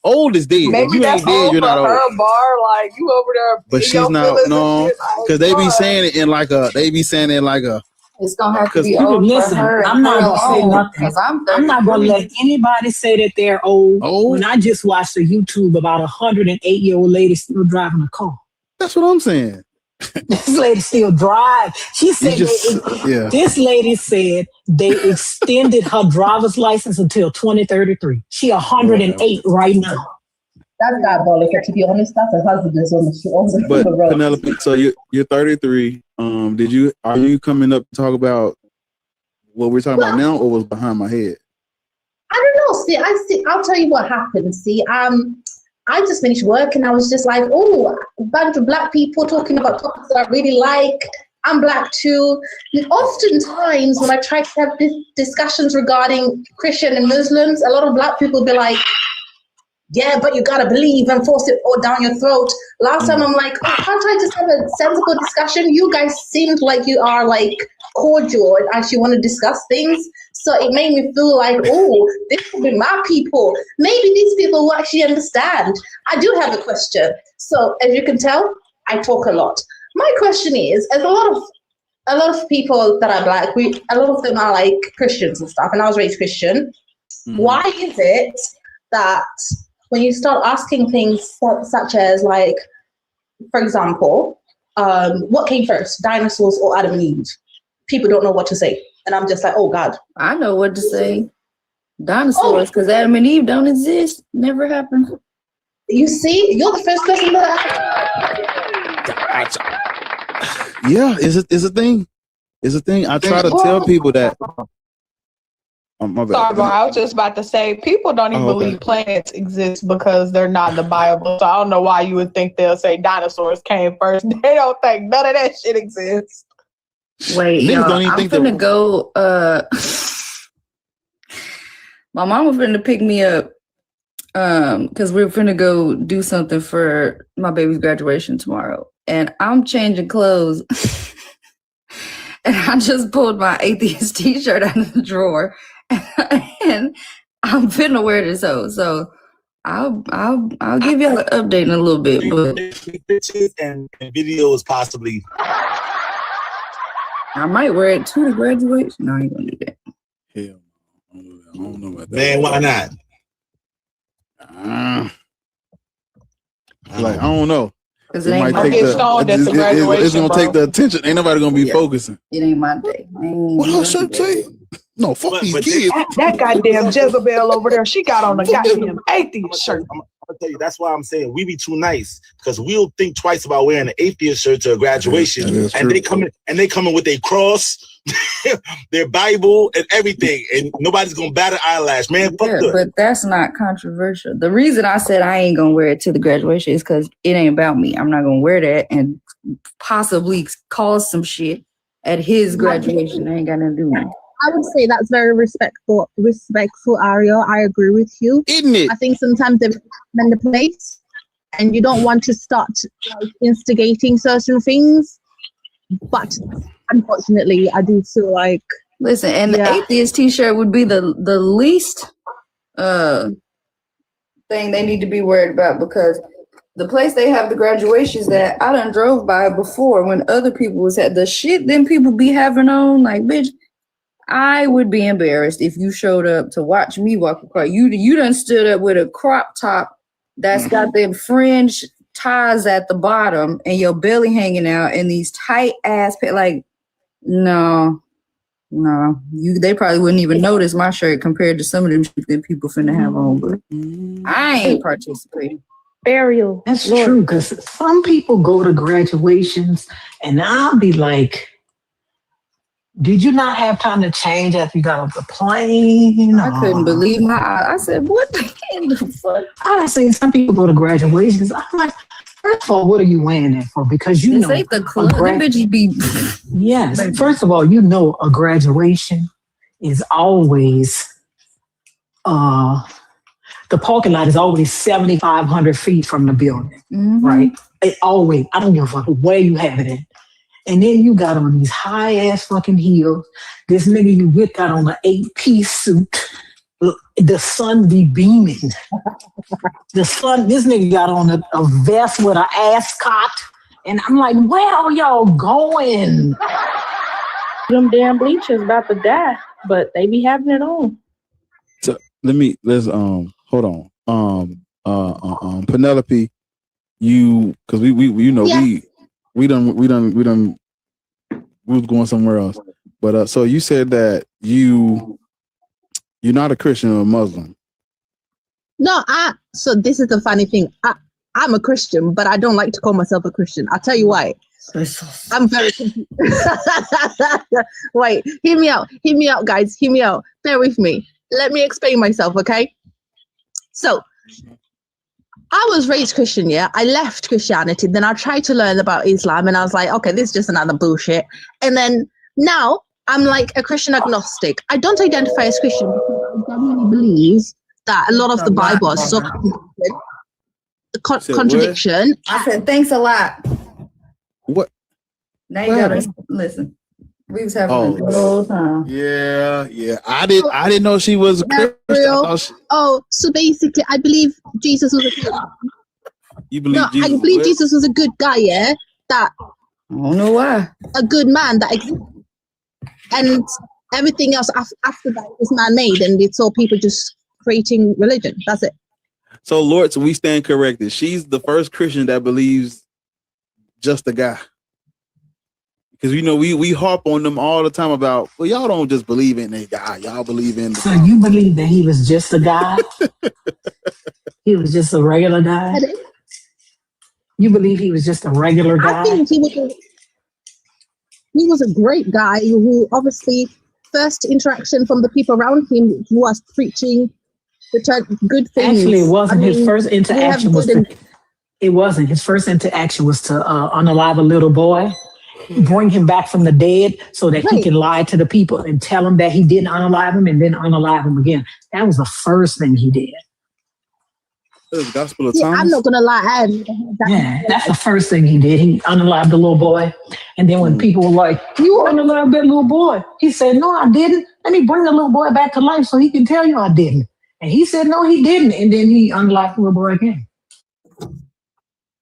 B: Old is dead.
K: Maybe
B: If you
K: that's
B: ain't dead,
K: old
B: you're
K: for
B: not old.
K: her bar, like you over there.
B: But
K: in
B: she's
K: your
B: not.
K: feelings and
B: No,
K: shit, like,
B: because they be
K: what?
B: saying it in like a.
M: It's gonna have to be
D: You
M: old
D: listen,
M: for her.
D: I'm not gonna say nothing.
M: Because I'm
D: not gonna
M: 33.
D: let anybody say that they're old. When I just watched a YouTube about 108-year-old lady still driving a car.
B: That's what I'm saying.
D: This lady still drive. She said this lady said they extended her driver's license until 2033. She 108 right now.
R: That's diabolical. To be honest, that's a hazardous on the
B: But
R: road.
B: Penelope, so you're 33. Are you coming up to talk about what we're talking about now, or was behind my head?
R: I don't know. I'll tell you what happened. I just finished work and I was just like, oh, a bunch of black people talking about topics that I really like. I'm black too. And oftentimes when I try to have discussions regarding Christian and Muslims, a lot of black people be like, yeah, but you gotta believe and force it all down your throat. Last time I'm like, oh, can't I just have a sensible discussion? You guys seemed like you are like cordial and actually want to discuss things. So it made me feel like, oh, this will be my people. Maybe these people will actually understand. I do have a question. So as you can tell, I talk a lot. My question is, as a lot of people that are black, a lot of them are like Christians and stuff, and I was raised Christian. Why is it that when you start asking things such as, like, for example, what came first, dinosaurs or Adam and Eve? People don't know what to say. And I'm just like, oh, God.
E: I know what to say. Dinosaurs, because Adam and Eve don't exist. Never happened.
R: You see, you're the first person that
B: Yeah, it's a thing. It's a thing. I try to tell people that. My bad.
K: Sorry, bro, I was just about to say, people don't even believe planets exist because they're not in the Bible. So I don't know why you would think they'll say dinosaurs came first. They don't think none of that shit exists.
E: Wait,
B: Niggas
E: y'all,
B: don't even
E: I'm
B: think
E: finna go. My mama finna pick me up because we're finna go do something for my baby's graduation tomorrow. And I'm changing clothes. And I just pulled my atheist t-shirt out of the drawer. And I'm finna wear this hoe. So I'll give y'all an update in a little bit. But
N: pictures and videos possibly.
E: I might wear it to the graduation. No, I ain't gonna do that.
B: Hell, I don't know about that.
N: Man, why not?
B: Like, I don't know.
E: It
B: might take it's gonna take the attention. Ain't nobody gonna be focusing.
E: It ain't my day.
B: What else should I say? No, fuck these kids.
K: That goddamn Jezebel over there, she got on a goddamn atheist shirt.
N: I'm gonna tell you, that's why I'm saying we be too nice because we'll think twice about wearing an atheist shirt to a graduation, and they come in with their cross, their Bible, and everything, and nobody's gonna bat an eyelash, man. Fuck that.
E: But that's not controversial. The reason I said I ain't gonna wear it to the graduation is because it ain't about me. I'm not gonna wear that and possibly cause some shit at his graduation. That ain't got nothing to do with it.
R: I would say that's very respectful, Ariel. I agree with you.
B: Isn't it?
R: I think sometimes they're in the place and you don't want to start instigating certain things. But unfortunately, I do feel like...
E: Listen, and the atheist t-shirt would be the least thing they need to be worried about, because the place they have the graduations that I done drove by before when other people was at the shit them people be having on, like, bitch, I would be embarrassed if you showed up to watch me walk across. You done stood up with a crop top that's got them fringe ties at the bottom and your belly hanging out and these tight ass like, no, they probably wouldn't even notice my shirt compared to some of them shit that people finna have on, but I ain't participating.
Q: Burial.
D: That's true, because some people go to graduations and I'll be like, did you not have time to change after you got off the plane?
E: I couldn't believe my eyes. I said, what the fuck?
D: I've seen some people go to graduations. I'm like, first of all, what are you wearing that for? Because you know,
E: ain't the club. Them bitches be...
D: Yes. First of all, you know, a graduation is always, the parking lot is always 7,500 feet from the building, right? It always, I don't give a fuck where you have it at. And then you got on these high ass fucking heels. This nigga you with got on an 8-piece suit. The sun be beaming. This nigga got on a vest with an ascot. And I'm like, where are y'all going?
Q: Them damn bleachers about to die, but they be having it on.
B: So let's hold on. Penelope, you, because we know we was going somewhere else, but so you said that you're not a Christian or a Muslim.
R: No, so this is the funny thing. I'm a Christian, but I don't like to call myself a Christian. I'll tell you why. I'm very confused. Wait, hear me out, guys. Hear me out. Bear with me. Let me explain myself, okay? So I was raised Christian, yeah. I left Christianity, then I tried to learn about Islam, and I was like, okay, this is just another bullshit. And then now I'm like a Christian agnostic. I don't identify as Christian because I genuinely believe that a lot of the Bible is so contradiction.
E: I said, thanks a lot.
B: What?
E: Now you gotta listen. We was having a good old time.
B: Yeah. I didn't know she was a Christian.
R: So basically, I believe Jesus was a good guy.
B: You believe Jesus?
R: I believe Jesus was a good guy, yeah? That
E: I don't know why.
R: A good man that existed. And everything else after that was man-made, and it's all people just creating religion. That's it.
B: So, Lord, so we stand corrected. She's the first Christian that believes just a guy. Because we harp on them all the time about, well, y'all don't just believe in a guy, y'all believe in.
D: So you believe that he was just a guy? He was just a regular guy? You believe he was just a regular guy?
R: I think he was a great guy who obviously first interaction from the people around him was preaching good things.
D: Actually, it wasn't. His first interaction was it wasn't. His first interaction was to unalive a little boy. Bring him back from the dead so that he can lie to the people and tell them that he didn't unalive him and then unalive him again. That was the first thing he did.
B: The Gospel of Thomas?
R: I'm not going to lie.
D: That's the first thing he did. He unalived the little boy. And then when people were like, you unalived that little boy. He said, no, I didn't. Let me bring the little boy back to life so he can tell you I didn't. And he said, no, he didn't. And then he unalived the little boy again.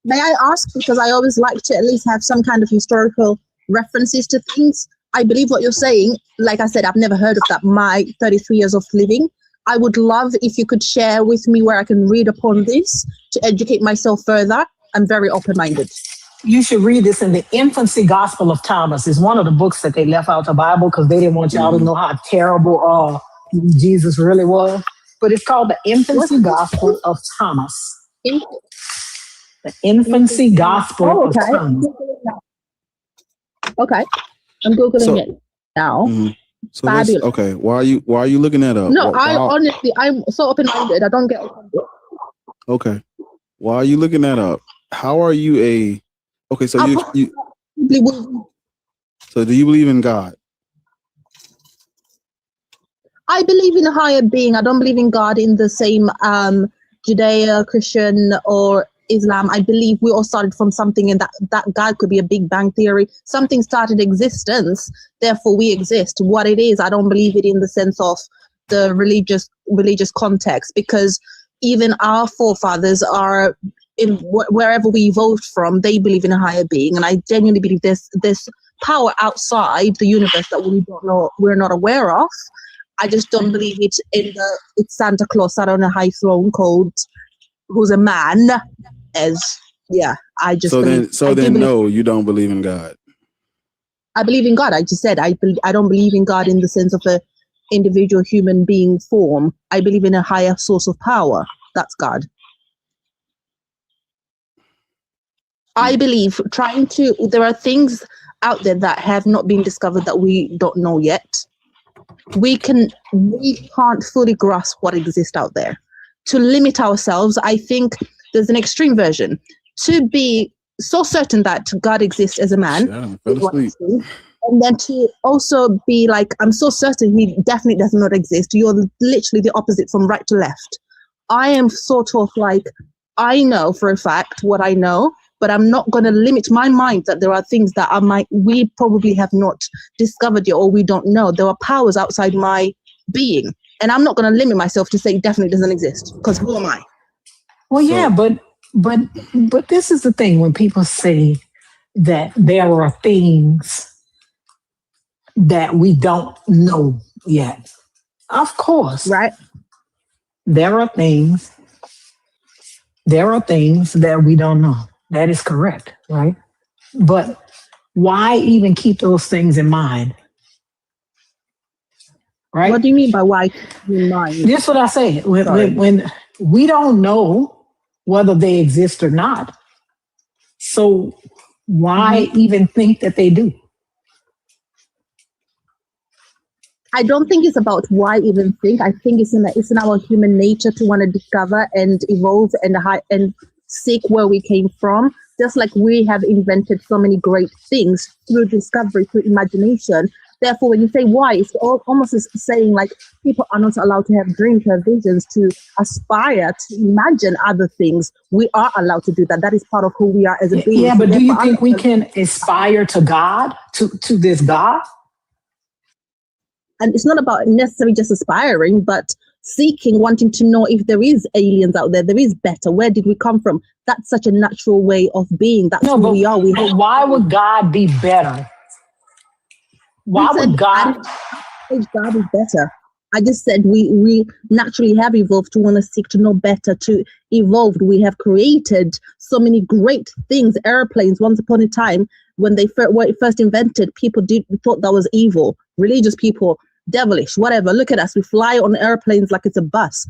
R: May I ask, because I always like to at least have some kind of historical references to things. I believe what you're saying. Like I said, I've never heard of that. My 33 years of living. I would love if you could share with me where I can read upon this to educate myself further. I'm very open-minded.
D: You should read this in the Infancy Gospel of Thomas. It's one of the books that they left out the Bible because they didn't want y'all to know how terrible Jesus really was. But it's called the Infancy Gospel of Thomas. The Infancy Gospel of Thomas.
R: Okay, I'm googling it now.
B: So okay, why are you looking that up?
R: No, honestly, I'm so open-minded. I don't get offended.
B: Okay, why are you looking that up? How are you a? Okay, so you so do you believe in God?
R: I believe in a higher being. I don't believe in God in the same Judea, Christian, or Islam. I believe we all started from something, and that God could be a Big Bang theory. Something started existence, therefore we exist. What it is, I don't believe it in the sense of the religious context, because even our forefathers are in wherever we evolved from, they believe in a higher being, and I genuinely believe there's power outside the universe that we don't know, we're not aware of. I just don't believe it's Santa Claus sat on a high throne called who's a man. I just believe.
B: No, you don't believe in God.
R: I believe in God. I just said I don't believe in God in the sense of a individual human being form. I believe in a higher source of power. That's God. I believe there are things out there that have not been discovered that we don't know yet. We can't fully grasp what exists out there. To limit ourselves, I think there's an extreme version. To be so certain that God exists as a man, and then to also be like, I'm so certain he definitely does not exist. You're literally the opposite from right to left. I am sort of like, I know for a fact what I know, but I'm not going to limit my mind that there are things that we probably have not discovered yet, or we don't know. There are powers outside my being, and I'm not going to limit myself to say it definitely doesn't exist, because who am I?
D: Well, yeah, but this is the thing when people say that there are things that we don't know yet. Of course,
R: right?
D: There are things that we don't know. That is correct, right? But why even keep those things in mind? Right?
R: What do you mean by why keep in mind?
D: This is what I say. When we don't know whether they exist or not, so why even think that they do?
R: I don't think it's about why even think. I think it's in our human nature to want to discover and evolve and seek where we came from. Just like we have invented so many great things through discovery, through imagination. Therefore, when you say why, it's almost saying like people are not allowed to have dreams, to have visions, to aspire, to imagine other things. We are allowed to do that. That is part of who we are as a being.
D: Yeah, but do you think we can aspire to God, to this God?
R: And it's not about necessarily just aspiring, but seeking, wanting to know if there is aliens out there, there is better. Where did we come from? That's such a natural way of being. That's who we are.
D: But why would God be better? Why would God?
R: God is better. I just said we naturally have evolved to want to seek to know better, to evolve. We have created so many great things. Airplanes, once upon a time, when they were first invented, people thought that was evil. Religious people, devilish, whatever. Look at us. We fly on airplanes like it's a bus.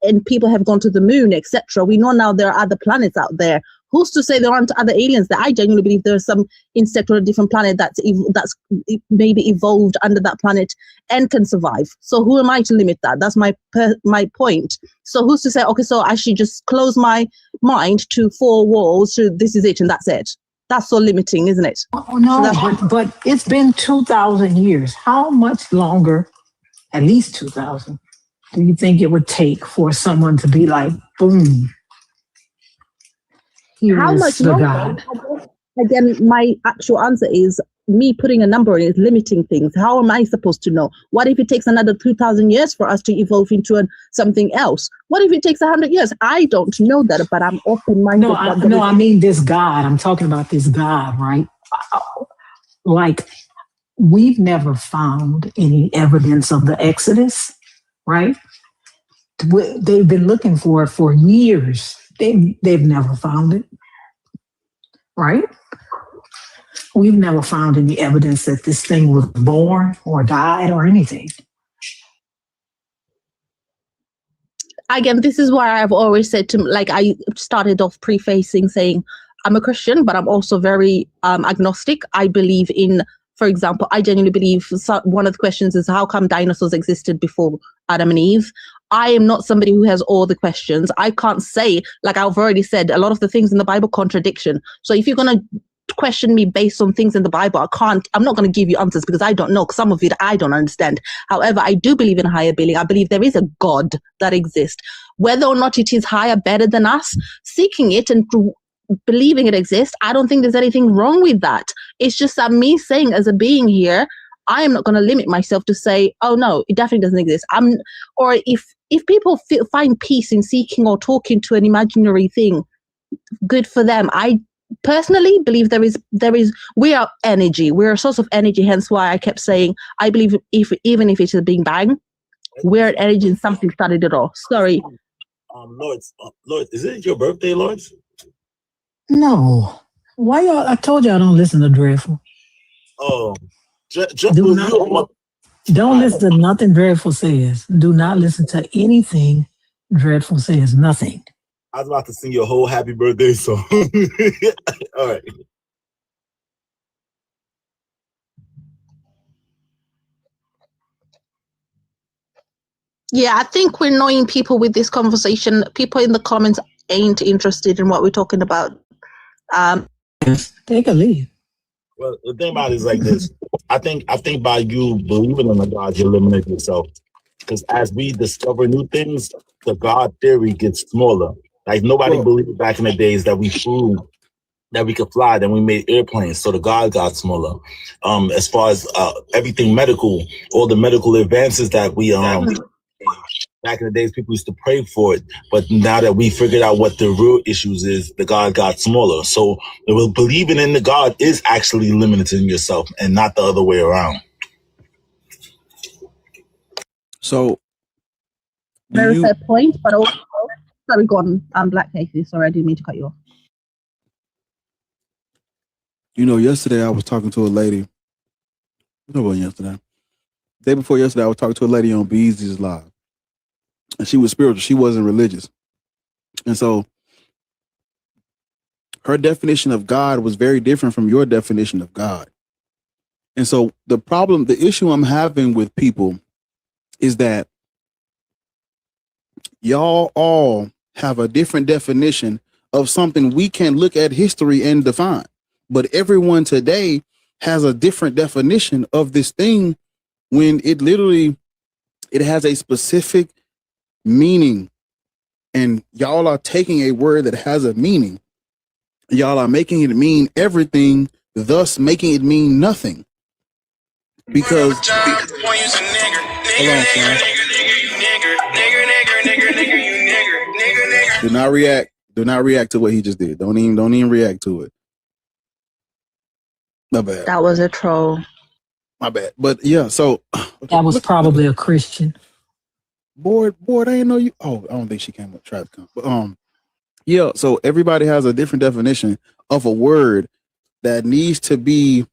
R: And people have gone to the moon, etc. We know now there are other planets out there. Who's to say there aren't other aliens? That I genuinely believe there's some insect or a different planet that's maybe evolved under that planet and can survive. So who am I to limit that? That's my point. So who's to say, okay, so I should just close my mind to four walls, to this is it and that's it? That's so limiting, isn't it?
D: Oh, no, but it's been 2,000 years. How much longer, at least 2,000, do you think it would take for someone to be like, boom?
R: How much longer? Again, my actual answer is me putting a number on it is limiting things. How am I supposed to know? What if it takes another 2,000 years for us to evolve into something else? What if it takes 100 years? I don't know that, but I'm open-minded.
D: No, I mean this God. I'm talking about this God, right? Like, we've never found any evidence of the Exodus, right? They've been looking for it for years. They've never found it. right? We've never found any evidence that this thing was born or died or anything.
S: Again, this is why I've always said to, like, I started off prefacing saying I'm a Christian, but I'm also very agnostic. I believe in, for example, I genuinely believe one of the questions is how come dinosaurs existed before Adam and Eve? I am not somebody who has all the questions. I can't say, like I've already said, a lot of the things in the Bible contradiction. So if you're going to question me based on things in the Bible, I'm not going to give you answers because I don't know. Some of it I don't understand. However, I do believe in higher being. I believe there is a God that exists. Whether or not it is higher, better than us, seeking it and believing it exists, I don't think there's anything wrong with that. It's just that me saying as a being here, I am not going to limit myself to say, oh no, it definitely doesn't exist. Or if people find peace in seeking or talking to an imaginary thing, good for them. I personally believe we are energy. We're a source of energy. Hence why I kept saying, I believe even if it's a big bang, we're an energy and something started it all. Sorry.
N: Lord, is it your birthday, Lord?
D: No. Why y'all? I told y'all don't listen to Dreadful.
N: Oh,
D: Don't listen to nothing Dreadful says. Do not listen to anything Dreadful says. Nothing.
N: I was about to sing you a whole happy birthday song. All right.
S: Yeah, I think we're annoying people with this conversation. People in the comments ain't interested in what we're talking about.
D: Take a leave.
N: Well, the thing about it is like this. I think by you believing in the God, you eliminate yourself. Because as we discover new things, the God theory gets smaller. Like nobody believed back in the days that we flew, that we could fly, then we made airplanes. So the God got smaller. As far as everything medical, all the medical advances that we back in the days, people used to pray for it. But now that we figured out what the real issues is, the God got smaller. So believing in the God is actually limiting yourself and not the other way around.
B: So
S: Very fair point, but also, sorry, go on. Black Casey, sorry, I didn't mean to cut you off.
B: You know, yesterday I was talking to a lady. What was yesterday? Day before yesterday, I was talking to a lady on Beezy's Live. And she was spiritual. She wasn't religious. And so her definition of God was very different from your definition of God. And so the issue I'm having with people is that y'all all have a different definition of something we can look at history and define. But everyone today has a different definition of this thing when it has a specific meaning. And y'all are taking a word that has a meaning. Y'all are making it mean everything, thus making it mean nothing. Because do not react. Do not react to what he just did. Don't even react to it. My bad.
S: That was a troll.
B: My bad. But yeah, so
D: that was probably a Christian.
B: Bored, I didn't know you. Oh, I don't think she came with trap come. But yeah, so everybody has a different definition of a word that needs to be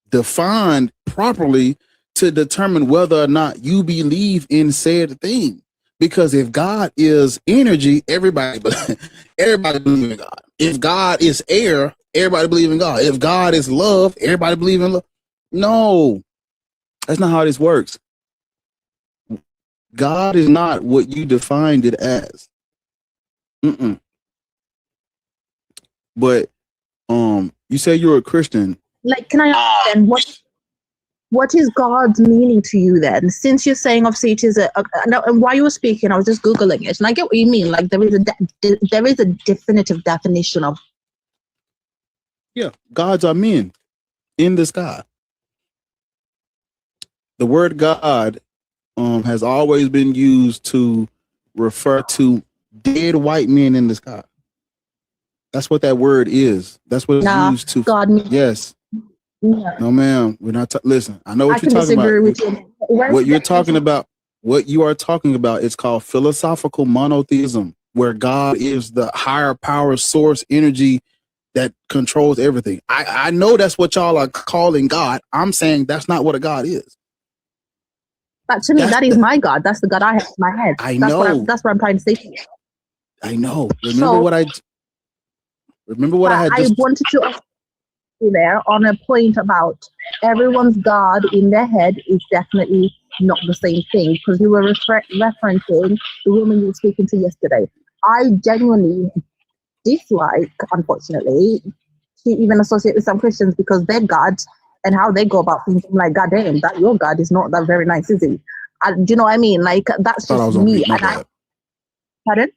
B: defined properly to determine whether or not you believe in said thing. Because if God is energy, everybody believes in God. If God is air, everybody believes in God. If God is love, everybody believes in love. No, that's not how this works. God is not what you defined it as. But you say you're a Christian.
S: Like, can I ask then what is God's meaning to you then? Since you're saying obviously it is and while you were speaking, I was just Googling it, and I get what you mean. Like there is a definitive definition of.
B: Yeah, gods are men in the sky. The word God has always been used to refer to dead white men in the sky. That's what that word is. That's what it's used to.
S: God.
B: Yes.
S: Yeah.
B: No, ma'am. We're not. Listen, I know what you're
S: can
B: talking
S: disagree
B: about.
S: With you.
B: What you're talking about, what you are talking about, it's called philosophical monotheism. where God is the higher power source energy that controls everything. I know that's what y'all are calling God. I'm saying that's not what a God is.
S: But to me, that is my God. That's the God I have in my head.
B: I
S: That's
B: know.
S: That's what I'm trying to say to you.
B: I know. Remember what I had
S: I wanted to ask you there on a point about everyone's God in their head is definitely not the same thing, because you were referencing the woman you were speaking to yesterday. I genuinely dislike, unfortunately, to even associate with some Christians because their God and how they go about things. I'm like, God damn, that your God is not that very nice, is he? Do you know what I mean? Like, that's just me. And pardon?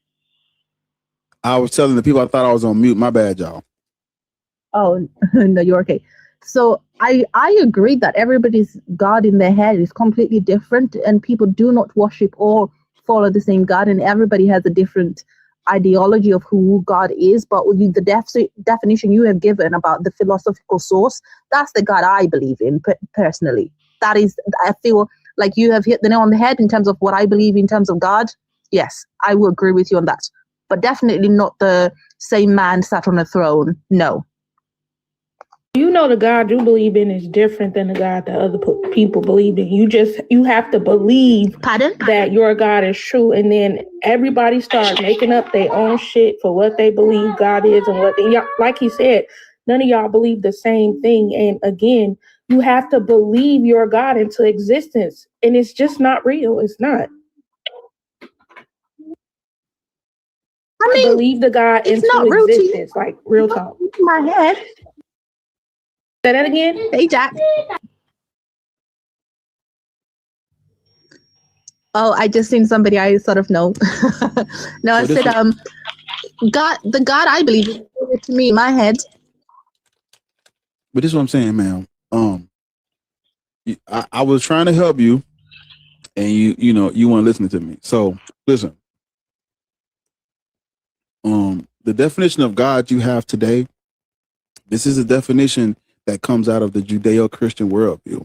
B: I was telling the people I thought I was on mute. My bad, y'all.
S: Oh, no, you're okay. So I agree that everybody's God in their head is completely different, and people do not worship or follow the same God, and everybody has a different ideology of who God is. But with the definition you have given about the philosophical source, that's the God I believe in personally. That is, I feel like you have hit the nail on the head in terms of what I believe in terms of God. Yes, I will agree with you on that. But definitely not the same man sat on a throne. No.
Q: You know, the God you believe in is different than the God that other people believe in. You have to believe that your God is true, and then everybody start making up their own shit for what they believe God is and what they, like he said, none of y'all believe the same thing. And again, you have to believe your God into existence, and it's just not real. It's not. I mean, believe the God into existence, like real talk.
S: My head.
Q: Say that again.
S: Hey, Jack. Oh, I just seen somebody I sort of know. No, I said, God, the God I believe in, to me, my head.
B: But this is what I'm saying, man. I was trying to help you, and you weren't listening to me. So listen. The definition of God you have today, this is a definition that comes out of the Judeo-Christian worldview.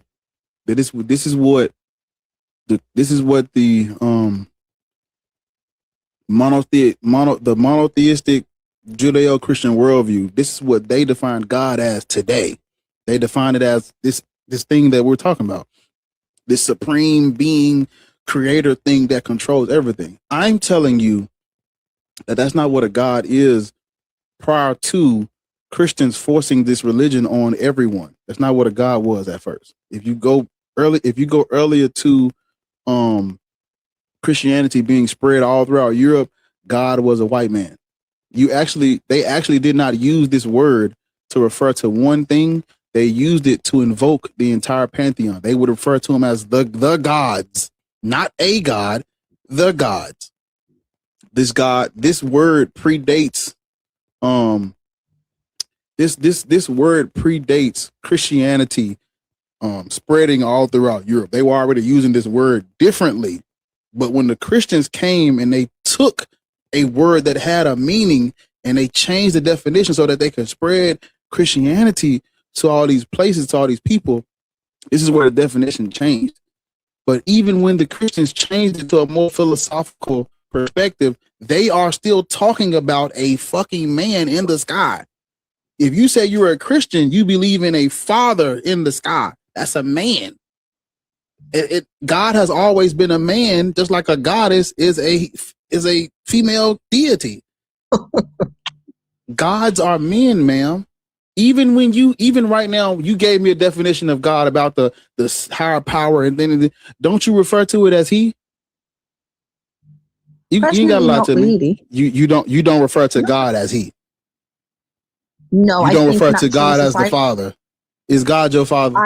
B: This is what the monotheistic Judeo-Christian worldview. This is what they define God as today. They define it as this thing that we're talking about, this supreme being, creator thing that controls everything. I'm telling you that that's not what a God is. Prior to Christians forcing this religion on everyone, that's not what a God was at first. If you go earlier to Christianity being spread all throughout Europe, God was a white man. They actually did not use this word to refer to one thing. They used it to invoke the entire pantheon. They would refer to them as the gods, not a god, the gods. This word predates this word predates Christianity spreading all throughout Europe. They were already using this word differently. But when the Christians came and they took a word that had a meaning and they changed the definition so that they could spread Christianity to all these places, to all these people, this is where the definition changed. But even when the Christians changed it to a more philosophical perspective, they are still talking about a fucking man in the sky. If you say you're a Christian, you believe in a father in the sky. That's a man. God has always been a man, just like a goddess is a female deity. Gods are men, ma'am. Even right now, you gave me a definition of God about the higher power, and then don't you refer to it as he? You ain't got to lie to me. You don't refer to God as he.
S: No,
B: you don't refer to God as the Father. Is God your Father?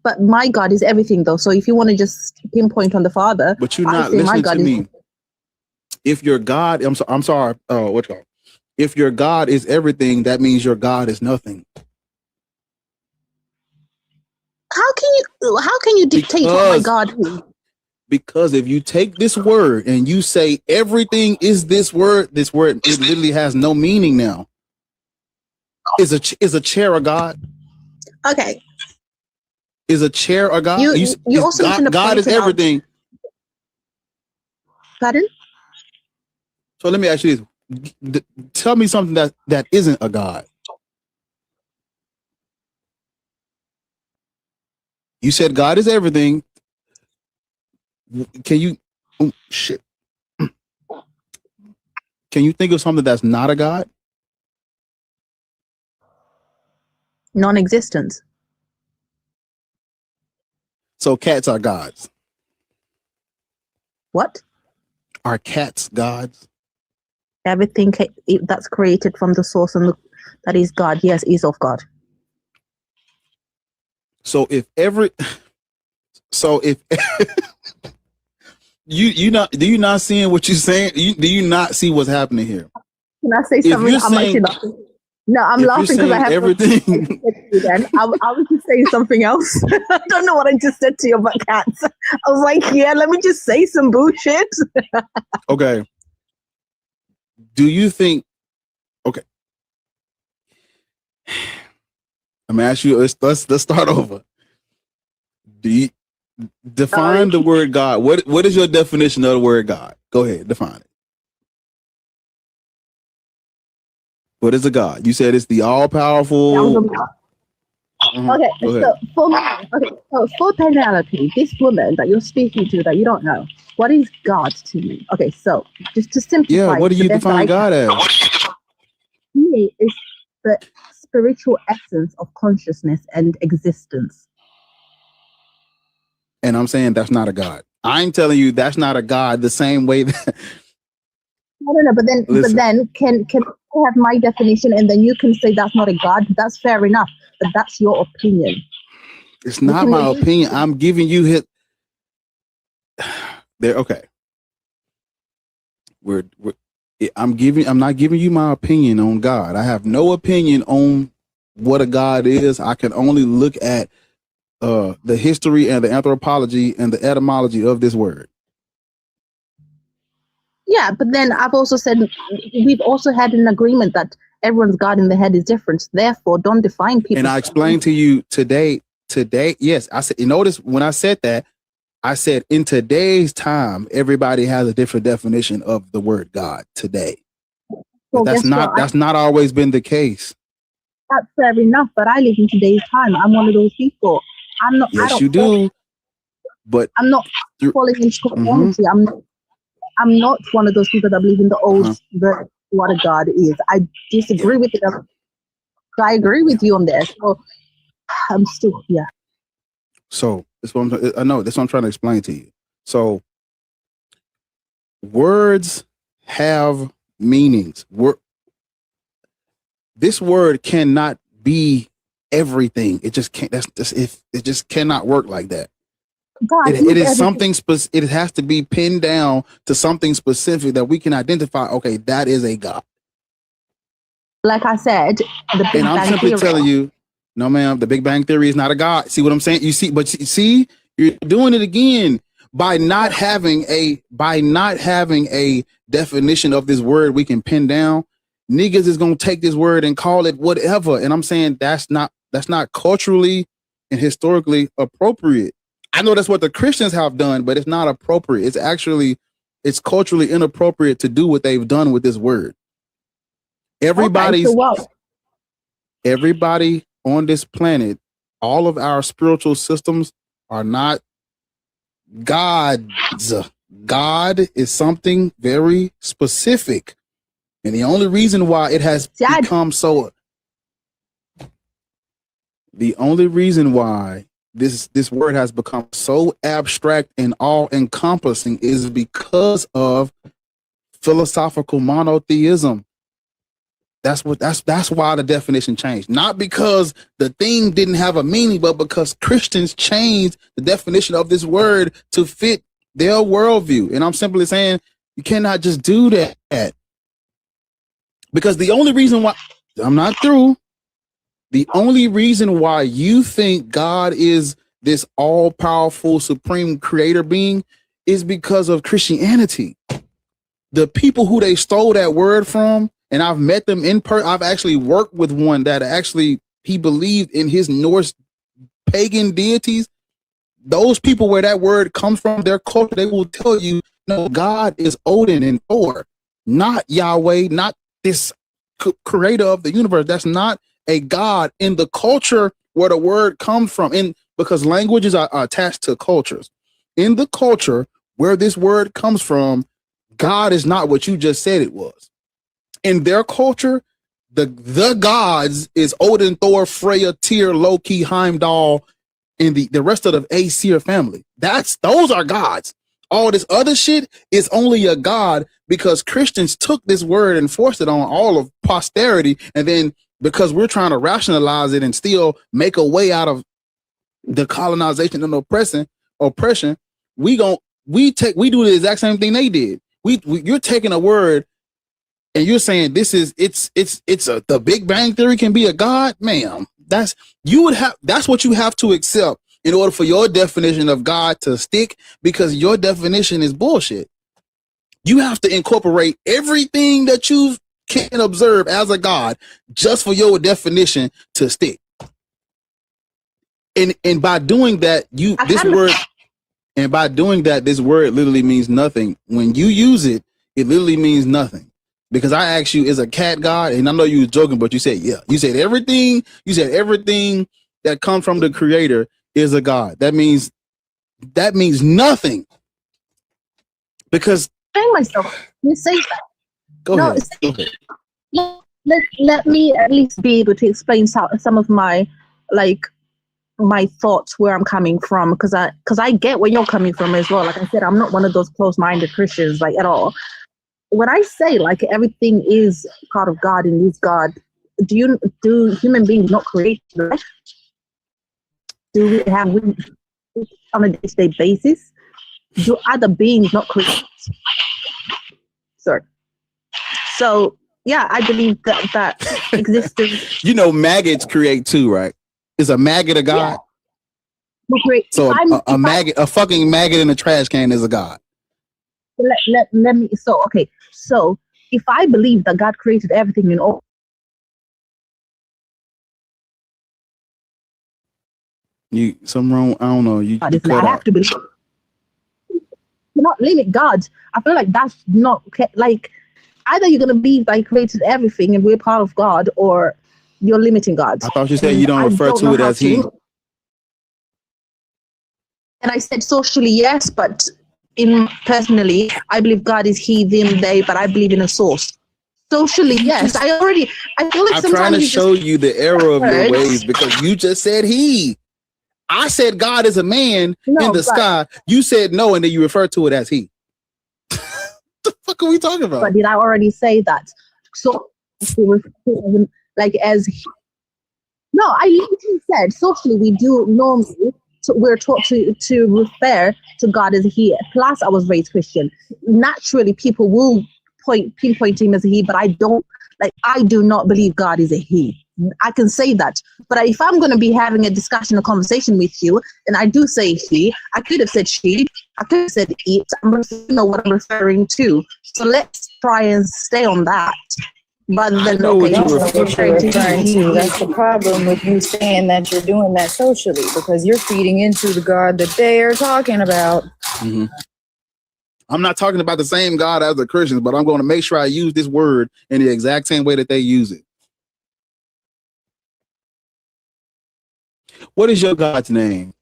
S: But my God is everything, though. So if you want to just pinpoint on the Father,
B: but you're not listening to me. If your God, I'm sorry. What's called? If your God is everything, that means your God is nothing.
S: How can you dictate what my God is?
B: Because if you take this word and you say everything is this word it literally has no meaning now. Is a chair a God?
S: Okay.
B: Is a chair a God?
S: You also
B: God is everything.
S: Pardon?
B: So let me ask you this. Tell me something that isn't a God. You said God is everything. Can you, oh, shit. Can you think of something that's not a God?
S: Non-existence.
B: So cats are gods.
S: What?
B: Are cats gods?
S: Everything that's created from the source and that is God, yes, is of God.
B: So if do you not seeing what you're saying? Do you not see what's happening here?
S: Can I say
B: If
S: something?
B: you're
S: I'm
B: saying,
S: actually laughing. No, I'm
B: if
S: laughing
B: you're
S: because I
B: saying
S: have
B: everything.
S: Then I was just saying something else. I don't know what I just said to you about cats. I was like, yeah, let me just say some bullshit.
B: Okay. Do you think? Okay. I'm gonna ask you. Let's start over. Do you define the word God? What is your definition of the word God? Go ahead, define it. What is a God? You said it's the all-powerful.
S: Okay, so for Penelope, this woman that you're speaking to that you don't know, what is God to you? Okay, so just to simplify,
B: Yeah, what do you define God as?
S: Me is the spiritual essence of consciousness and existence.
B: And I'm saying that's not a God. I'm telling you that's not a God the same way that.
S: No, but then can I have my definition and then you can say that's not a God? That's fair enough, but that's your opinion.
B: It's not my opinion. I'm giving you his. There, okay. I'm not giving you my opinion on God. I have no opinion on what a God is. I can only look at the history and the anthropology and the etymology of this word.
S: Yeah, but then I've also said we've also had an agreement that everyone's God in the head is different. Therefore, don't define people.
B: And I explained to you today, yes, I said, you notice when I said that, I said in today's time, everybody has a different definition of the word God today. But that's not always been the case.
S: That's fair enough, but I live in today's time. I'm one of those people. I'm not.
B: Yes, you do. But
S: I'm not falling into conformity. I'm not one of those people that believe in the old what a God is. I disagree with it. I agree with you on this. So I'm still
B: So that's what I know. That's what I'm trying to explain to you. So words have meanings. This word cannot be everything. It just can't. It just cannot work like that.
S: God,
B: it is something specific. It has to be pinned down to something specific that we can identify. Okay, that is a God.
S: Like I said,
B: and I'm simply telling you, no, ma'am, the Big Bang Theory is not a God. See what I'm saying? You see, but see, you're doing it again by not having a definition of this word we can pin down. Niggas is gonna take this word and call it whatever. And I'm saying that's not culturally and historically appropriate. I know that's what the Christians have done, but it's not appropriate. It's culturally inappropriate to do what they've done with this word. Everybody on this planet, all of our spiritual systems are not gods. God is something very specific. And the only reason why it has become so, the only reason why this word has become so abstract and all-encompassing is because of philosophical monotheism. That's why the definition changed. Not because the thing didn't have a meaning, but because Christians changed the definition of this word to fit their worldview. And I'm simply saying you cannot just do that. Because the only reason why I'm not through, the only reason why you think God is this all-powerful supreme creator being is because of Christianity. The people who they stole that word from, and I've met them in person. I've actually worked with one that actually he believed in his Norse pagan deities. Those people where that word comes from, their culture, they will tell you, no, God is Odin and Thor. not Yahweh, not this creator of the universe. That's not a God in the culture where the word comes from. Because languages are attached to cultures. In the culture where this word comes from, God is not what you just said it was. In their culture, the gods is Odin, Thor, Freya, Tyr, Loki, Heimdall, and the rest of the Aesir family. Those are gods. All this other shit is only a god because Christians took this word and forced it on all of posterity, and then because we're trying to rationalize it and still make a way out of the colonization and oppression, we do the exact same thing they did. You're taking a word and you're saying the Big Bang Theory can be a god, ma'am. That's what you have to accept in order for your definition of God to stick, because your definition is bullshit. You have to incorporate everything that you can observe as a god just for your definition to stick. And by doing that, this word literally means nothing. When you use it, it literally means nothing. Because I asked you, is a cat God? And I know you was joking, but you said, yeah. You said everything that comes from the creator is a God. That means nothing. Because
R: myself, you say that.
B: Go ahead.
R: Let me at least be able to explain some of my thoughts, where I'm coming from, because I get where you're coming from as well. Like I said, I'm not one of those closed-minded Christians, like, at all. When I say like everything is part of God and is God, do human beings not create life? Do we have on a day-to-day basis? Do other beings not create? Sorry. So yeah, I believe that existence.
B: Maggots create too, right? Is a maggot a god?
R: Yeah.
B: So a fucking maggot in a trash can is a god.
R: Let me. So if I believe that God created everything in all,
B: something wrong. I don't know. You cut
R: I have to believe. Not limit God. I feel like that's not like, either you're gonna be like created everything and we're part of God, or you're limiting God.
B: I thought you said you don't refer to it as he.
R: And I said socially, yes, but personally, I believe God is he, them, they, but I believe in a source. Socially, yes. I feel like
B: I'm trying to show you the error of your ways, because you just said he. I said God is a man in the sky. You said no, and then you refer to it as he. The fuck are we talking about?
R: But did I already say that? So, like as he. No, I literally said socially we do normally. So we're taught to refer to God as he. Plus, I was raised Christian. Naturally, people will pinpoint him as a he, but I do not believe God is a he. I can say that. But if I'm going to be having a discussion, a conversation with you, and I do say he, I could have said she, I could have said it. What I'm referring to. So let's try and stay on that. Rather than
E: referring to. That's the problem with you saying that you're doing that socially, because you're feeding into the God that they are talking about.
B: Mm-hmm. I'm not talking about the same God as the Christians, but I'm going to make sure I use this word in the exact same way that they use it. What is your God's name?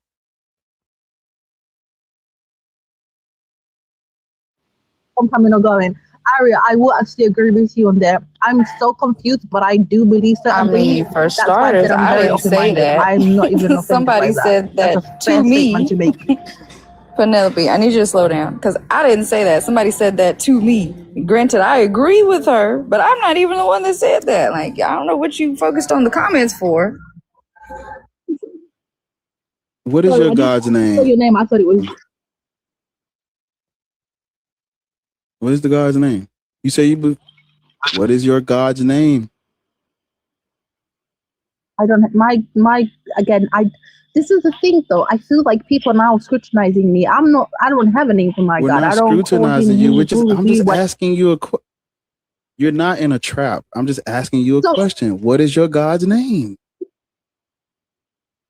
R: I'm coming or going. Aria, I will actually agree with you on that. I'm so confused, but I do believe that.
E: I mean, for starters, I didn't say that.
R: I'm not even
E: Somebody said that to me. Penelope, I need you to slow down, because I didn't say that. Somebody said that to me. Granted, I agree with her, but I'm not even the one that said that. Like, I don't know what you focused on the comments for.
B: What is your God's name?
R: Your name, I thought it was.
B: What is the God's name? You say you. What is your God's name?
R: I don't. This is the thing, though. I feel like people are now scrutinizing me. I don't have a name for my God. I don't
B: scrutinizing you. I'm just asking you a question. You're not in a trap. I'm just asking you a question. What is your God's name?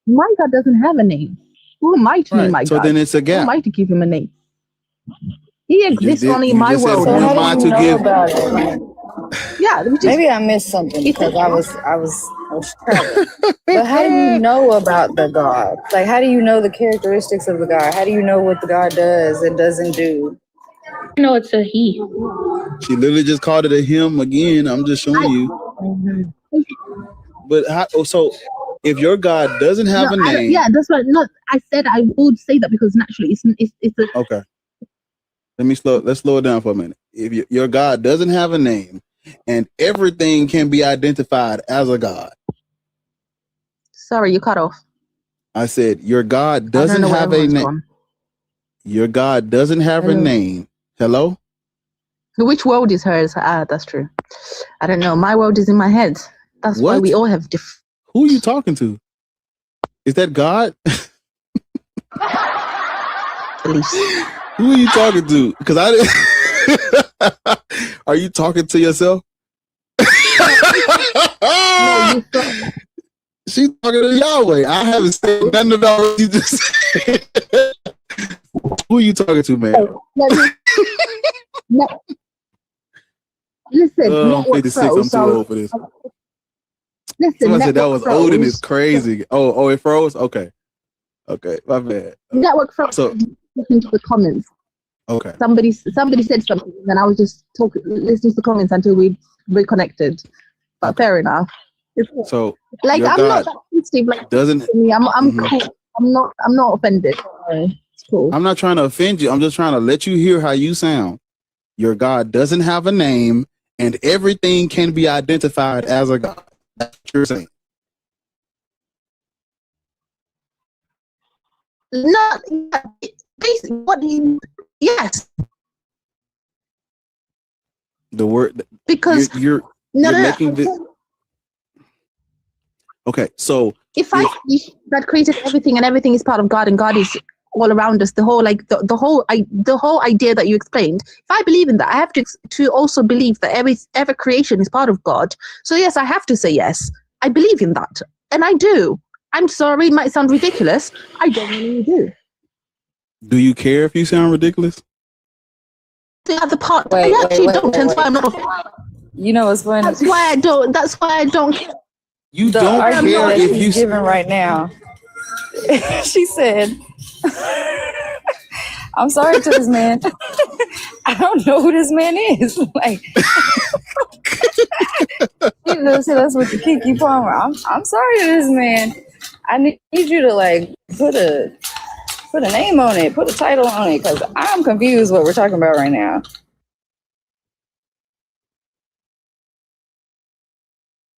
R: My God doesn't have a name. Who am I to name my God?
B: So then it's a gap.
R: Who am I to give him a name?
S: He exists only in my world.
E: So how do you know about it?
S: Yeah,
E: Maybe I missed something because I was traveling. But how do you know about the God? Like, how do you know the characteristics of the God? How do you know what the God does and doesn't do?
S: No, it's a he.
B: She literally just called it a him again. I'm just showing you. But so if your God doesn't have a name,
S: that's what. Not. I said I would say that because naturally, it's a.
B: Okay. Let's slow it down for a minute. If your God doesn't have a name, and everything can be identified as a God.
S: Sorry, you cut off.
B: I said your God doesn't have a name. Your God doesn't have a name. Hello?
S: Which world is hers? That's true. I don't know. My world is in my head. That's why we all have different.
B: Who are you talking to? Is that God? Who are you talking to? Because I didn't. Are you talking to yourself? She's talking to Yahweh. I haven't said nothing about what you just said. Who are you talking to, man?
S: No. Listen,
B: I'm 56. I'm too old for this.
S: Listen,
B: Someone said that was old and it's crazy. Oh, it froze? Okay, my bad.
S: Network froze. So into the comments.
B: Okay.
S: Somebody said something, and I was just listening to the comments until we reconnected. But fair enough.
B: So
S: like I'm not that sensitive. Like
B: doesn't
S: I'm cool. I'm not offended. It's cool.
B: I'm not trying to offend you. I'm just trying to let you hear how you sound. Your God doesn't have a name, and everything can be identified as a God. That's what you're saying.
S: No, basically, what do you? Yes.
B: The word
S: because
B: you're making this. Okay, so
S: if I see that created everything and everything is part of God and God is all around us, the whole idea that you explained, if I believe in that, I have to also believe that every creation is part of God. So yes, I have to say yes. I believe in that, and I do. I'm sorry, it might sound ridiculous. I genuinely do.
B: Do you care if you sound ridiculous?
S: The other part, I actually don't. That's why I'm not.
E: You know what's funny?
S: That's why I don't. That's why I don't.
B: You don't care if you
E: giving right now. She said, "I'm sorry to this man. I don't know who this man is." Like, you know, see, that's what the Kiki Palmer. I'm sorry to this man. I need you to like put a name on it, put a title on it, because I'm confused what we're talking about right now.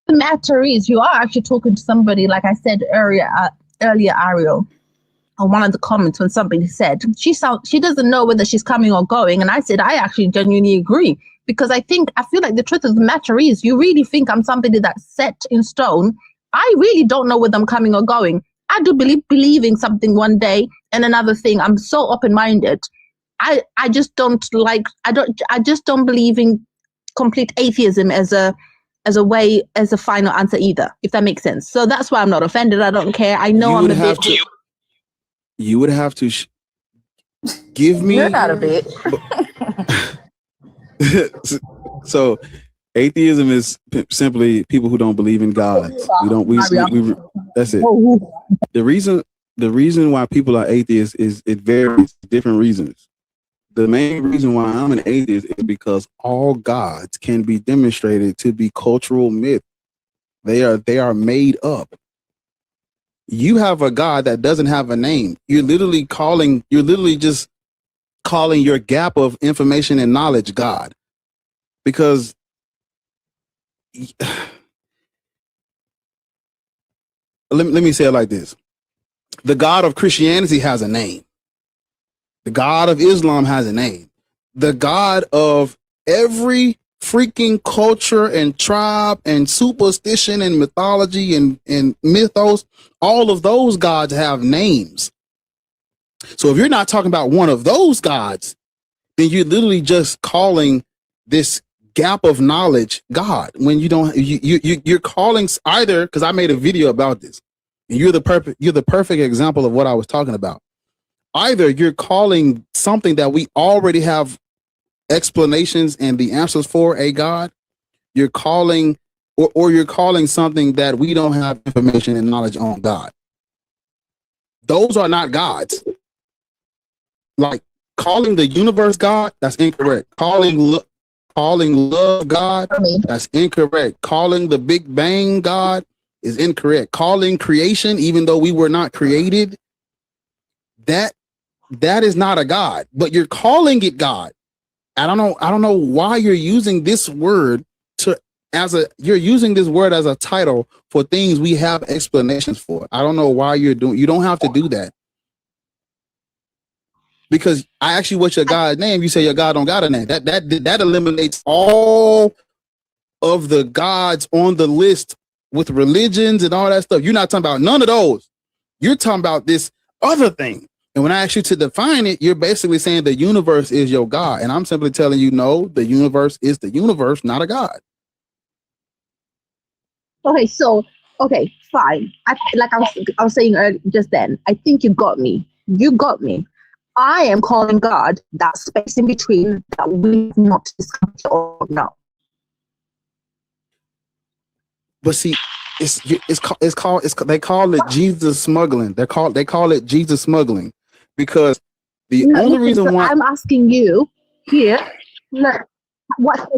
S: The matter is, you are actually talking to somebody, like I said earlier, Ariel, on one of the comments when somebody said she doesn't know whether she's coming or going, and I said I actually genuinely agree, because I feel like the truth of the matter is, you really think I'm somebody that's set in stone. I really don't know whether I'm coming or going. I do believing something one day and another thing. I'm so open-minded. I just don't believe in complete atheism as a final answer either, if that makes sense. So that's why I'm not offended. I don't care. I know I'm a bit.
B: You would have to give me.
E: You're not a bit.
B: So, atheism is simply people who don't believe in God. We that's it. The reason why people are atheists is it varies, different reasons. The main reason why I'm an atheist is because all gods can be demonstrated to be cultural myth. They are made up. You have a God that doesn't have a name. You're literally just calling your gap of information and knowledge God. Because let me say it like this. The God of Christianity has a name. The God of Islam has a name. The God of every freaking culture and tribe and superstition and mythology and mythos, all of those gods have names. So if you're not talking about one of those gods, then you're literally just calling this gap of knowledge God, when you don't. You're calling either, because I made a video about this, and you're the perfect example of what I was talking about. Either you're calling something that we already have explanations and the answers for a God, you're calling or you're calling something that we don't have information and knowledge on God. Those are not gods. Like calling the universe God, that's incorrect. Calling love God, that's incorrect. Calling the Big Bang God is incorrect. Calling creation, even though we were not created, that is not a God. But you're calling it God. I don't know why you're using this word you're using this word as a title for things we have explanations for. I don't know why you don't have to do that. Because I asked you what's your God's name, you say your God don't got a name. That eliminates all of the gods on the list with religions and all that stuff. You're not talking about none of those. You're talking about this other thing. And when I ask you to define it, you're basically saying the universe is your God. And I'm simply telling you, no, the universe is the universe, not a God.
S: Okay, so fine. I was saying earlier, just then. I think you got me. You got me. I am calling God that space in between that we've not discovered or no.
B: But see, they call it Jesus smuggling. They call it Jesus smuggling because the only reason why
S: I'm asking you here, look, what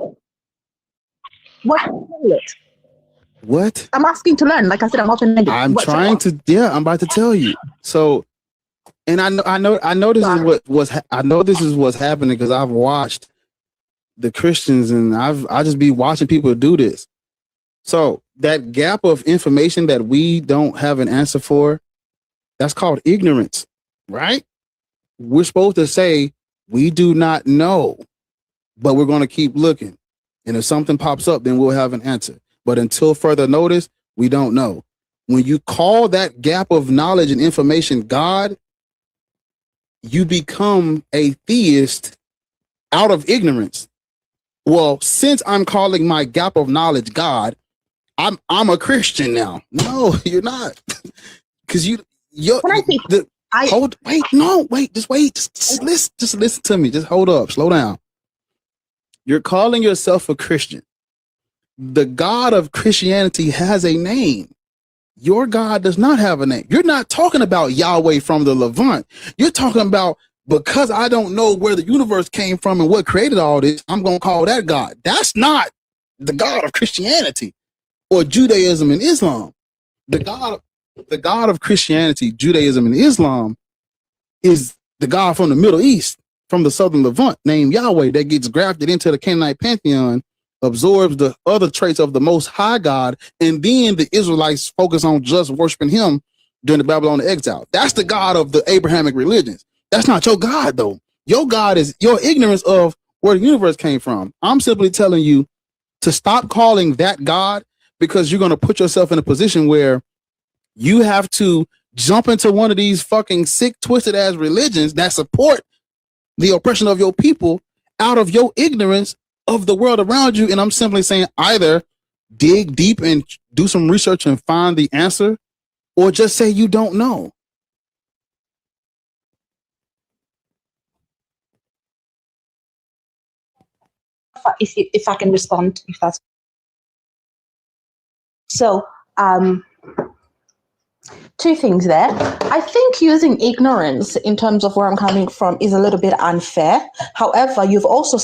S: it?
B: What?
S: I'm asking to learn. Like I said, I'm open-ended.
B: I'm about to tell you. So, and I know this is what's happening because I've watched the Christians and I just be watching people do this. So that gap of information that we don't have an answer for, that's called ignorance, right? We're supposed to say we do not know, but we're going to keep looking. And if something pops up, then we'll have an answer. But until further notice, we don't know. When you call that gap of knowledge and information God, you become a theist out of ignorance. Well, since I'm calling my gap of knowledge God, I'm a Christian now. No, you're not. Because just listen to me. Just hold up, slow down. You're calling yourself a Christian. The God of Christianity has a name. Your God does not have a name. You're not talking about Yahweh from the Levant. You're talking about, because I don't know where the universe came from and what created all this, I'm going to call that God. That's not the God of Christianity or Judaism and Islam. The God of Christianity, Judaism, and Islam is the God from the Middle East, from the Southern Levant, named Yahweh, that gets grafted into the Canaanite pantheon, absorbs the other traits of the Most High God, and then the Israelites focus on just worshiping him during the Babylonian exile. That's the God of the Abrahamic religions. That's not your God, though. Your God is your ignorance of where the universe came from. I'm simply telling you to stop calling that God, because you're going to put yourself in a position where you have to jump into one of these fucking sick, twisted ass religions that support the oppression of your people out of your ignorance of the world around you. And I'm simply saying, either dig deep and do some research and find the answer, or just say you don't know.
S: If I can respond, if that's so. Two things there. I think using ignorance in terms of where I'm coming from is a little bit unfair. However, you've also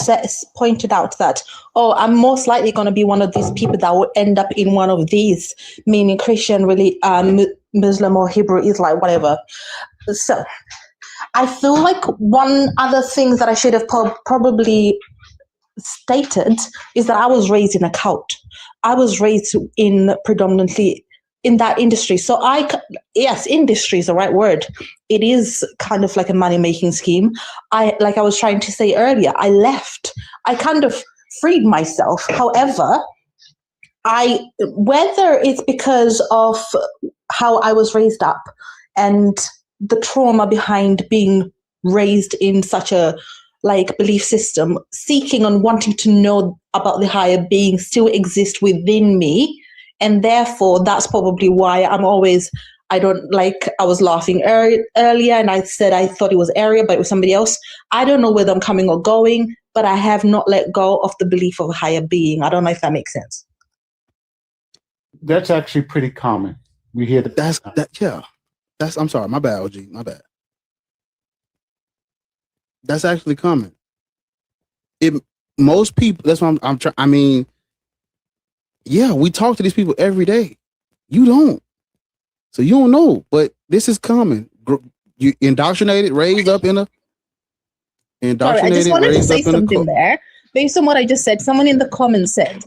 S: pointed out that, I'm most likely going to be one of these people that will end up in one of these, meaning Christian, really, Muslim or Hebrew, Israelite, whatever. So I feel like one other thing that I should have probably stated is that I was raised in a cult. I was raised predominantly in that industry. So yes, industry is the right word. It is kind of like a money-making scheme. Like I was trying to say earlier, I left. I kind of freed myself. However, whether it's because of how I was raised up and the trauma behind being raised in such a belief system, seeking and wanting to know about the higher being still exists within me. And therefore, that's probably why I was laughing earlier and I said I thought it was Area, but it was somebody else. I don't know whether I'm coming or going, but I have not let go of the belief of a higher being. I don't know if that makes sense.
H: That's actually pretty common. We hear
B: that. I'm sorry, my bad, OG, my bad. That's actually common. Most people. That's what I'm trying. I mean, yeah, we talk to these people every day. You don't, so you don't know. But this is common. You indoctrinated, raised up in a.
S: Sorry, I just wanted to say something there. Based on what I just said, someone in the comments said.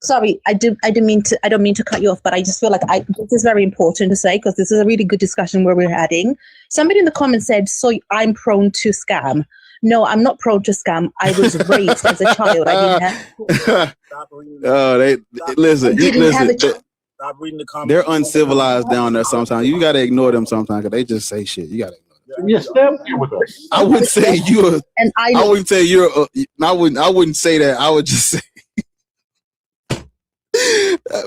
S: Sorry, I don't mean to cut you off, but I just feel like this is very important to say because this is a really good discussion where we're heading. Somebody in the comments said, "So I'm prone to scam." No, I'm not prone to scam. I was raised as a child. I didn't have.
B: Listen.
N: Stop reading the comments.
B: They're uncivilized down there sometimes. You gotta ignore them sometimes because they just say shit. You gotta ignore them.
H: You're still here with us.
B: I wouldn't say you're.
S: And
B: I wouldn't say you're. I wouldn't say that. I would just say.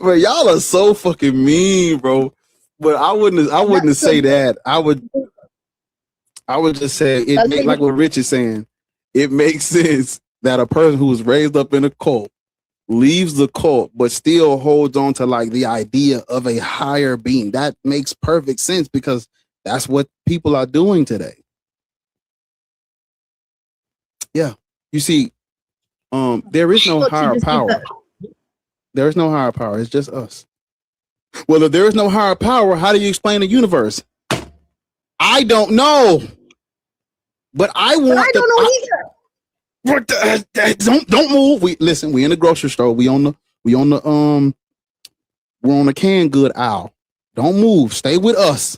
B: But y'all are so fucking mean, bro. But I wouldn't say that. I would just say it make, like what Rich is saying. It makes sense that a person who was raised up in a cult leaves the cult but still holds on to like the idea of a higher being. That makes perfect sense because that's what people are doing today. Yeah. You see, there is no higher power. There is no higher power. It's just us. Well, if there is no higher power, how do you explain the universe? I don't know. But I want. But I don't know either. Don't move. We in the grocery store. We're on the canned good aisle. Don't move. Stay with us.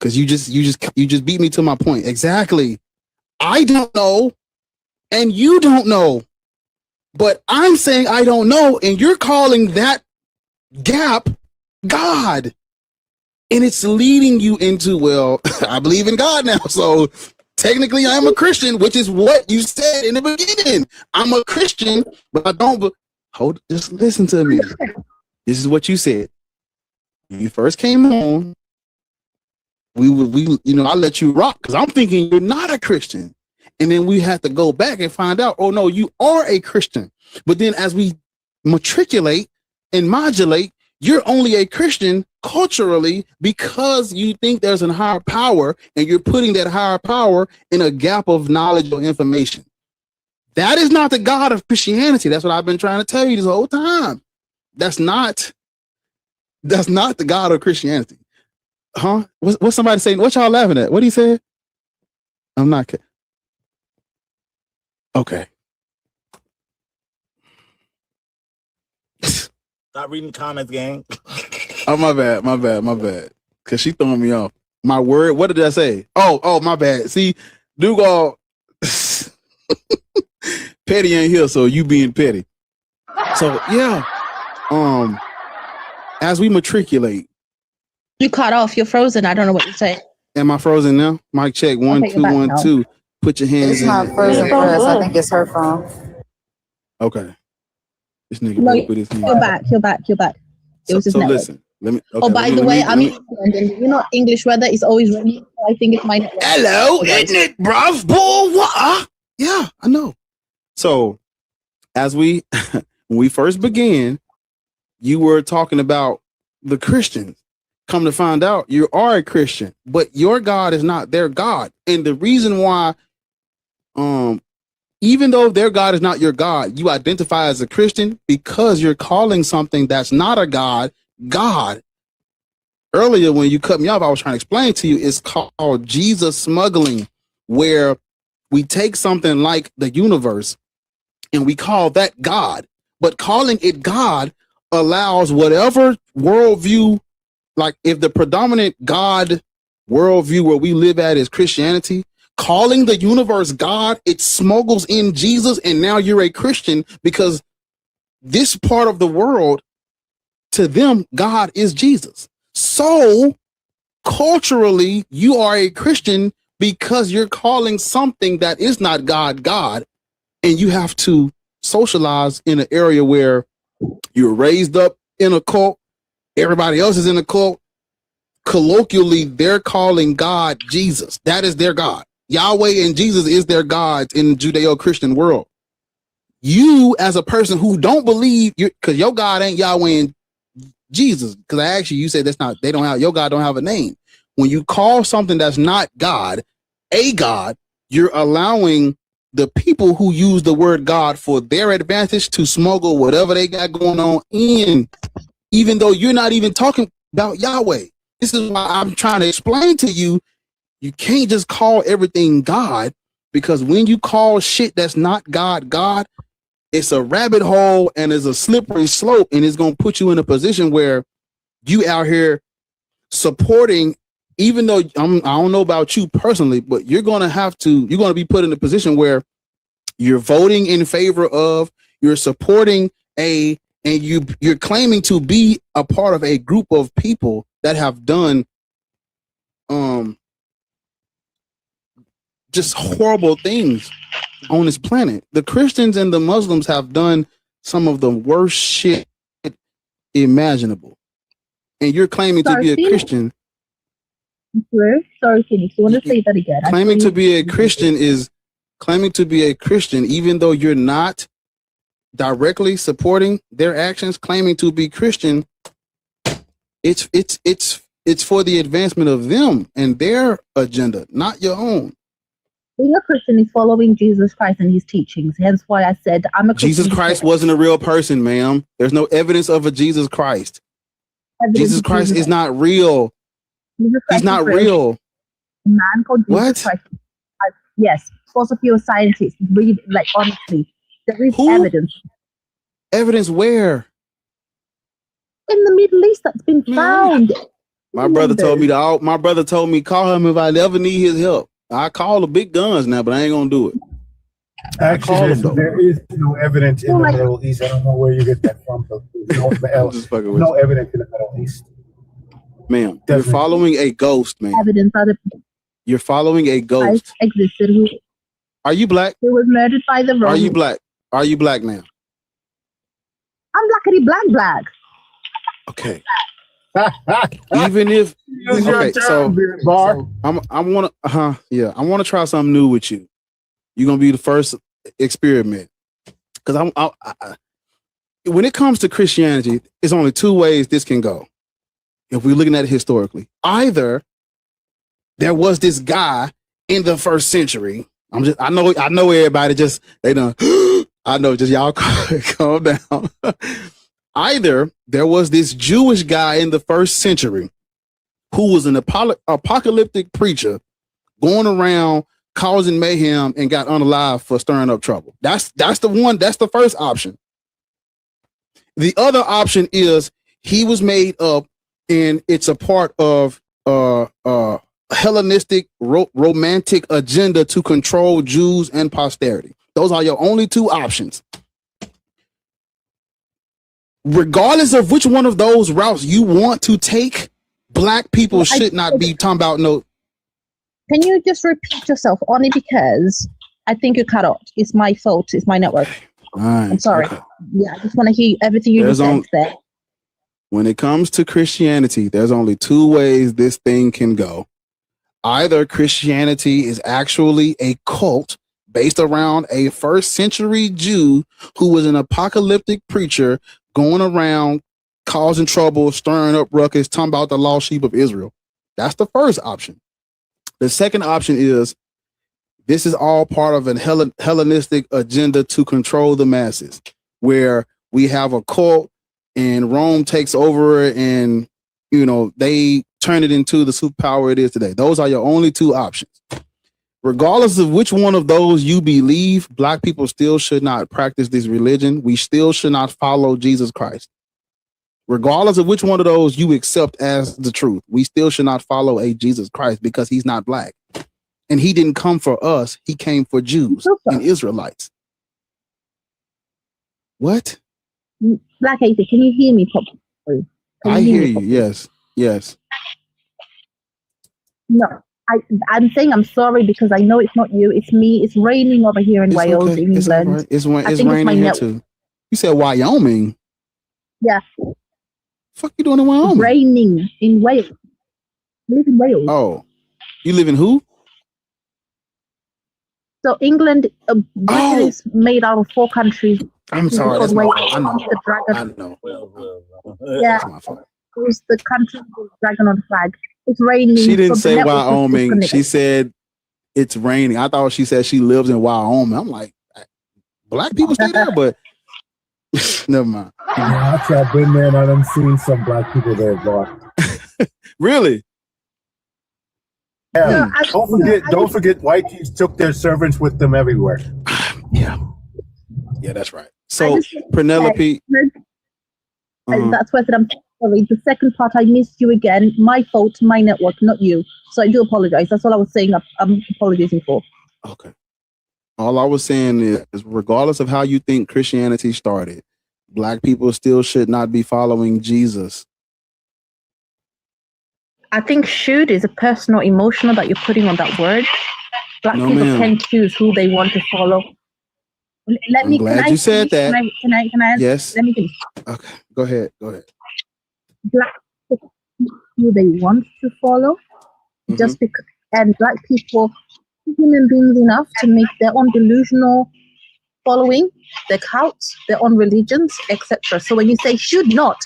B: Cause you just beat me to my point. Exactly. I don't know, and you don't know. But I'm saying I don't know, and you're calling that gap God. And it's leading you into, well, I believe in God now. So technically I'm a Christian, which is what you said in the beginning. I'm a Christian, but I don't just listen to me. This is what you said. When you first came on, I let you rock because I'm thinking you're not a Christian. And then we have to go back and find out, oh no, you are a Christian. But then as we matriculate and modulate, you're only a Christian culturally because you think there's a higher power and you're putting that higher power in a gap of knowledge or information. That is not the God of Christianity. That's what I've been trying to tell you this whole time. That's not the God of Christianity. Huh? What's somebody saying? What y'all laughing at? What he said? I'm not kidding. Okay.
N: Stop reading comments, gang.
B: Oh, my bad. Cause she throwing me off. My word. What did I say? Oh, my bad. See, Dugal, petty ain't here, so you being petty. So yeah. As we matriculate.
S: You cut off. You're frozen. I don't know what you're saying.
B: Am I frozen now? Mic check. 1 2 1 2. Put your hands
E: it's
B: in.
E: It's not frozen for us. I think it's her phone.
B: Okay. This nigga
S: No,
B: put his hand.
S: You're back. It was his network.
B: Listen. Let me. Okay,
S: oh, by the way, I'm in England, and you know English weather is always rainy. So I think it's my network.
B: Hello, isn't it, bruv? Bull, what? Yeah, I know. So, as when we first began, you were talking about the Christians. Come to find out, you are a Christian, but your God is not their God. And the reason why, even though their God is not your God, you identify as a Christian because you're calling something that's not a God, God. Earlier, when you cut me off, I was trying to explain to you, it's called Jesus smuggling, where we take something like the universe and we call that God, but calling it God allows whatever worldview, like if the predominant God worldview where we live at is Christianity, calling the universe God, it smuggles in Jesus, and now you're a Christian because this part of the world, to them, God is Jesus. So culturally, you are a Christian because you're calling something that is not God, God, and you have to socialize in an area where you're raised up in a cult. Everybody else is in a cult. Colloquially, they're calling God Jesus. That is their God. Yahweh and Jesus is their gods in the Judeo-Christian world. You, as a person who don't believe, because your God ain't Yahweh and Jesus, because I asked you, you said that's not, they don't have, your God don't have a name. When you call something that's not God, a God, you're allowing the people who use the word God for their advantage to smuggle whatever they got going on in, even though you're not even talking about Yahweh. This is why I'm trying to explain to you, you can't just call everything God, because when you call shit that's not God, God, it's a rabbit hole and it's a slippery slope, and it's going to put you in a position where you out here supporting, even though I don't know about you personally, but you're going to be put in a position where you're voting in favor of, you're supporting and you're claiming to be a part of a group of people that have done just horrible things on this planet. The Christians and the Muslims have done some of the worst shit imaginable, and you're claiming to be a Christian.
S: Sorry, Phoenix. You want to say that again?
B: Claiming to be a Christian is claiming to be a Christian, even though you're not directly supporting their actions. Claiming to be Christian, it's for the advancement of them and their agenda, not your own.
S: Being a Christian is following Jesus Christ and his teachings. Hence why I said I'm a Christian.
B: Jesus Christ wasn't a real person, ma'am. There's no evidence of a Jesus Christ. Jesus Christ is not real. He's not real.
S: A man called Jesus Christ. Yes, supposed to be a scientist. Read, like, honestly, there is evidence.
B: Evidence where?
S: In the Middle East, that's been found.
B: My brother told me call him if I ever need his help. I call the big guns now, but I ain't gonna do it.
H: Actually, there is no evidence in the Middle East. I don't know where you get that from. But no evidence in the Middle East.
B: Ma'am, you're following a ghost, man.
S: Evidence that
B: You're following a ghost.
S: Existed.
B: Are you black?
S: He was murdered by the Romans.
B: Are you black? Are you black now?
S: I'm black.
B: Okay. Even if okay, so I want to try something new with you. You're gonna be the first experiment, because when it comes to Christianity, it's only two ways this can go. If we're looking at it historically, either there was this guy in the first century. I know everybody just they done. I know, just y'all calm down. Either there was this Jewish guy in the first century who was an apocalyptic preacher going around causing mayhem and got unalive for stirring up trouble. That's the one. That's the first option. The other option is he was made up and it's a part of Hellenistic romantic agenda to control Jews and posterity. Those are your only two options. Regardless of which one of those routes you want to take, black people should not be talking about no.
S: Can you just repeat yourself? Only because I think you cut out. It's my fault. It's my network.
B: Right,
S: I'm sorry.
B: okay.
S: Yeah, I just want to hear everything you said there.
B: When it comes to Christianity, there's only two ways this thing can go. Either Christianity is actually a cult based around a first century Jew who was an apocalyptic preacher going around causing trouble, stirring up ruckus, talking about the lost sheep of Israel. That's the first option. The second option is this is all part of an Hellenistic agenda to control the masses, where we have a cult and Rome takes over and, they turn it into the superpower it is today. Those are your only two options. Regardless of which one of those you believe, black people still should not practice this religion. We still should not follow Jesus Christ. Regardless of which one of those you accept as the truth, we still should not follow a Jesus Christ, because he's not black. And he didn't come for us. He came for Jews and Israelites. What?
S: Black Ace, can you hear me properly?
B: I hear you. Yes.
S: No, I'm saying I'm sorry because I know it's not you. It's me. It's raining over here in Wales,
B: okay.
S: in England.
B: Right. It's raining here too. You said Wyoming?
S: Yeah.
B: Fuck you doing in Wyoming?
S: It's raining in Wales. I live in Wales.
B: Oh, you live in who?
S: So England, Britain is made out of 4 countries.
B: I'm sorry. That's my fault. I know.
S: The dragon.
B: I know.
S: Yeah,
B: That's my fault.
S: it was the country with the dragon on the flag. It's raining.
B: She didn't
S: so the
B: say
S: network was
B: Wyoming.
S: disconnected.
B: She said it's raining. I thought she said she lives in Wyoming. I'm like, black people stay there, but never mind.
H: Yeah, actually, I've been there and I've seen some black people there, boy.
B: Really?
H: Yeah. Don't forget, whiteys took their servants with them everywhere.
B: Yeah, that's right. So Penelope,
S: that's why I said I'm sorry. The second part, I missed you again. My fault, my network, not you. So I do apologize. That's all I was saying. I'm apologizing for.
B: Okay. All I was saying is, regardless of how you think Christianity started, black people still should not be following Jesus.
S: I think should is a personal, emotional that you're putting on that word. Black people can choose who they want to follow.
B: I'm glad you said that.
S: Can I?
B: Yes.
S: Let me finish.
B: Okay. Go ahead.
S: Black people who they want to follow, just because, and black people, human beings enough to make their own delusional following, their cults, their own religions, etc. So when you say should not,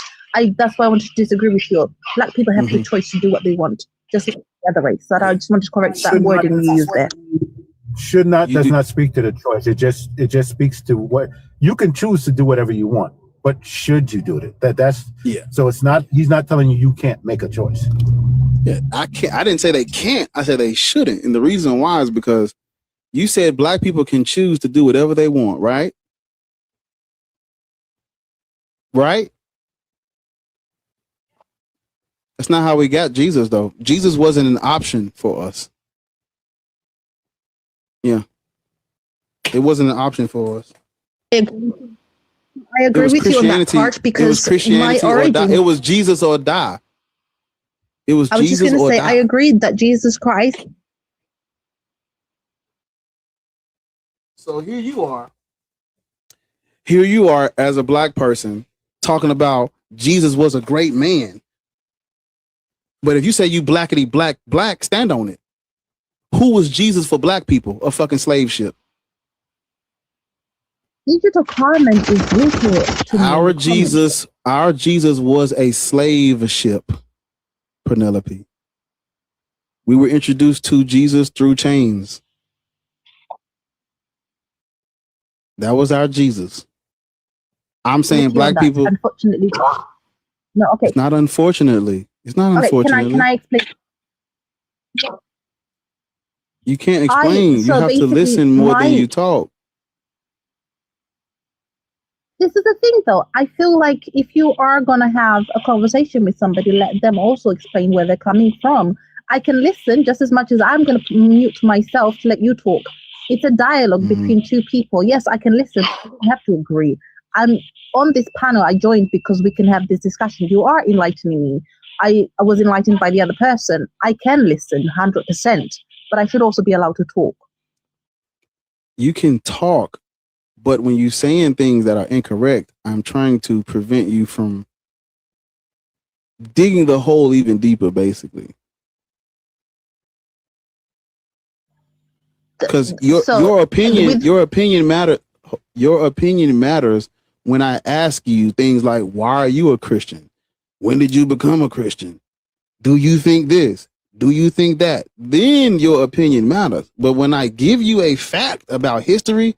S: that's why I want to disagree with you. Black people have the choice to do what they want, just like the other race. So I just want to correct that wording you used there.
H: Should not does not speak to the choice. It just speaks to what you can choose to do whatever you want, but should you do it? That's So it's not. He's not telling you can't make a choice.
B: Yeah, I can't. I didn't say they can't. I said they shouldn't, and the reason why is because you said black people can choose to do whatever they want, right? Right? That's not how we got Jesus, though. Jesus wasn't an option for us. Yeah. It wasn't an option for us.
S: I agree with you on that part because
B: it was Christianity
S: my origin.
B: It was Jesus or die. It was
S: I was
B: Jesus
S: just going
B: or
S: to say,
B: die.
S: I agreed that Jesus Christ.
B: So here you are. Here you are as a black person talking about Jesus was a great man. But if you say you blackity black, stand on it. Who was Jesus for black people? A fucking slave ship.
S: Digital Carmen is rooted to
B: Our Jesus was a slave ship, Penelope. We were introduced to Jesus through chains. That was our Jesus. I'm saying black people.
S: Unfortunately, no. Okay.
B: It's not unfortunately. It's not
S: Okay,
B: unfortunately.
S: can I explain?
B: You can't explain. You have to listen more than you talk.
S: This is the thing, though. I feel like if you are gonna have a conversation with somebody, let them also explain where they're coming from. I can listen just as much as I'm gonna mute myself to let you talk. It's a dialogue between two people. Yes, I can listen. I don't have to agree. I'm on this panel. I joined because we can have this discussion. You are enlightening me. I was enlightened by the other person. I can listen 100%, but I should also be allowed to talk.
B: You can talk, but when you're saying things that are incorrect, I'm trying to prevent you from digging the hole even deeper, basically. Because your opinion matters when I ask you things like, why are you a Christian? When did you become a Christian? Do you think this? Do you think that? Then your opinion matters. But when I give you a fact about history,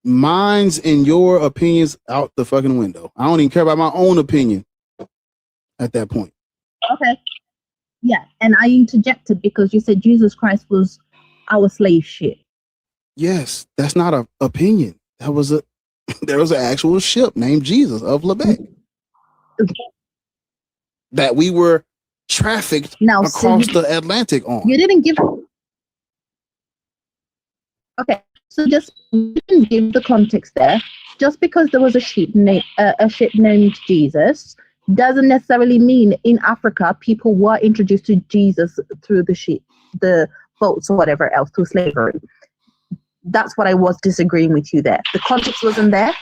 B: mine's and your opinions out the fucking window. I don't even care about my own opinion at that point.
S: Okay. Yeah, and I interjected because you said Jesus Christ was our slave ship.
B: Yes, that's not an opinion. There was an actual ship named Jesus of Lebec that we were trafficked across the Atlantic on.
S: You didn't give. Okay, so just you didn't give the context there. Just because there was a ship named Jesus doesn't necessarily mean in Africa people were introduced to Jesus through the ship, the boats or whatever else, through slavery. That's what I was disagreeing with you there. The context wasn't there.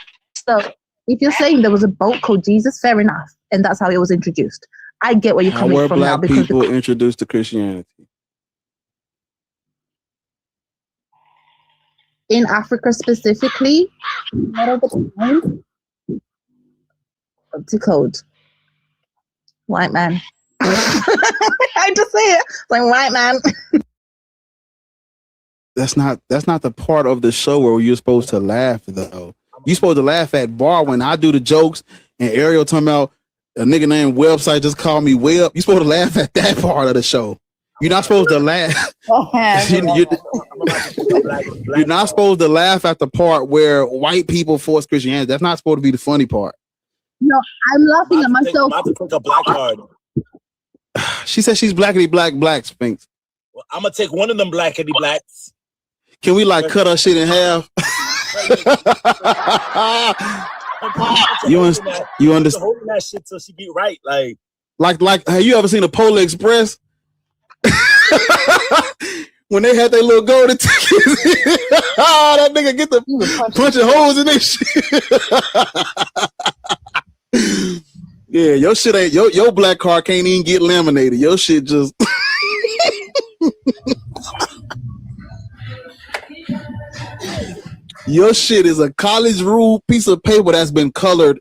S: So if you're saying there was a boat called Jesus, fair enough, and that's how it was introduced. I get where you're coming from now.
B: How were black people introduced to Christianity?
S: in Africa specifically, a lot of the time, what's it called? White man. I just say it. It's like white man.
B: That's not the part of the show where you're supposed to laugh though. You're supposed to laugh at Bar when I do the jokes and Ariel talking about a nigga named Website just called me Web. You're supposed to laugh at that part of the show. You're not supposed to laugh. You're not supposed to laugh at the part where white people force Christianity. That's not supposed to be the funny part.
S: No, I'm laughing at myself.
N: I'm about to take a black card.
B: She said she's blackity black, Sphinx.
N: Well, I'm gonna take one of them blackity blacks.
B: Can we like cut her shit in half? You understand?
N: Holding that shit till she get right,
B: like. Have you ever seen a Polar Express? When they had their little golden tickets, that nigga get the punching holes in their shit. Yeah, your shit ain't your black car can't even get laminated. Your shit just. Your shit is a college rule piece of paper that's been colored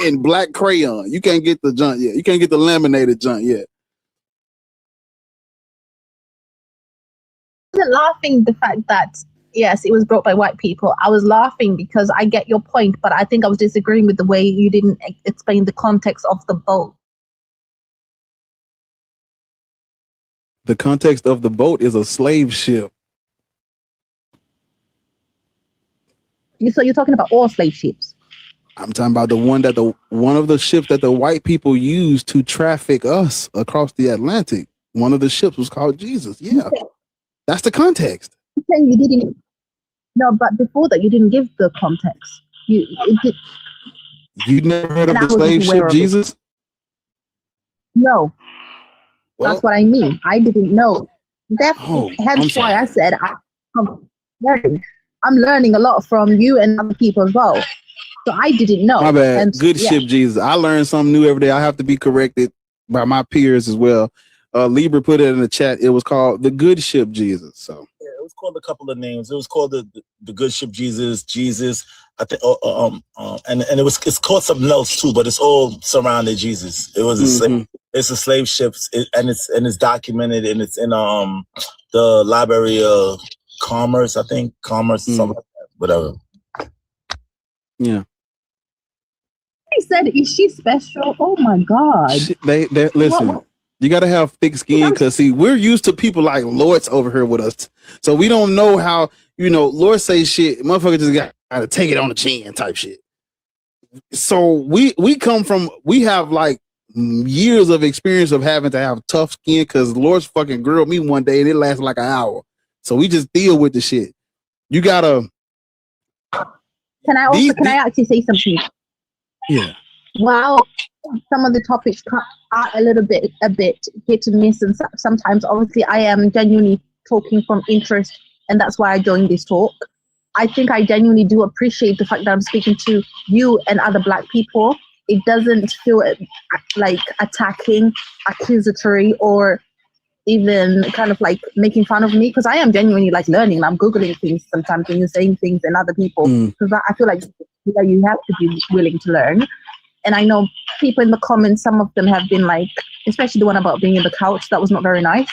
B: in black crayon. You can't get the junk yet. You can't get the laminated junk yet.
S: I wasn't laughing the fact that, yes, it was brought by white people. I was laughing because I get your point, but I think I was disagreeing with the way you didn't explain the context of the boat.
B: The context of the boat is a slave ship.
S: So you're talking about all slave ships?
B: I'm talking about one of the ships that the white people used to traffic us across the Atlantic. One of the ships was called Jesus. Yeah, that's the context.
S: You're saying you didn't. No, but before that, you didn't give the context. You
B: never heard of the slave ship Jesus?
S: No, that's what I mean. I didn't know. Hence why I said I'm learning a lot from you and other people as well. So I didn't know.
B: My bad. Good ship Jesus. I learn something new every day. I have to be corrected by my peers as well. Libra put it in the chat. It was called the Good Ship Jesus. So
N: yeah, it was called a couple of names. It was called the Good Ship Jesus. I think. And it's called something else too, but it's all surrounded Jesus. It was a slave. It's a slave ship, and it's documented, and it's in the Library of Commerce. I think something like that. Whatever.
B: Yeah.
S: He said, "Is she special?" Oh my God!
B: They listen. What? You got to have thick skin because see, we're used to people like Lords over here with us, so we don't know how Lord say shit. Motherfucker just got to take it on the chin type shit. So we have like years of experience of having to have tough skin because Lord's fucking grilled me one day and it lasted like an hour. So we just deal with the shit. You gotta.
S: Can I actually say something?
B: Yeah.
S: Wow. Some of the topics are a bit hit and miss, and sometimes obviously I am genuinely talking from interest, and that's why I joined this talk. I think I genuinely do appreciate the fact that I'm speaking to you and other Black people. It doesn't feel like attacking, accusatory, or even kind of like making fun of me, because I am genuinely like learning. I'm Googling things sometimes when you're saying things and other people, because I feel like you have to be willing to learn. And I know people in the comments, some of them have been like, especially the one about being in the couch, that was not very nice.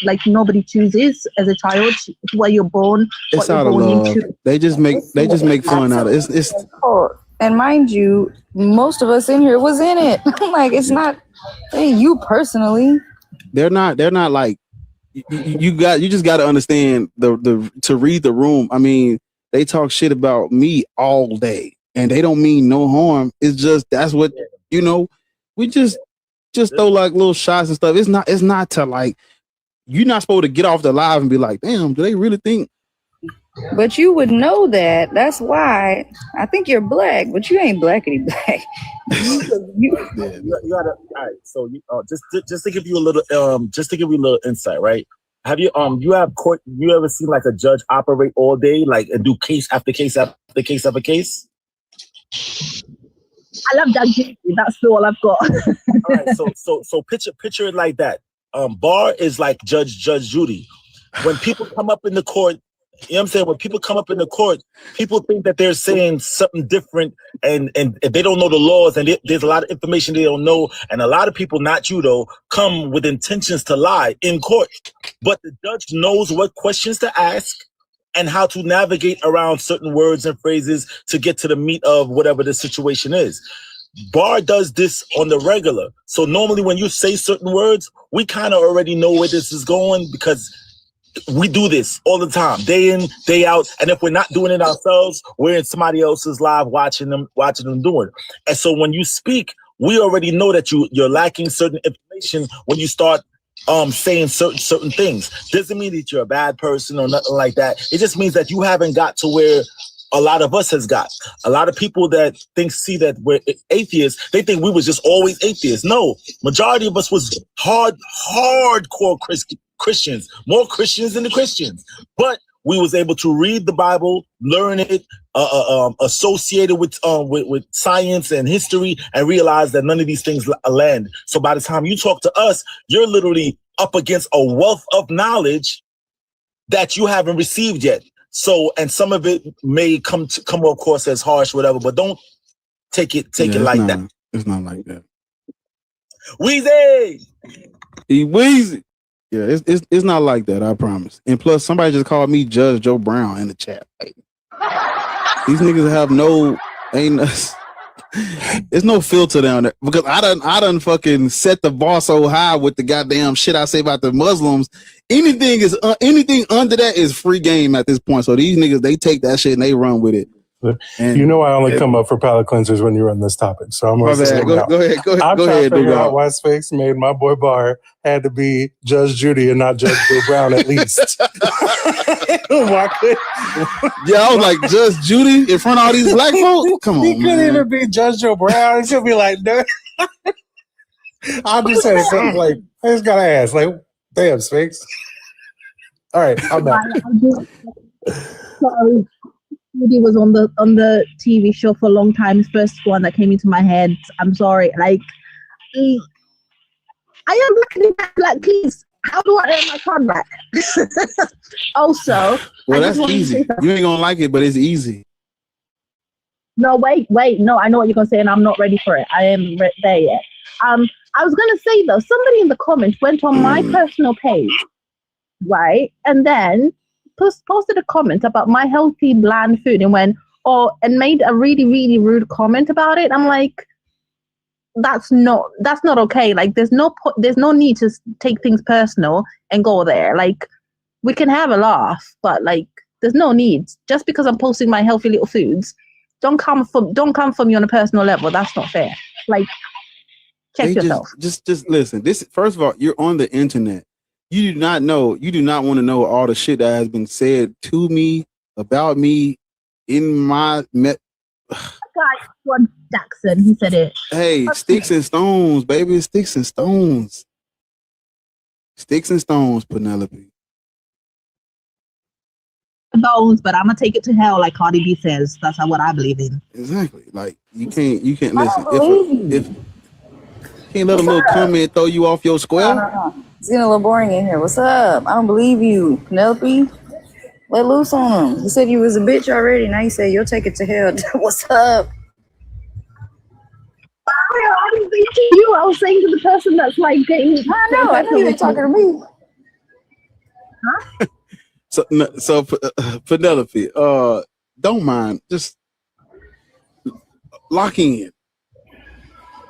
S: Like nobody chooses as a child where you're born.
B: It's out of love. They just make fun out of it. It's
E: and mind you, most of us in here was in it. Like it's not you personally.
B: They're not like you just got to understand the to read the room. I mean, they talk shit about me all day and they don't mean no harm. It's just that's what we just throw like little shots and stuff. It's not to like, you're not supposed to get off the live and be like, damn, do they really think?
E: But you would know that. That's why I think you're Black, but you ain't blackity black.
N: You gotta. All right. So just to give you a little insight, right? Have you you ever seen like a judge operate all day, like and do case after case after case after case?
S: I love that. That's all I've got.
N: All right. So picture it like that. Bar is like Judge Judy. When people come up in the court, You know what I'm saying? When people come up in the court, people think that they're saying something different and they don't know the laws, and there's a lot of information they don't know. And a lot of people, not you though, come with intentions to lie in court. But the judge knows what questions to ask and how to navigate around certain words and phrases to get to the meat of whatever the situation is. Bar does this on the regular. So normally when you say certain words, we kind of already know where this is going because we do this all the time, day in, day out. And if we're not doing it ourselves, we're in somebody else's live watching them doing it. And so when you speak, we already know that you're lacking certain information when you start saying certain things. Doesn't mean that you're a bad person or nothing like that. It just means that you haven't got to where a lot of us has got. A lot of people that see that we're atheists, they think we was just always atheists. No, majority of us was hardcore Christians, more Christians than the Christians. But we was able to read the Bible, learn it, associate it with science and history, and realize that none of these things land. So by the time you talk to us, you're literally up against a wealth of knowledge that you haven't received yet. So, and some of it may come across as harsh, whatever, but don't take it like that.
B: It's not like that.
N: Weezy!
B: Weezy! Yeah, it's not like that, I promise. And plus, somebody just called me Judge Joe Brown in the chat. Like, these niggas have there's no filter down there because I done fucking set the bar so high with the goddamn shit I say about the Muslims. Anything under that is free game at this point. So these niggas, they take that shit and they run with it.
T: And you know I only come up for palate cleansers when you're on this topic, so I'm going to say
B: go ahead.
T: I'm trying to figure out why Sphinx made my boy Bar had to be Judge Judy and not Judge Bill Brown at least. Why could?
B: Yeah, I was like Judge Judy in front of all these black folks. Come on,
T: he couldn't even be Judge Joe Brown. He should be like, no. I just said something like, I just gotta ask, like, damn, Sphinx. All right, I'm back.
S: Sorry. Judy was on the TV show for a long time. It's the first one that came into my head. I'm sorry. Like, I am black. Please, how do I earn my card back? Also,
B: well, that's easy. You ain't gonna like it, but it's easy.
S: No, wait. No, I know what you're gonna say, and I'm not ready for it. I am there yet. I was gonna say though, somebody in the comments went on my personal page, right, and then posted a comment about my healthy bland food and and made a really, really rude comment about it. I'm like, that's not okay. Like, there's no need to take things personal and go there. Like, we can have a laugh, but like, there's no need. Just because I'm posting my healthy little foods, don't come for me on a personal level. That's not fair. Like, check yourself.
B: Just listen. This, first of all, you're on the internet. You do not want to know all the shit that has been said to me, about me, in my
S: Guy, Jackson, he said it.
B: Hey, sticks and stones, baby. Sticks and stones. Sticks and stones, Penelope.
S: Bones, but I'm gonna take it to hell, like Cardi B says. That's what I believe in.
B: Exactly. Like, you can't listen. If can't let a little comment throw you off your square.
E: It's getting a little boring in here. What's up? I don't believe you, Penelope. Let loose on him. You said you was a bitch already. Now you say you'll take it to hell. What's up?
S: I didn't think to you. I was saying to the person that's like getting.
E: I know you ain't talking to me.
S: Huh?
B: So Penelope, don't mind, just locking in.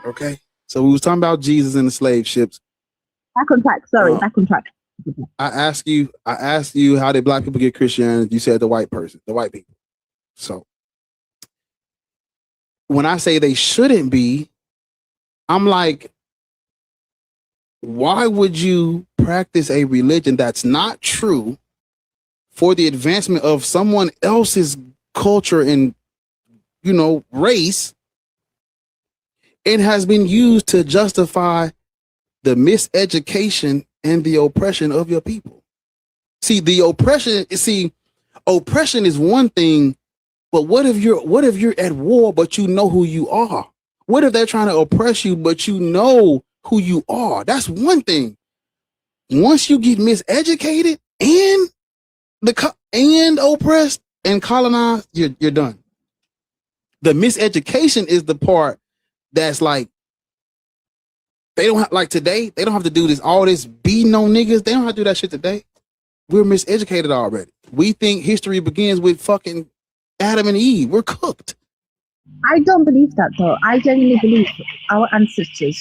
B: Okay. So we was talking about Jesus and the slave ships.
S: Back on track. Sorry, back on track.
B: I asked you how did black people get Christianity? You said the white people. So when I say they shouldn't be, I'm like, why would you practice a religion that's not true for the advancement of someone else's culture and, race, and has been used to justify the miseducation and the oppression of your people? Oppression is one thing, but what if you're at war, but you know who you are? What if they're trying to oppress you, but you know who you are? That's one thing. Once you get miseducated and and oppressed and colonized, you're done. The miseducation is the part that's like, they don't have, like today, they don't have to do all this beating on niggas. They don't have to do that shit today. We're miseducated already. We think history begins with fucking Adam and Eve. We're cooked.
S: I don't believe that though. I genuinely believe our ancestors,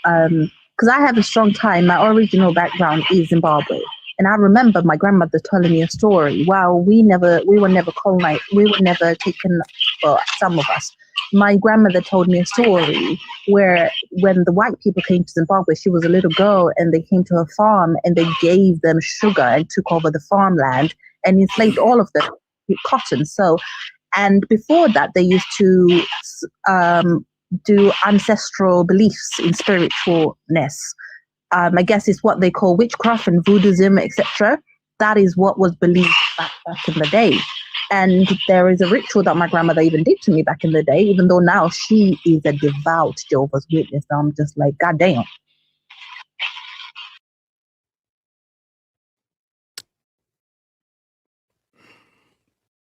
S: because I have a strong tie. My original background is Zimbabwe, and I remember my grandmother telling me a story. Wow, we were never colonized. We were never taken. Well, some of us. My grandmother told me a story where when the white people came to Zimbabwe, she was a little girl, and they came to her farm and they gave them sugar and took over the farmland and enslaved all of them with cotton. So. And before that, they used to do ancestral beliefs in spiritualness. I guess it's what they call witchcraft and voodooism, etc. That is what was believed back in the day. And there is a ritual that my grandmother even did to me back in the day, even though now she is a devout Jehovah's Witness. I'm just like, God damn.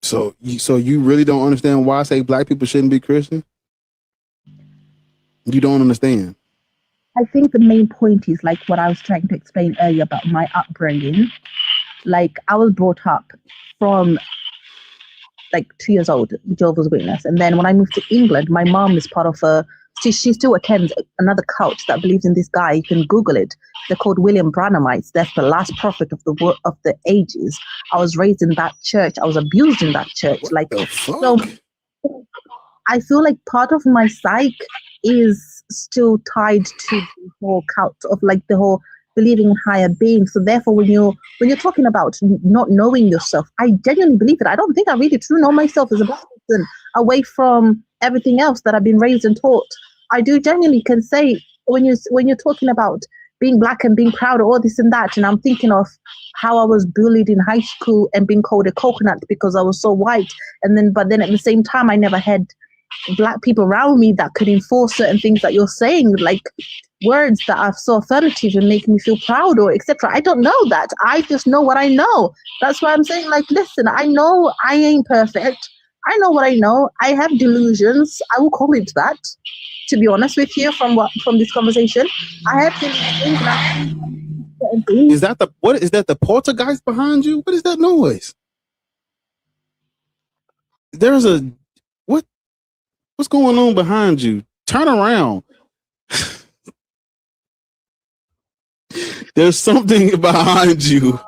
B: So you really don't understand why I say black people shouldn't be Christian? You don't understand.
S: I think the main point is like what I was trying to explain earlier about my upbringing. Like I was brought up from like 2 years old, Jehovah's Witness. And then when I moved to England, my mom is part of she still attends another cult that believes in this guy. You can Google it. They're called William Branhamites. That's the last prophet of the ages. I was raised in that church. I was abused in that church. So I feel like part of my psyche is still tied to the whole cult of like the whole believing in higher being. So therefore, when you're talking about not knowing yourself, I genuinely believe it. I don't think I really truly know myself as a black person away from everything else that I've been raised and taught. I do genuinely can say when you're talking about being black and being proud of all this and that, and I'm thinking of how I was bullied in high school and being called a coconut because I was so white, but then at the same time I never had black people around me that could enforce certain things that you're saying, like words that are so affirmative and make me feel proud or etc. I don't know that. I just know what I know. That's why I'm saying, like, listen, I know I ain't perfect. I know what I know. I have delusions. I will call it that. To be honest with you, from this conversation, I have delusions.
B: Is that the poltergeist behind you? What is that noise? There's what's going on behind you? Turn around. There's something behind you.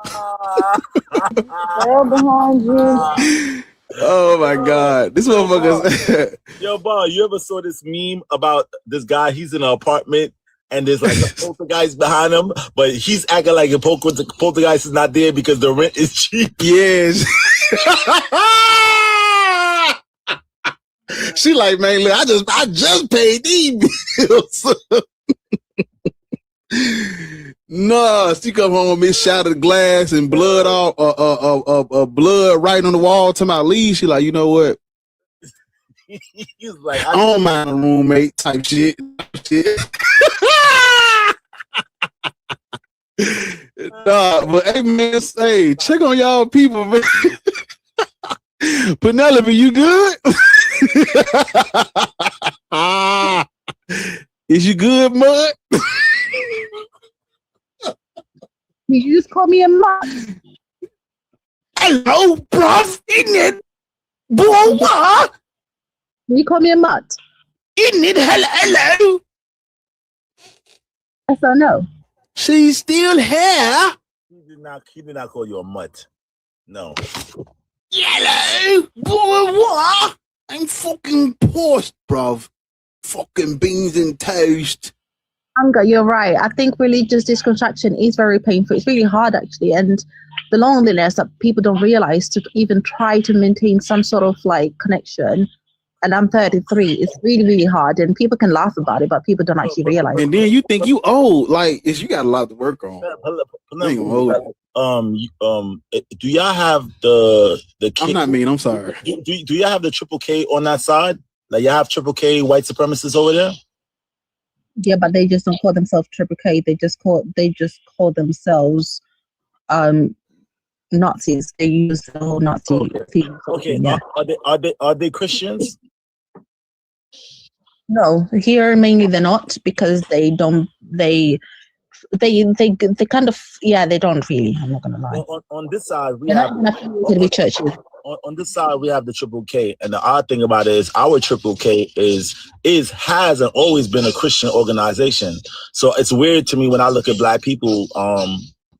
E: Behind you.
B: Oh my God. This motherfucker.
N: Yo, Bob, you ever saw this meme about this guy? He's in an apartment and there's like a poltergeist behind him, but he's acting like a poltergeist is not there because the rent is cheap.
B: Yes. She like, man, look, I just paid these bills. No, she come home with shattered glass and blood blood right on the wall to my leave. She like, you know what?
N: He's like,
B: I don't mind a roommate type shit. Nah, but hey man, hey, check on y'all people, man. Penelope, you good? Is you good, Mud?
S: Did you just call me a mutt?
B: Hello, bruv, isn't it? Boy, what?
S: You call me a mutt?
B: Isn't it? Hello?
S: Yes or no?
B: She's still here.
N: He did not call you a mutt. No.
B: Hello, boy, what? I'm fucking post, bruv. Fucking beans and toast.
S: Hunger, you're right. I think religious disconstruction is very painful. It's really hard, actually. And the loneliness that people don't realize to even try to maintain some sort of like connection. And I'm 33. It's really, really hard. And people can laugh about it, but people don't actually realize.
B: And then you think you old. Like, you got a lot to work on.
N: Do y'all have the
B: I'm not mean, I'm sorry.
N: Do y'all have the triple K on that side? Like, y'all have triple K white supremacists over there?
S: Yeah, but they just don't call themselves triple K. They just call themselves Nazis. They use the whole Nazi theme.
N: Okay.
S: Yeah.
N: Are they Christians?
S: No, here mainly they're not, because they don't. They kind of, yeah, they don't really. I'm not gonna lie.
N: Well, on this side, we
S: They're
N: have
S: not even affiliated with churches.
N: on this side we have the Triple K, and the odd thing about it is our Triple K has and always been a Christian organization. So it's weird to me when I look at Black people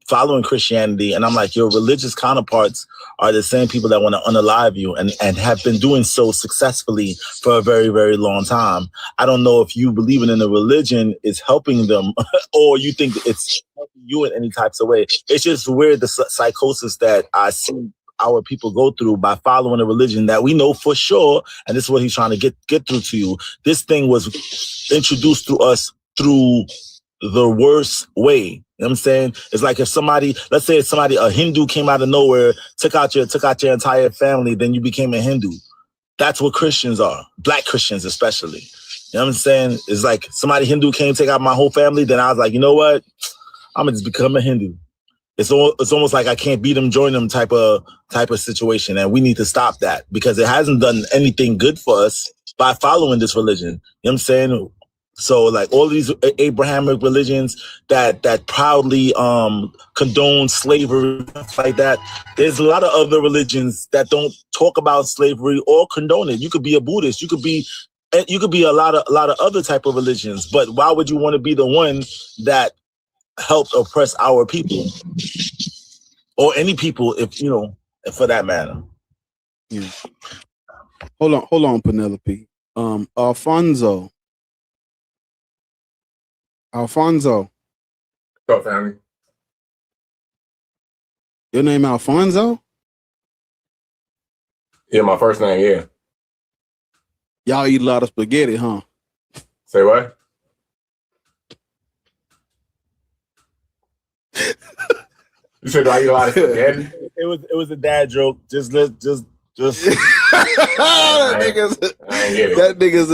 N: following Christianity, and I'm like, your religious counterparts are the same people that want to unalive you and have been doing so successfully for a very, very long time. I don't know if you believing in a religion is helping them or you think it's helping you in any types of way. It's just weird, the psychosis that I see our people go through by following a religion that we know for sure, and this is what he's trying to get through to you. This thing was introduced to us through the worst way. You know what I'm saying? It's like if somebody, let's say a Hindu came out of nowhere, took out your entire family, then you became a Hindu. That's what Christians are. Black Christians especially. You know what I'm saying? It's like somebody Hindu came, take out my whole family, then I was like, you know what? I'm gonna just become a Hindu. It's almost like I can't beat them, join them type of situation. And we need to stop that because it hasn't done anything good for us by following this religion. You know what I'm saying? So like all these Abrahamic religions that proudly condone slavery, stuff like that. There's a lot of other religions that don't talk about slavery or condone it. You could be a Buddhist. You could be a lot of other type of religions. But why would you want to be the one that helped oppress our people or any people, if you know, for that matter?
B: Yeah. Hold on, Penelope. Alfonso. What's
U: up, family?
B: Your name Alfonso?
U: Yeah, my first name, yeah.
B: Y'all eat a lot of spaghetti, huh?
U: Say what? You said, do I eat a lot of spaghetti?
N: It was a dad joke. Just
B: that nigga's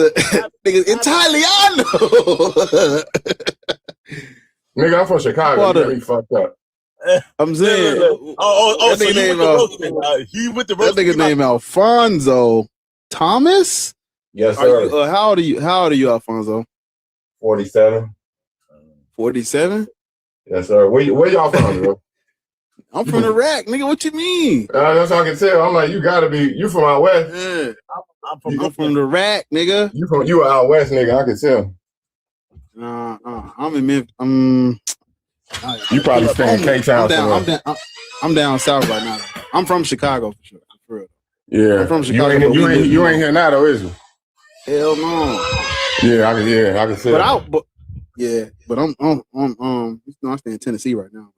B: Italiano.
U: Nigga, I'm from Chicago. You got me fucked up.
B: I'm saying.
N: That nigga
B: that nigga named Alfonso Thomas.
U: Yes, sir.
B: How old are you, Alfonso?
U: 47.
B: 47?
U: Yes, sir. Where y'all from, bro?
B: I'm from Iraq, nigga. What you mean?
U: That's how I can tell. I'm like, you from out west?
B: Yeah. I'm from Iraq, nigga.
U: You out west, nigga. I can tell.
B: I'm in Memphis.
U: You probably stay in K-Town.
B: I'm down south right now. I'm from Chicago for sure. For real.
U: Yeah.
B: I'm from Chicago.
U: You ain't here now though, is you?
B: Hell no.
U: Yeah, I can see.
B: But I stay in Tennessee right now.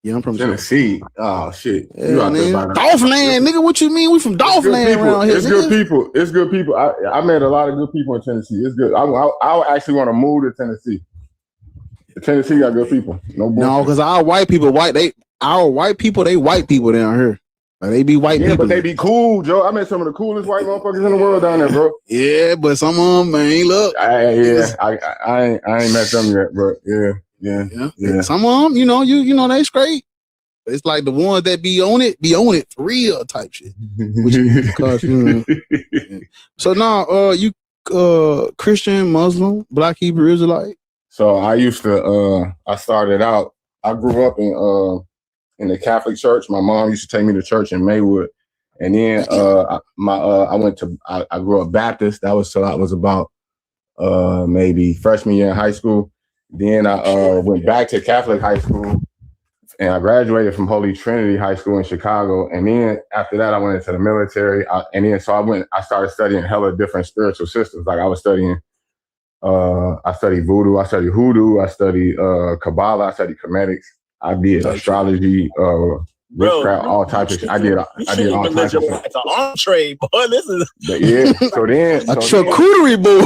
B: Yeah, I'm from
U: Tennessee. Oh shit.
B: Yeah, Dolphinland, nigga. What you mean? We from Dolphinland around here.
U: It's good people. It's good people. I met a lot of good people in Tennessee. It's good. I actually want to move to Tennessee. Tennessee got good people. No,
B: because our white people, they white people down here. Like, they be white people.
U: Yeah, but they be cool, Joe. I met some of the coolest white motherfuckers in the world down there, bro.
B: Yeah, but some of them, man, look.
U: I ain't met them yet, bro. Yeah.
B: Some of them, you know, they straight. It's like the ones that be on it for real type shit. So now, you Christian, Muslim, Black, Hebrew, Israelite?
U: So I used to. I started out. I grew up in the Catholic church. My mom used to take me to church in Maywood, and then I grew up Baptist. That was till I was about maybe freshman year in high school. Then I went back to Catholic high school, and I graduated from Holy Trinity High School in Chicago. And then after that, I went into the military. I started studying hella different spiritual systems. Like I was studying. I studied voodoo, I studied hoodoo, I studied Kabbalah, I studied Comedics, I did astrology, witchcraft, all types of shit. I did all types of stuff.
N: It's an entree, boy. This is
U: So then
B: a charcuterie board.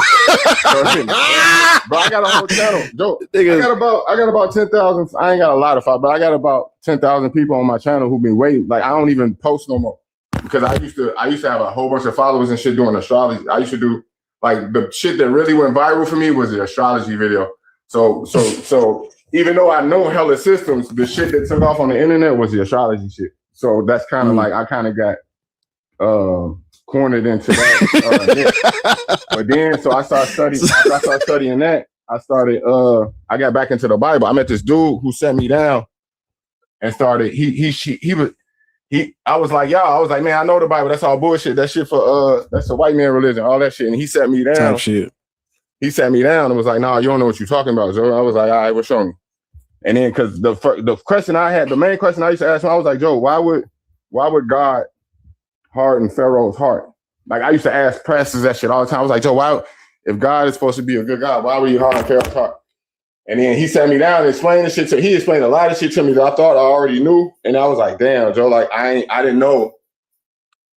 U: Bro, I got a whole channel. Joe, I got about 10,000. I ain't got a lot of followers, but I got about 10,000 people on my channel who've been waiting. Like I don't even post no more because I used to have a whole bunch of followers and shit doing astrology. I used to do. Like the shit that really went viral for me was the astrology video. So even though I know hella systems, the shit that took off on the internet was the astrology shit. So that's kind of like I kind of got cornered into that. But then, so I started studying. After I started studying that, I got back into the Bible. I met this dude who sat me down and started. I was like, I was like, man, I know the Bible. That's all bullshit. That shit for that's a white man religion, all that shit. And he sat me down.
B: Type shit.
U: He sat me down and was like, nah, you don't know what you're talking about, Joe. I was like, all right, well, show me. And then, because the question I had, the main question I used to ask him, I was like, Joe, why would God harden Pharaoh's heart? Like, I used to ask pastors that shit all the time. I was like, Joe, why, if God is supposed to be a good God, why would you harden Pharaoh's heart? And then he sat me down and explained the shit to me. He explained a lot of shit to me that I thought I already knew. And I was like, damn, Joe, like, I didn't know.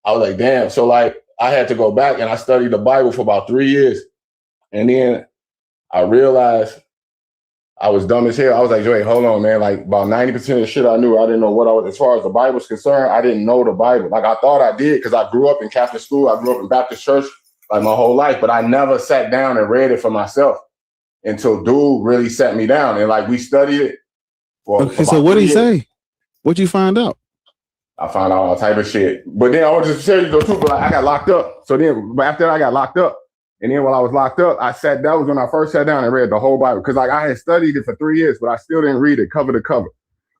U: I was like, damn. So, like, I had to go back and I studied the Bible for about 3 years. And then I realized I was dumb as hell. I was like, wait, hold on, man. Like, about 90% of the shit I knew, I didn't know what I was. As far as the Bible's concerned, I didn't know the Bible. Like, I thought I did because I grew up in Catholic school. I grew up in Baptist church like my whole life, but I never sat down and read it for myself until dude really sat me down. And, like, we studied it.
B: Okay, so what did he say? What'd you find out?
U: I found out all type of shit. But then I want to just tell you the truth, but I got locked up. So then, but after that, I got locked up. And then while I was locked up, that was when I first sat down and read the whole Bible. Because, like, I had studied it for 3 years, but I still didn't read it cover to cover.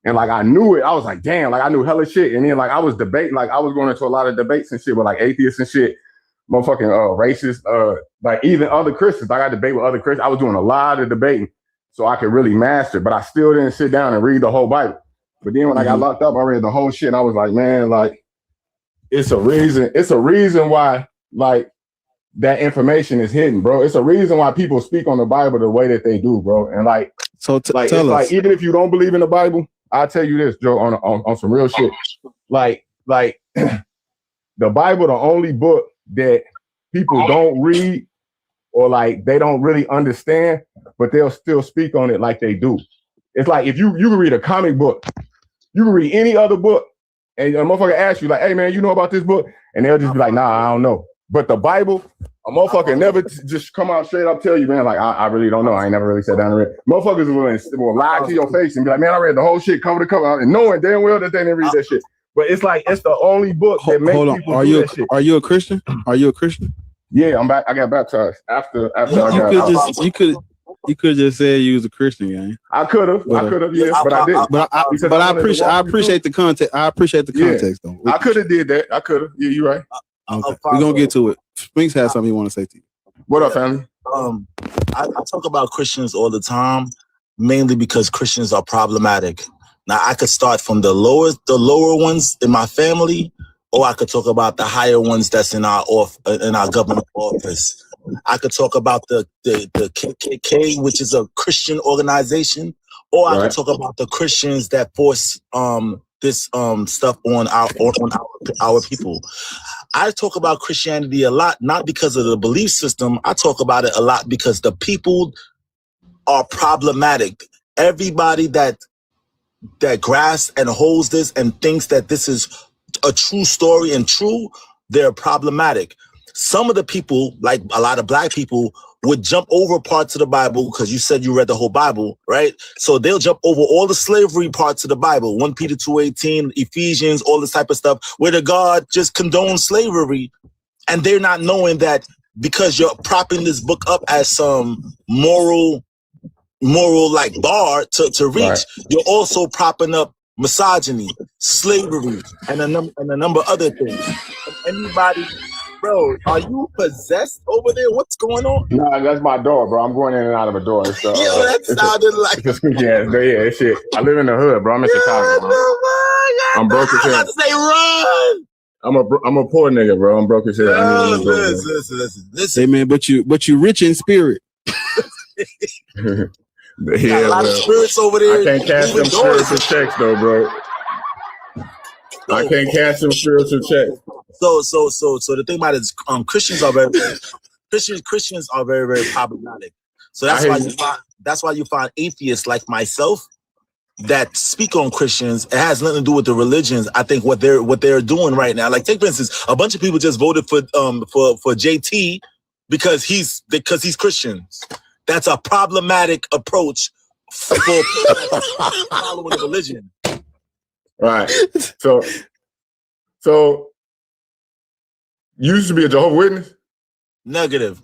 U: And, like, I knew it. I was like, damn, like, I knew hella shit. And then, like, I was debating, like, I was going into a lot of debates and shit with, like, atheists and shit, motherfucking racists, like, even other Christians. Like, I debate with other Christians. I was doing a lot of debating so I could really master it. But I still didn't sit down and read the whole Bible. But then when I got locked up, I read the whole shit. And I was like, man, like, it's a reason why, like, that information is hidden, bro. It's a reason why people speak on the Bible the way that they do, bro. And, like,
B: so
U: tell us.
B: Like,
U: even if you don't believe in the Bible, I'll tell you this, Joe, on some real shit. Like the Bible, the only book that people don't read or, like, they don't really understand, but they'll still speak on it like they do. It's like if you can read a comic book, you can read any other book, and a motherfucker asks you, like, hey, man, you know about this book? And they'll just be like, nah, I don't know. But the Bible, a motherfucker never just come out straight up tell you, man, like, I really don't know. I ain't never really sat down and read. Motherfuckers will lie to your face and be like, man, I read the whole shit cover to cover, and knowing damn well that they didn't read that shit. But it's like, it's the only book that makes people do that shit.
B: Are you a Christian? Are you a Christian?
U: Yeah, I'm back. I got baptized after
B: You could just say you was a Christian, gang.
U: I could have, yeah, but I didn't.
B: But I appreciate the context. I appreciate the context, though.
U: I could have did that. I could have. Yeah, you're right.
B: Okay. We're gonna get to it. Spinks has something you want to say to you.
U: What up, family?
N: I talk about Christians all the time, mainly because Christians are problematic. Now, I could start from the lower ones in my family, or I could talk about the higher ones that's in our government office. I could talk about the KKK, which is a Christian organization, or I could talk about the Christians that force this stuff on our people. I talk about Christianity a lot, not because of the belief system. I talk about it a lot because the people are problematic. Everybody that grasps and holds this and thinks that this is a true story and true, they're problematic. Some of the people, like a lot of black people, would jump over parts of the Bible because you said you read the whole Bible, right? So they'll jump over all the slavery parts of the Bible, 1 Peter 2:18, Ephesians, all this type of stuff, where the God just condones slavery. And they're not knowing that because you're propping this book up as some moral like bar to reach, you're also propping up misogyny, slavery, and a number of other things. Anybody, bro, are you possessed over there? What's going on?
U: Nah, that's my door, bro. I'm going in and out of a door. It's,
N: that sounded like
U: it's a squeaky ass door. Yeah, it's shit. I live in the hood, bro. I'm in Chicago. I'm broke as hell.
N: I was about to say run.
U: I'm a poor nigga, bro. I'm broke as hell.
N: Listen.
B: Hey, man, but you rich in spirit.
U: Yeah,
N: a lot of spirits over there.
U: I can't cash them spiritual checks, though, bro. I can't cash them spiritual checks.
N: So the thing about it is, Christians are very problematic. So that's why you find atheists like myself that speak on Christians. It has nothing to do with the religions. I think what they're doing right now, like take for instance, a bunch of people just voted for JT because he's Christians. That's a problematic approach for following the religion.
U: Right. So you used to be a Jehovah's Witness?
N: Negative.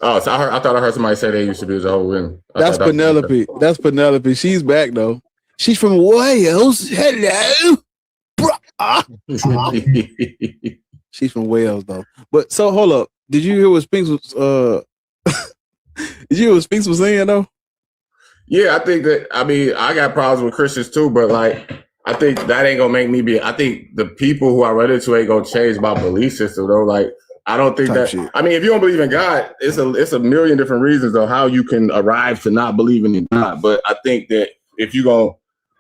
U: Oh, so I thought I heard somebody say they used to be a Jehovah's Witness.
B: That's Penelope. That's Penelope. She's back though. She's from Wales. Hello. She's from Wales though. But so hold up. Did you hear what Spinks was did you hear what Spinks was saying though?
U: Yeah, I think that I got problems with Christians too, but like I think that ain't gonna make me be. I think the people who I read it to ain't gonna change my belief system though. Like I don't think that. Shit. I mean, if you don't believe in God, it's a million different reasons of how you can arrive to not believing in God. But I think that if you gonna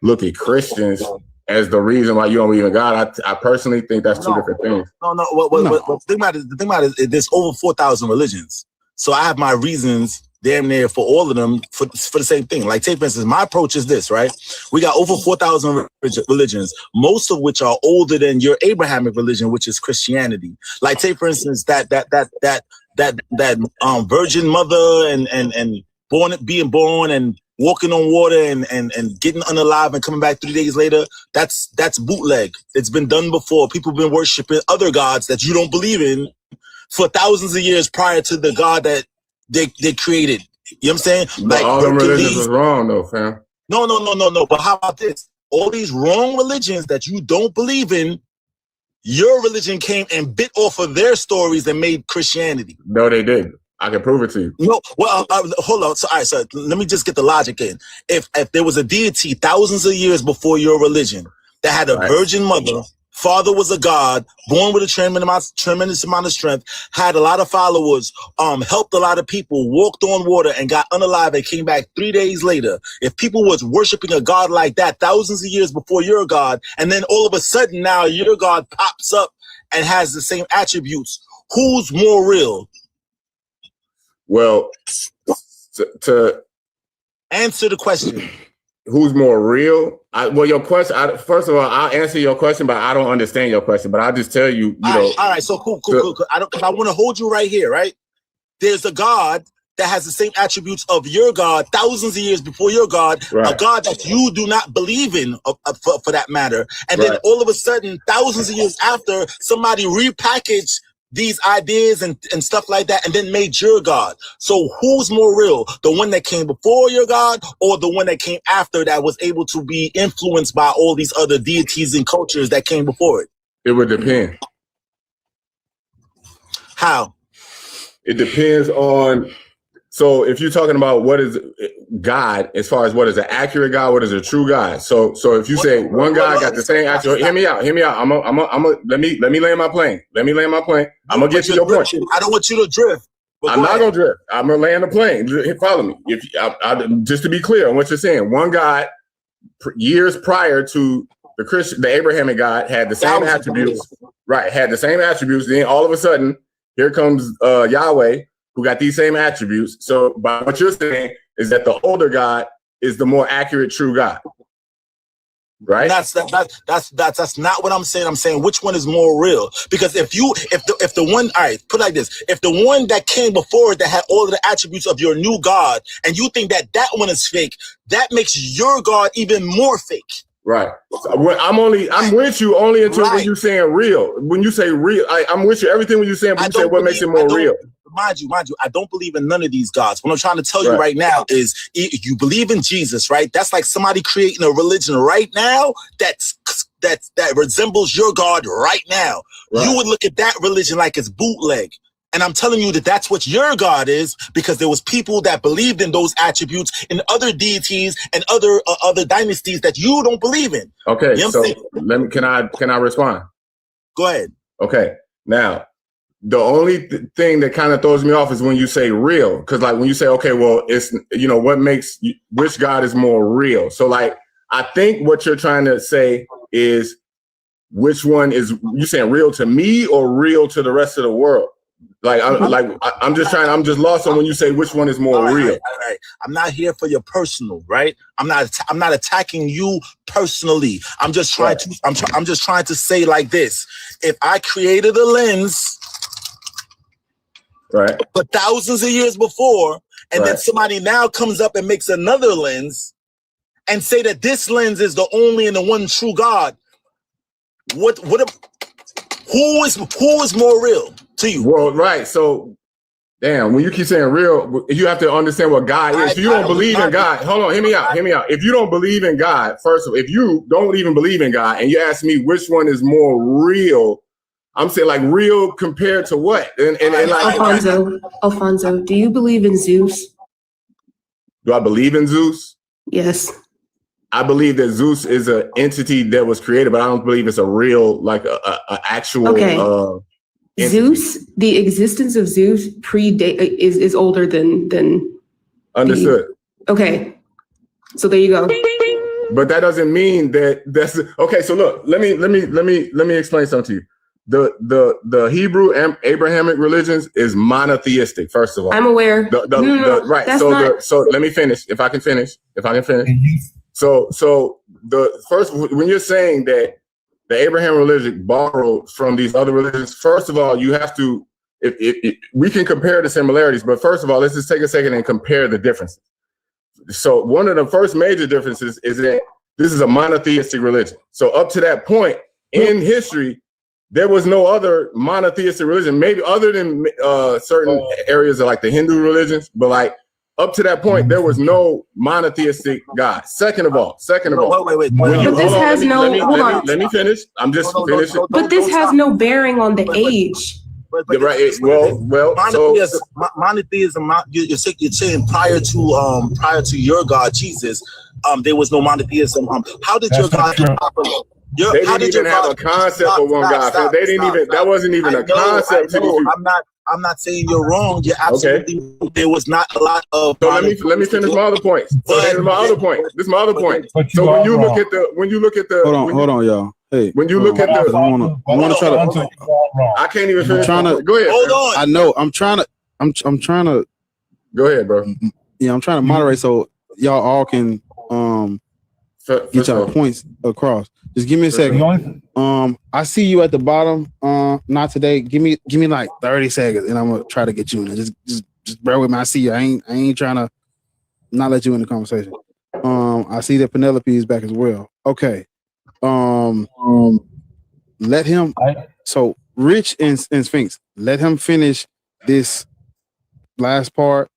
U: look at Christians as the reason why you don't believe in God, I personally think that's two different things.
N: No. The thing about it is there's over 4,000 religions, so I have my reasons. Damn near for all of them for the same thing. Like, take for instance, my approach is this, right? We got over 4,000 religions, most of which are older than your Abrahamic religion, which is Christianity. Like, take for instance that virgin mother and being born and walking on water and getting unalive and coming back 3 days later. That's bootleg. It's been done before. People have been worshiping other gods that you don't believe in for thousands of years prior to the God that they created. You know what I'm saying?
U: But
N: like
U: all them religions is wrong though, fam.
N: No. But how about this? All these wrong religions that you don't believe in, your religion came and bit off of their stories and made Christianity.
U: No, they didn't. I can prove it to you.
N: No, well, hold on. So, all right, so let me just get the logic in. If there was a deity thousands of years before your religion that had a virgin mother, father was a god, born with a tremendous amount of strength, had a lot of followers, helped a lot of people, walked on water and got unalive and came back 3 days later. If people was worshiping a god like that thousands of years before your God, and then all of a sudden now your God pops up and has the same attributes, who's more real?
U: Well, to
N: answer the question.
U: Who's more real? Your question. First of all, I'll answer your question, but I don't understand your question. But I'll just tell you.
N: All right. So cool. I want to hold you right here. Right? There's a God that has the same attributes of your God thousands of years before your God, a God that you do not believe in, for that matter. And then all of a sudden, thousands of years after, somebody repackaged these ideas and stuff like that, and then made your God. So who's more real? The one that came before your God, or the one that came after that was able to be influenced by all these other deities and cultures that came before it?
U: It would depend.
N: How?
U: It depends on. So if you're talking about what is God, as far as what is an accurate God, what is a true God. So if you say one God got the same attribute, hear me out. Let me land my plane. I'm gonna get to your point.
N: I don't want you to drift.
U: I'm not gonna drift. I'm gonna land the plane. Follow me. Just to be clear on what you're saying, one God years prior to the Abrahamic God had the same attributes. Right, had the same attributes. Then all of a sudden, here comes Yahweh, who got these same attributes. So by what you're saying is that the older God is the more accurate, true God. Right?
N: That's not what I'm saying. I'm saying which one is more real. Because if the one, all right, put it like this. If the one that came before it that had all of the attributes of your new God, and you think that one is fake, that makes your God even more fake.
U: Right. I'm with you only until when you're saying real. When you say real, I'm with you. Everything when you're saying, but you say what makes it more real.
N: Mind you, I don't believe in none of these gods. What I'm trying to tell you right now is you believe in Jesus, right? That's like somebody creating a religion right now that resembles your God right now. Right. You would look at that religion like it's bootleg. And I'm telling you that that's what your God is, because there was people that believed in those attributes in other deities and other dynasties that you don't believe in.
U: Okay,
N: you know
U: so can I respond?
N: Go ahead.
U: Okay, now the only thing that kind of throws me off is when you say real, because like when you say, okay, well, it's what makes which God is more real. So like I think what you're trying to say is which one is you saying real to me or real to the rest of the world? I'm just lost on when you say which one is more real.
N: All right. I'm not here for your personal, right? I'm not attacking you personally. I'm just trying to I'm just trying to say like this. If I created a lens for thousands of years before, and then somebody now comes up and makes another lens and say that this lens is the only and the one true God, who is more real to you?
U: Well, right. So, damn, when you keep saying real, you have to understand what God is. If you don't believe in God, hold on, hear me out. If you don't believe in God, first of all, if you don't even believe in God and you ask me which one is more real, I'm saying like real compared to what? And like
A: Alfonso, do you believe in Zeus?
U: Do I believe in Zeus?
A: Yes.
U: I believe that Zeus is an entity that was created, but I don't believe it's a real, like a actual.
A: Okay. Zeus, the existence of Zeus is older than.
U: Understood.
A: Okay. So there you go.
U: But that doesn't mean that's okay. So look, let me explain something to you. The Hebrew and Abrahamic religions is monotheistic. First of all,
A: I'm aware.
U: Right. So let me finish. If I can finish. So the first, when you're saying that the Abraham religion borrowed from these other religions, first of all, you have to. If we can compare the similarities, but first of all, let's just take a second and compare the differences. So one of the first major differences is that this is a monotheistic religion. So up to that point in history, there was no other monotheistic religion, maybe other than certain areas of like the Hindu religions, but like up to that point, there was no monotheistic God. Second of all,
A: wait. But this has no. Hold on.
U: Let me finish. I'm just finishing.
A: But this has no bearing on the age.
U: Right. Well.
N: Monotheism. You're saying prior to your God Jesus, there was no monotheism. How did your God operate?
U: They didn't even have a concept of one God. They didn't even. That wasn't even a concept.
N: I'm not saying you're wrong. You're absolutely. Okay. There was not a lot of.
U: So let me finish my other points. This is my other point. So when you look at the.
B: Hold on, y'all. Hey,
U: when you look at the,
B: I want to try to.
U: I can't even finish.
B: Go
U: ahead.
N: Hold on.
B: I know. I'm trying to.
U: Go ahead, bro.
B: Yeah, I'm trying to moderate so y'all all can get y'all points across. Just give me a second. I see you at the bottom. Not today. Give me like 30 seconds, and I'm gonna try to get you in. Just bear with me. I see you. I ain't trying to not let you in the conversation. I see that Penelope is back as well. Okay. Let him. So Rich and Sphinx, let him finish this last part,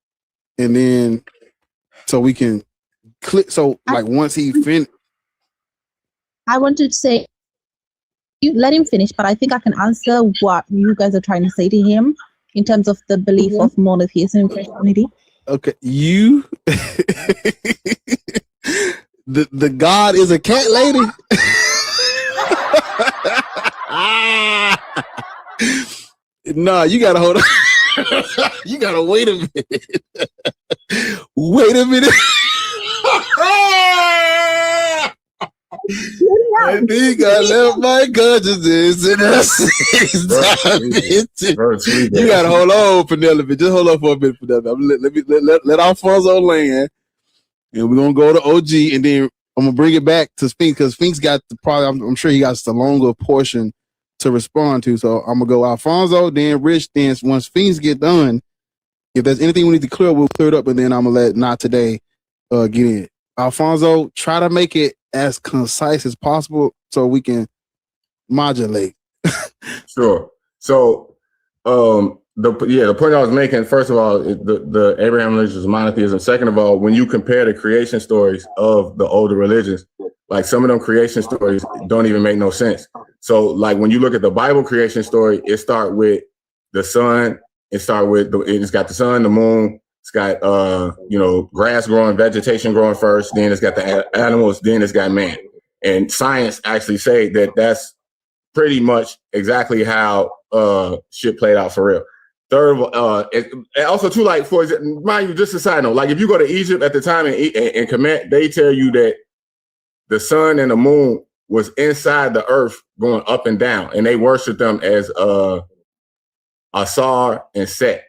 B: and then so we can click. So like once he finished.
S: I wanted to say, you let him finish, but I think I can answer what you guys are trying to say to him in terms of the belief of monotheism in Christianity.
B: Okay, you, the God is a cat lady. Nah, you gotta hold on. You gotta wait a minute. Wait a minute. And he got left my consciousness and you gotta hold on, Penelope. Just hold on for a minute, Penelope. Let Alfonso land, and we're gonna go to OG, and then I'm gonna bring it back to Sphinx because Sphinx got I'm sure he got the longer portion to respond to. So I'm gonna go Alfonso, then Rich, then once Sphinx get done, if there's anything we need to clear, we'll clear it up, and then I'm gonna let Not Today get in. Alfonso, try to make it as concise as possible so we can modulate.
U: Sure. So the point I was making, first of all, the Abraham religion is monotheism. Second of all, when you compare the creation stories of the older religions, like some of them creation stories don't even make no sense. So like when you look at the Bible creation story, it start with the sun, it's got the sun, the moon, it's got grass growing, vegetation growing first, then it's got the animals, then it's got man. And science actually say that that's pretty much exactly how shit played out for real. Third of all, and also too, like for mind you, just a side note, like if you go to Egypt at the time and Kemet, they tell you that the sun and the moon was inside the earth going up and down, and they worship them as Asar and Set.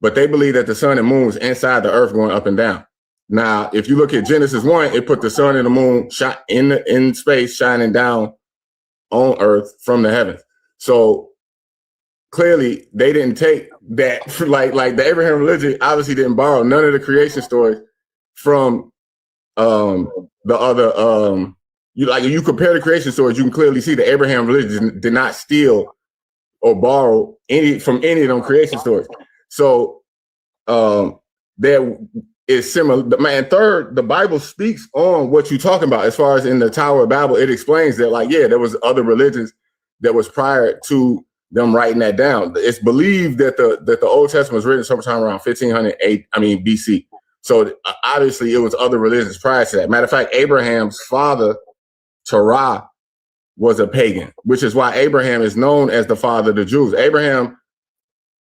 U: But they believe that the sun and moon was inside the earth going up and down. Now, if you look at Genesis 1, it put the sun and the moon shot in space, shining down on earth from the heavens. So clearly they didn't take that, like the Abraham religion obviously didn't borrow none of the creation stories from the other you compare the creation stories, you can clearly see that Abraham religion did not steal or borrow from any of them creation stories. So there is similar. And third, the Bible speaks on what you're talking about. As far as in the Tower of Babel, it explains that, like, yeah, there was other religions that was prior to them writing that down. It's believed that the Old Testament was written sometime around 1500 BC. So obviously it was other religions prior to that. Matter of fact, Abraham's father, Terah, was a pagan, which is why Abraham is known as the father of the Jews. Abraham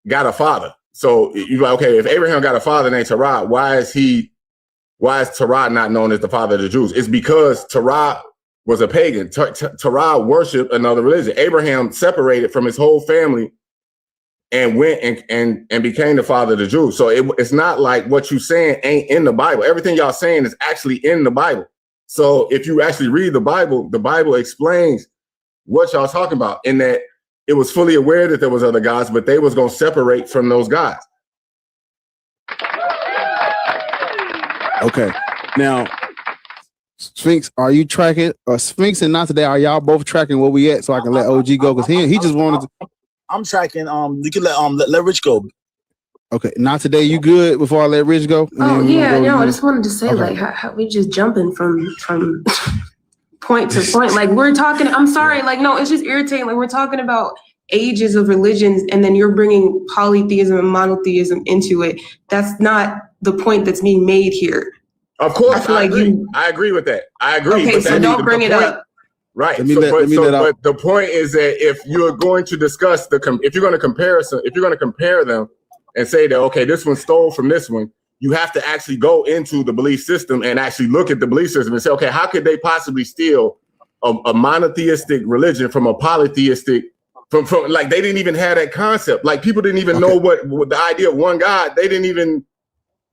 U: got a father. So you're like, okay, if Abraham got a father named Terah, why is Terah not known as the father of the Jews? It's because Terah was a pagan. Terah worshiped another religion. Abraham separated from his whole family and went and became the father of the Jews. So it's not like what you're saying ain't in the Bible. Everything y'all saying is actually in the Bible. So if you actually read the Bible explains what y'all talking about, in that it was fully aware that there was other gods, but they was going to separate from those gods.
B: Okay. Now, Sphinx, are you tracking? Sphinx and Not Today, are y'all both tracking where we at so I can let OG go? Because he just wanted to.
N: I'm tracking. You can let Rich go.
B: Okay. Not Today, you good before I let Rich go?
A: Oh, yeah. No, I just wanted to say, like, how we just jumping from point to point. Like, we're talking, I'm sorry, like, no, it's just irritating. Like, we're talking about ages of religions, and then you're bringing polytheism and monotheism into it. That's not the point that's being made here.
U: Of course, I agree with that. I agree.
A: Okay, so don't bring it up.
U: Right. But the point is that if you're going to discuss if you're going to compare them and say that, okay, this one stole from this one, you have to actually go into the belief system and actually look at the belief system and say, okay, how could they possibly steal a monotheistic religion from a polytheistic? From like, they didn't even have that concept. Like, people didn't even know what the idea of one God. They didn't even.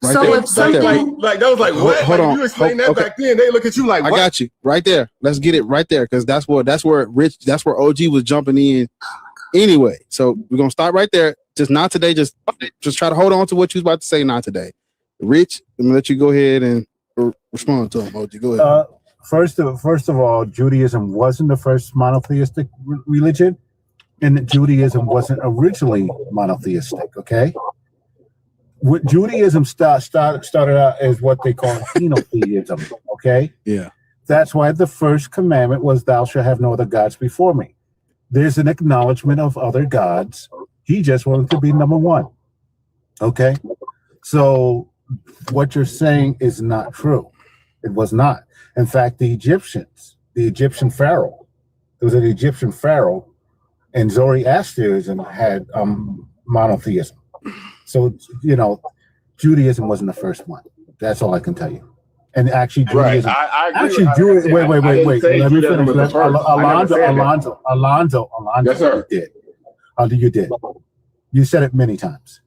B: Right
U: so
B: there,
U: if something like that was like, what?
B: Hold on.
U: You explained that back then. They look at you like, what?
B: I got you right there. Let's get it right there, because that's where OG was jumping in anyway. So we're gonna start right there. Just Not Today. Just try to hold on to what you was about to say. Not Today. Rich, I'm gonna let you go ahead and respond to him. OG, go ahead.
H: First of all, Judaism wasn't the first monotheistic religion, and Judaism wasn't originally monotheistic. Okay. What Judaism started out as what they call henotheism, okay?
B: Yeah.
H: That's why the first commandment was, thou shalt have no other gods before me. There's an acknowledgement of other gods. He just wanted to be number one, okay? So what you're saying is not true. It was not. In fact, the Egyptian pharaoh, there was an Egyptian pharaoh, and Zoroastrianism had monotheism. So, Judaism wasn't the first one. That's all I can tell you. And actually, Judaism.
U: Right. I agree.
H: Actually, Judaism. Wait. Let me finish. Alonzo.
U: Yes, sir.
H: You did. You said it many times.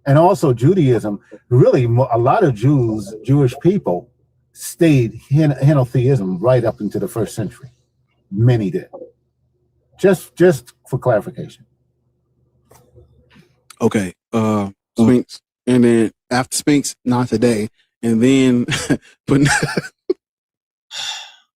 H: And also, Judaism, really, a lot of Jewish people stayed henotheism right up into the first century. Many did. Just for clarification.
B: Okay. Sphinx, and then after Sphinx, Not Today, and then but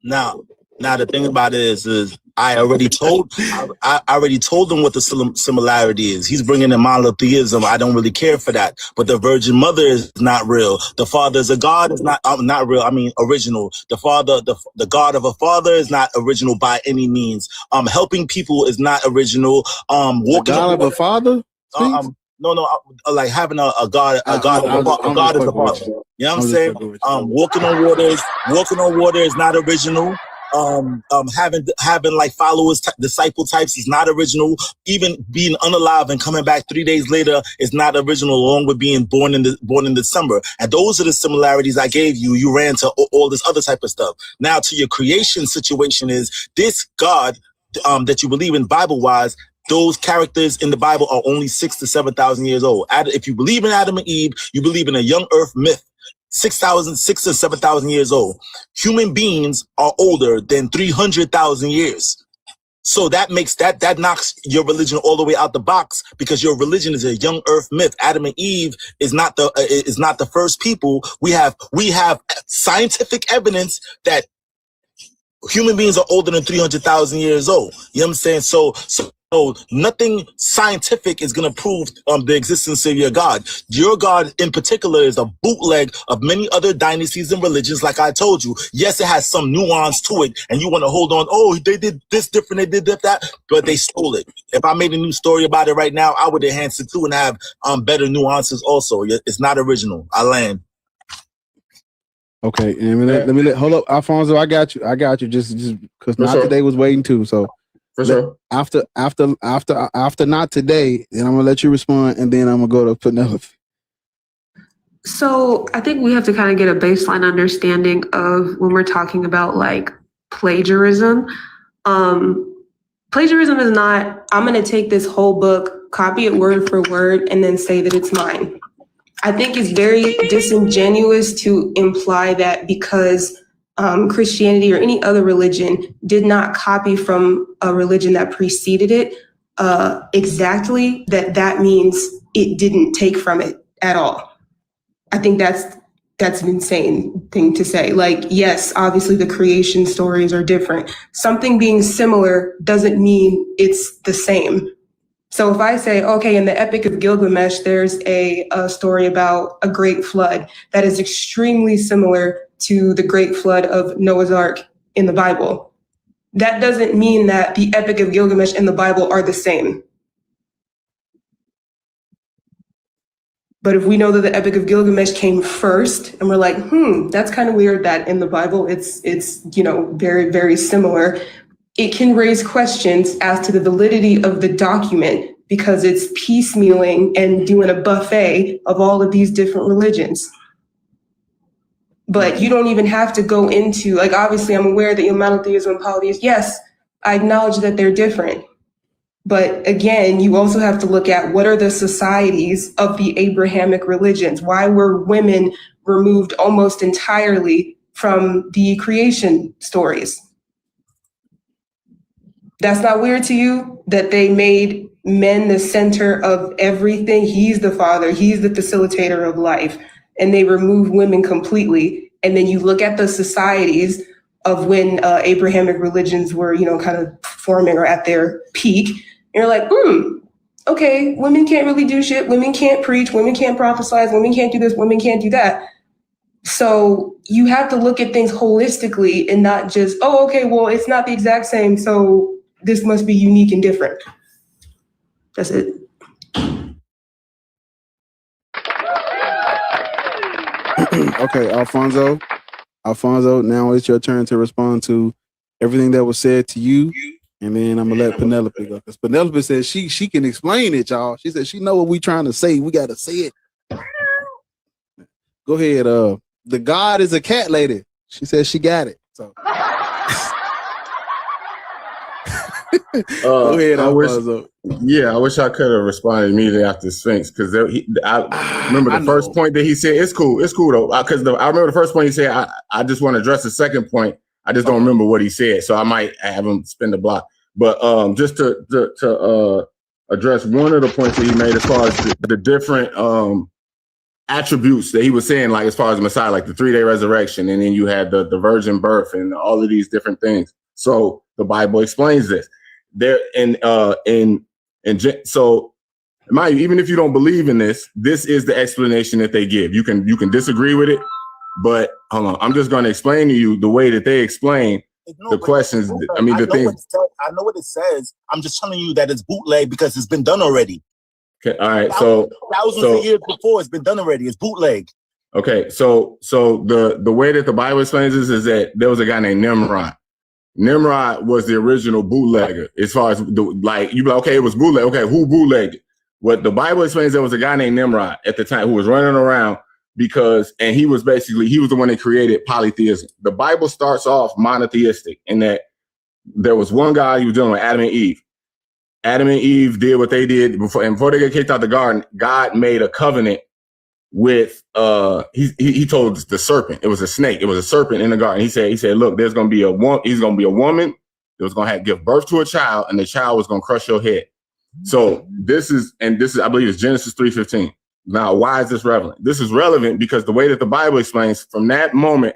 N: now the thing about it is I already told them what the similarity is. He's bringing in monotheism. I don't really care for that. But the Virgin Mother is not real. The Father is a God is not real. I mean, original. The Father, the God of a father is not original by any means. Helping people is not original. Walking
B: the God of a father.
N: No, like having a God is the Father. You know what I'm saying? Walking on water is not original. Having like followers, disciple types is not original. Even being unalive and coming back 3 days later is not original, along with being born in December. And those are the similarities I gave you. You ran to all this other type of stuff. Now to your creation situation is this God that you believe in Bible-wise. Those characters in the Bible are only 6,000 to 7,000 years old. If you believe in Adam and Eve, you believe in a young earth myth, 6,000 to 7,000 years old. Human beings are older than 300,000 years. So that makes that knocks your religion all the way out the box, because your religion is a young earth myth. Adam and Eve is not the first people. We have scientific evidence that human beings are older than 300,000 years old. You know what I'm saying? So nothing scientific is going to prove the existence of your God. Your God in particular is a bootleg of many other dynasties and religions, like I told you. Yes, it has some nuance to it, and you want to hold on, oh, they did this different, they did that, but they stole it. If I made a new story about it right now, I would enhance it too and have better nuances also. It's not original. I land.
B: Okay, and let me hold up, Alfonso. I got you. Just because not today was waiting too. So
U: for sure.
B: After not today, then I'm gonna let you respond, and then I'm gonna go to Penelope.
A: So I think we have to kind of get a baseline understanding of when we're talking about like plagiarism. Plagiarism is not, I'm going to take this whole book, copy it word for word, and then say that it's mine. I think it's very disingenuous to imply that because Christianity or any other religion did not copy from a religion that preceded it exactly, that means it didn't take from it at all. I think that's an insane thing to say. Like, yes, obviously the creation stories are different. Something being similar doesn't mean it's the same. So if I say, okay, in the Epic of Gilgamesh, there's a story about a great flood that is extremely similar to the great flood of Noah's Ark in the Bible. That doesn't mean that the Epic of Gilgamesh and the Bible are the same. But if we know that the Epic of Gilgamesh came first, and we're like, that's kind of weird that in the Bible it's very, very similar, it can raise questions as to the validity of the document because it's piecemealing and doing a buffet of all of these different religions. But you don't even have to go into, like, obviously I'm aware that monotheism and polytheism, yes, I acknowledge that they're different. But again, you also have to look at what are the societies of the Abrahamic religions? Why were women removed almost entirely from the creation stories? That's not weird to you that they made men the center of everything? He's the father, he's the facilitator of life, and they remove women completely. And then you look at the societies of when Abrahamic religions were, kind of forming or at their peak. And you're like, okay, women can't really do shit. Women can't preach. Women can't prophesize. Women can't do this. Women can't do that. So you have to look at things holistically and not just, oh, okay, well, it's not the exact same, so this must be unique and different. That's it.
B: Okay, Alfonso, now it's your turn to respond to everything that was said to you. And then I'm gonna let Penelope go. Because Penelope says she can explain it, y'all. She said she know what we trying to say. We gotta say it. Go ahead. The God is a cat lady. She said she got it. So go ahead, Alfonso.
U: I wish I could have responded immediately after Sphinx because I remember the first point that he said. It's cool though. Because I remember the first point he said. I just want to address the second point. I just don't remember what he said, so I might have him spin the block. But just to address one of the points that he made as far as the different attributes that he was saying, like as far as the Messiah, like the 3-day resurrection, and then you had the virgin birth and all of these different things. So the Bible explains this. There so mind you, even if you don't believe in this is the explanation that they give. You can disagree with it, but hold on, I'm just going to explain to you the way that they explain the questions. I mean, the things.
N: I know what it says. I'm just telling you that it's bootleg because it's been done already.
U: Okay, all right.
N: Thousands of years before, it's been done already. It's bootleg.
U: Okay, so the way that the Bible explains this is that there was a guy named Nimrod. Nimrod was the original bootlegger. As far as you be like, okay, it was bootleg. Okay, who bootlegged it? What the Bible explains, there was a guy named Nimrod at the time who was running around and he was the one that created polytheism. The Bible starts off monotheistic in that there was one guy, he was dealing with Adam and Eve. Adam and Eve did what they did before they got kicked out of the garden. God made a covenant with he told the serpent, it was a snake, it was a serpent in the garden. He said, look, there's gonna be a woman that was gonna give birth to a child, and the child was gonna crush your head. So this is I believe it's Genesis 3:15. Now, why is this relevant? This is relevant because the way that the Bible explains from that moment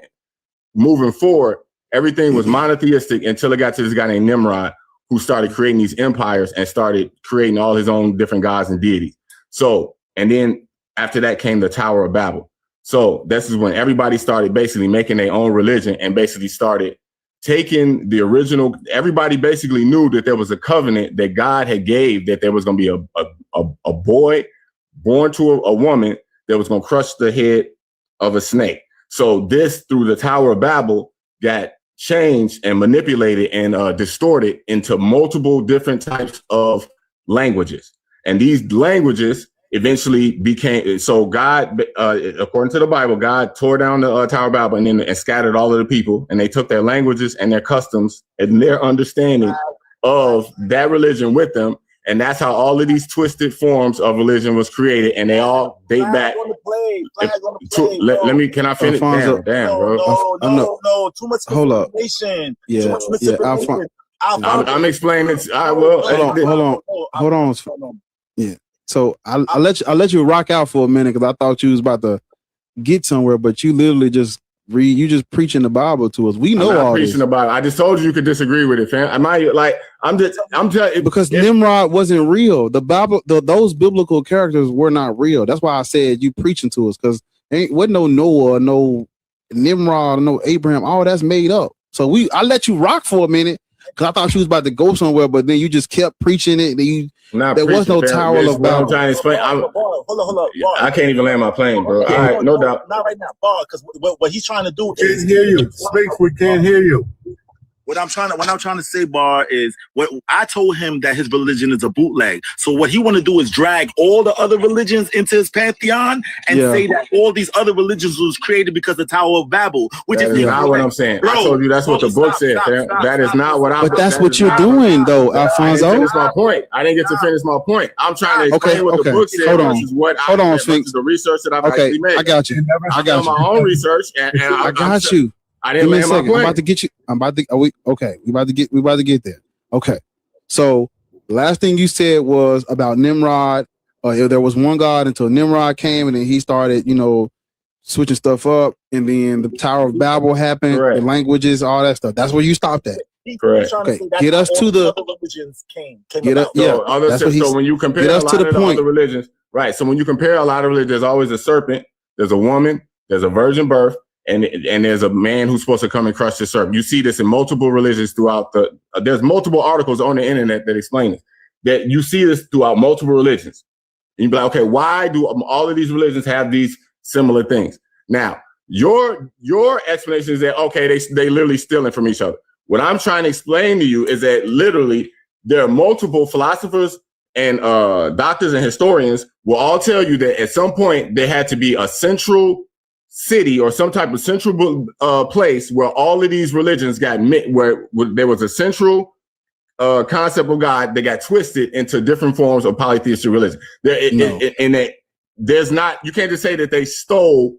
U: moving forward, Everything was monotheistic until it got to this guy named Nimrod, who started creating these empires and started creating all his own different gods and deities. So, and then after that came the Tower of Babel. So this is when everybody started basically making their own religion and basically started taking the original. Everybody basically knew that there was a covenant that God had gave, that there was going to be a boy born to a woman that was going to crush the head of a snake. So this, through the Tower of Babel, got changed and manipulated and distorted into multiple different types of languages. And these languages eventually became, so God, according to the Bible, God tore down the Tower of Babel and scattered all of the people, and they took their languages and their customs and their understanding of that religion with them. And that's how all of these twisted forms of religion was created, and they all date back. Let me. Can I finish?
B: Alfonso,
U: damn, bro.
N: No, too much
B: Hold up.
N: information.
B: Yeah,
N: Too much misinformation.
U: I'm explaining it. I will.
B: Hold on. Yeah. So I'll let you rock out for a minute because I thought you was about to get somewhere, but you literally just you just preaching the Bible to us. We know
U: I'm not
B: all
U: preaching
B: this.
U: the Bible. I just told you could disagree with it, fam. I'm just
B: because Nimrod wasn't real. The Bible, those biblical characters were not real. That's why I said you preaching to us, because wasn't no Noah, no Nimrod, no Abraham. All that's made up. So I let you rock for a minute because I thought you was about to go somewhere, but then you just kept preaching it. There was no Tower of Babel.
U: I'm trying to explain.
N: Hold up.
U: I can't even land my plane, bro. All right, no doubt.
N: Not right now, because what he's trying to do is
H: Can't hear you. Speak, we can't hear you.
N: What I'm trying to say, Bar, is what I told him that his religion is a bootleg. So what he want to do is drag all the other religions into his pantheon and say that all these other religions was created because of the Tower of Babel, which is
U: not what I'm saying.
N: Bro,
U: I told you that's what the book said, fam. That is not what I'm.
B: But that's what you're doing, though, Alfonso.
U: I didn't finish my point. I didn't get to finish my point. I'm trying to explain what the book said versus what versus the research that I've actually made.
B: I got you.
U: I've done my own research, and
B: I got you.
U: I didn't
B: Give me a
U: land my
B: second. I'm
U: point.
B: about to get you. We about to get there. Okay. So the last thing you said was about Nimrod. There was one God until Nimrod came, and then he started, switching stuff up, and then the Tower of Babel happened, the languages, all that stuff. That's where you stopped at.
U: Correct.
B: Okay. Get us to the
N: religions came
B: get us. Yeah.
U: So when you compare
B: get us
U: a lot
B: to the
U: of the
B: point.
U: other religions, right? So when you compare a lot of religions, there's always a serpent, there's a woman, there's a virgin birth, and there's a man who's supposed to come and crush the serpent. You see this in multiple religions throughout there's multiple articles on the internet that explain it. That you see this throughout multiple religions. And you be like, okay, why do all of these religions have these similar things? Now, your explanation is that, okay, they literally stealing from each other. What I'm trying to explain to you is that literally there are multiple philosophers and doctors and historians will all tell you that at some point there had to be a central city or some type of central place where all of these religions got met, where there was a central concept of God that got twisted into different forms of polytheistic religion. There's not, you can't just say that they stole.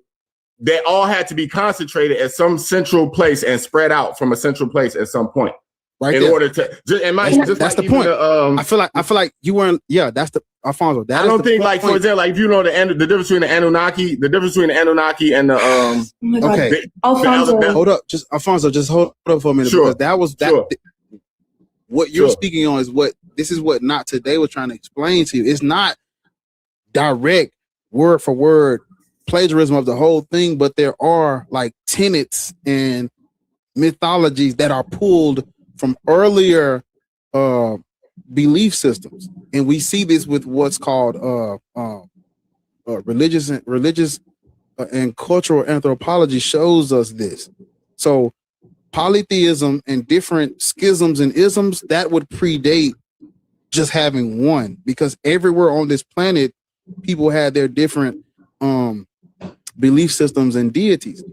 U: They all had to be concentrated at some central place and spread out from a central place at some point.
B: Right
U: in
B: there.
U: order to,
B: That's the point. I feel like you weren't. Yeah, that's the Alfonso.
U: I don't think, like, for example, like if you know the difference between the Anunnaki, and the
B: okay.
A: Alfonso,
B: hold up, just Alfonso, just hold up for a minute, because that was that. What you're speaking on is what Not Today was trying to explain to you. It's not direct word for word plagiarism of the whole thing, but there are like tenets and mythologies that are pulled from earlier belief systems, and we see this with what's called religious and cultural anthropology shows us this. So polytheism and different schisms and isms that would predate just having one, because everywhere on this planet people had their different belief systems and deities.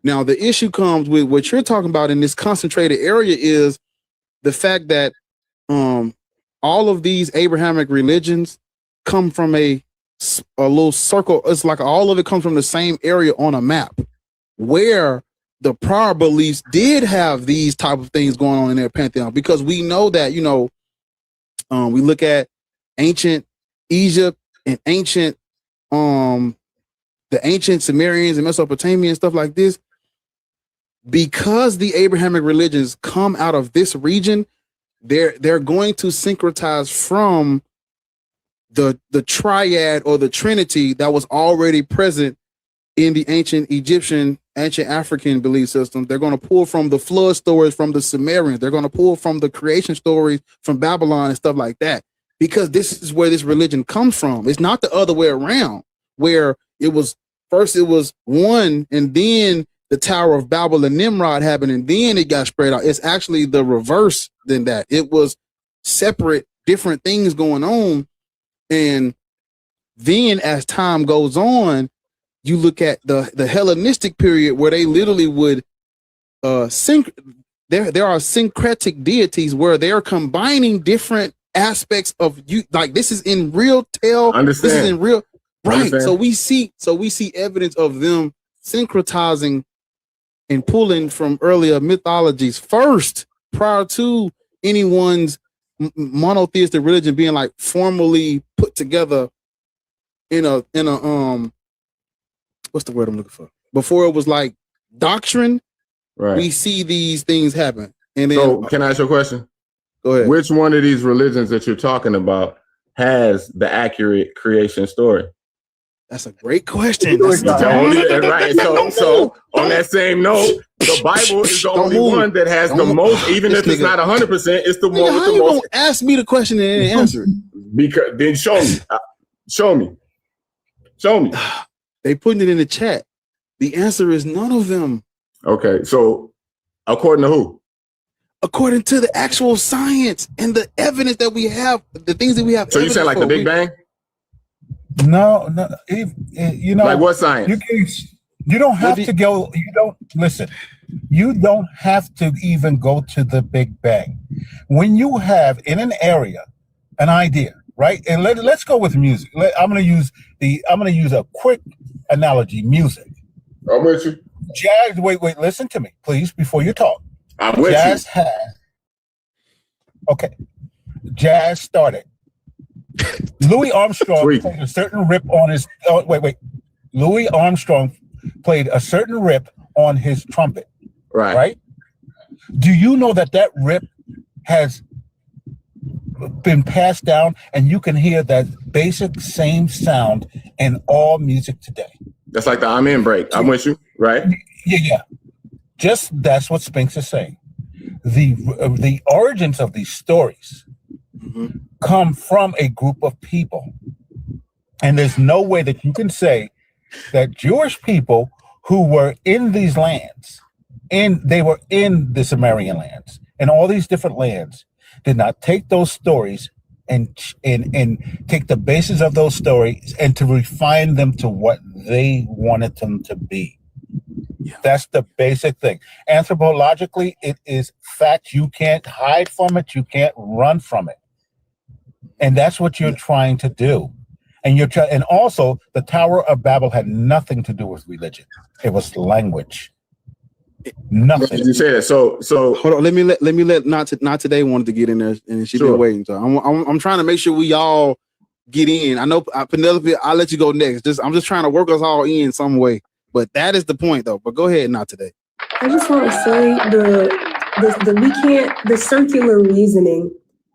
B: Now, the issue comes with what you're talking about in this concentrated area is the fact that all of these Abrahamic religions come from a little circle. It's like all of it comes from the same area on a map, where the prior beliefs did have these type of things going on in their pantheon, because we know that, we look at ancient Egypt and ancient the ancient Sumerians and Mesopotamia and stuff like this. because the Abrahamic religions come out of this region, they're going to syncretize from the triad or the trinity that was already present in the ancient Egyptian, ancient African belief system. They're going to pull from the flood stories from the Sumerians. They're going to pull from the creation stories from Babylon and stuff like that, because this is where this religion comes from. It's not the other way around, where it was one, and then the Tower of Babel and Nimrod happened, and then it got spread out. It's actually the reverse than that. It was separate, different things going on. And then as time goes on, you look at the Hellenistic period where they literally would there are syncretic deities where they're combining different aspects of you. Like this is in real tale.
U: Understand.
B: This is in real right.
U: Understand.
B: So we see evidence of them syncretizing and pulling from earlier mythologies first, prior to anyone's monotheistic religion being like formally put together in a what's the word I'm looking for? Before it was like doctrine,
U: right?
B: We see these things happen. And then,
U: so can I ask you a question?
B: Go ahead.
U: Which one of these religions that you're talking about has the accurate creation story?
B: That's a great question.
U: Right. So on that same note, the Bible is the only one that has the most, even if it's not 100%, it's the one with the most.
B: Don't ask me the question and answer it.
U: Because then show me.
B: They putting it in the chat. The answer is none of them.
U: Okay, so according to who?
B: According to the actual science and the evidence that we have, the things that we have.
U: So you saying like the Big Bang?
H: No. You know,
U: like what science?
H: You don't have to go. You don't listen. You don't have to even go to the Big Bang. When you have in an area an idea, right? And let's go with music. I'm going to use a quick analogy. Music.
U: I'm with you.
H: Jazz. Wait. Listen to me, please, before you talk.
U: I'm with you.
H: Okay. Jazz started. Louis Armstrong played a certain rip on his. Louis Armstrong played a certain rip on his trumpet. Right. Do you know that rip has been passed down, and you can hear that basic same sound in all music today?
U: That's like the I'm in break. I'm with you, right?
H: Yeah. Just that's what Spinks is saying. The origins of these stories come from a group of people, and there's no way that you can say that Jewish people who were in these lands, they were in the Sumerian lands and all these different lands, did not take those stories and take the basis of those stories and to refine them to what they wanted them to be. Yeah. That's the basic thing. Anthropologically, it is fact. You can't hide from it. You can't run from it. And that's what you're trying to do. And and also the Tower of Babel had nothing to do with religion. It was language. Nothing.
U: Did you say that? So
B: hold on. Let me let not today wanted to get in there, and she's been waiting. So I'm trying to make sure we all get in. I know Penelope, I'll let you go next. I'm just trying to work us all in some way. But that is the point, though. But go ahead, not today.
A: I just want to say the circular reasoning.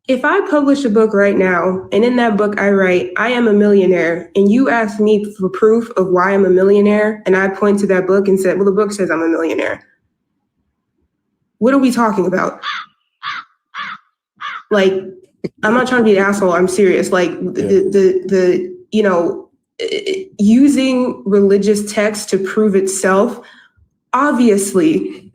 A: If I publish a book right now, and in that book I write, I am a millionaire, and you ask me for proof of why I'm a millionaire, and I point to that book and said, well, the book says I'm a millionaire. What are we talking about? Like, I'm not trying to be an asshole. I'm serious. Like using religious text to prove itself, obviously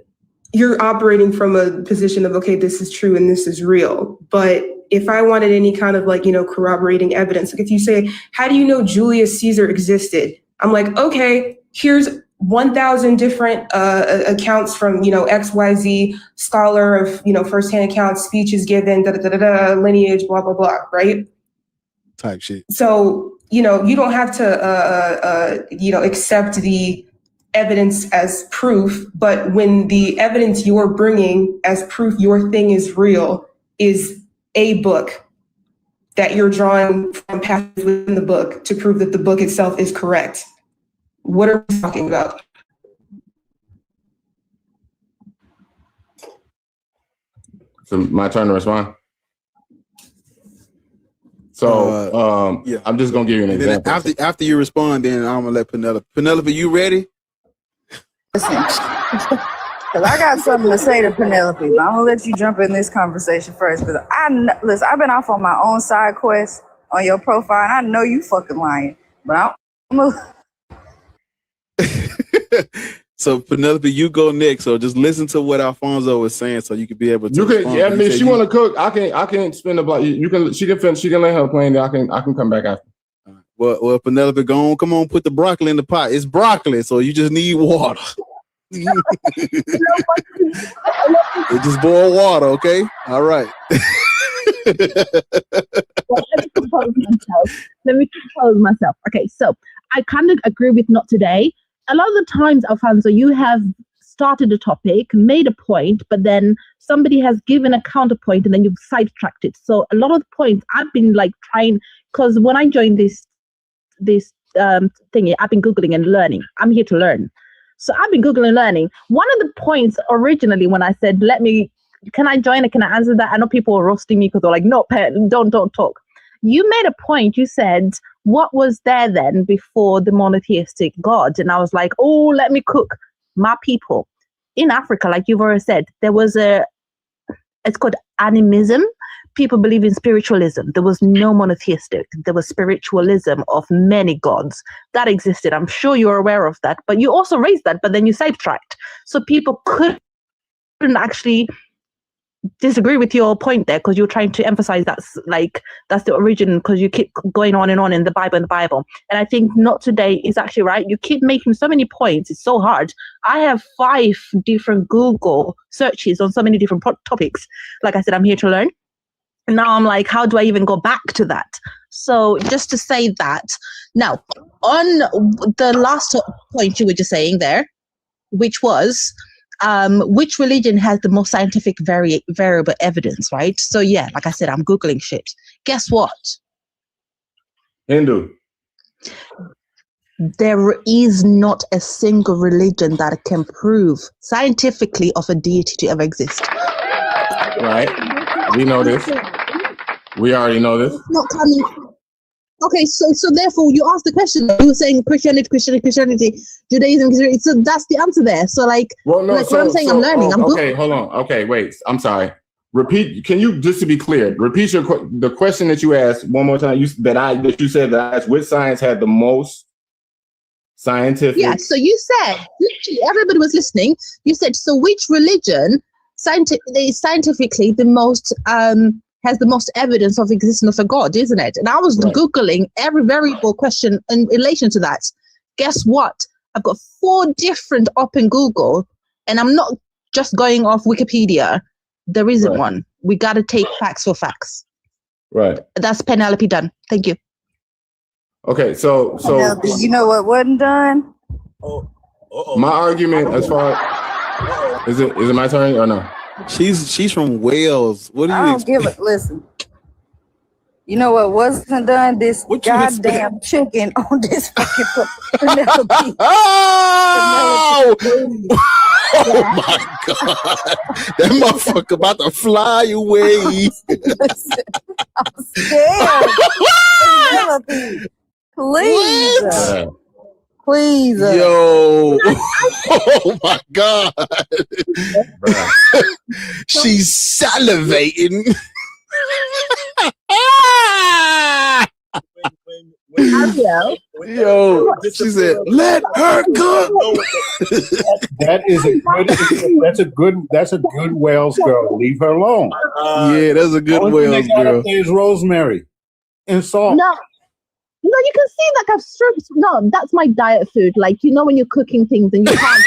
A: you're operating from a position of, okay, this is true and this is real. But if I wanted any kind of corroborating evidence, like if you say, how do you know Julius Caesar existed? I'm like, okay, here's 1,000 different accounts from, XYZ scholar of, firsthand accounts, speeches given, lineage, blah, blah, blah, right?
B: Type shit.
A: So, you don't have to, accept the evidence as proof, but when the evidence you're bringing as proof your thing is real is a book that you're drawing from passages within the book to prove that the book itself is correct. What are we talking about?
U: So my turn to respond. So
B: yeah.
U: I'm just gonna give you an
B: And then
U: example.
B: after you respond, then I'm gonna let Penelope. Penelope, you ready?
E: Listen, because I got something to say to Penelope, but I'm gonna let you jump in this conversation first. Because listen, I've been off on my own side quest on your profile, and I know you fucking lying. But I'm gonna.
B: So Penelope, you go next. So just listen to what Alfonso was saying, so you can be able to.
U: You can,
B: respond.
U: yeah. If she want to cook, I can spin the block. You can. She can finish. She can let her plane. I can come back after.
B: Well, Penelope, go on. Come on, put the broccoli in the pot. It's broccoli, so you just need water. It just boil water, okay? All right.
S: Well, let me compose myself. Okay, so I kind of agree with not today. A lot of the times, Alfonso, you have started a topic, made a point, but then somebody has given a counterpoint and then you've sidetracked it. So a lot of the points I've been like trying, because when I joined this thingy, I've been Googling and learning. I'm here to learn. So I've been Googling and learning. One of the points originally when I said, can I join it? Can I answer that? I know people were roasting me because they're like, no, don't talk. You made a point. You said, what was there then before the monotheistic God? And I was like, oh, let me cook my people. In Africa, like you've already said, there was it's called animism. People believe in spiritualism. There was no monotheistic. There was spiritualism of many gods that existed. I'm sure you're aware of that, but you also raised that, but then you sidetracked. So people couldn't actually disagree with your point there because you're trying to emphasize that's the origin, because you keep going on and on in the Bible. And I think not today is actually right. You keep making so many points. It's so hard. I have 5 different Google searches on so many different topics. Like I said, I'm here to learn. And now I'm like, how do I even go back to that? So just to say that. Now, on the last point you were just saying there, which was which religion has the most scientific variable evidence, right? So yeah, like I said, I'm Googling shit. Guess what?
U: Hindu.
S: There is not a single religion that can prove scientifically of a deity to ever exist.
U: Right. We know this. We already know this.
S: It's not coming. Okay, so therefore you asked the question. You were saying Christianity, Judaism. So that's the answer there. So like, what I'm saying, I'm learning.
U: Okay, hold on. Okay, wait. I'm sorry. Repeat. Can you, just to be clear, repeat the question that you asked one more time? You said that I asked which science had the most scientific.
S: Yeah. So you said, literally, everybody was listening. You said, so which religion scientifically the most has the most evidence of existence of a God, isn't it? And I was Googling every variable question in relation to that. Guess what? I've got 4 different up in Google, and I'm not just going off Wikipedia. There isn't one. We got to take facts for facts.
U: Right.
S: That's Penelope done. Thank you.
U: Okay, so
E: Penelope, you know what wasn't done?
U: My argument as far is it my turn or no?
B: She's from Wales. What do you expect?
E: Listen. You know what wasn't done? This goddamn chicken on this fucking Penelope.
B: Oh! Oh my God. That motherfucker about to fly away.
E: Listen, I'm scared. Penelope, please. Please.
B: Yo. Oh my God. She's salivating. Yo, she said, "Let her cook."
H: That's a good Wales girl. Leave her alone.
B: Yeah, that's a good Wales girl.
H: There's rosemary and salt.
S: No, you can see like I've stripped. No, that's my diet food. Like, you know, when you're cooking things and you can't.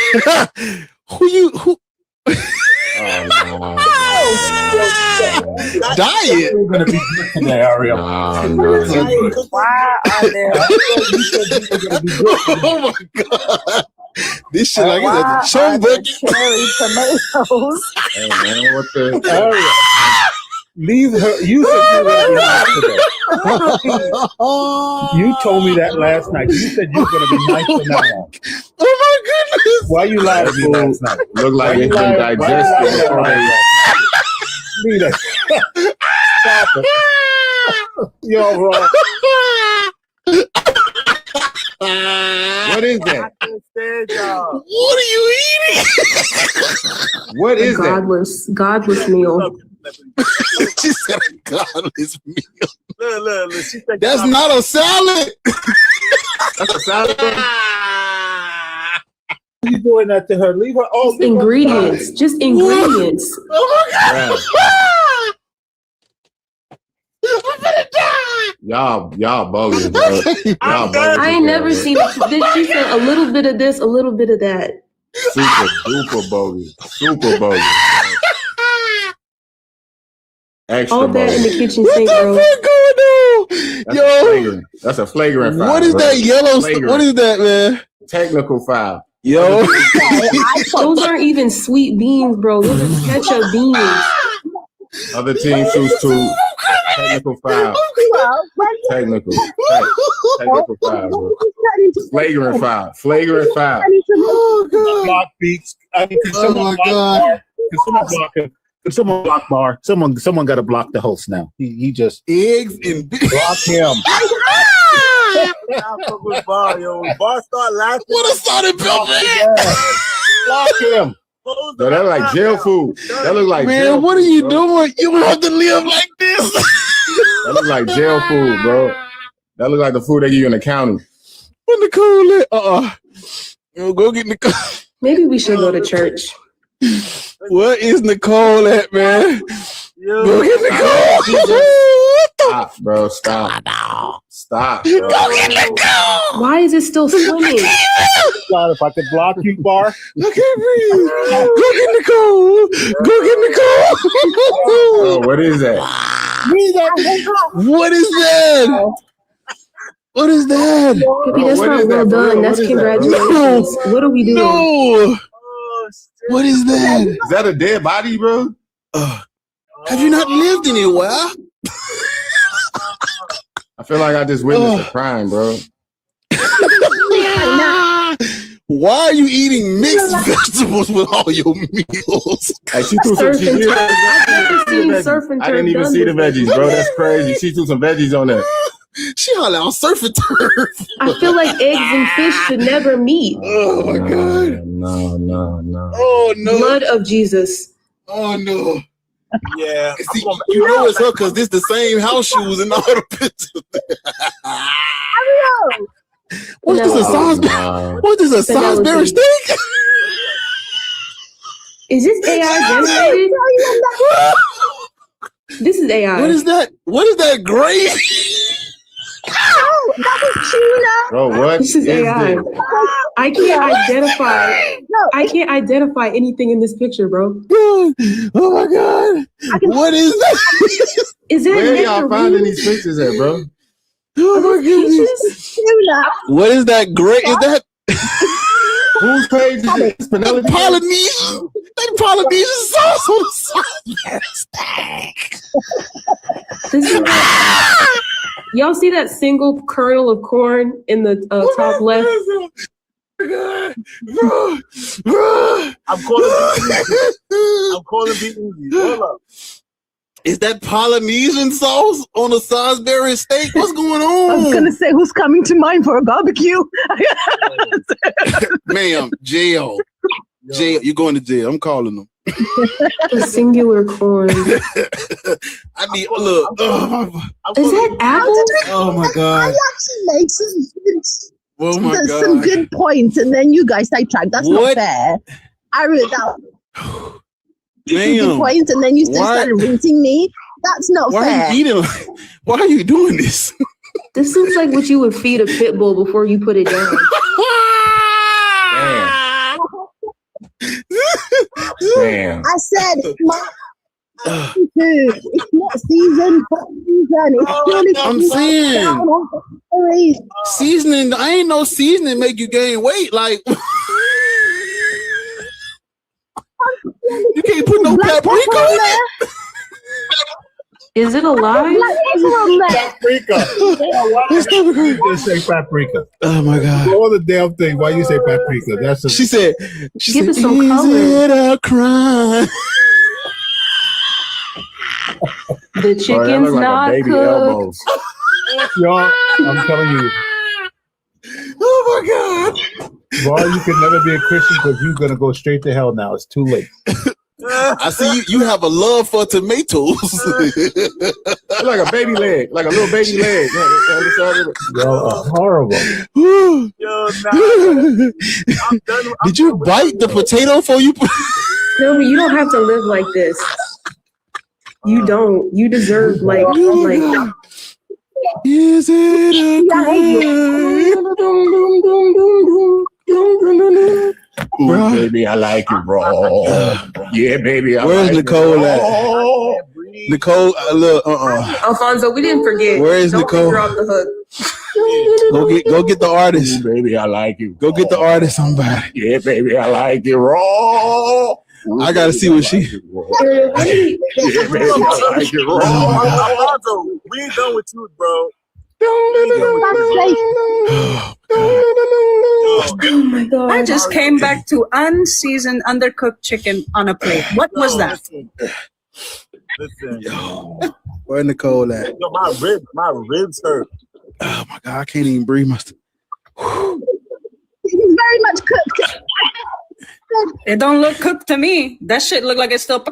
B: Who? Diet.
H: We're gonna be good today, Ariel.
E: Why are there?
B: Oh my God. This shit like
E: Why
B: it's a
E: are there
B: bucket.
E: cherry tomatoes?
U: Hey man, what the?
H: Ariel, leave her. You said you were gonna be nice today. You told me that last night. You said you were gonna be nice from now on.
B: Oh my goodness.
H: Why you lied to me last night?
U: Look like it's been digested.
H: Leave that. Stop it. You're wrong. What is that?
B: What are you eating?
H: What is
A: Godless meal.
B: She said a godless meal.
N: Look.
B: That's not a salad.
N: That's a salad.
H: You doing that to her? Leave her. Oh,
A: Just ingredients. Just ingredients.
B: Oh my God.
U: Y'all bogus, bro. Y'all bogus.
A: I ain't never seen this. She said a little bit of this, a little bit of that.
U: Super duper bogus. Super bogus. Extra
A: All that
U: bogus.
A: in the kitchen sink, bro.
U: That's a flagrant foul.
B: What is
U: bro.
B: that yellow?
U: Flagrant.
B: What is that, man?
U: Technical foul.
B: Yo.
A: Those aren't even sweet beans, bro. Those are ketchup beans.
U: Other team shoots two. Technical foul. Technical foul, bro. Flagrant foul. Flagrant foul.
H: Block beats. Can someone block Bar? Someone got to block the host now. He just
B: eggs and
H: block him.
N: Bar start laughing.
B: What a started bill, man.
H: Block him.
U: No, that look like jail food. That look like
B: man,
U: jail
B: what
U: food,
B: are you
U: bro.
B: doing? You don't have to live like this.
U: That look like jail food, bro. That look like the food they give you in the county.
B: What Nicole at? Go get Nicole.
A: Maybe we should go to church.
B: What is Nicole at, man? Go get Nicole.
U: Stop, bro. Stop. Stop, bro.
B: Go get Nicole.
A: Why is it still swimming?
H: God, if I could block you, Bar.
B: I can't breathe. Go get Nicole. Go get Nicole.
U: Oh, what is that?
B: What is that? What is that?
A: Baby, that's
U: what
A: not
U: is
A: well
U: that, bro?
A: done.
U: What
A: That's
U: is that, bro?
A: congratulations. What are we doing?
B: No. What is that?
U: Is that a dead body, bro?
B: Have you not lived anywhere?
U: I feel like I just witnessed a crime, bro.
B: Why are you eating mixed vegetables with all your meals?
U: Hey, she threw
A: Surf and turf. I've never seen
U: veggies.
A: surf and
U: I
A: turf
U: didn't even
A: done
U: see the
A: this way.
U: veggies, bro. That's crazy. She threw some veggies on there.
B: She holler out surf and turf.
A: I feel like eggs and fish should never meet.
B: Oh my God.
U: No.
B: Oh no.
A: Blood of Jesus.
B: Oh no.
N: Yeah.
B: See, you know it's her because this the same house shoes in all the pictures. What's this, a Salisbury? What's this, a Salisbury steak?
A: Is this AI generated? This is AI.
B: What is that? What is that gravy?
M: Oh, that was tuna.
U: Bro, what
A: This is AI.
U: this?
A: I can't identify. I can't identify anything in this picture, bro.
B: Oh my God. What is that?
A: Is that
U: Where y'all finding
A: nectarines?
U: these pictures at, bro?
B: Oh my goodness.
M: Tuna.
B: What is that great? Is that
U: Whose page is this? Penelope?
B: Polynesian? That Polynesian sauce on the side.
A: This is y'all see that single kernel of corn in the top left?
N: I'm calling people. Hold up.
B: Is that Polynesian sauce on a Salisbury steak? What's going
D: I was
B: on?
D: gonna say, who's coming to mind for a barbecue?
B: Ma'am, jail. Jail. You're going to jail. I'm calling them.
A: The singular corn.
B: I need look.
A: Is that apple?
B: Oh my
M: I
B: God.
M: actually made
B: Oh my
M: some
B: God.
M: good points, and then you guys sidetracked. That's
B: What?
M: not fair. I wrote down good
B: Damn.
M: points, and then you still
B: Why-
M: started rating me. That's not
B: Why
M: fair.
B: are you eating? Why are you doing this?
A: This looks like what you would feed a pit bull before you put it down.
U: Damn.
M: I said it's not food. It's not seasoned for season. It's purely
B: I'm saying seasoning. I ain't no seasoning make you gain weight. Like you can't put no paprika on it.
A: Is it alive?
H: Paprika. Just say paprika.
B: Oh my God.
H: All the damn thing. Why you say paprika? That's a,
B: She said. She
A: Give
B: said,
A: it some
B: "Is
A: color."
B: it a crime?"
A: The chicken's not cooked.
H: Y'all, I'm telling you.
B: Oh my God.
H: Boy, you can never be a Christian because you're going to go straight to hell now. It's too late.
B: I see you have a love for tomatoes.
U: Like a baby leg, like a little baby leg.
H: Y'all are horrible.
B: Did you bite the potato before you?
A: No, you don't have to live like this. You don't. You deserve like.
B: Is it a
U: Ooh, baby, I like it raw. Yeah, baby, I
B: Where's
U: like
B: Nicole
U: it
B: at?
U: raw.
B: Nicole, look,
A: Alfonso, we didn't forget.
B: Where is
A: Don't
B: Nicole?
A: Drop the hook.
B: Go get the artist.
U: Ooh, baby, I like it.
B: Go get the artist, somebody.
U: Yeah, baby, I like it raw. Ooh,
B: I gotta see what she.
U: Yeah, baby, I like it raw.
G: Alfonso, we ain't done with you, bro.
A: Oh my God.
C: I just came back to unseasoned, undercooked chicken on a plate. What was that?
G: Listen.
B: Where Nicole at?
G: Yo, my ribs hurt.
B: Oh my God, I can't even breathe.
R: It's very much cooked.
C: It don't look cooked to me. That shit look like it's still.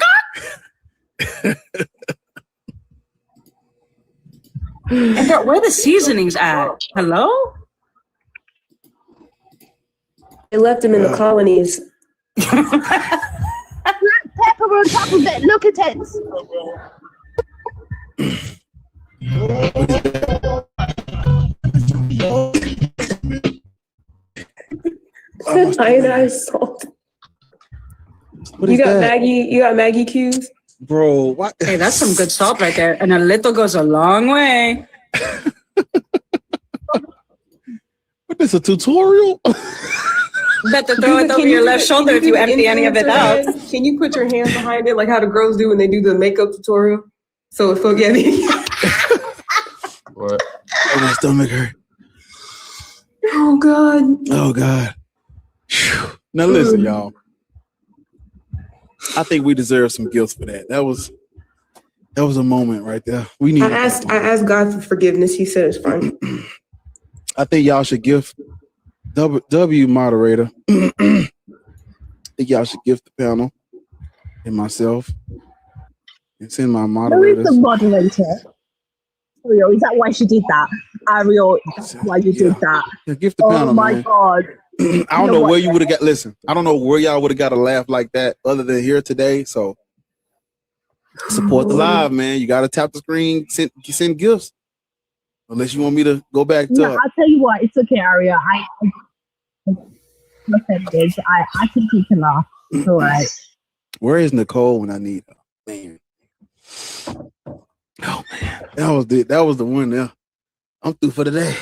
C: And where the seasonings at? Hello?
A: They left him in the colonies.
R: Black pepper on top of it. Look at it.
A: Iodized salt. You got Maggie. You got Maggie cubes.
B: Bro, what?
C: Hey, that's some good salt right there. And a little goes a long way.
B: What is a tutorial?
C: Better throw it over your left shoulder if you empty any of it out.
A: Can you put your hands behind it like how the girls do when they do the makeup tutorial? So if forget me.
U: What?
B: Oh, my stomach hurt.
A: Oh God.
B: Oh God. Whew. Now listen, y'all. I think we deserve some gifts for that. That was a moment right there. We need.
A: I asked God for forgiveness. He said it's fine.
B: I think y'all should give W moderator. I think y'all should gift the panel and myself and send my
R: Who is
B: moderators.
R: the moderator? Ariel, is that why she did that? Ariel, why you did that?
B: Yeah, gift the panel,
R: Oh my
B: man.
R: God.
B: I don't know where you would have got. Listen, I don't know where y'all would have got a laugh like that other than here today. So support the live, man. You got to tap the screen, send gifts. Unless you want me to go back to.
R: No, I'll tell you what. It's okay, Aria. I can take a laugh. It's all right.
B: Where is Nicole when I need her? Man. Oh man, that was the one there. I'm through for the day.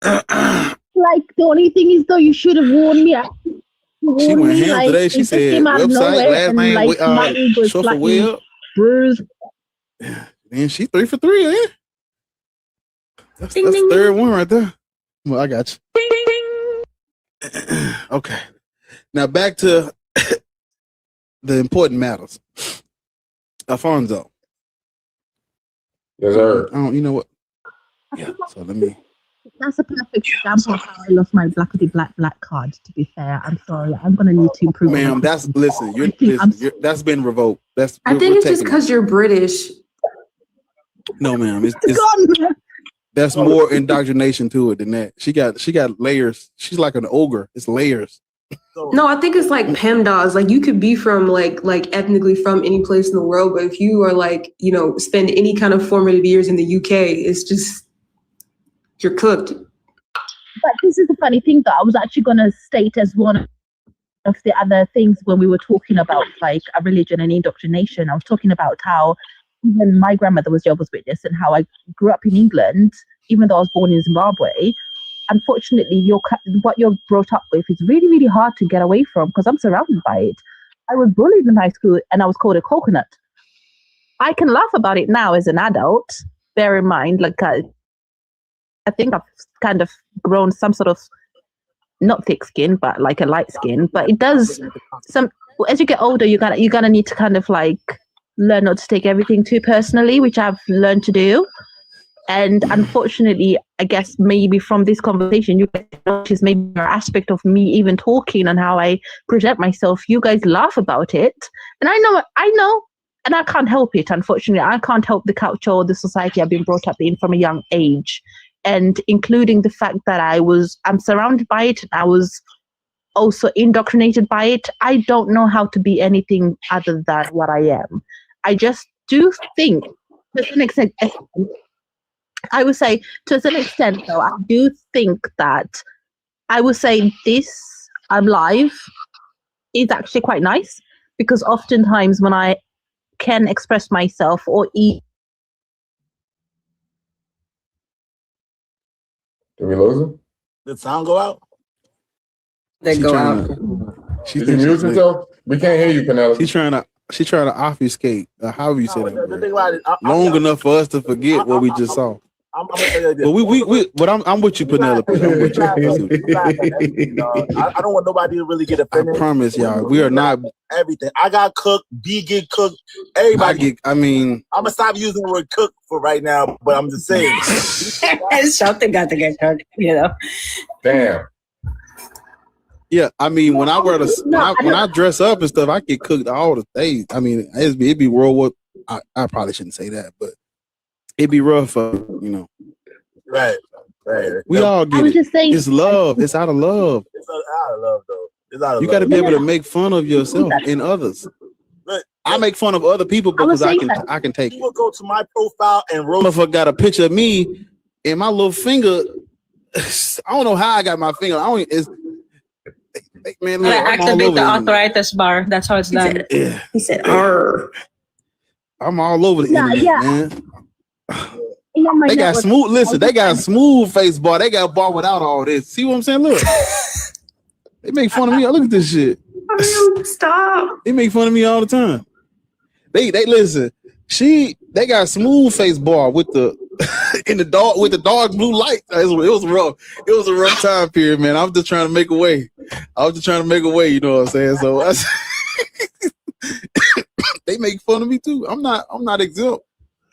R: Like the only thing is though, you should have warned me.
B: She went ham today. She said website last name short for web.
R: Bruised.
B: Man, she 3 for 3, eh? That's the third one right there. Well, I got you. Okay. Now back to the important matters. Alfonso.
U: Yes, sir.
B: You know what? Yeah. So let me.
R: That's a perfect example of how I lost my black card. To be fair, I'm sorry. I'm gonna need to improve.
B: Ma'am, that's that's been revoked.
A: I think it's just because you're British.
B: No, ma'am. That's more indoctrination to it than that. She got layers. She's like an ogre. It's layers.
A: No, I think it's like PEMDAS. Like you could be from like ethnically from any place in the world, but if you are like, spend any kind of formative years in the UK, it's just you're cooked.
R: But this is the funny thing that I was actually gonna state as one of the other things when we were talking about like a religion and indoctrination. I was talking about how even my grandmother was Jehovah's Witness and how I grew up in England, even though I was born in Zimbabwe. Unfortunately, what you're brought up with is really, really hard to get away from because I'm surrounded by it. I was bullied in high school and I was called a coconut. I can laugh about it now as an adult. Bear in mind, like I think I've kind of grown some sort of, not thick skin, but like a light skin. But it does as you get older, you're gonna need to kind of like
S: learn not to take everything too personally, which I've learned to do. And unfortunately, I guess maybe from this conversation, you guys notice maybe an aspect of me even talking and how I present myself. You guys laugh about it. And I know, and I can't help it, unfortunately. I can't help the culture or the society I've been brought up in from a young age. And including the fact that I'm surrounded by it, and I was also indoctrinated by it. I don't know how to be anything other than what I am. I just do think, to an extent, I would say, to an extent, though, I do think that I would say this live is actually quite nice, because oftentimes when I can express myself or eat.
U: Did we lose him?
G: Did sound go out?
C: They go out.
B: She
U: Did you mute yourself? We can't hear you, Penelope.
B: She's trying to obfuscate. However you say that.
G: The thing about it,
B: Long enough for us to forget what we just saw.
G: I'm gonna tell you this.
B: But I'm with you, Penelope. I'm with you.
G: I don't want nobody to really get offended.
B: I promise y'all, we are not
G: everything. I got cooked, B get cooked, everybody.
B: I mean,
G: I'm gonna stop using the word cook for right now, but I'm just saying.
C: Something got to get cooked, you know.
U: Damn.
B: Yeah, I mean, when I wear when I dress up and stuff, I get cooked all the days. I mean, it'd be World War. I probably shouldn't say that, but it'd be rough, you know.
G: Right.
B: We all get it. Just saying, it's love. It's out of love.
G: It's out of love, though. It's out of
B: you
G: love.
B: got to be able to make fun of yourself and others. I make fun of other people because I can take it.
G: You will go to my profile and roll.
B: Motherfucker got a picture of me and my little finger. I don't know how I got my finger. Man, look,
J: activate the arthritis bar. That's how it's done.
A: He said, "Arr."
B: I'm all over the internet, man. They got smooth. Listen, they got smooth face bar. They got bar without all this. See what I'm saying? Look, they make fun of me. Look at this shit.
A: Stop.
B: They make fun of me all the time. They listen. They got smooth face bar with the with the dark blue light. It was rough. It was a rough time period, man. I was just trying to make a way. You know what I'm saying? So they make fun of me too. I'm not exempt.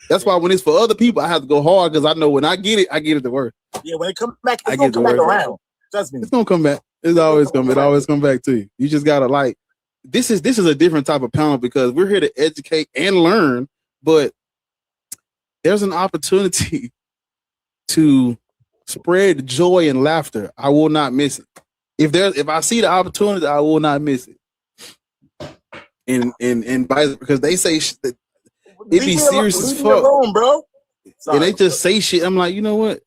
B: That's why when it's for other people, I have to go hard because I know when I get it the worst.
G: Yeah, when it comes back, it's gonna come back around. Trust me.
B: It's gonna come back. It always come back to you. You just gotta like. This is a different type of panel because we're here to educate and learn, but there's an opportunity to spread joy and laughter. I will not miss it. If I see the opportunity, I will not miss it. And because they say it be serious as fuck,
G: alone, bro.
B: And they just say shit. I'm like, you know what?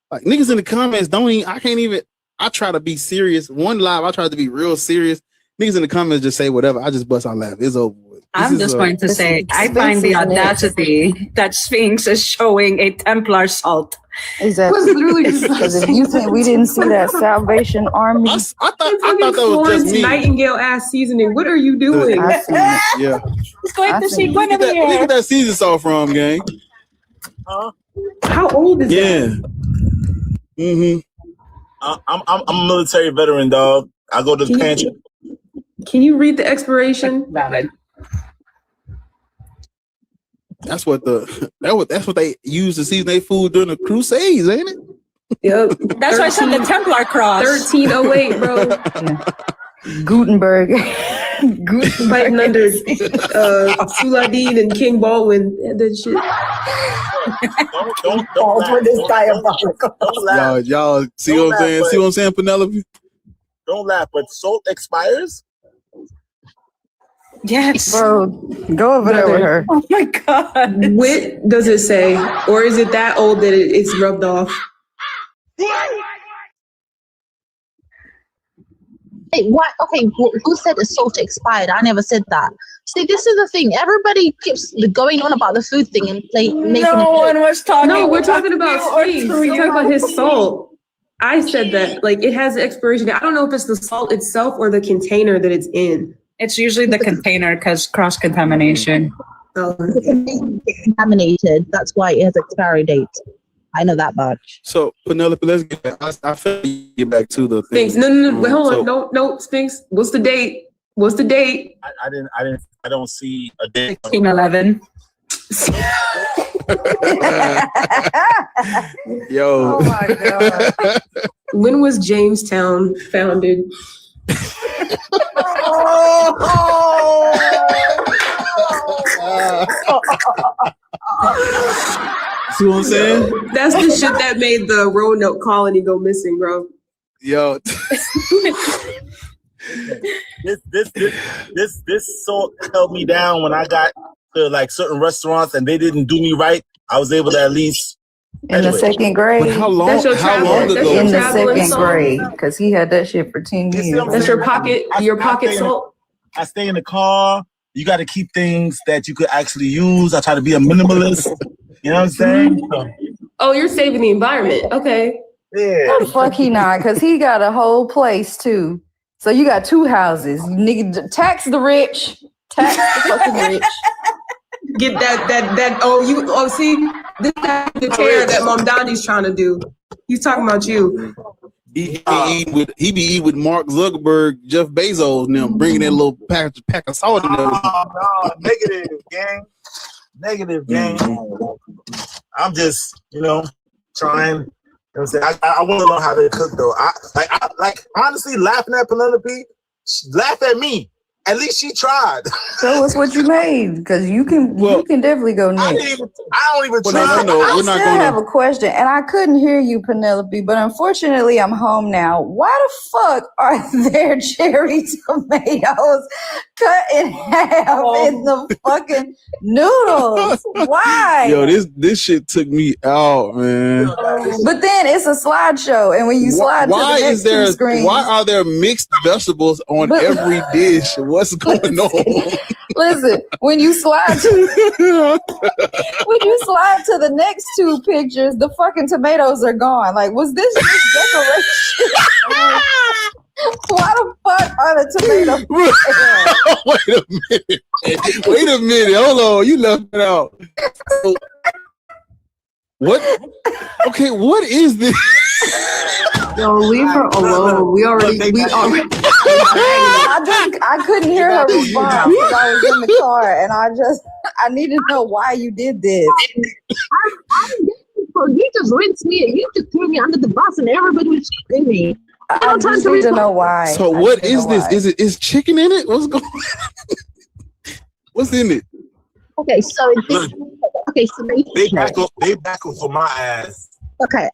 B: Like niggas in the comments I try to be serious. One live, I try to be real serious. Niggas in the comments just say whatever. I just bust out laugh. It's over with.
C: I'm just going to say, I find the audacity that Sphinx is showing a Templar salt.
E: Exactly. Because if you think we didn't see that Salvation Army,
B: I thought that was just me.
A: Nightingale ass seasoning. What are you doing?
B: Yeah.
J: It's going to see
B: Look at that season salt from, gang.
A: How old is
B: that? Mm-hmm.
G: I'm a military veteran, dog. I go to the pantry.
A: Can you read the expiration?
C: Valid.
B: That's what they use to season their food during the Crusades, ain't it?
A: Yep.
J: That's why I said the Templar cross.
A: 1308, bro.
E: Gutenberg.
A: Fighting under Saladin and King Baldwin and that shit.
G: Don't laugh.
E: This diabolical.
G: Don't laugh.
B: Y'all see what I'm saying? See what I'm saying, Penelope?
G: Don't laugh, but salt expires?
C: Yes.
E: Bro, go over there with her.
C: Oh my God.
A: What does it say? Or is it that old that it's rubbed off?
R: Hey, what? Okay, who said the salt expired? I never said that. See, this is the thing. Everybody keeps going on about the food thing and making
C: No one was talking.
A: No, we're talking about Sphinx. We're talking about his salt. I said that, like, it has an expiration date. I don't know if it's the salt itself or the container that it's in.
C: It's usually the container because cross-contamination.
R: Contaminated. That's why it has expiry date. I know that much.
B: So, Penelope, let's get back. I feel get back to the thing.
A: Sphinx. No. Wait, hold on. No, Sphinx. What's the date? What's the date?
G: I don't see a date.
C: 1611.
B: Yo.
E: Oh my god.
A: When was Jamestown founded?
B: See what I'm saying?
A: That's the shit that made the Roanoke colony go missing, bro.
B: Yo.
G: This salt held me down when I got to like certain restaurants and they didn't do me right. I was able to at least
E: In the second grade.
B: But how long?
A: That's your
B: How
A: travel-
B: long
A: that's
B: ago?
A: your
E: In the
A: traveling
E: second
A: salt?
E: grade, because he had that shit for 10 years.
A: That's your pocket salt.
G: I stay in the car. You got to keep things that you could actually use. I try to be a minimalist. You know what I'm saying?
A: Oh, you're saving the environment. Okay.
G: Yeah.
E: The fuck he not, because he got a whole place too. So you got two houses. Nigga, tax the rich. Tax the fucking rich.
A: Get that. See, this is the chair that Mom Donnie's trying to do. He's talking about you.
B: He be eating with Mark Zuckerberg, Jeff Bezos, and them bringing that little pack of salt in there.
G: No, negative gang. I'm just, trying. You know what I'm saying? I want to know how they cook though. I honestly laughing at Penelope. Laugh at me. At least she tried.
E: Tell us what you made, because you can definitely go next.
G: I don't even try.
E: I still have a question, and I couldn't hear you, Penelope, but unfortunately I'm home now. Why the fuck are there cherry tomatoes cut in half in the fucking noodles? Why?
B: Yo, this shit took me out, man.
E: But then it's a slideshow, and when you slide to the next two screens,
B: why are there mixed vegetables on every dish? What's going on?
E: Listen, when you slide to the next two pictures, the fucking tomatoes are gone. Like, was this just decoration? Why the fuck are the tomatoes?
B: Wait a minute. Hold on. You left it out. What? Okay, what is this?
A: Yo, leave her alone.
E: I couldn't hear her response because I was in the car, and I need to know why you did this.
R: You just rinsed me and you just threw me under the bus and everybody was screaming.
E: I just need to know why.
B: So what is this? Is chicken in it? What's going on? What's in it?
R: Okay, so
G: they back up for my ass.
R: Okay,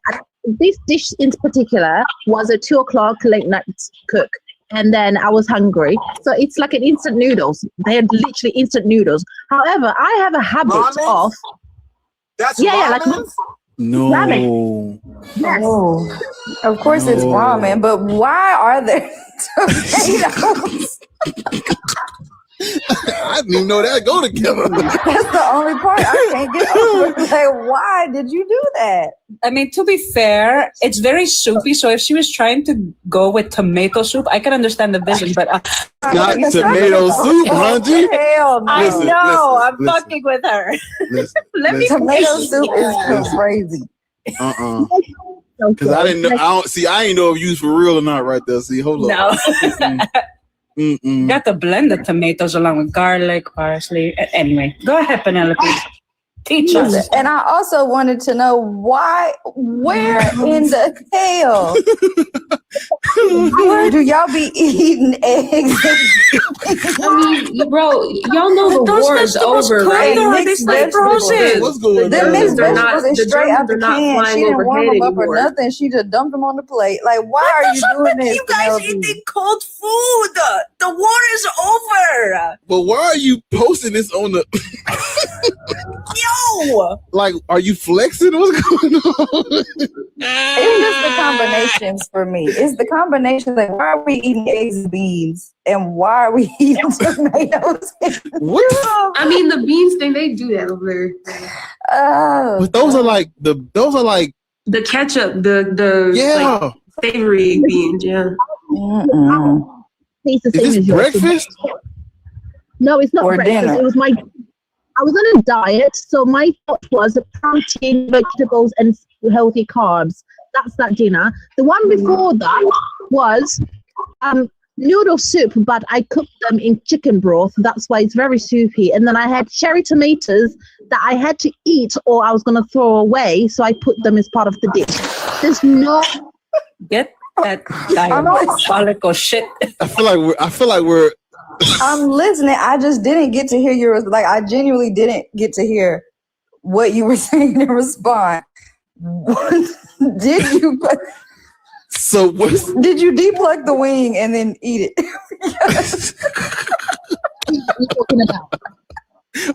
R: this dish in particular was a 2:00 late night cook, and then I was hungry, so it's like an instant noodles. They had literally instant noodles. However, I have a habit of
B: No.
R: ramen. Yes.
E: Oh, of course it's ramen, but why are there tomatoes?
B: I didn't even know that go together.
E: That's the only part I can't get over. Like, why did you do that?
C: I mean, to be fair, it's very soupy. So if she was trying to go with tomato soup, I can understand the vision. But
B: not tomato soup, Hunty.
E: Hell no.
C: I know. I'm
B: listen.
C: fucking with her.
E: Let me. Tomato soup is crazy.
B: Because I didn't know. I didn't know if you was for real or not right there. See, hold on.
C: No. You got to blend the tomatoes along with garlic, parsley. Anyway, go ahead, Penelope. Teach us.
E: And I also wanted to know where in the hell do y'all be eating eggs?
A: I mean, bro, y'all know the war is over, right?
E: Mixed vegetables.
B: What's going on?
E: The mixed
A: They're not-
E: vegetables is
A: the
E: straight out
A: Germans
E: the
A: are not
E: can.
A: flying
E: She didn't warm
A: overhead
E: them up or
A: anymore.
E: nothing. She just dumped them on the plate. Like, why are you doing this?
C: You guys eating cold food. The war is over.
B: But why are you posting this on the?
C: Yo.
B: Like, are you flexing? What's going on?
E: It's just the combinations for me. It's the combination. Like, why are we eating eggs and beans, and why are we eating tomatoes?
B: What?
A: I mean, the beans thing, they do that over there.
B: But those are like
A: the ketchup, the
B: yeah,
A: like, savory beans, yeah.
R: Tastes the
B: Is
R: same
B: this
R: as yours.
B: breakfast?
R: No, it's not
E: Or
R: breakfast.
E: dinner.
R: It was I was on a diet, so my thought was protein, vegetables, and healthy carbs. That's that dinner. The one before that was
S: noodle soup, but I cooked them in chicken broth. That's why it's very soupy. And then I had cherry tomatoes that I had to eat or I was going to throw away. So I put them as part of the dish. There's no...
C: Get that diabolical shit.
B: I feel like we're
E: I'm listening. I just didn't get to hear yours. Like, I genuinely didn't get to hear what you were saying in response. Did you?
B: So
E: did you deplug the wing and then eat it?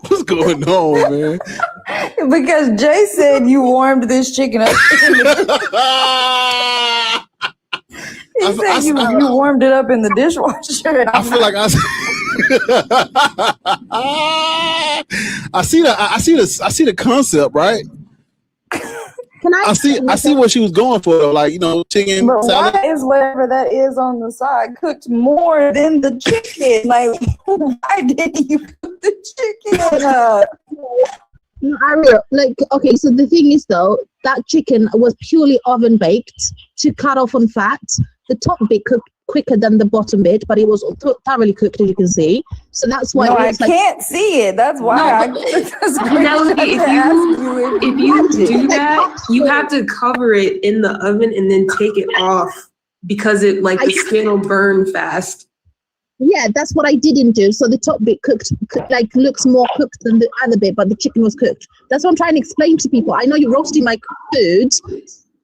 B: What's going on, man?
E: Because Jay said you warmed this chicken up. He said you warmed it up in the dishwasher.
B: I feel like I see the concept, right? I see what she was going for, though. Like, chicken
E: But
B: salad.
E: why is whatever that is on the side cooked more than the chicken? Like, why didn't you cook the chicken?
S: Okay, so the thing is, though, that chicken was purely oven baked to cut off on fat. The top bit cooked quicker than the bottom bit, but it was thoroughly cooked, as you can see. So that's why
E: I can't see it. That's why
A: Penelope, if you do that, you have to cover it in the oven and then take it off because the skin will burn fast.
S: Yeah, that's what I didn't do. So the top bit looks more cooked than the other bit, but the chicken was cooked. That's what I'm trying to explain to people. I know you're roasting my food.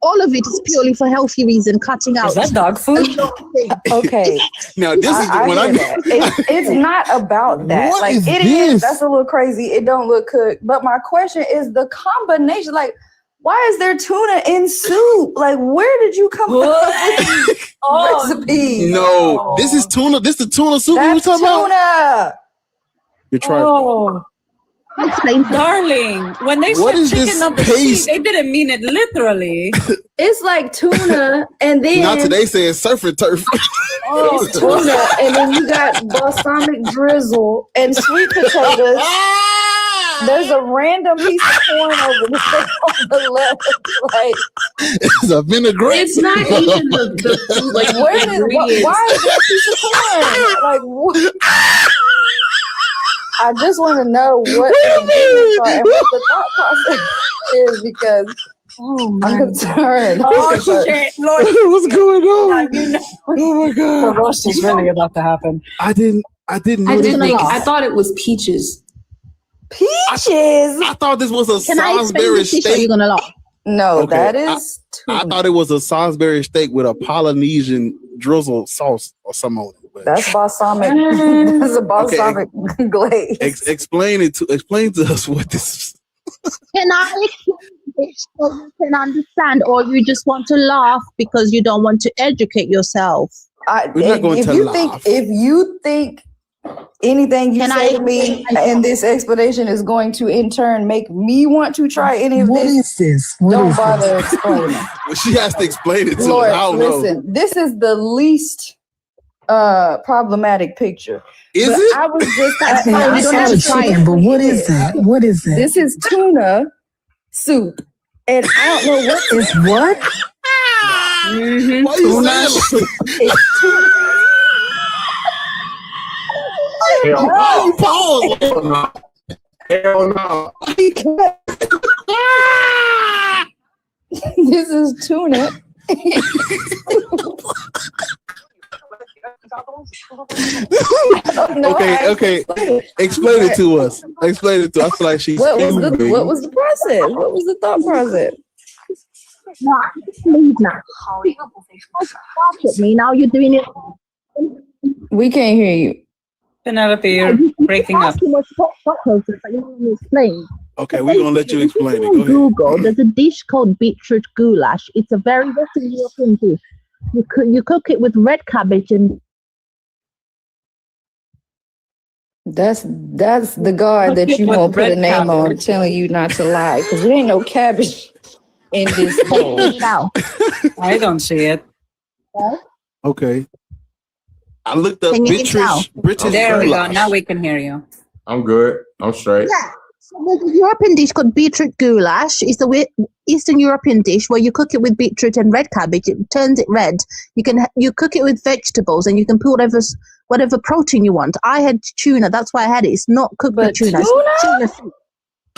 S: All of it is purely for healthy reason, cutting out.
C: Is that dog food?
E: Okay.
B: Now this is when
E: it's not about that.
B: What
E: like
B: is
E: it
B: this?
E: is. That's a little crazy. It don't look cooked. But my question is the combination. Like, why is there tuna in soup? Like, where did you come up with these recipes?
B: No, this is tuna. This is the tuna soup we were talking about. You're trying.
C: Darling, when they
B: What
C: said
B: is
C: chicken
B: this
C: of the sea,
B: paste?
C: they didn't mean it literally.
L: It's like tuna, and then
B: Not today saying surf and turf.
L: it's tuna, and then you got balsamic drizzle
E: and sweet potatoes. There's a random piece of corn over there on the left. Like,
B: it's a vinaigrette.
A: It's not even the food. Like,
E: why is there a piece of corn? Like, what? I just want to know what the thought process is because I'm concerned.
B: What's going on? Oh my god!
C: The roast is really about to happen.
B: I didn't know.
A: I thought it was peaches.
E: Peaches.
B: I thought this was a
S: Can I explain
B: Salisbury
S: the dish or
B: steak.
S: you're gonna laugh?
E: No,
B: Okay,
E: that is
B: I thought it was a Salisbury steak with a Polynesian drizzle sauce or something on it. But
E: that's balsamic. That's a balsamic glaze.
B: Explain to us what this is.
S: Can I explain this so you can understand, or you just want to laugh because you don't want to educate yourself?
B: We're not going to laugh.
E: If you think anything you say to me in this explanation is going to in turn make me want to try any of
D: What
E: this,
D: is this? What
E: don't
D: is
E: bother
D: this?
E: explaining.
B: Well, she has to explain it to
E: Lord,
B: us. I don't know.
E: listen, this is the least problematic picture.
B: Is
E: But
B: it?
E: I was just
D: I saw the chicken, but what is that? What is that?
E: This is tuna soup. And I don't know what
D: is what?
E: Mm-hmm.
B: Why you saying
E: It's tuna.
B: Why you pause?
P: Hell no.
E: This is tuna.
B: Okay. Explain it to us. Explain it to us. I feel like she's
E: What was the process? What was the thought process?
S: No, please now. Me now, you're doing it.
E: We can't hear you.
C: Penelope, you're breaking up.
S: Too much thought process. I don't want to explain.
B: Okay, we're gonna let you explain it. Go ahead.
S: Google, there's a dish called beetroot goulash. It's a very Western European dish. You cook it with red cabbage and
E: That's the God that you won't put a name on, telling you not to lie, because there ain't no cabbage in this bowl.
C: I don't see it.
B: Okay. I looked up
C: Can you
B: British.
C: There we go.
B: goulash.
C: Now we can hear you.
U: I'm good. I'm straight.
S: There's a European dish called beetroot goulash. It's the Eastern European dish where you cook it with beetroot and red cabbage. It turns it red. You cook it with vegetables and you can put whatever protein you want. I had tuna. That's why I had it. It's not cooked with tuna. Tuna soup.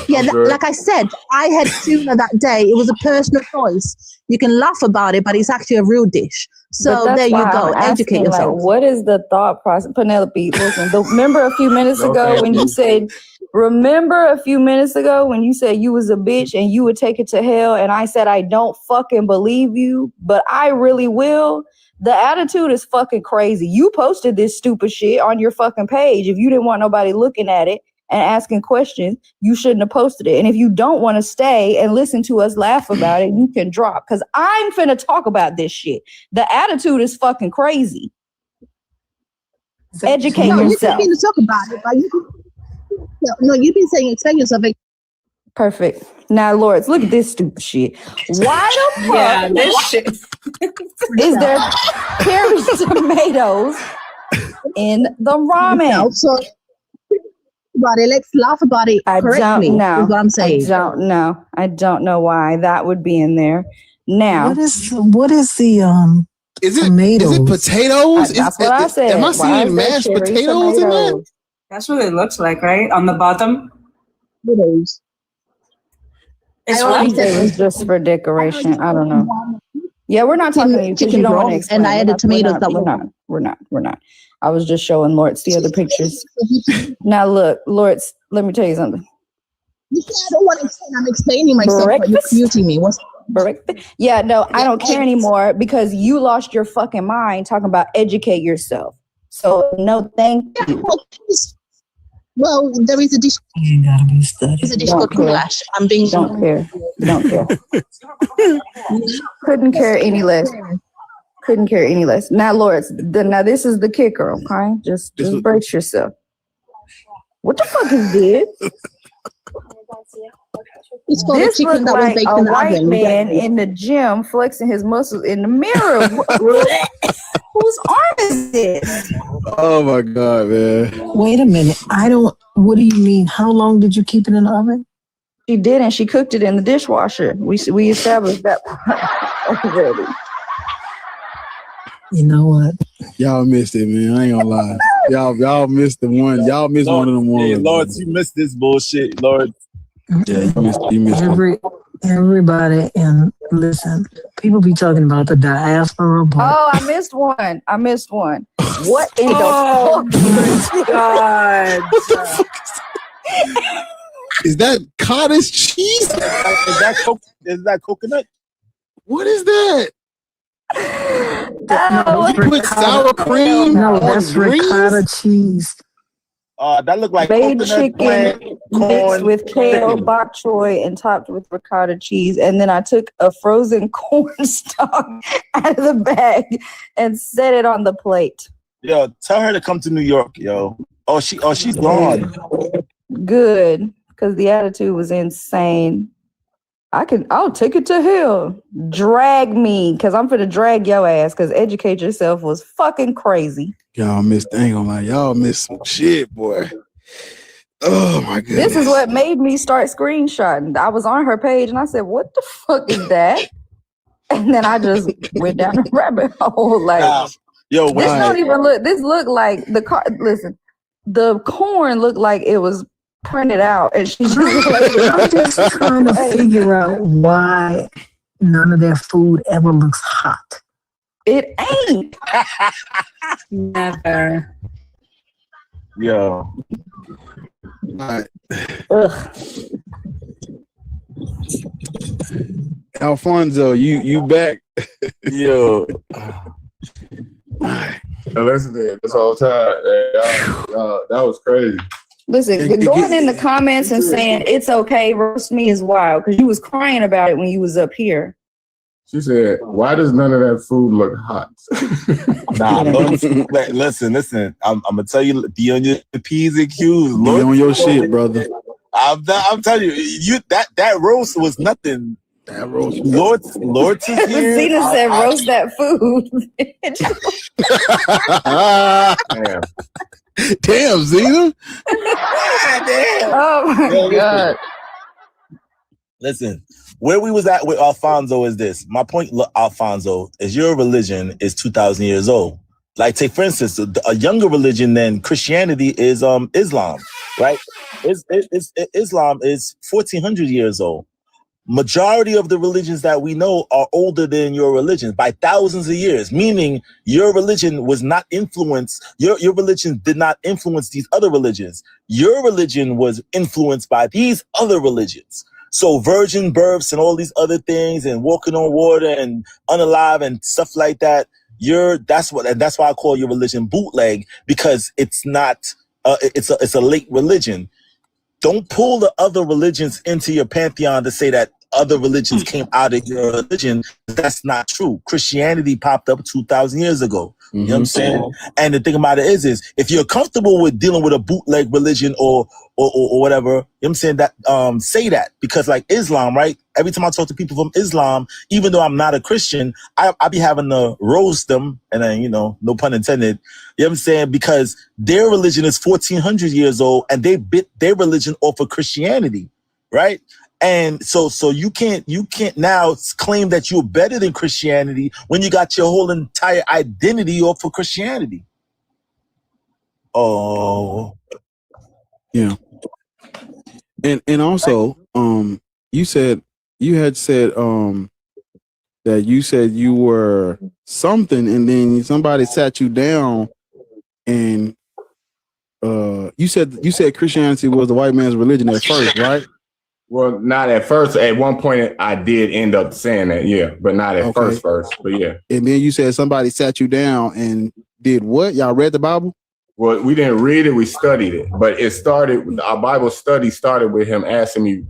S: Yeah, like I said, I had tuna that day. It was a personal choice. You can laugh about it, but it's actually a real dish. So there you go. Educate yourself.
E: Like, what is the thought process? Penelope, listen, remember a few minutes ago when you said you was a bitch and you would take it to hell, and I said I don't fucking believe you, but I really will. The attitude is fucking crazy. You posted this stupid shit on your fucking page. If you didn't want nobody looking at it and asking questions, you shouldn't have posted it. And if you don't want to stay and listen to us laugh about it, you can drop. Because I'm finna talk about this shit. The attitude is fucking crazy. Educate yourself.
S: You can talk about it, but you've been saying explain yourself.
E: Perfect. Now, Lords, look at this stupid shit. Why the fuck?
J: Yeah, this shit.
E: Is there cherry tomatoes in the ramen?
S: So, let's laugh about it correctly. Is what I'm saying.
E: I don't know why that would be in there. Now,
D: what is the tomatoes?
B: Is it potatoes?
E: That's what I said.
B: Am I seeing mashed potatoes in that?
C: That's what it looks like, right? On the bottom.
S: Potatoes.
E: It was just for decoration. I don't know. Yeah, we're not talking to you because you don't want to explain.
S: And I added tomatoes that
E: We're not. I was just showing Lords the other pictures. Now look, Lords, let me tell you something.
S: You said I don't want to explain. I'm explaining myself, but you're muting me.
E: Yeah, no, I don't care anymore because you lost your fucking mind talking about educate yourself. So no, thank you.
S: Well, there is a dish.
D: You ain't gotta be studied.
S: There's a dish called goulash. I'm being.
E: Don't care. Couldn't care any less. Now, Lords, now this is the kicker, okay? Just brace yourself. What the fuck is this?
S: It's called
E: This
S: chicken
E: looked
S: that was
E: like
S: baked
E: a
S: in the
E: white
S: oven.
E: man in the gym flexing his muscles in the mirror. Whose arm is this?
B: Oh my God, man.
D: Wait a minute. What do you mean? How long did you keep it in the oven?
E: She didn't. She cooked it in the dishwasher. We established that already.
D: You know what?
B: Y'all missed it, man. I ain't gonna lie. Y'all missed the one. Y'all missed one of them ones.
N: Hey, Lord, you missed this bullshit, Lord.
B: Yeah, you missed
D: everybody, and listen, people be talking about the diaspora.
E: Oh, I missed one. What in the fuck?
C: God.
B: Is that cottage cheese?
N: Is that coconut?
B: What is that?
E: Oh,
B: you put sour cream
D: No,
B: on
D: that's ricotta cheese.
N: That look like
E: made
N: coconut,
E: chicken
N: plant,
E: mixed
N: corn,
E: with kale,
N: chicken.
E: bok choy, and topped with ricotta cheese. And then I took a frozen corn stalk out of the bag and set it on the plate.
N: Yo, tell her to come to New York, yo. She's gone.
E: Good, because the attitude was insane. I'll take it to hell. Drag me, because I'm finna drag your ass, because educate yourself was fucking crazy.
B: Y'all missed, I ain't gonna lie, y'all missed some shit, boy. Oh my goodness.
E: This is what made me start screenshotting. I was on her page and I said, what the fuck is that? And then I just went down the rabbit hole. Like,
N: yo,
E: this don't even look, this looked like the corn looked like it was printed out. And she just
D: I'm just trying to figure out why none of their food ever looks hot.
E: It ain't.
C: Never.
N: Yo.
B: Alfonso, you back?
N: Yo.
U: Listen to it this whole time. That was crazy.
E: Listen, going in the comments and saying it's okay, roast me is wild, because you was crying about it when you was up here.
U: She said, why does none of that food look hot?
N: Nah, listen. I'm gonna tell you, be on your P's and Q's.
B: Be on your shit, brother.
N: I'm telling you, that roast was nothing.
B: That roast.
N: Lord here.
E: Zena said, roast that food.
U: Damn.
B: Damn, Zena.
G: Damn.
E: Oh my God.
N: Listen, where we was at with Alfonso is this. My point, Alfonso, is your religion is 2,000 years old. Like, take for instance, a younger religion than Christianity is Islam, right? Islam is 1,400 years old. Majority of the religions that we know are older than your religion by thousands of years, meaning your religion was not influenced. Your religion did not influence these other religions. Your religion was influenced by these other religions. So virgin births and all these other things and walking on water and unalive and stuff like that. That's why I call your religion bootleg, because it's not it's a late religion. Don't pull the other religions into your pantheon to say that other religions came out of your religion. That's not true. Christianity popped up 2,000 years ago. You know what I'm saying? And the thing about it is if you're comfortable with dealing with a bootleg religion or whatever, you know what I'm saying, that say that. Because like Islam, right? Every time I talk to people from Islam, even though I'm not a Christian, I be having to roast them, and then, you know, no pun intended. You know what I'm saying? Because their religion is 1,400 years old and they bit their religion off of Christianity, right? And so you can't now claim that you're better than Christianity when you got your whole entire identity off of Christianity. Oh,
B: yeah. And also, you had said that you said you were something, and then somebody sat you down, and you said Christianity was the white man's religion at first, right?
U: Well, not at first. At one point, I did end up saying that, yeah, but not at first, but yeah.
B: And then you said somebody sat you down and did what? Y'all read the Bible?
U: Well, we didn't read it, we studied it. But our Bible study started with him asking me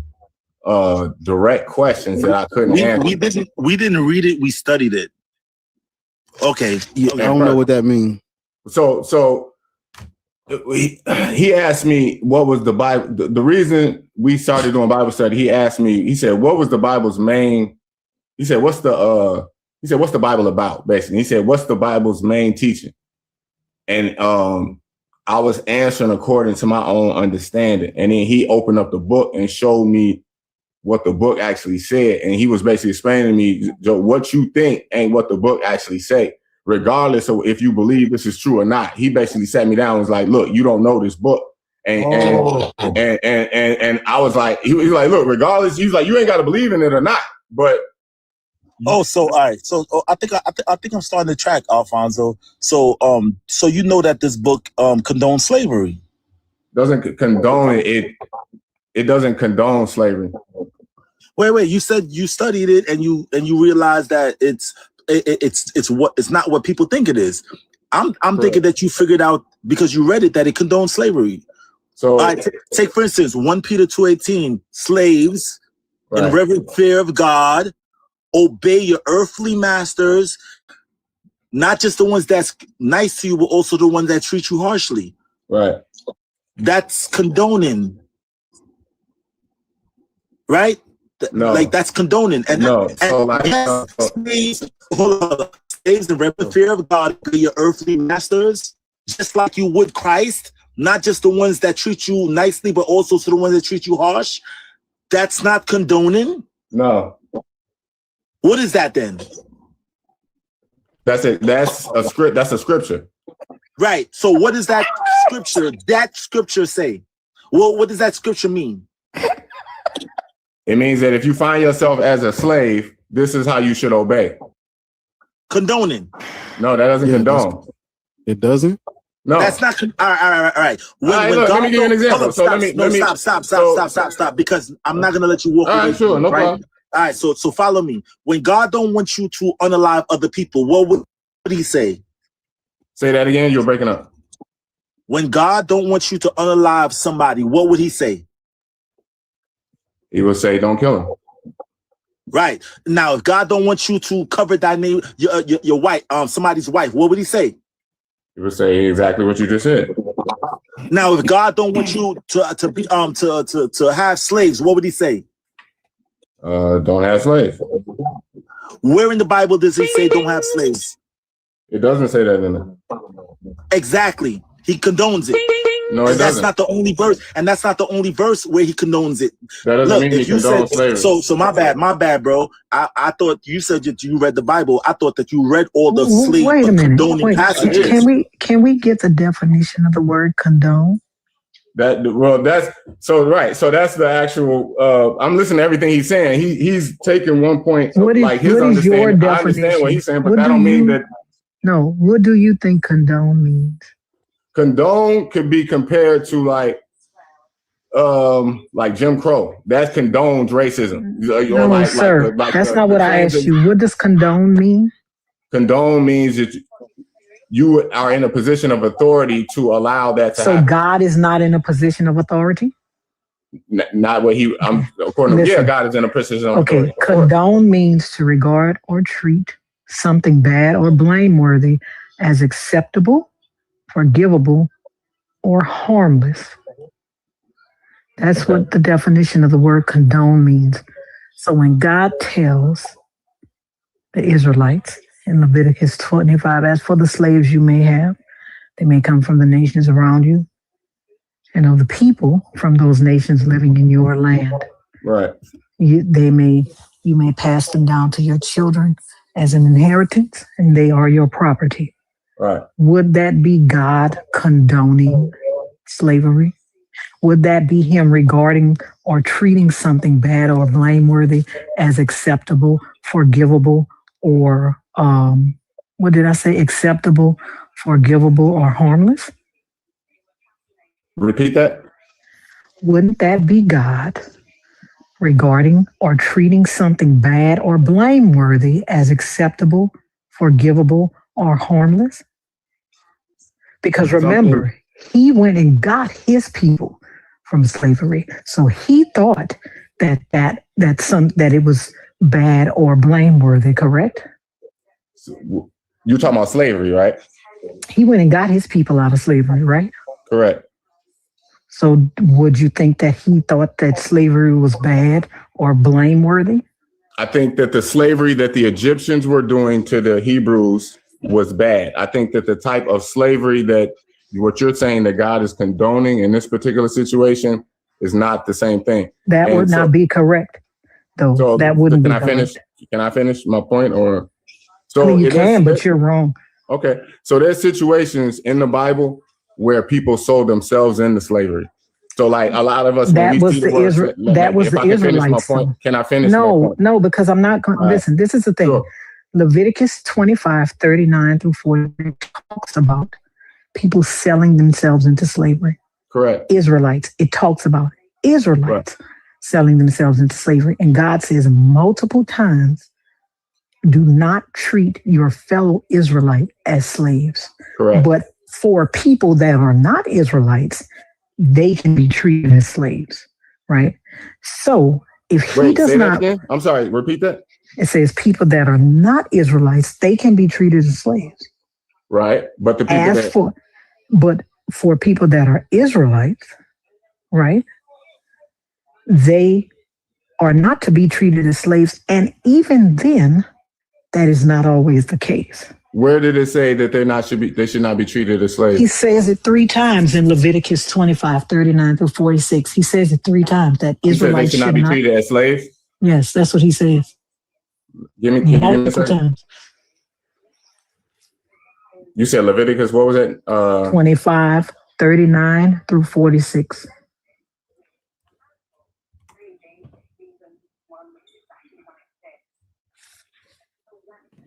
U: direct questions that I couldn't answer.
N: We didn't read it, we studied it. Okay.
B: Yeah, I don't know what that means.
U: So he asked me what was the Bible. The reason we started doing Bible study, he said, what was the Bible's main, he said, what's the Bible about, basically? He said, what's the Bible's main teaching? And I was answering according to my own understanding. And then he opened up the book and showed me what the book actually said. And he was basically explaining to me, Joe, what you think ain't what the book actually say, regardless of if you believe this is true or not. He basically sat me down and was like, look, you don't know this book. And I was like, he was like, look, regardless, he's like, you ain't got to believe in it or not. But
N: all right. So I think I'm starting to track, Alfonso. So you know that this book condones slavery.
U: Doesn't condone it. It doesn't condone slavery.
N: Wait. You said you studied it and you realized that it's not what people think it is. I'm thinking that you figured out because you read it that it condones slavery. So take for instance 1 Peter 2:18, slaves in reverent fear of God, obey your earthly masters, not just the ones that's nice to you, but also the ones that treat you harshly.
U: Right.
N: That's condoning. Right?
U: No.
N: Like that's condoning. And
U: no.
N: Slaves in reverent fear of God, obey your earthly masters, just like you would Christ, not just the ones that treat you nicely, but also to the ones that treat you harsh. That's not condoning.
U: No.
N: What is that then?
U: That's it. That's a script. That's a scripture.
N: Right. So what does that scripture say? Well, what does that scripture mean?
U: It means that if you find yourself as a slave, this is how you should obey.
N: Condoning.
U: No, that doesn't condone.
B: It doesn't?
N: No. That's not. All right.
U: Let me give you an example.
N: Stop. Because I'm not going to let you walk away.
U: All right, sure. No problem.
N: All right, so follow me. When God don't want you to unalive other people, what would he say?
U: Say that again. You're breaking up.
N: When God don't want you to unalive somebody, what would he say?
U: He would say, don't kill him.
N: Right. Now, if God don't want you to cover that name, your wife, somebody's wife, what would he say?
U: He would say exactly what you just said.
N: Now, if God don't want you to have slaves, what would he say?
U: Don't have slaves.
N: Where in the Bible does he say don't have slaves?
U: It doesn't say that in there.
N: Exactly. He condones it.
U: No, it
N: That's
U: doesn't.
N: not the only verse, and that's not the only verse where he condones it.
U: That doesn't
N: Look,
U: mean he
N: if you said
U: condones slavery.
N: so my bad, bro. I thought you said that you read the Bible. I thought that you read all the slave
D: Wait a minute.
N: condoning
D: Wait.
N: passages.
D: Can we get the definition of the word condone?
U: That's the actual. I'm listening to everything he's saying. He's taking one point, like his understanding. I understand what he's saying, but that don't mean that.
D: No. What do you think condone means?
U: Condone could be compared to like Jim Crow. That condones racism.
D: No, sir. That's not what I asked you. What does condone mean?
U: Condone means that you are in a position of authority to allow that to happen.
D: So God is not in a position of authority?
U: Not what according to God is in a position of authority.
D: Condone means to regard or treat something bad or blameworthy as acceptable, forgivable, or harmless. That's what the definition of the word condone means. So when God tells the Israelites in Leviticus 25, as for the slaves you may have, they may come from the nations around you, and of the people from those nations living in your land.
U: Right.
D: You may pass them down to your children as an inheritance, and they are your property.
U: Right.
D: Would that be God condoning slavery? Would that be him regarding or treating something bad or blameworthy as acceptable, forgivable, or what did I say? Acceptable, forgivable, or harmless?
U: Repeat that.
D: Wouldn't that be God regarding or treating something bad or blameworthy as acceptable, forgivable, or harmless? Because remember, he went and got his people from slavery. So he thought that it was bad or blameworthy, correct?
U: You're talking about slavery, right?
D: He went and got his people out of slavery, right?
U: Correct.
D: So would you think that he thought that slavery was bad or blameworthy?
U: I think that the slavery that the Egyptians were doing to the Hebrews was bad. I think that the type of slavery that what you're saying that God is condoning in this particular situation is not the same thing.
D: That would not be correct, though.
U: So
D: that wouldn't be correct.
U: Can I finish my point? Or
D: I mean, you can, but you're wrong.
U: Okay. So there's situations in the Bible where people sold themselves into slavery. So like a lot of us,
D: that was the Israelites.
U: Can I finish?
D: No, because I'm not going to listen. This is the thing. Sure. Leviticus 25, 39 through 40 talks about people selling themselves into slavery.
U: Correct.
D: Israelites. It talks about Israelites selling themselves into slavery. And God says multiple times, do not treat your fellow Israelite as slaves.
U: Correct.
D: But for people that are not Israelites, they can be treated as slaves, right? So if he does not,
U: I'm sorry, repeat that.
D: It says people that are not Israelites, they can be treated as slaves.
U: Right. But the people
D: but for people that are Israelites, right, they are not to be treated as slaves. And even then, that is not always the case.
U: Where did it say that they should not be treated as slaves?
D: He says it 3 times in Leviticus 25, 39 through 46. He says it 3 times that Israelites
U: they should not be treated as slaves?
D: Yes, that's what he says.
U: Give me a second. You said Leviticus, what was it?
D: 25, 39 through 46.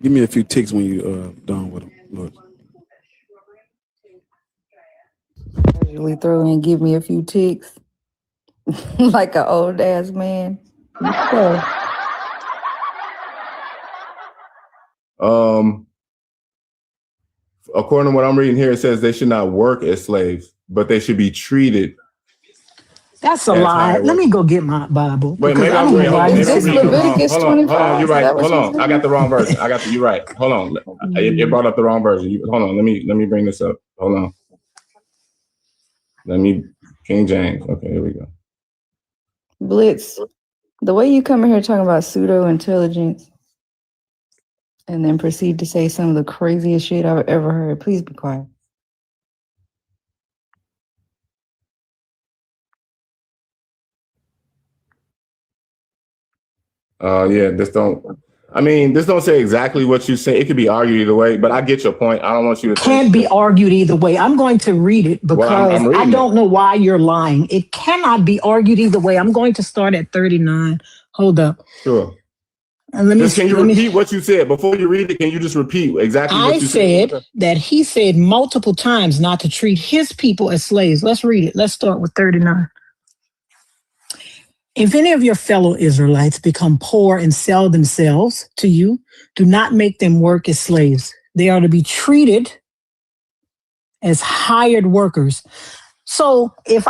B: Give me a few ticks when you done with them. Look.
E: Usually throw in, give me a few ticks, like an old ass man. Okay.
U: According to what I'm reading here, it says they should not work as slaves, but they should be treated.
D: That's a lie. Let me go get my Bible.
U: Wait, maybe I'm reading. Hold on. You're right. Hold on. I got the wrong version. You're right. Hold on. It brought up the wrong version. Hold on. Let me bring this up. Hold on. King James. Okay, here we go.
E: Blitz, the way you come in here talking about pseudo intelligence and then proceed to say some of the craziest shit I've ever heard, please be quiet.
U: This don't say exactly what you say. It could be argued either way, but I get your point. I don't want you to
D: Can't be argued either way. I'm going to read it because I don't know why you're lying. It cannot be argued either way. I'm going to start at 39. Hold up.
U: Sure.
D: And
U: can you repeat what you said before you read it? Can you just repeat exactly what you said?
D: I said that he said multiple times not to treat his people as slaves. Let's read it. Let's start with 39. If any of your fellow Israelites become poor and sell themselves to you, do not make them work as slaves. They are to be treated as hired workers. So this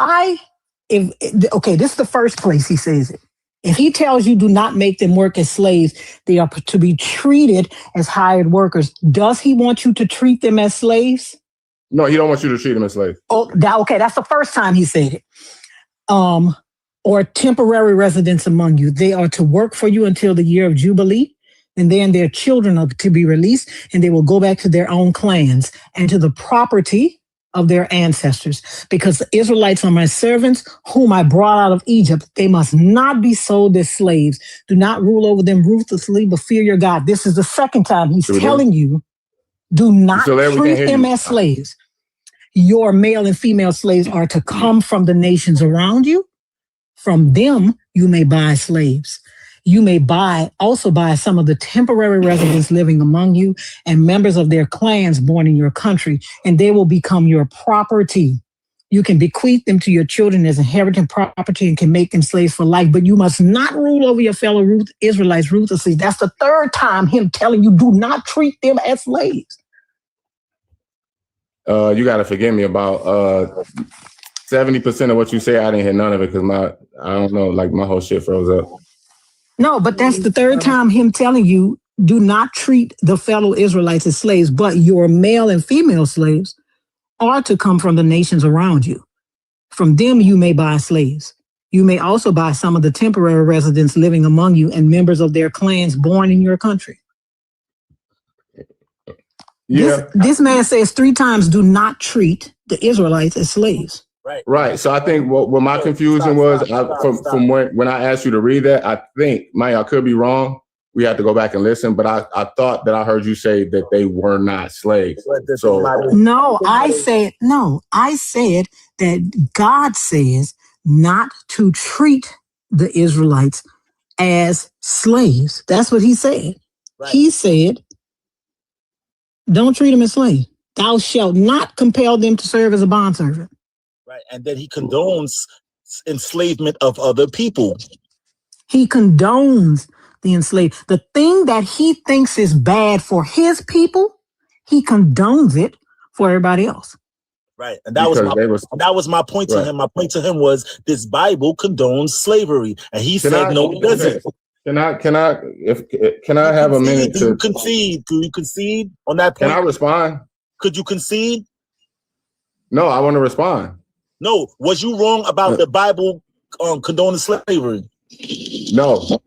D: is the first place he says it. If he tells you do not make them work as slaves, they are to be treated as hired workers. Does he want you to treat them as slaves?
U: No, he don't want you to treat them as slaves.
D: Okay, that's the first time he said it. Or temporary residents among you. They are to work for you until the year of Jubilee, and then their children are to be released, and they will go back to their own clans and to the property of their ancestors. Because the Israelites are my servants, whom I brought out of Egypt. They must not be sold as slaves. Do not rule over them ruthlessly, but fear your God. This is the second time he's telling you, do not treat them as slaves. Your male and female slaves are to come from the nations around you. From them, you may buy slaves. You may also buy some of the temporary residents living among you and members of their clans born in your country, and they will become your property. You can bequeath them to your children as inherited property and can make them slaves for life, but you must not rule over your fellow Israelites ruthlessly. That's the third time him telling you, do not treat them as slaves.
U: You got to forgive me about 70% of what you say. I didn't hear none of it because my whole shit froze up.
D: No, but that's the third time him telling you, do not treat the fellow Israelites as slaves, but your male and female slaves are to come from the nations around you. From them, you may buy slaves. You may also buy some of the temporary residents living among you and members of their clans born in your country.
U: Yeah.
D: This man says 3 times, do not treat the Israelites as slaves.
U: Right. So I think what my confusion was from when I asked you to read that, I think, I could be wrong. We have to go back and listen, but I thought that I heard you say that they were not slaves. So
D: I said that God says not to treat the Israelites as slaves. That's what he said. Right. He said, don't treat them as slaves. Thou shalt not compel them to serve as a bondservant.
G: Right. And then he condones enslavement of other people.
D: He condones the enslaved. The thing that he thinks is bad for his people, he condones it for everybody else.
G: Right. And that was my point to him. My point to him was this Bible condones slavery. And he said, no, it doesn't.
U: Can I have a minute to
G: concede? Could you concede on that point?
U: Can I respond?
G: Could you concede?
U: No, I want to respond.
G: No, was you wrong about the Bible condoning slavery?
U: No.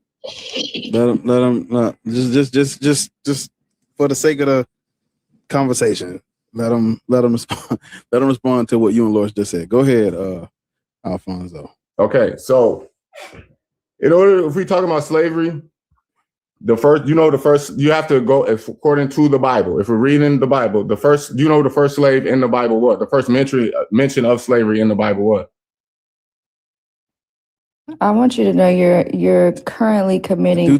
B: Let him. Just for the sake of the conversation, let him respond. Let him respond to what you and Loris just said. Go ahead, Alfonso.
U: Okay, so if we talk about slavery, you have to go according to the Bible. If we're reading the Bible, the first slave in the Bible, what? The first mention of slavery in the Bible, what?
E: I want you to know you're currently committing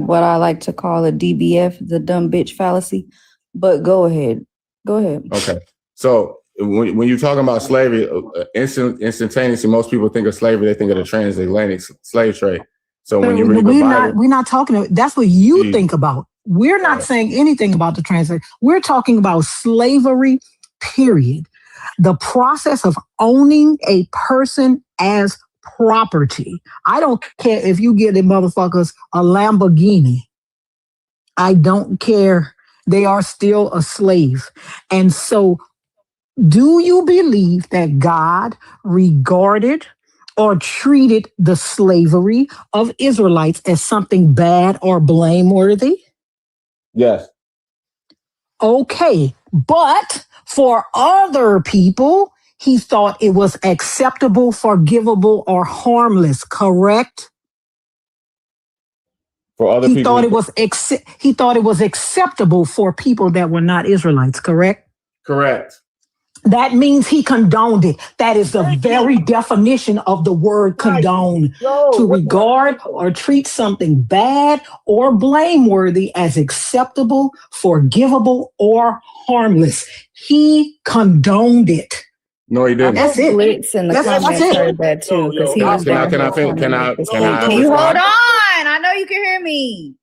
E: what I like to call a DBF, the dumb bitch fallacy. But go ahead.
U: Okay. So when you're talking about slavery, instantaneously, most people think of slavery. They think of the transatlantic slave trade. So when you read the Bible,
D: we're not talking about, that's what you think about. We're not saying anything about the translation. We're talking about slavery, period. The process of owning a person as property. I don't care if you give the motherfuckers a Lamborghini. I don't care. They are still a slave. And so, do you believe that God regarded or treated the slavery of Israelites as something bad or blameworthy?
U: Yes.
D: Okay, but for other people, he thought it was acceptable, forgivable, or harmless, correct?
U: for other
D: He
U: people.
D: thought it was he thought it was acceptable for people that were not Israelites, correct?
U: Correct.
D: That means he condoned it. That is the very definition of the word condone. To regard or treat something bad or blameworthy as acceptable, forgivable, or harmless. He condoned it.
U: No, he didn't.
E: That's it. Blitz in the comments
D: it.
E: heard that too because he was
U: Can I
E: Can you hold on? I know you can hear me.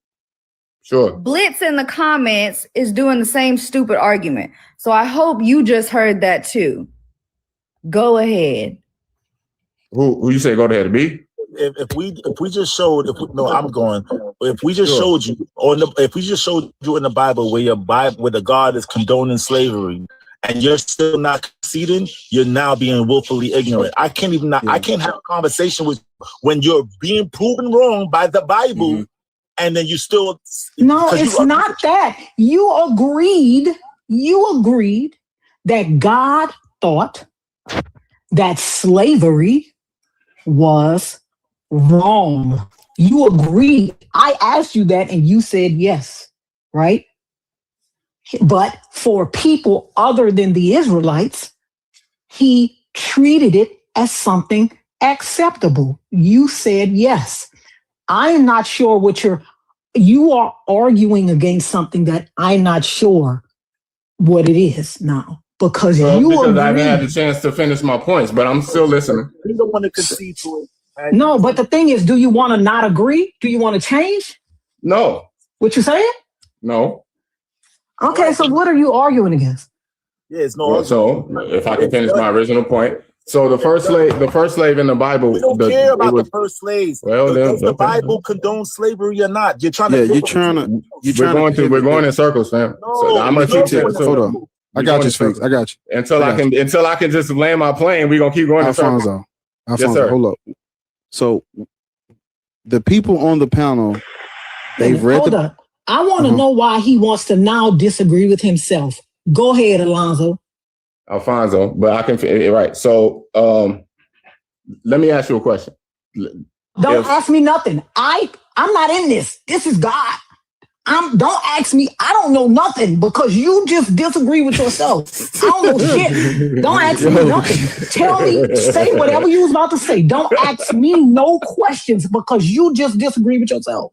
U: Sure.
E: Blitz in the comments is doing the same stupid argument. So I hope you just heard that too. Go ahead.
U: Who you say go ahead? Me?
G: If we just showed I'm going. If we just showed you if we just showed you in the Bible where the God is condoning slavery and you're still not conceding, you're now being willfully ignorant. I can't I can't have a conversation with when you're being proven wrong by the Bible. And then you still
D: no, it's not that. You agreed that God thought that slavery was wrong. You agreed. I asked you that and you said yes, right? But for people other than the Israelites, he treated it as something acceptable. You said yes. I am not sure what you are arguing against something that I'm not sure what it is now because
U: I haven't
D: agreed.
U: had the chance to finish my points, but I'm still listening.
G: You don't want to concede to it.
D: No, but the thing is, do you want to not agree? Do you want to change?
U: No.
D: What you saying?
U: No.
D: Okay, so what are you arguing against?
G: Yeah, it's no.
U: Well, so if I can finish my original point. So the first slave in the Bible.
G: We don't care about the first slaves.
U: Well,
G: does the Bible condone slavery or not? You're trying
U: We're going in circles, fam.
G: No,
U: so I'm gonna keep it.
B: Hold on. I got you, Sphinx. I got you.
U: Until I can just land my plane, we're gonna keep going in circles.
B: Alfonso,
U: Yes, sir.
B: hold up. So the people on the panel, they've read
D: Hold up. I want to know why he wants to now disagree with himself. Go ahead, Alonzo.
U: Alfonso, but I can right. So let me ask you a question.
D: Don't ask me nothing. I'm not in this. This is God. Don't ask me. I don't know nothing because you just disagree with yourself. I don't know shit. Don't ask me nothing. Tell me, say whatever you was about to say. Don't ask me no questions because you just disagree with yourself.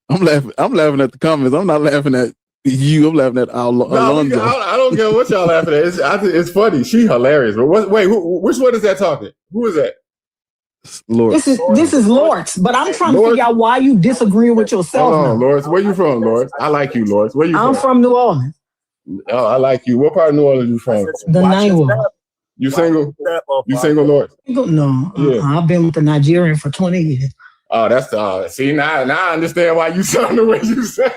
B: I'm laughing at the comments. I'm not laughing at you. I'm laughing at Alonzo.
U: I don't care what y'all laughing at. It's funny. She hilarious. But which one is that talking? Who is that?
B: Lord.
D: This is Lawrence, but I'm trying to figure out why you disagree with yourself.
U: Hold on, Lawrence. Where you from, Lawrence? I like you, Lawrence. Where you from?
D: I'm from New Orleans.
U: Oh, I like you. What part of New Orleans you from?
D: The Nine.
U: You single? You single, Lawrence?
D: No.
U: Yeah.
D: I've been with the Nigerian for 20 years.
U: Oh, that's see now I understand why you sound the way you sound.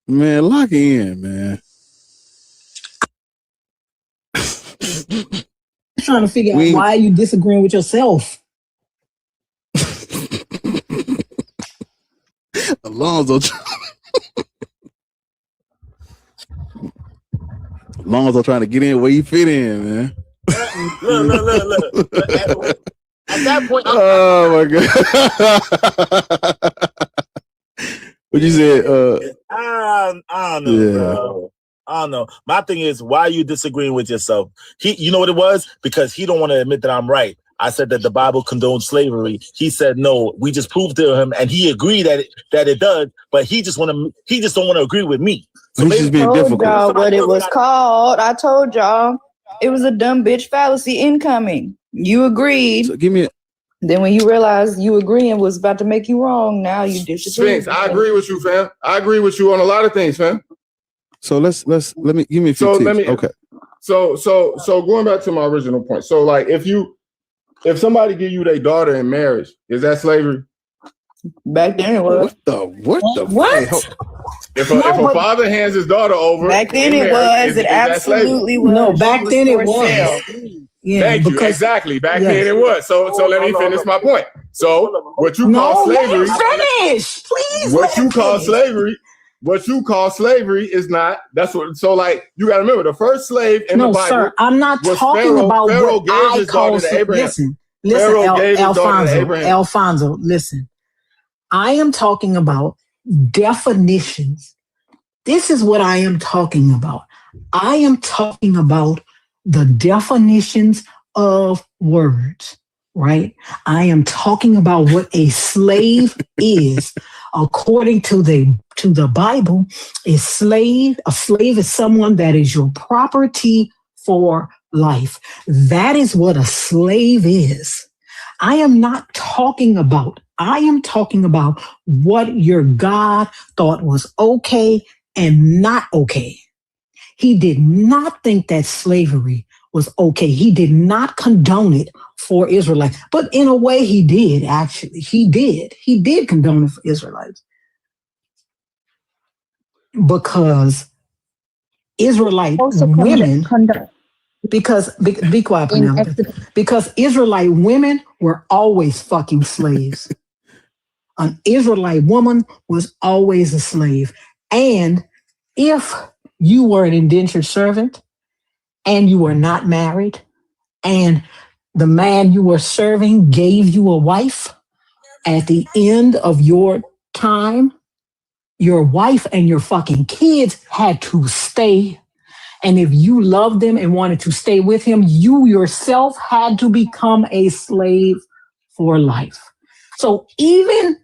B: Man, lock in, man.
D: I'm trying to figure out why you disagreeing with yourself.
B: Alonzo trying to get in where you fit in, man.
G: Look. At that point,
B: oh my god. What you said?
G: I don't know, bro. I don't know. My thing is, why are you disagreeing with yourself? You know what it was? Because he don't want to admit that I'm right. I said that the Bible condones slavery. He said no. We just proved to him, and he agreed that it does. But he just don't want to agree with me. So
B: he's just being difficult.
E: Y'all what it was called. I told y'all it was a dumb bitch fallacy incoming. You agreed.
B: So give me.
E: Then when you realize you agreeing was about to make you wrong, now you disagree.
U: Sphinx, I agree with you, fam. I agree with you on a lot of things, fam.
B: So let me give me a few tips. Okay.
U: So going back to my original point. So like if somebody give you their daughter in marriage, is that slavery?
E: Back then it was.
U: What? If a father hands his daughter over.
E: Back then it was. It absolutely was.
D: No, back then it was.
U: Yeah, thank you. Exactly. Back then it was. So let me finish my point. So what you call slavery?
D: Finish, please.
U: What you call slavery what you call slavery is not. That's what. So like you got to remember the first slave in the Bible.
D: Sir, I'm not
U: was
D: talking
U: Pharaoh.
D: about
U: Pharaoh
D: what
U: gave
D: I
U: his
D: call.
U: daughter to Abraham.
D: Listen,
U: Pharaoh gave his daughter to Abraham.
D: Alfonso, listen. I am talking about definitions. This is what I am talking about. I am talking about the definitions of words, right? I am talking about what a slave is. According to the Bible, a slave is someone that is your property for life. That is what a slave is. I am talking about what your God thought was okay and not okay. He did not think that slavery was okay. He did not condone it for Israelites. But in a way, he did, actually. He did condone it for Israelites. Because Israelite women... Be quiet, Penelope. Because Israelite women were always fucking slaves. An Israelite woman was always a slave. And if you were an indentured servant and you were not married and the man you were serving gave you a wife at the end of your time, your wife and your fucking kids had to stay. And if you loved them and wanted to stay with him, you yourself had to become a slave for life. So even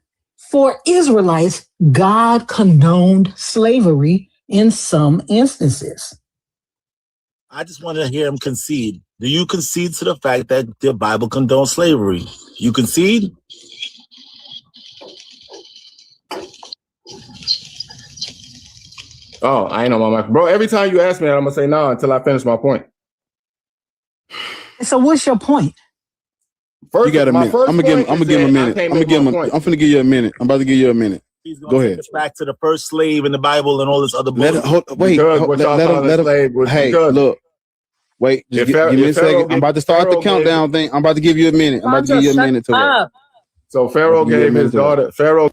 D: for Israelites, God condoned slavery in some instances.
N: I just want to hear him concede. Do you concede to the fact that the Bible condones slavery? You concede?
U: Oh, I ain't on my mic. Bro, every time you ask me that, I'm going to say no until I finish my point.
D: So what's your point?
U: First,
B: you got a minute. I'm gonna give him a minute. I'm finna give you a minute. I'm about to give you a minute. Go ahead.
N: Back to the first slave in the Bible and all this other bullshit.
B: Look. Wait, just give me a second. I'm about to start the countdown thing. I'm about to give you a minute. I'm about to give you a minute to that.
U: So Pharaoh gave his daughter. Pharaoh.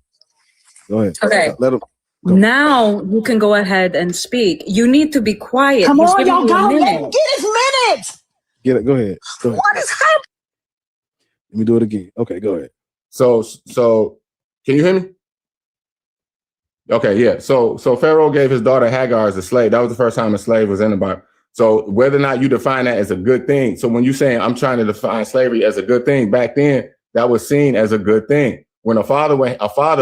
B: Go ahead.
C: Okay.
B: Let him.
C: Now you can go ahead and speak. You need to be quiet.
D: Come on, y'all go. Let him get his minute.
B: Get it. Go ahead.
D: What is happening?
B: Let me do it again. Okay, go ahead.
U: So can you hear me? Okay, yeah. So Pharaoh gave his daughter Hagar as a slave. That was the first time a slave was in the Bible. So whether or not you define that as a good thing. So when you're saying I'm trying to define slavery as a good thing, back then that was seen as a good thing. When a father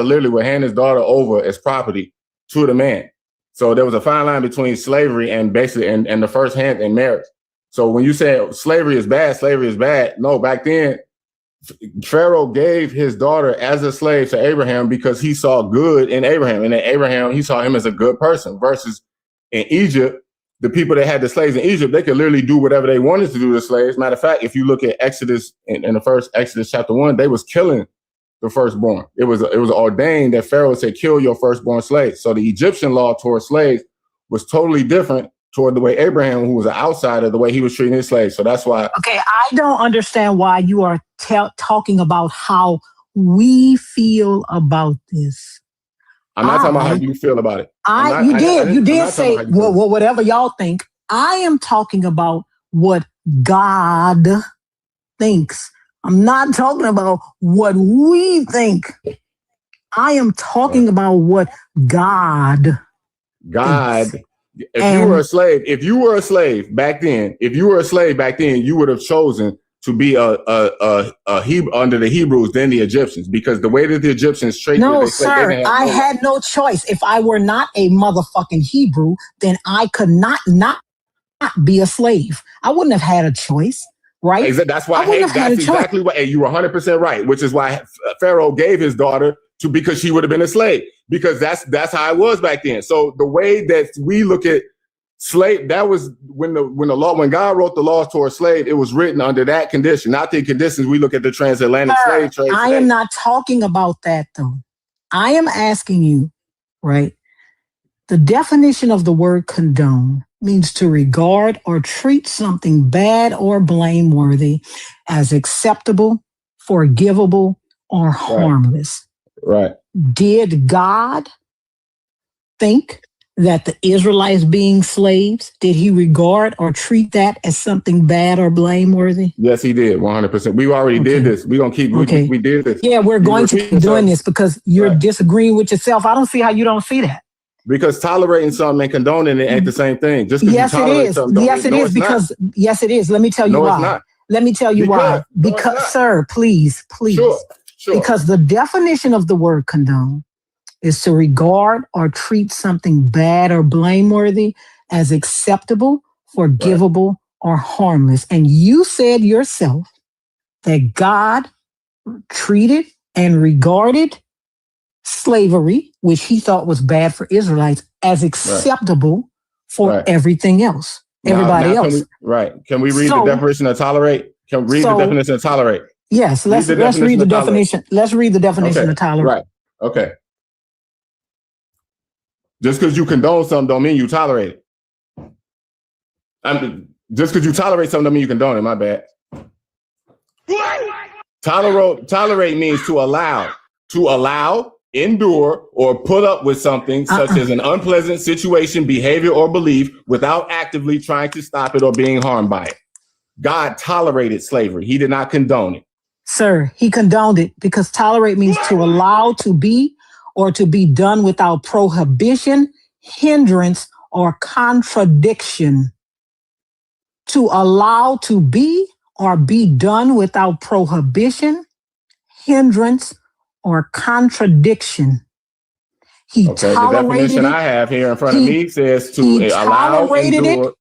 U: literally would hand his daughter over as property to the man. So there was a fine line between slavery and basically and the first hand in marriage. So when you say slavery is bad. No, back then Pharaoh gave his daughter as a slave to Abraham because he saw good in Abraham. And in Abraham, he saw him as a good person versus in Egypt, the people that had the slaves in Egypt, they could literally do whatever they wanted to do to the slaves. Matter of fact, if you look at Exodus in the first Exodus chapter 1, they was killing the firstborn. It was ordained that Pharaoh said, kill your firstborn slaves. So the Egyptian law towards slaves was totally different toward the way Abraham, who was an outsider, the way he was treating his slaves. So that's why.
D: Okay, I don't understand why you are talking about how we feel about this.
U: I'm not talking about how you feel about it.
D: You did say whatever y'all think. I am talking about what God thinks. I'm not talking about what we think. I am talking about what God thinks.
U: If you were a slave back then, you would have chosen to be a Hebrew under the Hebrews than the Egyptians, because the way that the Egyptians treated
D: I had no choice. If I were not a motherfucking Hebrew, then I could not be a slave. I wouldn't have had a choice, right?
U: That's why that's exactly what, and you were 100% right, which is why Pharaoh gave his daughter because she would have been a slave, because that's how it was back then. So the way that we look at slave, that was when God wrote the laws towards slave, it was written under that condition, not the conditions we look at the transatlantic slave trade.
D: I am not talking about that though. I am asking you, right? The definition of the word condone means to regard or treat something bad or blameworthy as acceptable, forgivable, or harmless.
U: Right.
D: Did God think that the Israelites being slaves, did he regard or treat that as something bad or blameworthy?
U: Yes, he did. 100%. We already did this. We're going to keep, we did this.
D: Yeah, we're going to keep doing this because you're disagreeing with yourself. I don't see how you don't see that.
U: Because tolerating something and condoning it ain't the same thing. Just
D: yes, it is. Yes, it is. Because yes, it is. Let me tell you why.
U: It's not.
D: Let me tell you why. Because, sir, please.
U: Sure.
D: Because the definition of the word condone is to regard or treat something bad or blameworthy as acceptable, forgivable, or harmless. And you said yourself that God treated and regarded slavery, which he thought was bad for Israelites, as acceptable for everything else, everybody else.
U: Can we read the definition of tolerate? Can we read the definition of tolerate?
D: Yes, let's read the definition. Let's read the definition of tolerate.
U: Right. Okay. Just because you condone something don't mean you tolerate it. Just because you tolerate something don't mean you condone it. My bad. Tolerate means to allow, endure, or put up with something such as an unpleasant situation, behavior, or belief without actively trying to stop it or being harmed by it. God tolerated slavery. He did not condone it.
D: Sir, he condoned it because tolerate means to allow to be or to be done without prohibition, hindrance, or contradiction. To allow to be or be done without prohibition, hindrance, or contradiction.
U: The definition I have here in front of me says to allow, endure,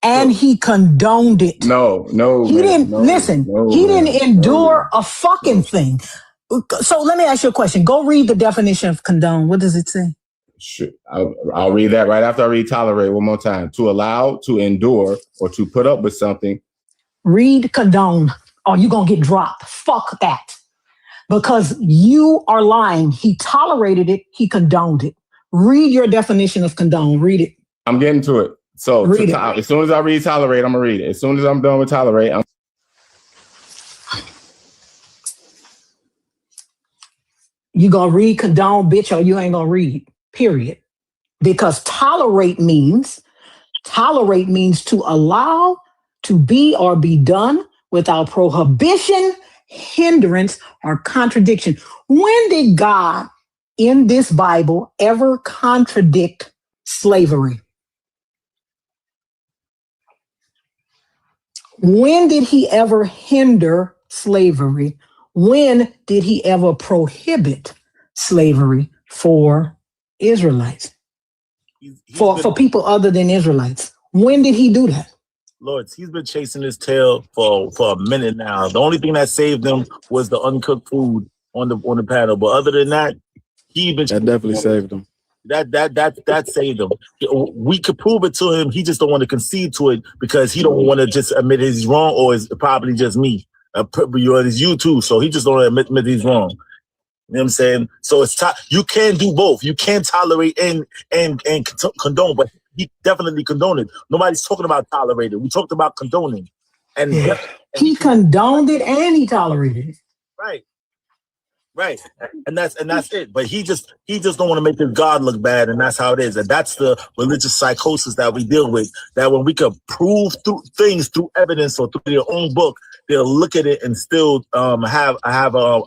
D: and he condoned it.
U: No.
D: He didn't listen. He didn't endure a fucking thing. So let me ask you a question. Go read the definition of condone. What does it say?
U: Sure. I'll read that right after I read tolerate one more time. To allow, to endure, or to put up with something.
D: Read condone, or you're going to get dropped. Fuck that. Because you are lying. He tolerated it. He condoned it. Read your definition of condone. Read it.
U: I'm getting to it. So as soon as I read tolerate, I'm going to read it. As soon as I'm done with tolerate,
D: you going to read condone, bitch, or you ain't going to read, period. Because tolerate means to allow, to be or be done without prohibition, hindrance, or contradiction. When did God in this Bible ever contradict slavery? When did he ever hinder slavery? When did he ever prohibit slavery for Israelites? For people other than Israelites? When did he do that?
N: Lord, he's been chasing his tail for a minute now. The only thing that saved him was the uncooked food on the panel. But other than that, that
B: definitely saved him.
N: That saved him. We could prove it to him. He just don't want to concede to it because he don't want to just admit he's wrong, or it's probably just me. It's you too. So he just don't want to admit he's wrong. You know what I'm saying? So you can do both. You can tolerate and condone, but he definitely condoned it. Nobody's talking about tolerated. We talked about condoning. And
D: he condoned it and he tolerated it.
N: Right. And that's it. But he just don't want to make his God look bad, and that's how it is. And that's the religious psychosis that we deal with. That when we could prove things through evidence or through their own book, they'll look at it and still have a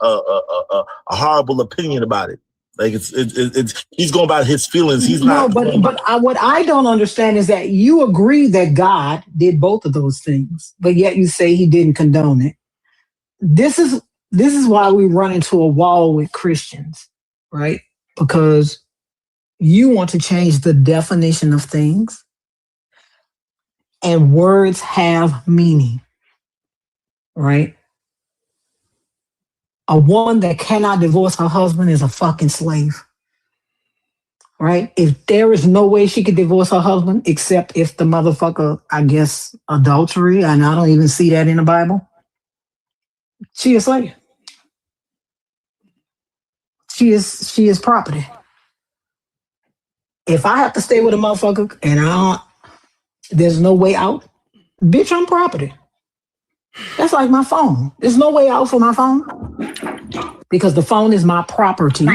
N: horrible opinion about it. Like it's he's going about his feelings. He's not.
D: No, but what I don't understand is that you agree that God did both of those things, but yet you say he didn't condone it. This is why we run into a wall with Christians, right? Because you want to change the definition of things, and words have meaning, right? A woman that cannot divorce her husband is a fucking slave, right? If there is no way she could divorce her husband, except if the motherfucker, I guess, adultery, and I don't even see that in the Bible, she a slave. She is property. If I have to stay with a motherfucker and there's no way out, bitch, I'm property. That's like my phone. There's no way out for my phone because the phone is my property.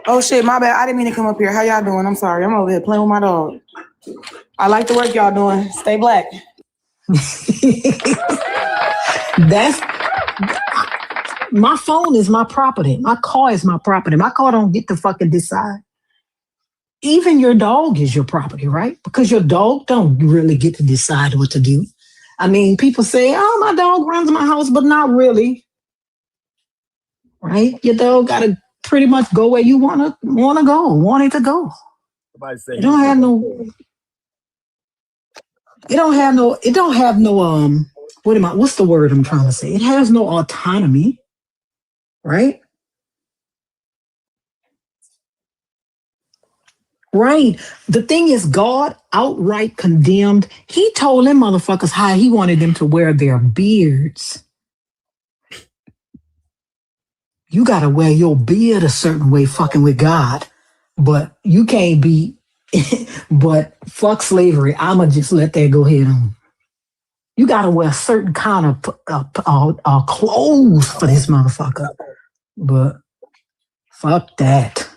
F: Oh shit, my bad. I didn't mean to come up here. How y'all doing? I'm sorry. I'm over here playing with my dog. I like the work y'all doing. Stay black.
D: That's my phone is my property. My car is my property. My car don't get to fucking decide. Even your dog is your property, right? Because your dog don't really get to decide what to do. I mean, people say, "Oh, my dog runs my house," but not really, right? Your dog gotta pretty much go where you want it to go. It don't have no what's the word I'm trying to say? It has no autonomy, right? Right. The thing is, God outright condemned. He told them motherfuckers how he wanted them to wear their beards. You gotta wear your beard a certain way, fucking with God, but you can't be. But fuck slavery. I'ma just let that go ahead on. You gotta wear a certain kind of clothes for this motherfucker. But fuck that.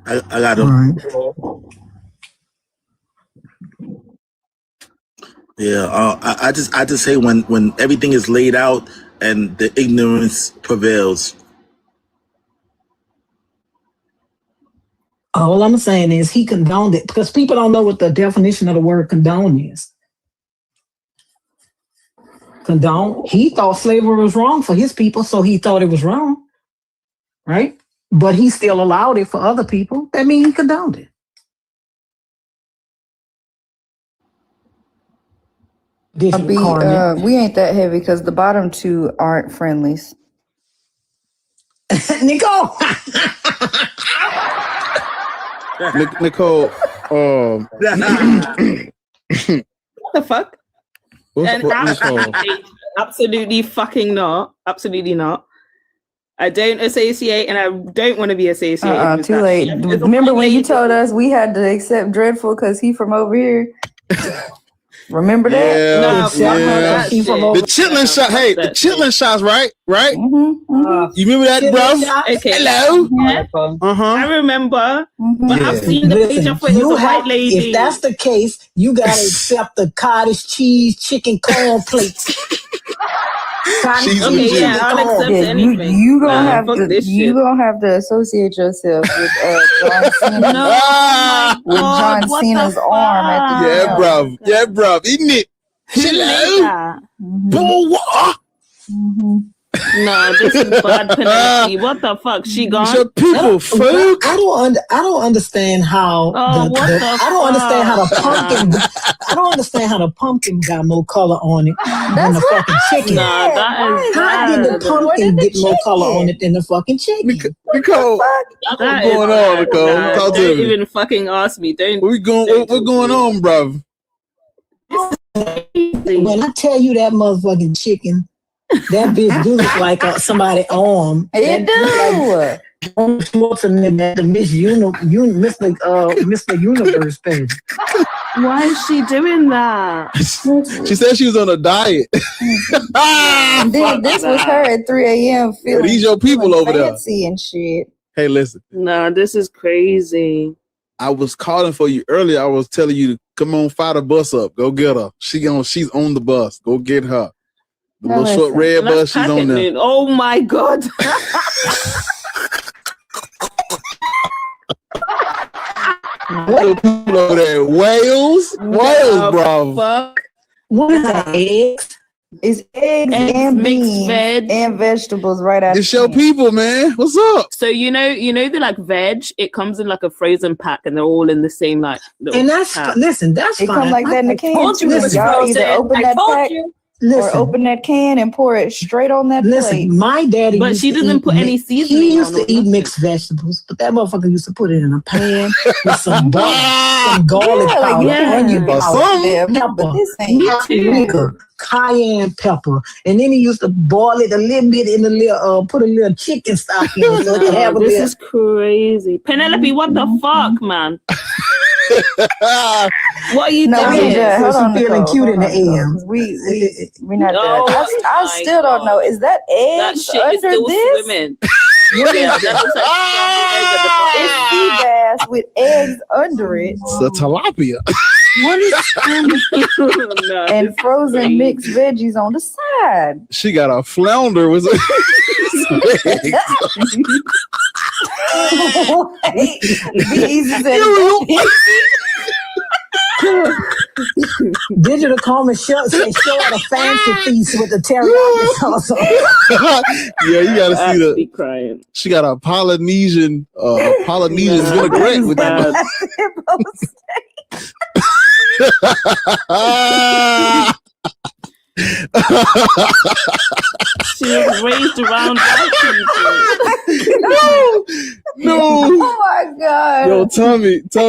N: I got him.
D: Right.
N: Yeah, I just say when everything is laid out and the ignorance prevails.
D: All I'm saying is he condoned it because people don't know what the definition of the word condone is. Condone, he thought slavery was wrong for his people, so he thought it was wrong, right? But he still allowed it for other people. That means he condoned it.
E: We ain't that heavy because the bottom two aren't friendlies.
D: Nicole.
B: Nicole.
K: What the fuck? Absolutely fucking not. Absolutely not. I don't associate, and I don't want to be associated. With
E: Too
K: that
E: late.
K: shit.
E: Remember when you told us we had to accept Dreadful because he from over here? Remember that?
B: Yeah,
K: that shit.
B: The chitlin shot. Hey, the chitlin shots, right?
E: Mm-hmm.
B: You remember that, bro?
K: Okay.
B: Hello.
K: Yeah. I remember, but I've seen the page. I thought it was a white lady.
D: If that's the case, you gotta accept the cottage cheese chicken corn plates.
K: Okay, yeah, I'll accept anything.
E: You gonna have to associate yourself with John Cena. With John Cena's arm at the
B: Yeah, bro. Eating it. Hello.
K: No, this is bad Penelope. What the fuck? She gone?
B: Your people food.
D: I don't understand how. I don't understand how the pumpkin. I don't understand how the pumpkin got more color on it than the fucking chicken.
K: Nah, that is
D: How did the pumpkin get more color on it than the fucking chicken?
B: Nicole, what's going on, Nicole?
K: Nah,
B: Talk to
K: don't
B: me.
K: even fucking ask me. Don't.
B: What's going on, bro?
D: When I tell you that motherfucking chicken. That bitch do look like somebody's arm.
E: It do.
D: Like the Mr. Universe page.
K: Why is she doing that?
B: She said she was on a diet.
E: This was her at 3 a.m. feeling
B: These your people over there.
E: Fancy and shit.
B: Hey, listen.
K: Nah, this is crazy.
B: I was calling for you earlier. I was telling you to come on, fire the bus up. Go get her. She's on the bus. Go get her. The little short red bus, she's on there.
K: Oh my God.
B: People over there. Wales, bro.
K: Fuck.
D: What is that? Eggs?
E: It's eggs and beans and vegetables right after.
B: It's your people, man. What's up?
K: So you know the like veg. It comes in like a frozen pack, and they're all in the same like.
D: And that's
K: pack.
D: Listen. That's
E: it
D: fine.
E: comes like that in the can. Y'all either open that pack. Or open that can and pour it straight on that plate.
D: My daddy.
K: But she doesn't put any seasoning.
D: He used to eat mixed vegetables, but that motherfucker used to put it in a pan with some garlic powder, onion powder, pepper, cayenne pepper, and then he used to boil it a little bit in a little, put a little chicken stock in it. So it have
K: this is crazy, Penelope. What the fuck, man? What are you doing?
D: Hold on, feeling cute in the AM.
E: We're not. I still don't know. Is that eggs
K: that shit
E: under
K: is still
E: this?
K: Swimming.
E: It's sea bass with eggs under it.
B: It's a tilapia.
E: What is and frozen mixed veggies on the side.
B: She got a flounder with
D: Digital Coleman show at a fancy feast with the teriyaki sauce.
B: Yeah, you gotta see the.
I: Crying.
B: She got a Polynesian vinaigrette with that.
I: She was raised around white people.
B: No.
E: Oh my God.
B: Yo, Tommy just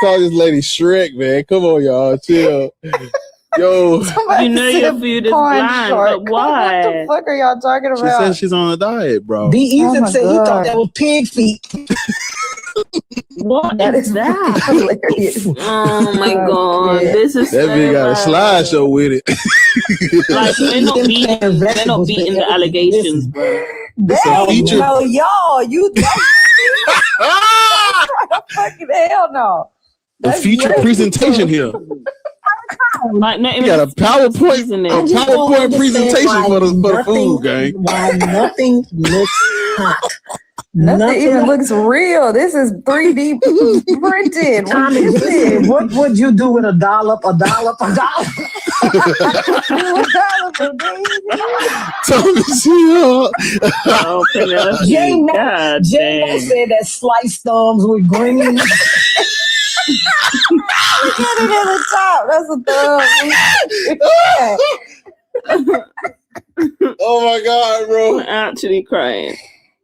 B: called this lady Shrek, man. Come on, y'all, chill. Yo,
I: you know your food is bland, but why?
E: What the fuck are y'all talking about?
B: She said she's on a diet, bro.
D: Be easy said he thought that was pig feet.
I: What
E: that
I: is that?
E: Hilarious.
I: Oh my God, this is
B: that bitch got a slideshow with it.
I: Like they're not beating the allegations, bro.
E: No, y'all, you fucking hell no.
B: The feature presentation here.
I: Like,
B: You got a PowerPoint presentation for the food, gang.
D: Why nothing looks hot.
E: Nothing even looks real. This is 3D printed.
D: What would you do with a dollop? Jay said that sliced thumbs with green.
E: Get it at the top. That's a thumb.
B: Oh my God, bro.
I: I'm actually crying.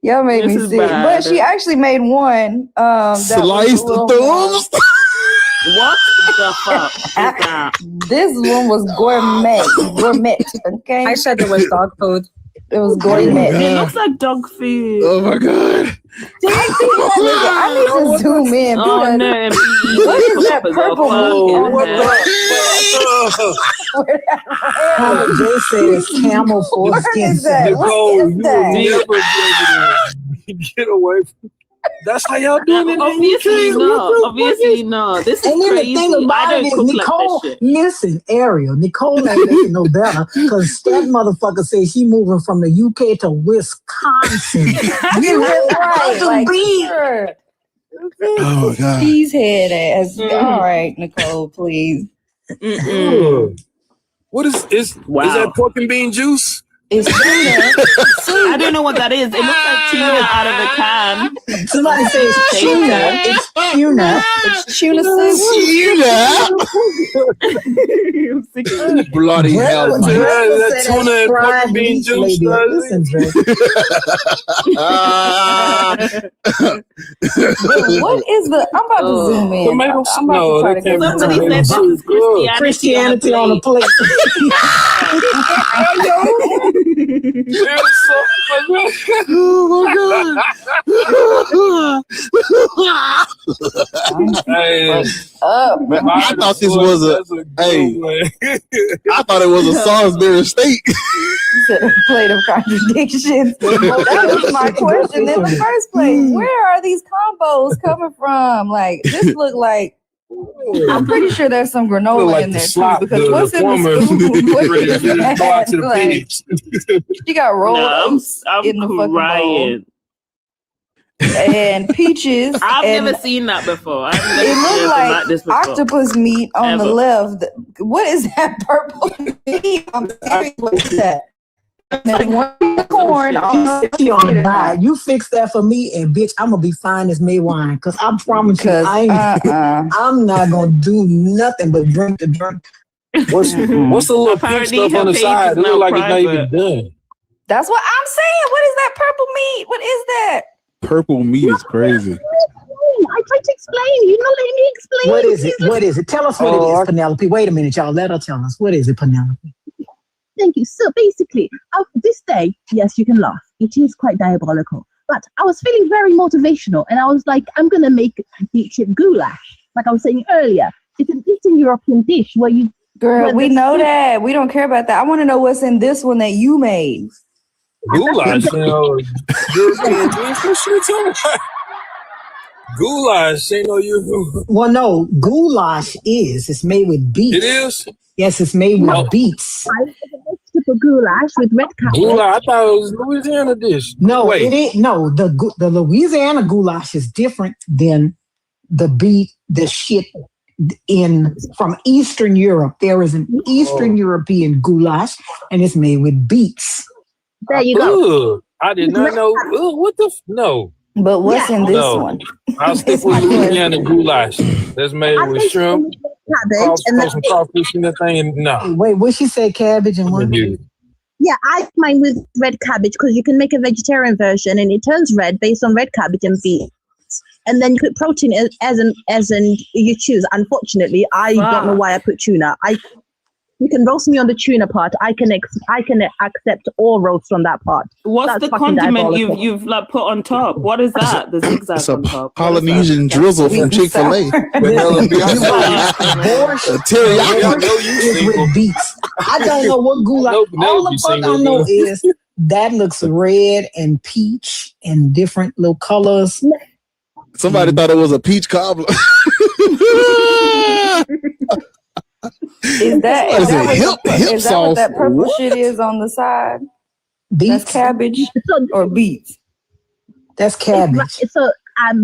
E: Y'all made me sick. But she actually made one.
B: Sliced thumbs?
I: What the fuck is that?
E: This one was gourmet. Okay.
J: I said it was dog food.
E: It was gourmet.
I: It looks like dog food.
B: Oh my God.
E: I need to zoom in.
I: Oh no.
E: What is that purple
D: Jay says camel foreskin.
O: Get away from. That's how y'all doing it.
I: Obviously not. This is
D: And then
I: crazy.
D: the thing about it is, Nicole, listen, Ariel, Nicole ain't making no better because that motherfucker says she moving from the UK to Wisconsin. You
E: right, like,
B: Oh my God.
E: Cheesehead ass. All right, Nicole, please.
O: What is that pork and bean juice?
E: It's tuna.
I: I don't know what that is. It looks like tuna out of a can.
D: Somebody says tuna. It's tuna.
E: It's tuna soup.
B: Bloody hell, man.
O: That tuna and pork and bean juice.
E: What is the? I'm about to zoom in. I'm about to try to get
I: Somebody said this is
D: Christianity on a plate.
B: Oh my God. I thought this was I thought it was a Salisbury steak.
E: You said a plate of contradictions. That was my question in the first place. Where are these combos coming from? Like, this look like. I'm pretty sure there's some granola
O: like
E: in there
O: slop,
E: too. Because what's in the scoop? What is that? Like, she got rolled oats in the fucking bowl. And peaches.
I: I've never seen that before.
E: It looked like
I: this
E: octopus meat on the left. What is that purple meat? I'm serious. What is that? And one corn on
D: You fix that for me, and bitch, I'm gonna be fine as May wine. Cause I promise you, I'm not gonna do nothing but drink the drink.
O: What's the little pink stuff on the side? It look like it's not even done.
E: That's what I'm saying. What is that purple meat? What is that?
B: Purple meat is crazy.
R: I tried to explain. You know, let me explain.
D: What is it? What is it? Tell us what it is, Penelope. Wait a minute, y'all. Let her tell us. What is it, Penelope?
R: Thank you. So basically, this day, yes, you can laugh. It is quite diabolical. But I was feeling very motivational, and I was like, I'm going to make beet chip goulash. Like I was saying earlier, it's an Eastern European dish where you
E: Girl, we know that. We don't care about that. I want to know what's in this one that you made.
O: Goulash, European dish. What shit talking about? Goulash, ain't no European.
D: Well, no, goulash it's made with beets.
O: It is?
D: Yes, it's made with beets.
S: Vegetable goulash with red cabbage.
O: Goulash, I thought it was Louisiana dish.
D: No,
O: Wait.
D: it ain't. No, the Louisiana goulash is different than the shit from Eastern Europe. There is an Eastern European goulash, and it's made with beets.
S: There you go.
O: I did not know. What the? No.
E: But what's in this one?
O: I'll stick with Louisiana goulash. That's made with shrimp,
S: cabbage, and
O: some crawfish in that thing. And no.
D: Wait, what she say? Cabbage and what?
S: Yeah, I make mine with red cabbage because you can make a vegetarian version and it turns red based on red cabbage and beets. And then you put protein as in you choose. Unfortunately, I don't know why I put tuna. You can roast me on the tuna part. I can accept all roast on that part.
I: What's
S: That's
I: the
S: fucking
I: condiment
S: diabolical.
I: you've like put on top? What is that? The zigzag
B: It's a
I: on top.
B: Polynesian drizzle from Chick-fil-A.
D: With beets. I don't know what goulash. All the fuck I know is that looks red and peach and different little colors.
B: Somebody thought it was a peach cobbler.
E: Is that what that purple
B: What?
E: shit is on the side?
D: Beets?
E: That's cabbage or beets?
D: That's cabbage.
S: So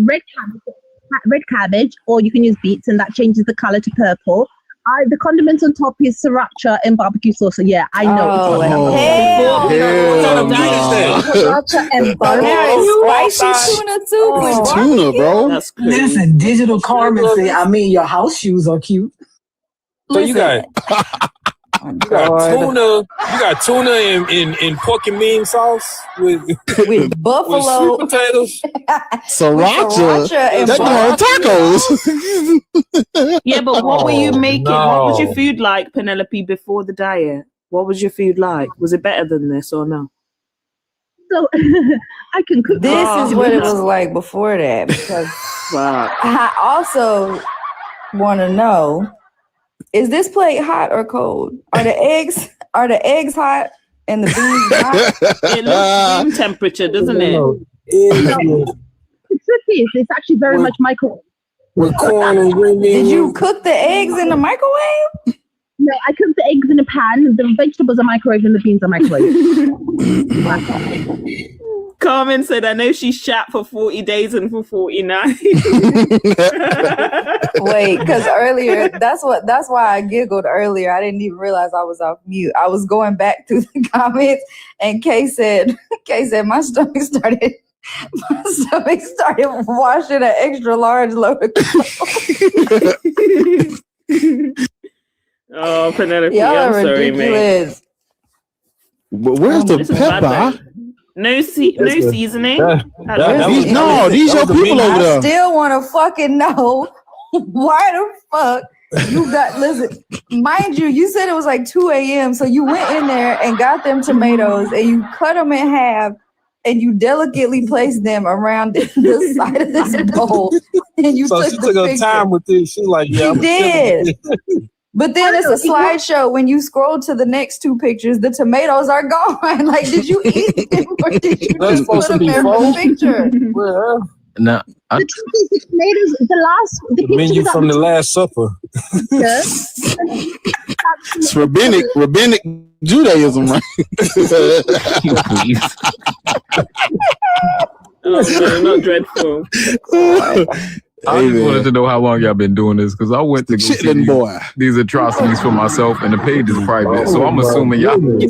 S: red cabbage, or you can use beets, and that changes the color to purple. The condiments on top is sriracha and barbecue sauce. So yeah, I know.
E: Sriracha and barbecue. Spicy tuna too. with
B: Tuna, bro.
I: That's crazy.
D: Listen, Digital Carmen say, I mean, your house shoes are cute.
O: So you got tuna. You got tuna in pork and bean sauce with
E: buffalo
O: with sweet potatoes.
B: Sriracha.
E: and
B: That tacos.
I: Yeah, but what were you making?
O: no.
I: What was your food like, Penelope, before the diet? What was your food like? Was it better than this or no?
S: So I can cook.
E: This is what it was like before that, because I also want to know: is this plate hot or cold? Are the eggs hot and the beans hot?
I: It looks room temperature, doesn't it?
S: The truth is, it's actually very much microwave.
O: With corn and green beans.
E: Did you cook the eggs in the microwave?
S: No, I cook the eggs in a pan. The vegetables are microwave and the beans are microwave.
I: Carmen said, I know she shat for 40 days and for 49.
E: Wait, because earlier, that's why I giggled earlier. I didn't even realize I was off mute. I was going back through the comments, and Kay said, my stomach started washing an extra large load of clothes.
I: Oh, Penelope,
E: Y'all
I: I'm
E: are
I: sorry, mate.
E: ridiculous.
B: But where's the
I: This is bad
B: pepper?
I: though. No seasoning.
B: These your people over
E: I
B: there.
E: still want to fucking know why the fuck you got. Listen, mind you, you said it was like 2 a.m. So you went in there and got them tomatoes and you cut them in half and you delicately placed them around the side of this bowl. And you
O: So she took her time with this. She was like, yeah,
E: She did. But then it's a slideshow. When you scroll to the next two pictures, the tomatoes are gone. Like, did you eat them or did you
O: That's
E: just put
O: supposed to
E: them
O: be
E: there for the picture?
O: Now,
S: The truth is, the tomatoes, the
O: menu
S: pictures
O: from the Last Supper.
B: It's rabbinic Judaism, right?
I: Oh, no, not dreadful.
Q: I just wanted to know how long y'all been doing this, because I went to go see these atrocities for myself, and the page is private, so I'm assuming y'all.
E: You're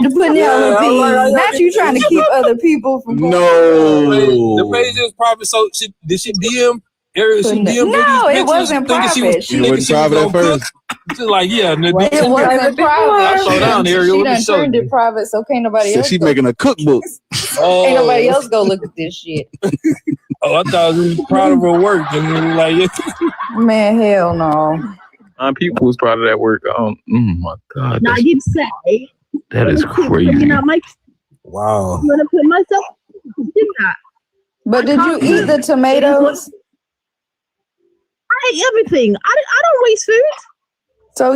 E: putting y'all on not you trying to keep other people from going.
O: The page is private. So did she DM? Ariel, she DM?
E: No, it wasn't private.
B: It wasn't private at first.
O: She's like, yeah,
E: It wasn't private.
O: I'll slow down, Ariel.
E: She
O: Let me
E: done
O: show
E: turned
O: you.
E: it private, so can't nobody else.
B: She's
E: go.
B: making a cookbook.
E: Ain't nobody else go look at this shit.
O: Oh, I thought I was proud of her work. And like,
E: Man, hell no.
Q: My people was proud of that work. Oh my God.
S: Now I did say
Q: That is crazy.
O: Wow.
S: I'm gonna put myself in that.
E: But did you eat the tomatoes?
S: I ate everything. I don't waste food.
E: So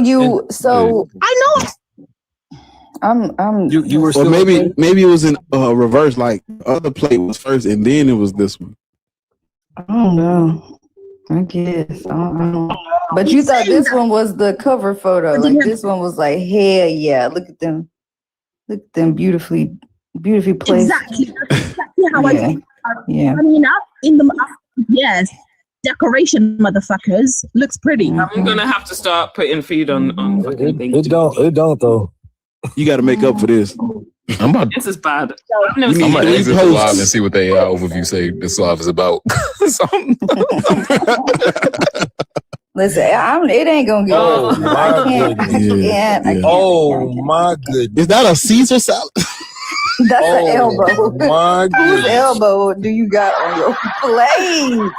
S: I know.
O: You were
B: Or
O: still
B: maybe it was in reverse. Like the other plate was first, and then it was this one.
E: I don't know. I guess. I don't know. But you thought this one was the cover photo. Like this one was like, hell yeah. Look at them. Look at them beautifully placed.
S: Exactly. That's exactly how I think.
E: Yeah.
S: I mean, in the yes, decoration, motherfuckers, looks pretty.
I: I'm gonna have to start putting feed on fucking things.
O: It don't though.
B: You got to make up for this.
I: This is bad. I've
Q: I'm
I: never seen
Q: gonna
I: it.
Q: exit the live and see what they overview say this live is about.
E: Listen, it ain't gonna get old. I can't.
O: Oh my goodness.
B: Is that a Caesar salad?
E: That's an elbow.
O: My
E: Whose elbow do you got on your plate?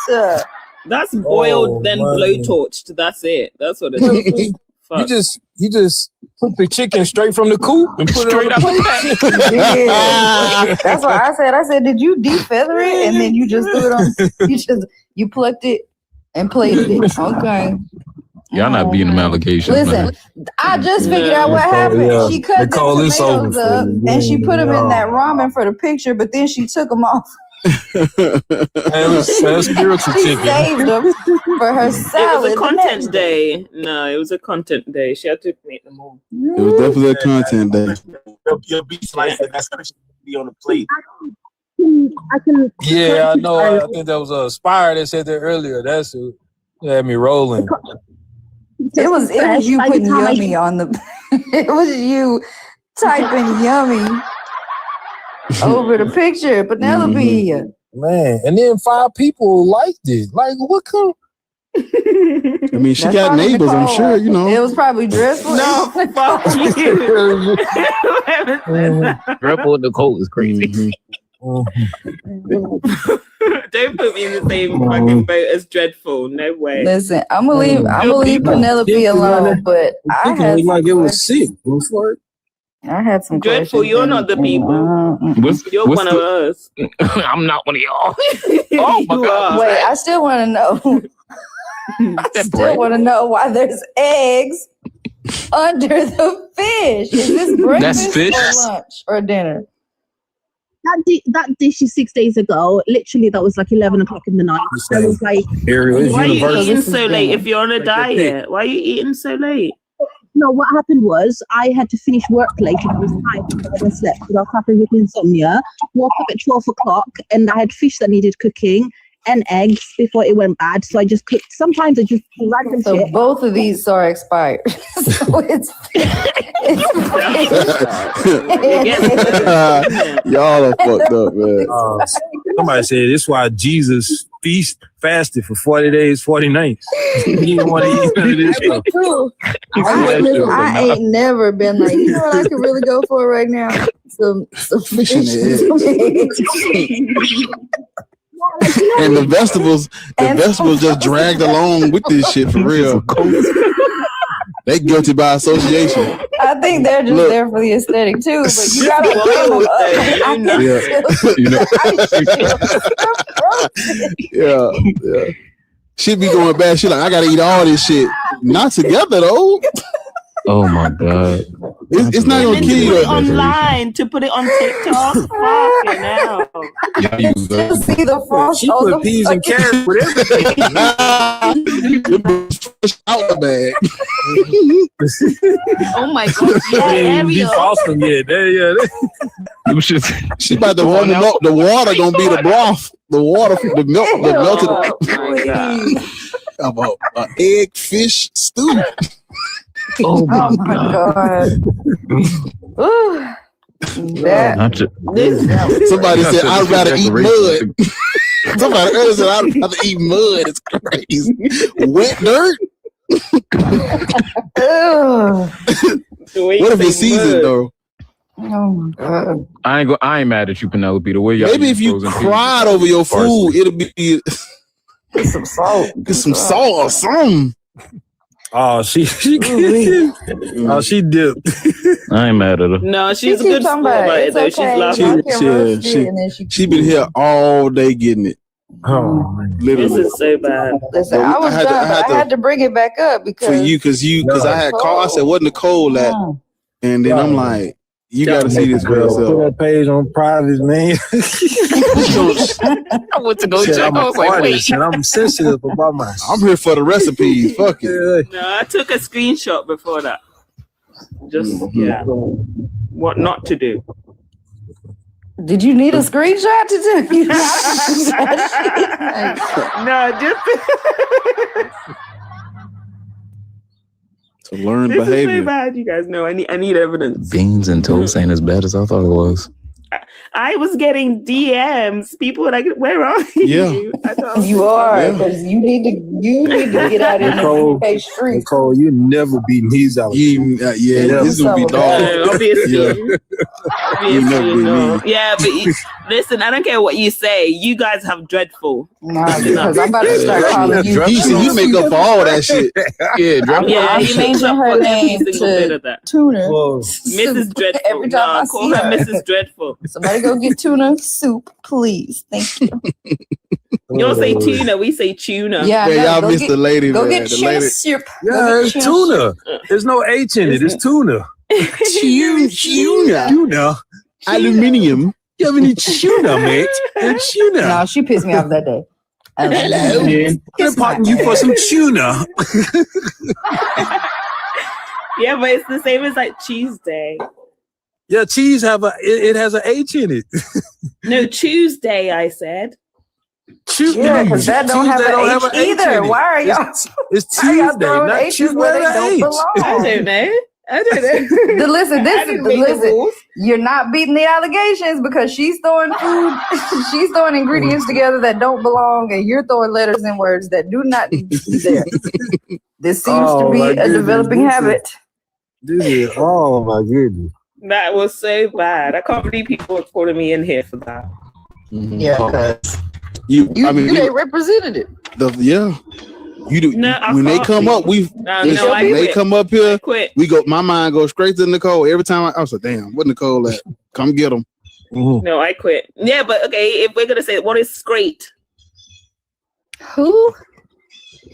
I: That's boiled, then blowtorched. That's it. That's what it is.
O: You just took the chicken straight from the coop and put
I: Straight
O: it on the plate.
E: Yeah. That's what I said, did you defeather it and then you just threw it on? You plucked it and plated it. Okay.
Q: Y'all not beating them allegations.
E: Listen, I just figured out what happened.
O: Yeah.
E: She cut
O: They
E: the
O: call this over
E: tomatoes
O: for
E: up
O: you.
E: and she put them in that
O: Yeah.
E: ramen for the picture, but then she took them off.
O: That's spiritual
E: She
O: chicken.
E: saved them for her
I: It
E: salad.
I: was a content day. No, it was a content day. She had to make them all.
B: It was definitely a content day.
G: Your beef slicer, that's going to be on the plate.
S: I can.
O: Yeah, I know. I think that was Spire that said that earlier. That's who had me rolling.
E: It was you putting yummy on the. It was you typing yummy over the picture. Penelope.
O: Man, and then 5 people liked it. Like, what come?
B: I mean, she
E: That's
B: got
E: probably
B: neighbors. I'm
E: Nicole.
B: sure you know.
E: It was probably dreadful.
I: No, fuck you.
Q: Grandpa Nicole is crazy.
I: Don't put me in the same fucking boat as Dreadful. No way.
E: Listen, I'm gonna leave Penelope alone, but I had some
O: like it was sick.
E: I had some
I: Dreadful,
E: questions
I: you're not the people. You're one of us.
Q: I'm not one of y'all. Oh my God.
E: Wait, I still want to know. I still want to know why there's eggs under the fish. Is this breakfast
Q: fish?
E: or lunch or dinner?
S: That dish is 6 days ago. Literally, that was like 11 o'clock in the night. I was like,
I: why are you eating so late if you're on a diet? Why are you eating so late?
S: no, what happened was I had to finish work late and I was tired because I slept because I was suffering with insomnia. Woke up at 12 o'clock and I had fish that needed cooking and eggs before it went bad. So I just cooked. Sometimes I just do random
E: So
S: shit.
E: both of these are expired. So it's
B: y'all are fucked up, man.
O: Somebody said this is why Jesus fasted for 40 days, 40 nights. He didn't want to eat none of this stuff.
E: true. I ain't never been like, you know what I could really go for right now? Some fish and eggs.
B: And the vegetables just dragged along with this shit for real. They guilty by association.
E: I think they're just there for the aesthetic too, but you gotta
B: Yeah. She be going bad. She like, I gotta eat all this shit. Not together though.
Q: Oh my God.
B: It's not gonna kill you.
I: Online to put it on TikTok. Fucking hell.
E: You still see the frost.
O: She put peas and carrots with everything.
B: Out the bag.
S: Oh my God.
O: Defrosting yet.
Q: She
B: about to warm them up. The water gonna be the broth. The water, the milk, the melted. About an egg fish stew.
Q: Oh my
E: God. Ooh.
B: Somebody said I'd rather eat mud. Somebody earlier said I'd rather eat mud. It's crazy. Wet dirt. What if it's seasoned though?
E: Oh my God.
Q: I ain't mad at you, Penelope. The way y'all
B: Maybe if you cried over your food, it'll be
E: get some salt.
B: Get some salt or something.
O: Oh, she dipped.
Q: I ain't mad at her.
I: No, she's a good sport about it though. She's laughing.
B: She been here all day getting it.
O: Oh man.
B: Literally.
I: This is so bad.
E: Listen,
B: But
E: I had to bring it back up because
B: for you, because I had called. I said, "What Nicole at?" And then I'm like, "You got to see this for
O: Put
B: yourself."
O: that page on private, man.
A: I went to go
O: Shit,
A: check.
O: I'm
A: I
O: an
A: was like, wait.
O: artist and I'm sensitive about my.
B: I'm here for the recipes. Fuck it.
I: No, I took a screenshot before that. Just yeah. What not to do.
E: Did you need a screenshot to do?
I: No, just
B: to learn
I: this
B: behavior.
I: is so bad. You guys know I need evidence.
Q: Beans and toast ain't as bad as I thought it was.
I: I was getting DMs. People were like, "Where are you?"
B: Yeah.
E: You are because you need to get out in the street.
O: Nicole, you never beating these out.
B: This gonna be dog.
I: Obviously.
B: You never be me.
I: Yeah, but listen, I don't care what you say. You guys have dreadful.
E: Nah, because I'm about to start calling you.
B: You make up for all that shit.
I: Yeah,
E: I'm
I: he makes
E: changing
I: up
E: her
I: for every
E: name
I: single bit of that.
E: Tuna.
I: Mrs. Dreadful.
E: Every time I
I: call
E: see
I: her
E: her.
I: Mrs. Dreadful.
E: Somebody go get tuna soup, please. Thank you.
I: You don't say tuna, we say tuna.
E: Yeah,
B: y'all missed the lady.
E: Go
B: man.
E: get
B: The
E: tuna
B: lady.
E: soup.
O: Yeah, it's tuna. There's no H in it. It's tuna.
B: Tuna. Aluminium.
O: You have any tuna, mate? It's tuna.
E: No, she pissed me off that day.
O: Hello. They're parting you for some tuna.
I: Yeah, but it's the same as like Tuesday.
O: Yeah, cheese it has an H in it.
I: No, Tuesday, I said.
E: Yeah, because that don't have an H either. Why are y'all?
O: It's
E: Why are y'all
O: Tuesday,
E: throwing
O: not
E: H's where they don't
O: H.
E: belong?
I: I don't know.
E: Listen, you're not beating the allegations because she's throwing food, she's throwing ingredients together that don't belong, and you're throwing letters and words that do not need to be there. This seems to be a developing habit.
O: Oh my goodness.
I: That was so bad. I can't believe people are calling me in here for that.
E: Yeah, because
B: you
E: ain't represented it.
B: You do.
I: No, I
B: when they
I: can't
B: come
I: be.
B: up, when they come up here, we go. My mind goes straight to Nicole every time. I was like, "Damn, what Nicole at? Come get them."
I: No, I quit. Yeah, but okay, if we're gonna say what is straight,
E: who?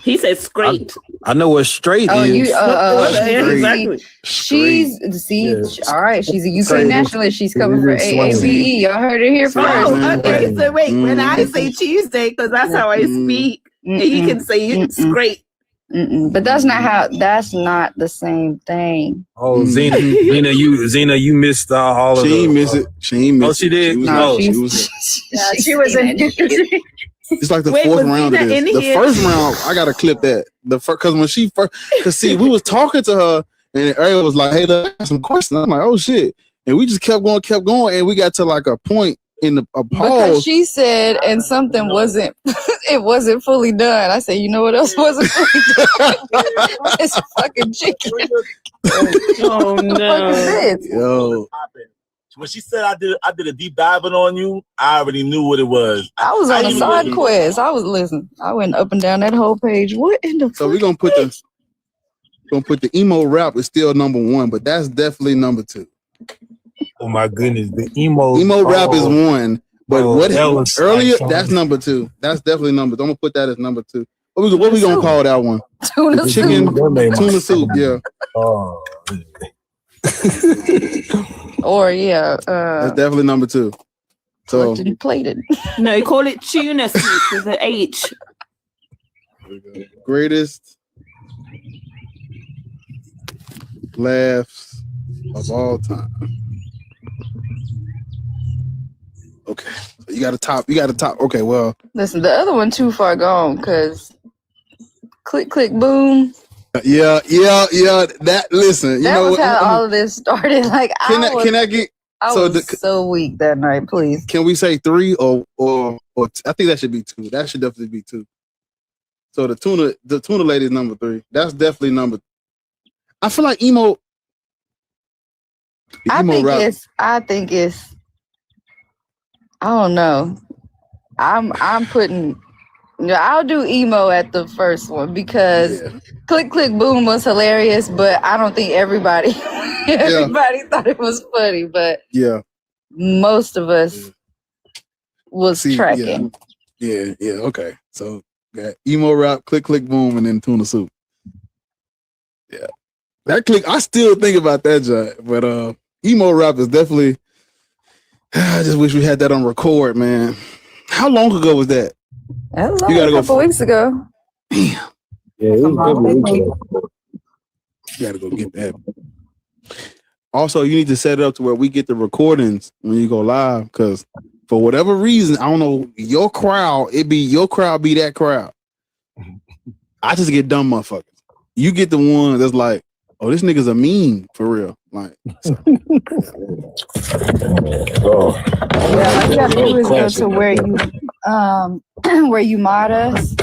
I: He said straight.
O: I know what straight
E: Oh,
O: is.
I: Exactly.
E: She's all right. She's a UK
O: Straight.
E: nationalist. She's coming for AAVE. Y'all heard it here first.
I: Oh, okay. So wait, when I say Tuesday, because that's how I speak, he can say it's great.
E: But that's not the same thing.
O: Oh, Zena, you missed all of it.
B: She ain't miss it. She ain't miss it.
O: Oh, she did.
E: She was in.
B: It's like the
I: Wait,
B: fourth
I: was
B: round of
I: Zena
B: this.
I: in
B: The
I: here?
B: first round, I gotta clip that. Because when she first, see, we was talking to her, and Ariel was like, "Hey, look, I got some questions." I'm like, "Oh shit!" And we just kept going, and we got to like a point in a pause.
E: Because she said, and something wasn't, it wasn't fully done. I said, you know what else wasn't fully done? It's fucking chicken.
I: Oh no!
B: Yo.
N: When she said I did a deep diving on you, I already knew what it was.
E: I was on a side quest. I was listening. I went up and down that whole page. What in the?
B: So we're gonna put the emo rap is still number 1, but that's definitely number 2.
O: Oh my goodness, the emo
B: rap is 1, but what
O: was
B: earlier?
O: like
B: That's number 2. That's definitely number 2. I'm gonna put that as number 2. What we gonna call that one?
E: Tuna
B: Chicken tuna soup. Yeah.
O: Oh.
E: Or
B: That's definitely number 2. So
E: plated.
I: No, call it tuna soup with an H.
B: greatest laughs of all time. Okay, you got a top. Okay, well,
E: Listen, the other one too far gone because click, boom.
B: Yeah. That listen,
E: That was how all of this started. Like,
B: can I get?
E: I was so weak that night. Please.
B: Can we say 3 or I think that should be 2. That should definitely be 2. So the tuna lady is number 3. That's definitely number. I feel like emo.
E: I think it's. I don't know. I'm putting. I'll do emo at the first one because Click Boom was hilarious, but I don't think everybody thought it was funny. But most of us was tracking.
B: Yeah, okay. So got emo rap, click, click, boom, and then tuna soup. Yeah. That click, I still think about that, John. But emo rap is definitely, I just wish we had that on record, man. How long ago was that?
E: That was only a couple weeks ago.
B: Damn.
O: Yeah, it was a couple weeks ago.
B: You gotta go get that. Also, you need to set it up to where we get the recordings when you go live, because for whatever reason, I don't know, your crowd be that crowd. I just get dumb motherfuckers. You get the one that's like, oh, this nigga's a meme for real. Like, so.
E: Yeah, all you gotta do is go to where you where you mod us,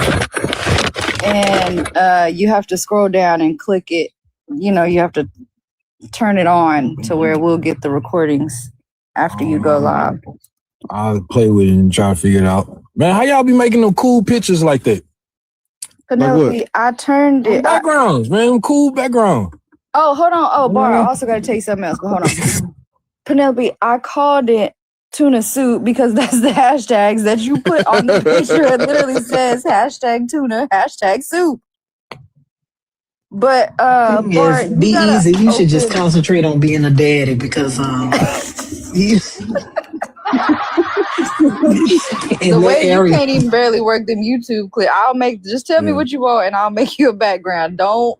E: and you have to scroll down and click it. You know, you have to turn it on to where we'll get the recordings after you go live.
O: I'll play with it and try to figure it out. Man, how y'all be making them cool pictures like that?
E: Penelope, I turned it.
O: Backgrounds, man, them cool background.
E: Oh, hold on. Oh, Bar, I also got to tell you something else, but hold on. Penelope, I called it tuna soup because that's the hashtags that you put on the picture. It literally says hashtag tuna, hashtag soup. But Bart,
D: be easy. You should just concentrate on being a daddy because
E: the way you can't even barely work them YouTube clip. Just tell me what you want and I'll make you a background. Don't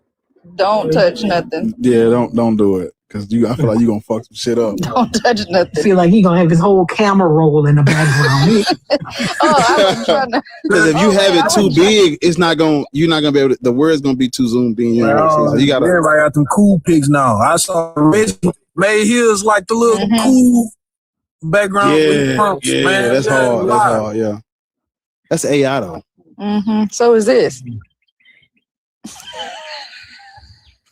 E: touch nothing.
B: Yeah, don't do it. Cause I feel like you're gonna fuck some shit up.
E: Don't touch nothing.
D: feel like he gonna have his whole camera roll in the background.
E: I was trying to.
B: Because if you have it too big, you're not gonna be able to, the word's gonna be too zoomed in. You know, so you gotta.
O: Everybody got them cool pics now. I saw made his like the little cool background. With prompts, man.
B: That's hard. That's hard. Yeah, that's AI though.
E: So is this.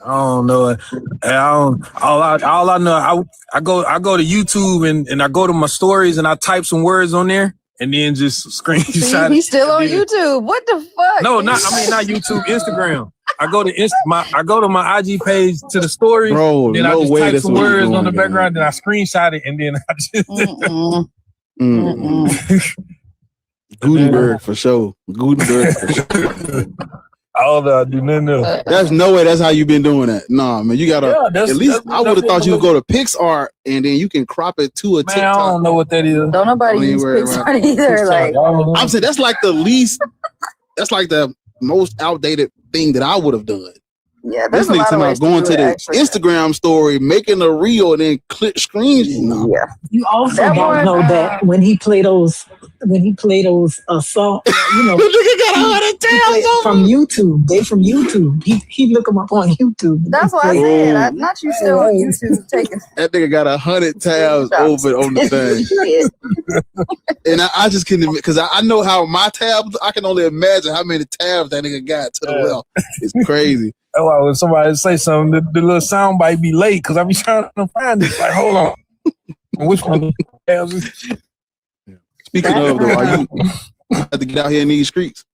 O: I don't know. All I know. I go to YouTube and I go to my stories and I type some words on there and then just screenshot it.
E: He's still on YouTube. What the fuck?
O: No, not YouTube. Instagram. I go to my IG page to the story.
B: Bro,
O: then I just type some words on the background. Then I screenshot it and then I just.
B: Gutenberg for sure. Gutenberg for sure.
O: I do nothing else.
B: There's no way that's how you been doing that. Nah, man, you gotta at least. I would have thought you would go to PixArt and then you can crop it to a TikTok.
O: I don't know what that is.
E: Don't nobody use PixArt either. Like
B: I'm saying, that's like the least. That's like the most outdated thing that I would have done.
E: Yeah,
B: this nigga talking about going to the Instagram story, making a reel, and then click screens. No.
E: Yeah,
D: you also don't know that when he play those songs, you know, from YouTube. They from YouTube. He look them up on YouTube.
E: That's why I said, not you still on YouTube taking.
B: That nigga got 100 tabs open on the thing, and I just couldn't because I know how my tabs. I can only imagine how many tabs that nigga got to the left. It's crazy.
O: Oh, well, when somebody say something, the little sound bite be late because I be trying to find it. Like, hold on, which one?
B: Speaking of, though, you have to get out here in these streets.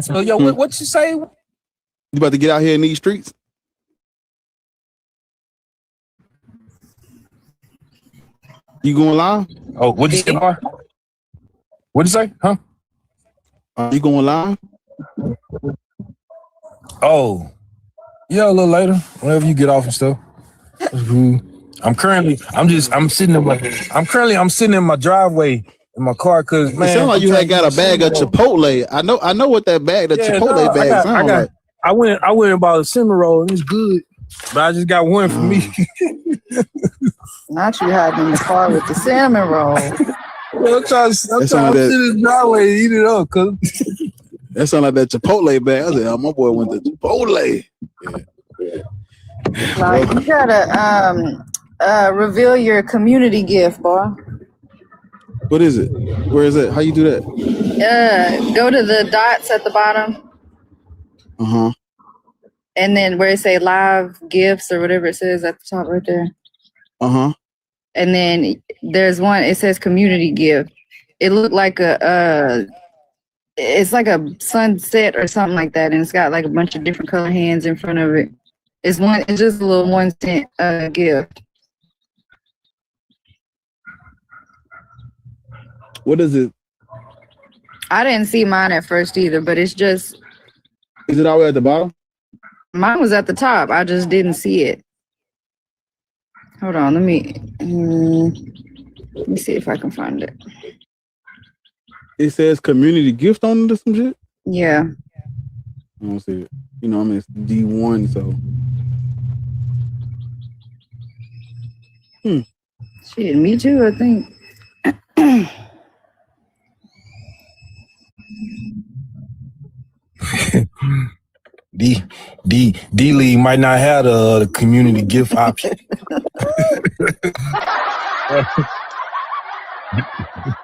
O: So, yo, what you say? You
B: about to get out here in these streets? You going live?
O: Oh, what'd you say, boy? What'd you say? Huh?
B: You going live?
O: Oh, yeah, a little later, whenever you get off and stuff. I'm sitting in my driveway in my car because man,
B: it sounds like you had got a bag of Chipotle. I know what that bag, Chipotle bag sounds like.
O: I went and bought a cinnamon roll and it's good, but I just got one for me.
E: Not you hiding in the car with the cinnamon roll.
O: Well, I'm trying to sit in the driveway and eat it up, cuz.
B: That sound like that Chipotle bag. I said, oh, my boy went to Chipotle. Yeah.
E: Like you gotta reveal your community gift, boy.
B: What is it? Where is it? How you do that?
E: Go to the dots at the bottom. And then where it say live gifts or whatever it says at the top right there. And then there's one, it says community gift. It looked like it's like a sunset or something like that, and it's got like a bunch of different color hands in front of it. It's just a little 1 cent gift.
B: What is it?
E: I didn't see mine at first either, but it's just.
B: Is it all the way at the bottom?
E: Mine was at the top. I just didn't see it. Hold on, let me see if I can find it.
B: It says community gift on it or some shit?
E: Yeah.
B: I don't see it. You know, I mean, it's D1, so.
E: Shit, me too, I think.
O: D-League might not have the community gift option.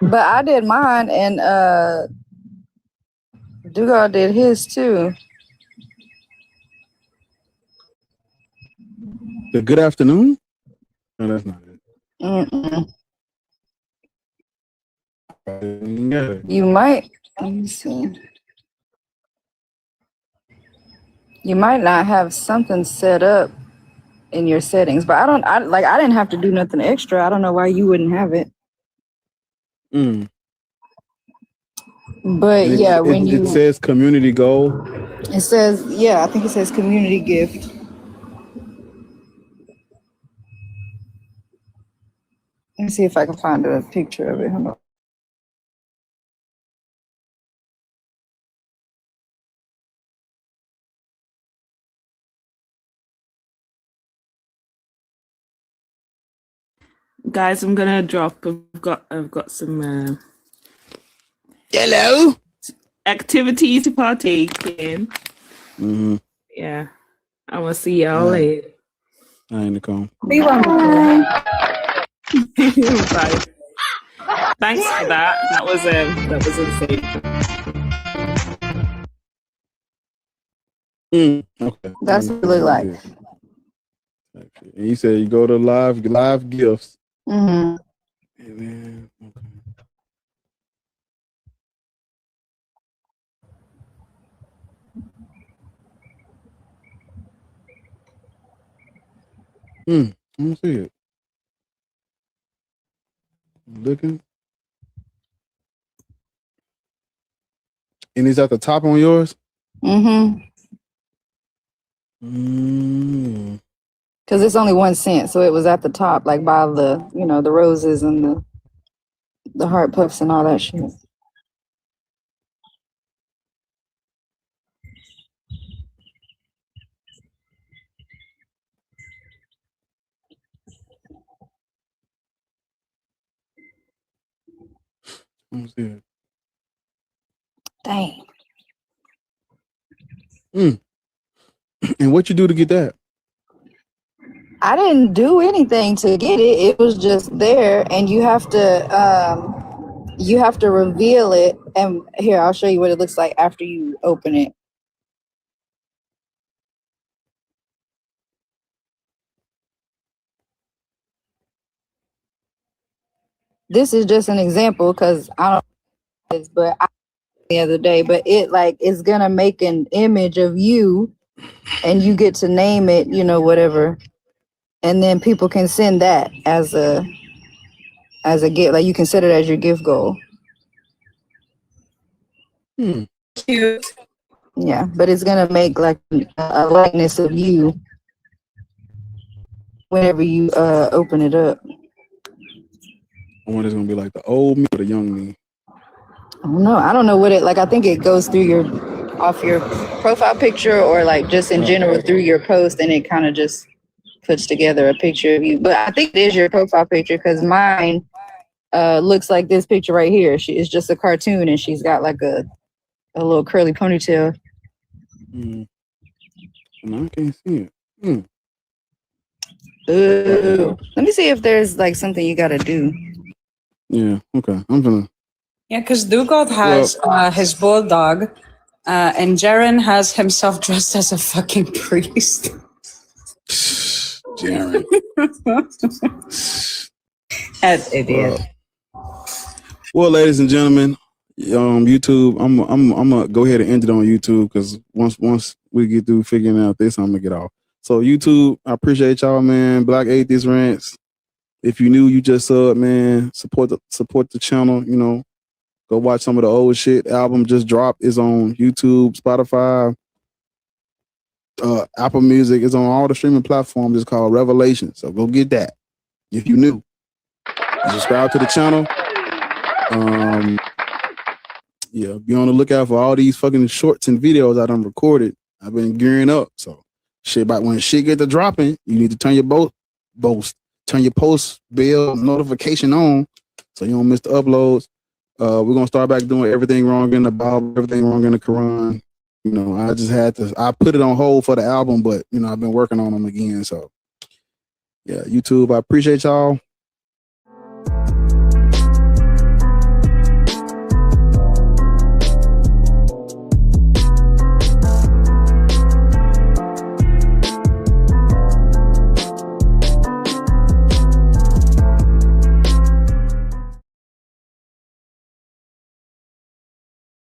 E: But I did mine, and Dugal did his too.
B: The good afternoon? No, that's not it.
E: You might. Let me see. You might not have something set up in your settings, but I didn't have to do nothing extra. I don't know why you wouldn't have it. But yeah, when
B: it says community goal.
E: It says, yeah, I think it says community gift. Let me see if I can find a picture of it. Hold on.
I: Guys, I'm gonna drop. I've got some
B: Hello.
I: Activities to partake in.
B: Mm-hmm.
I: Yeah. I will see y'all later.
B: I ain't come.
I: Be well. Bye. Thanks for that. That was insane.
B: Okay.
E: That's what it look like.
B: And you said you go to live gifts.
E: Mm-hmm.
B: And then, I don't see it. Looking. And is at the top on yours?
E: Mm-hmm. Because it's only 1 cent, so it was at the top, like by the, the roses and the heart puffs and all that shit.
B: I don't see it.
E: Dang.
B: And what you do to get that?
E: I didn't do anything to get it. It was just there, and you have to reveal it. And here, I'll show you what it looks like after you open it. This is just an example because I don't know this, but the other day, but it's gonna make an image of you, and you get to name it, whatever, and then people can send that as a gift. Like you can set it as your gift goal.
I: Cute.
E: Yeah, but it's gonna make like a likeness of you whenever you open it up.
B: I wonder it's gonna be like the old me or the young me.
E: I don't know what it like. I think it goes through off your profile picture, or like just in general through your post, and it kind of just puts together a picture of you. But I think it is your profile picture because mine looks like this picture right here. It's just a cartoon, and she's got like a little curly ponytail.
B: No, I can't see it.
E: Let me see if there's like something you gotta do.
B: Yeah, okay. I'm gonna.
C: Yeah, because Dugard has his bulldog, and Jaren has himself dressed as a fucking priest.
B: Jaren.
C: That idiot.
B: Well, ladies and gentlemen, YouTube. I'm gonna go ahead and end it on YouTube because once we get through figuring out this, I'm gonna get off. So YouTube, I appreciate y'all, man. Black Atheist Rants. If you new, you just man, support the channel. You know, go watch some of the old shit. Album just dropped. Is on YouTube, Spotify, Apple Music. It's on all the streaming platforms. It's called Revelation. So go get that if you new. Subscribe to the channel. Yeah, be on the lookout for all these fucking shorts and videos I done recorded. I've been gearing up. So shit, about when shit get to dropping, you need to turn your turn your post bell notification on so you don't miss the uploads. We're gonna start back doing everything wrong in the Bible, everything wrong in the Quran. You know, I put it on hold for the album, but you know, I've been working on them again. So yeah, YouTube, I appreciate y'all.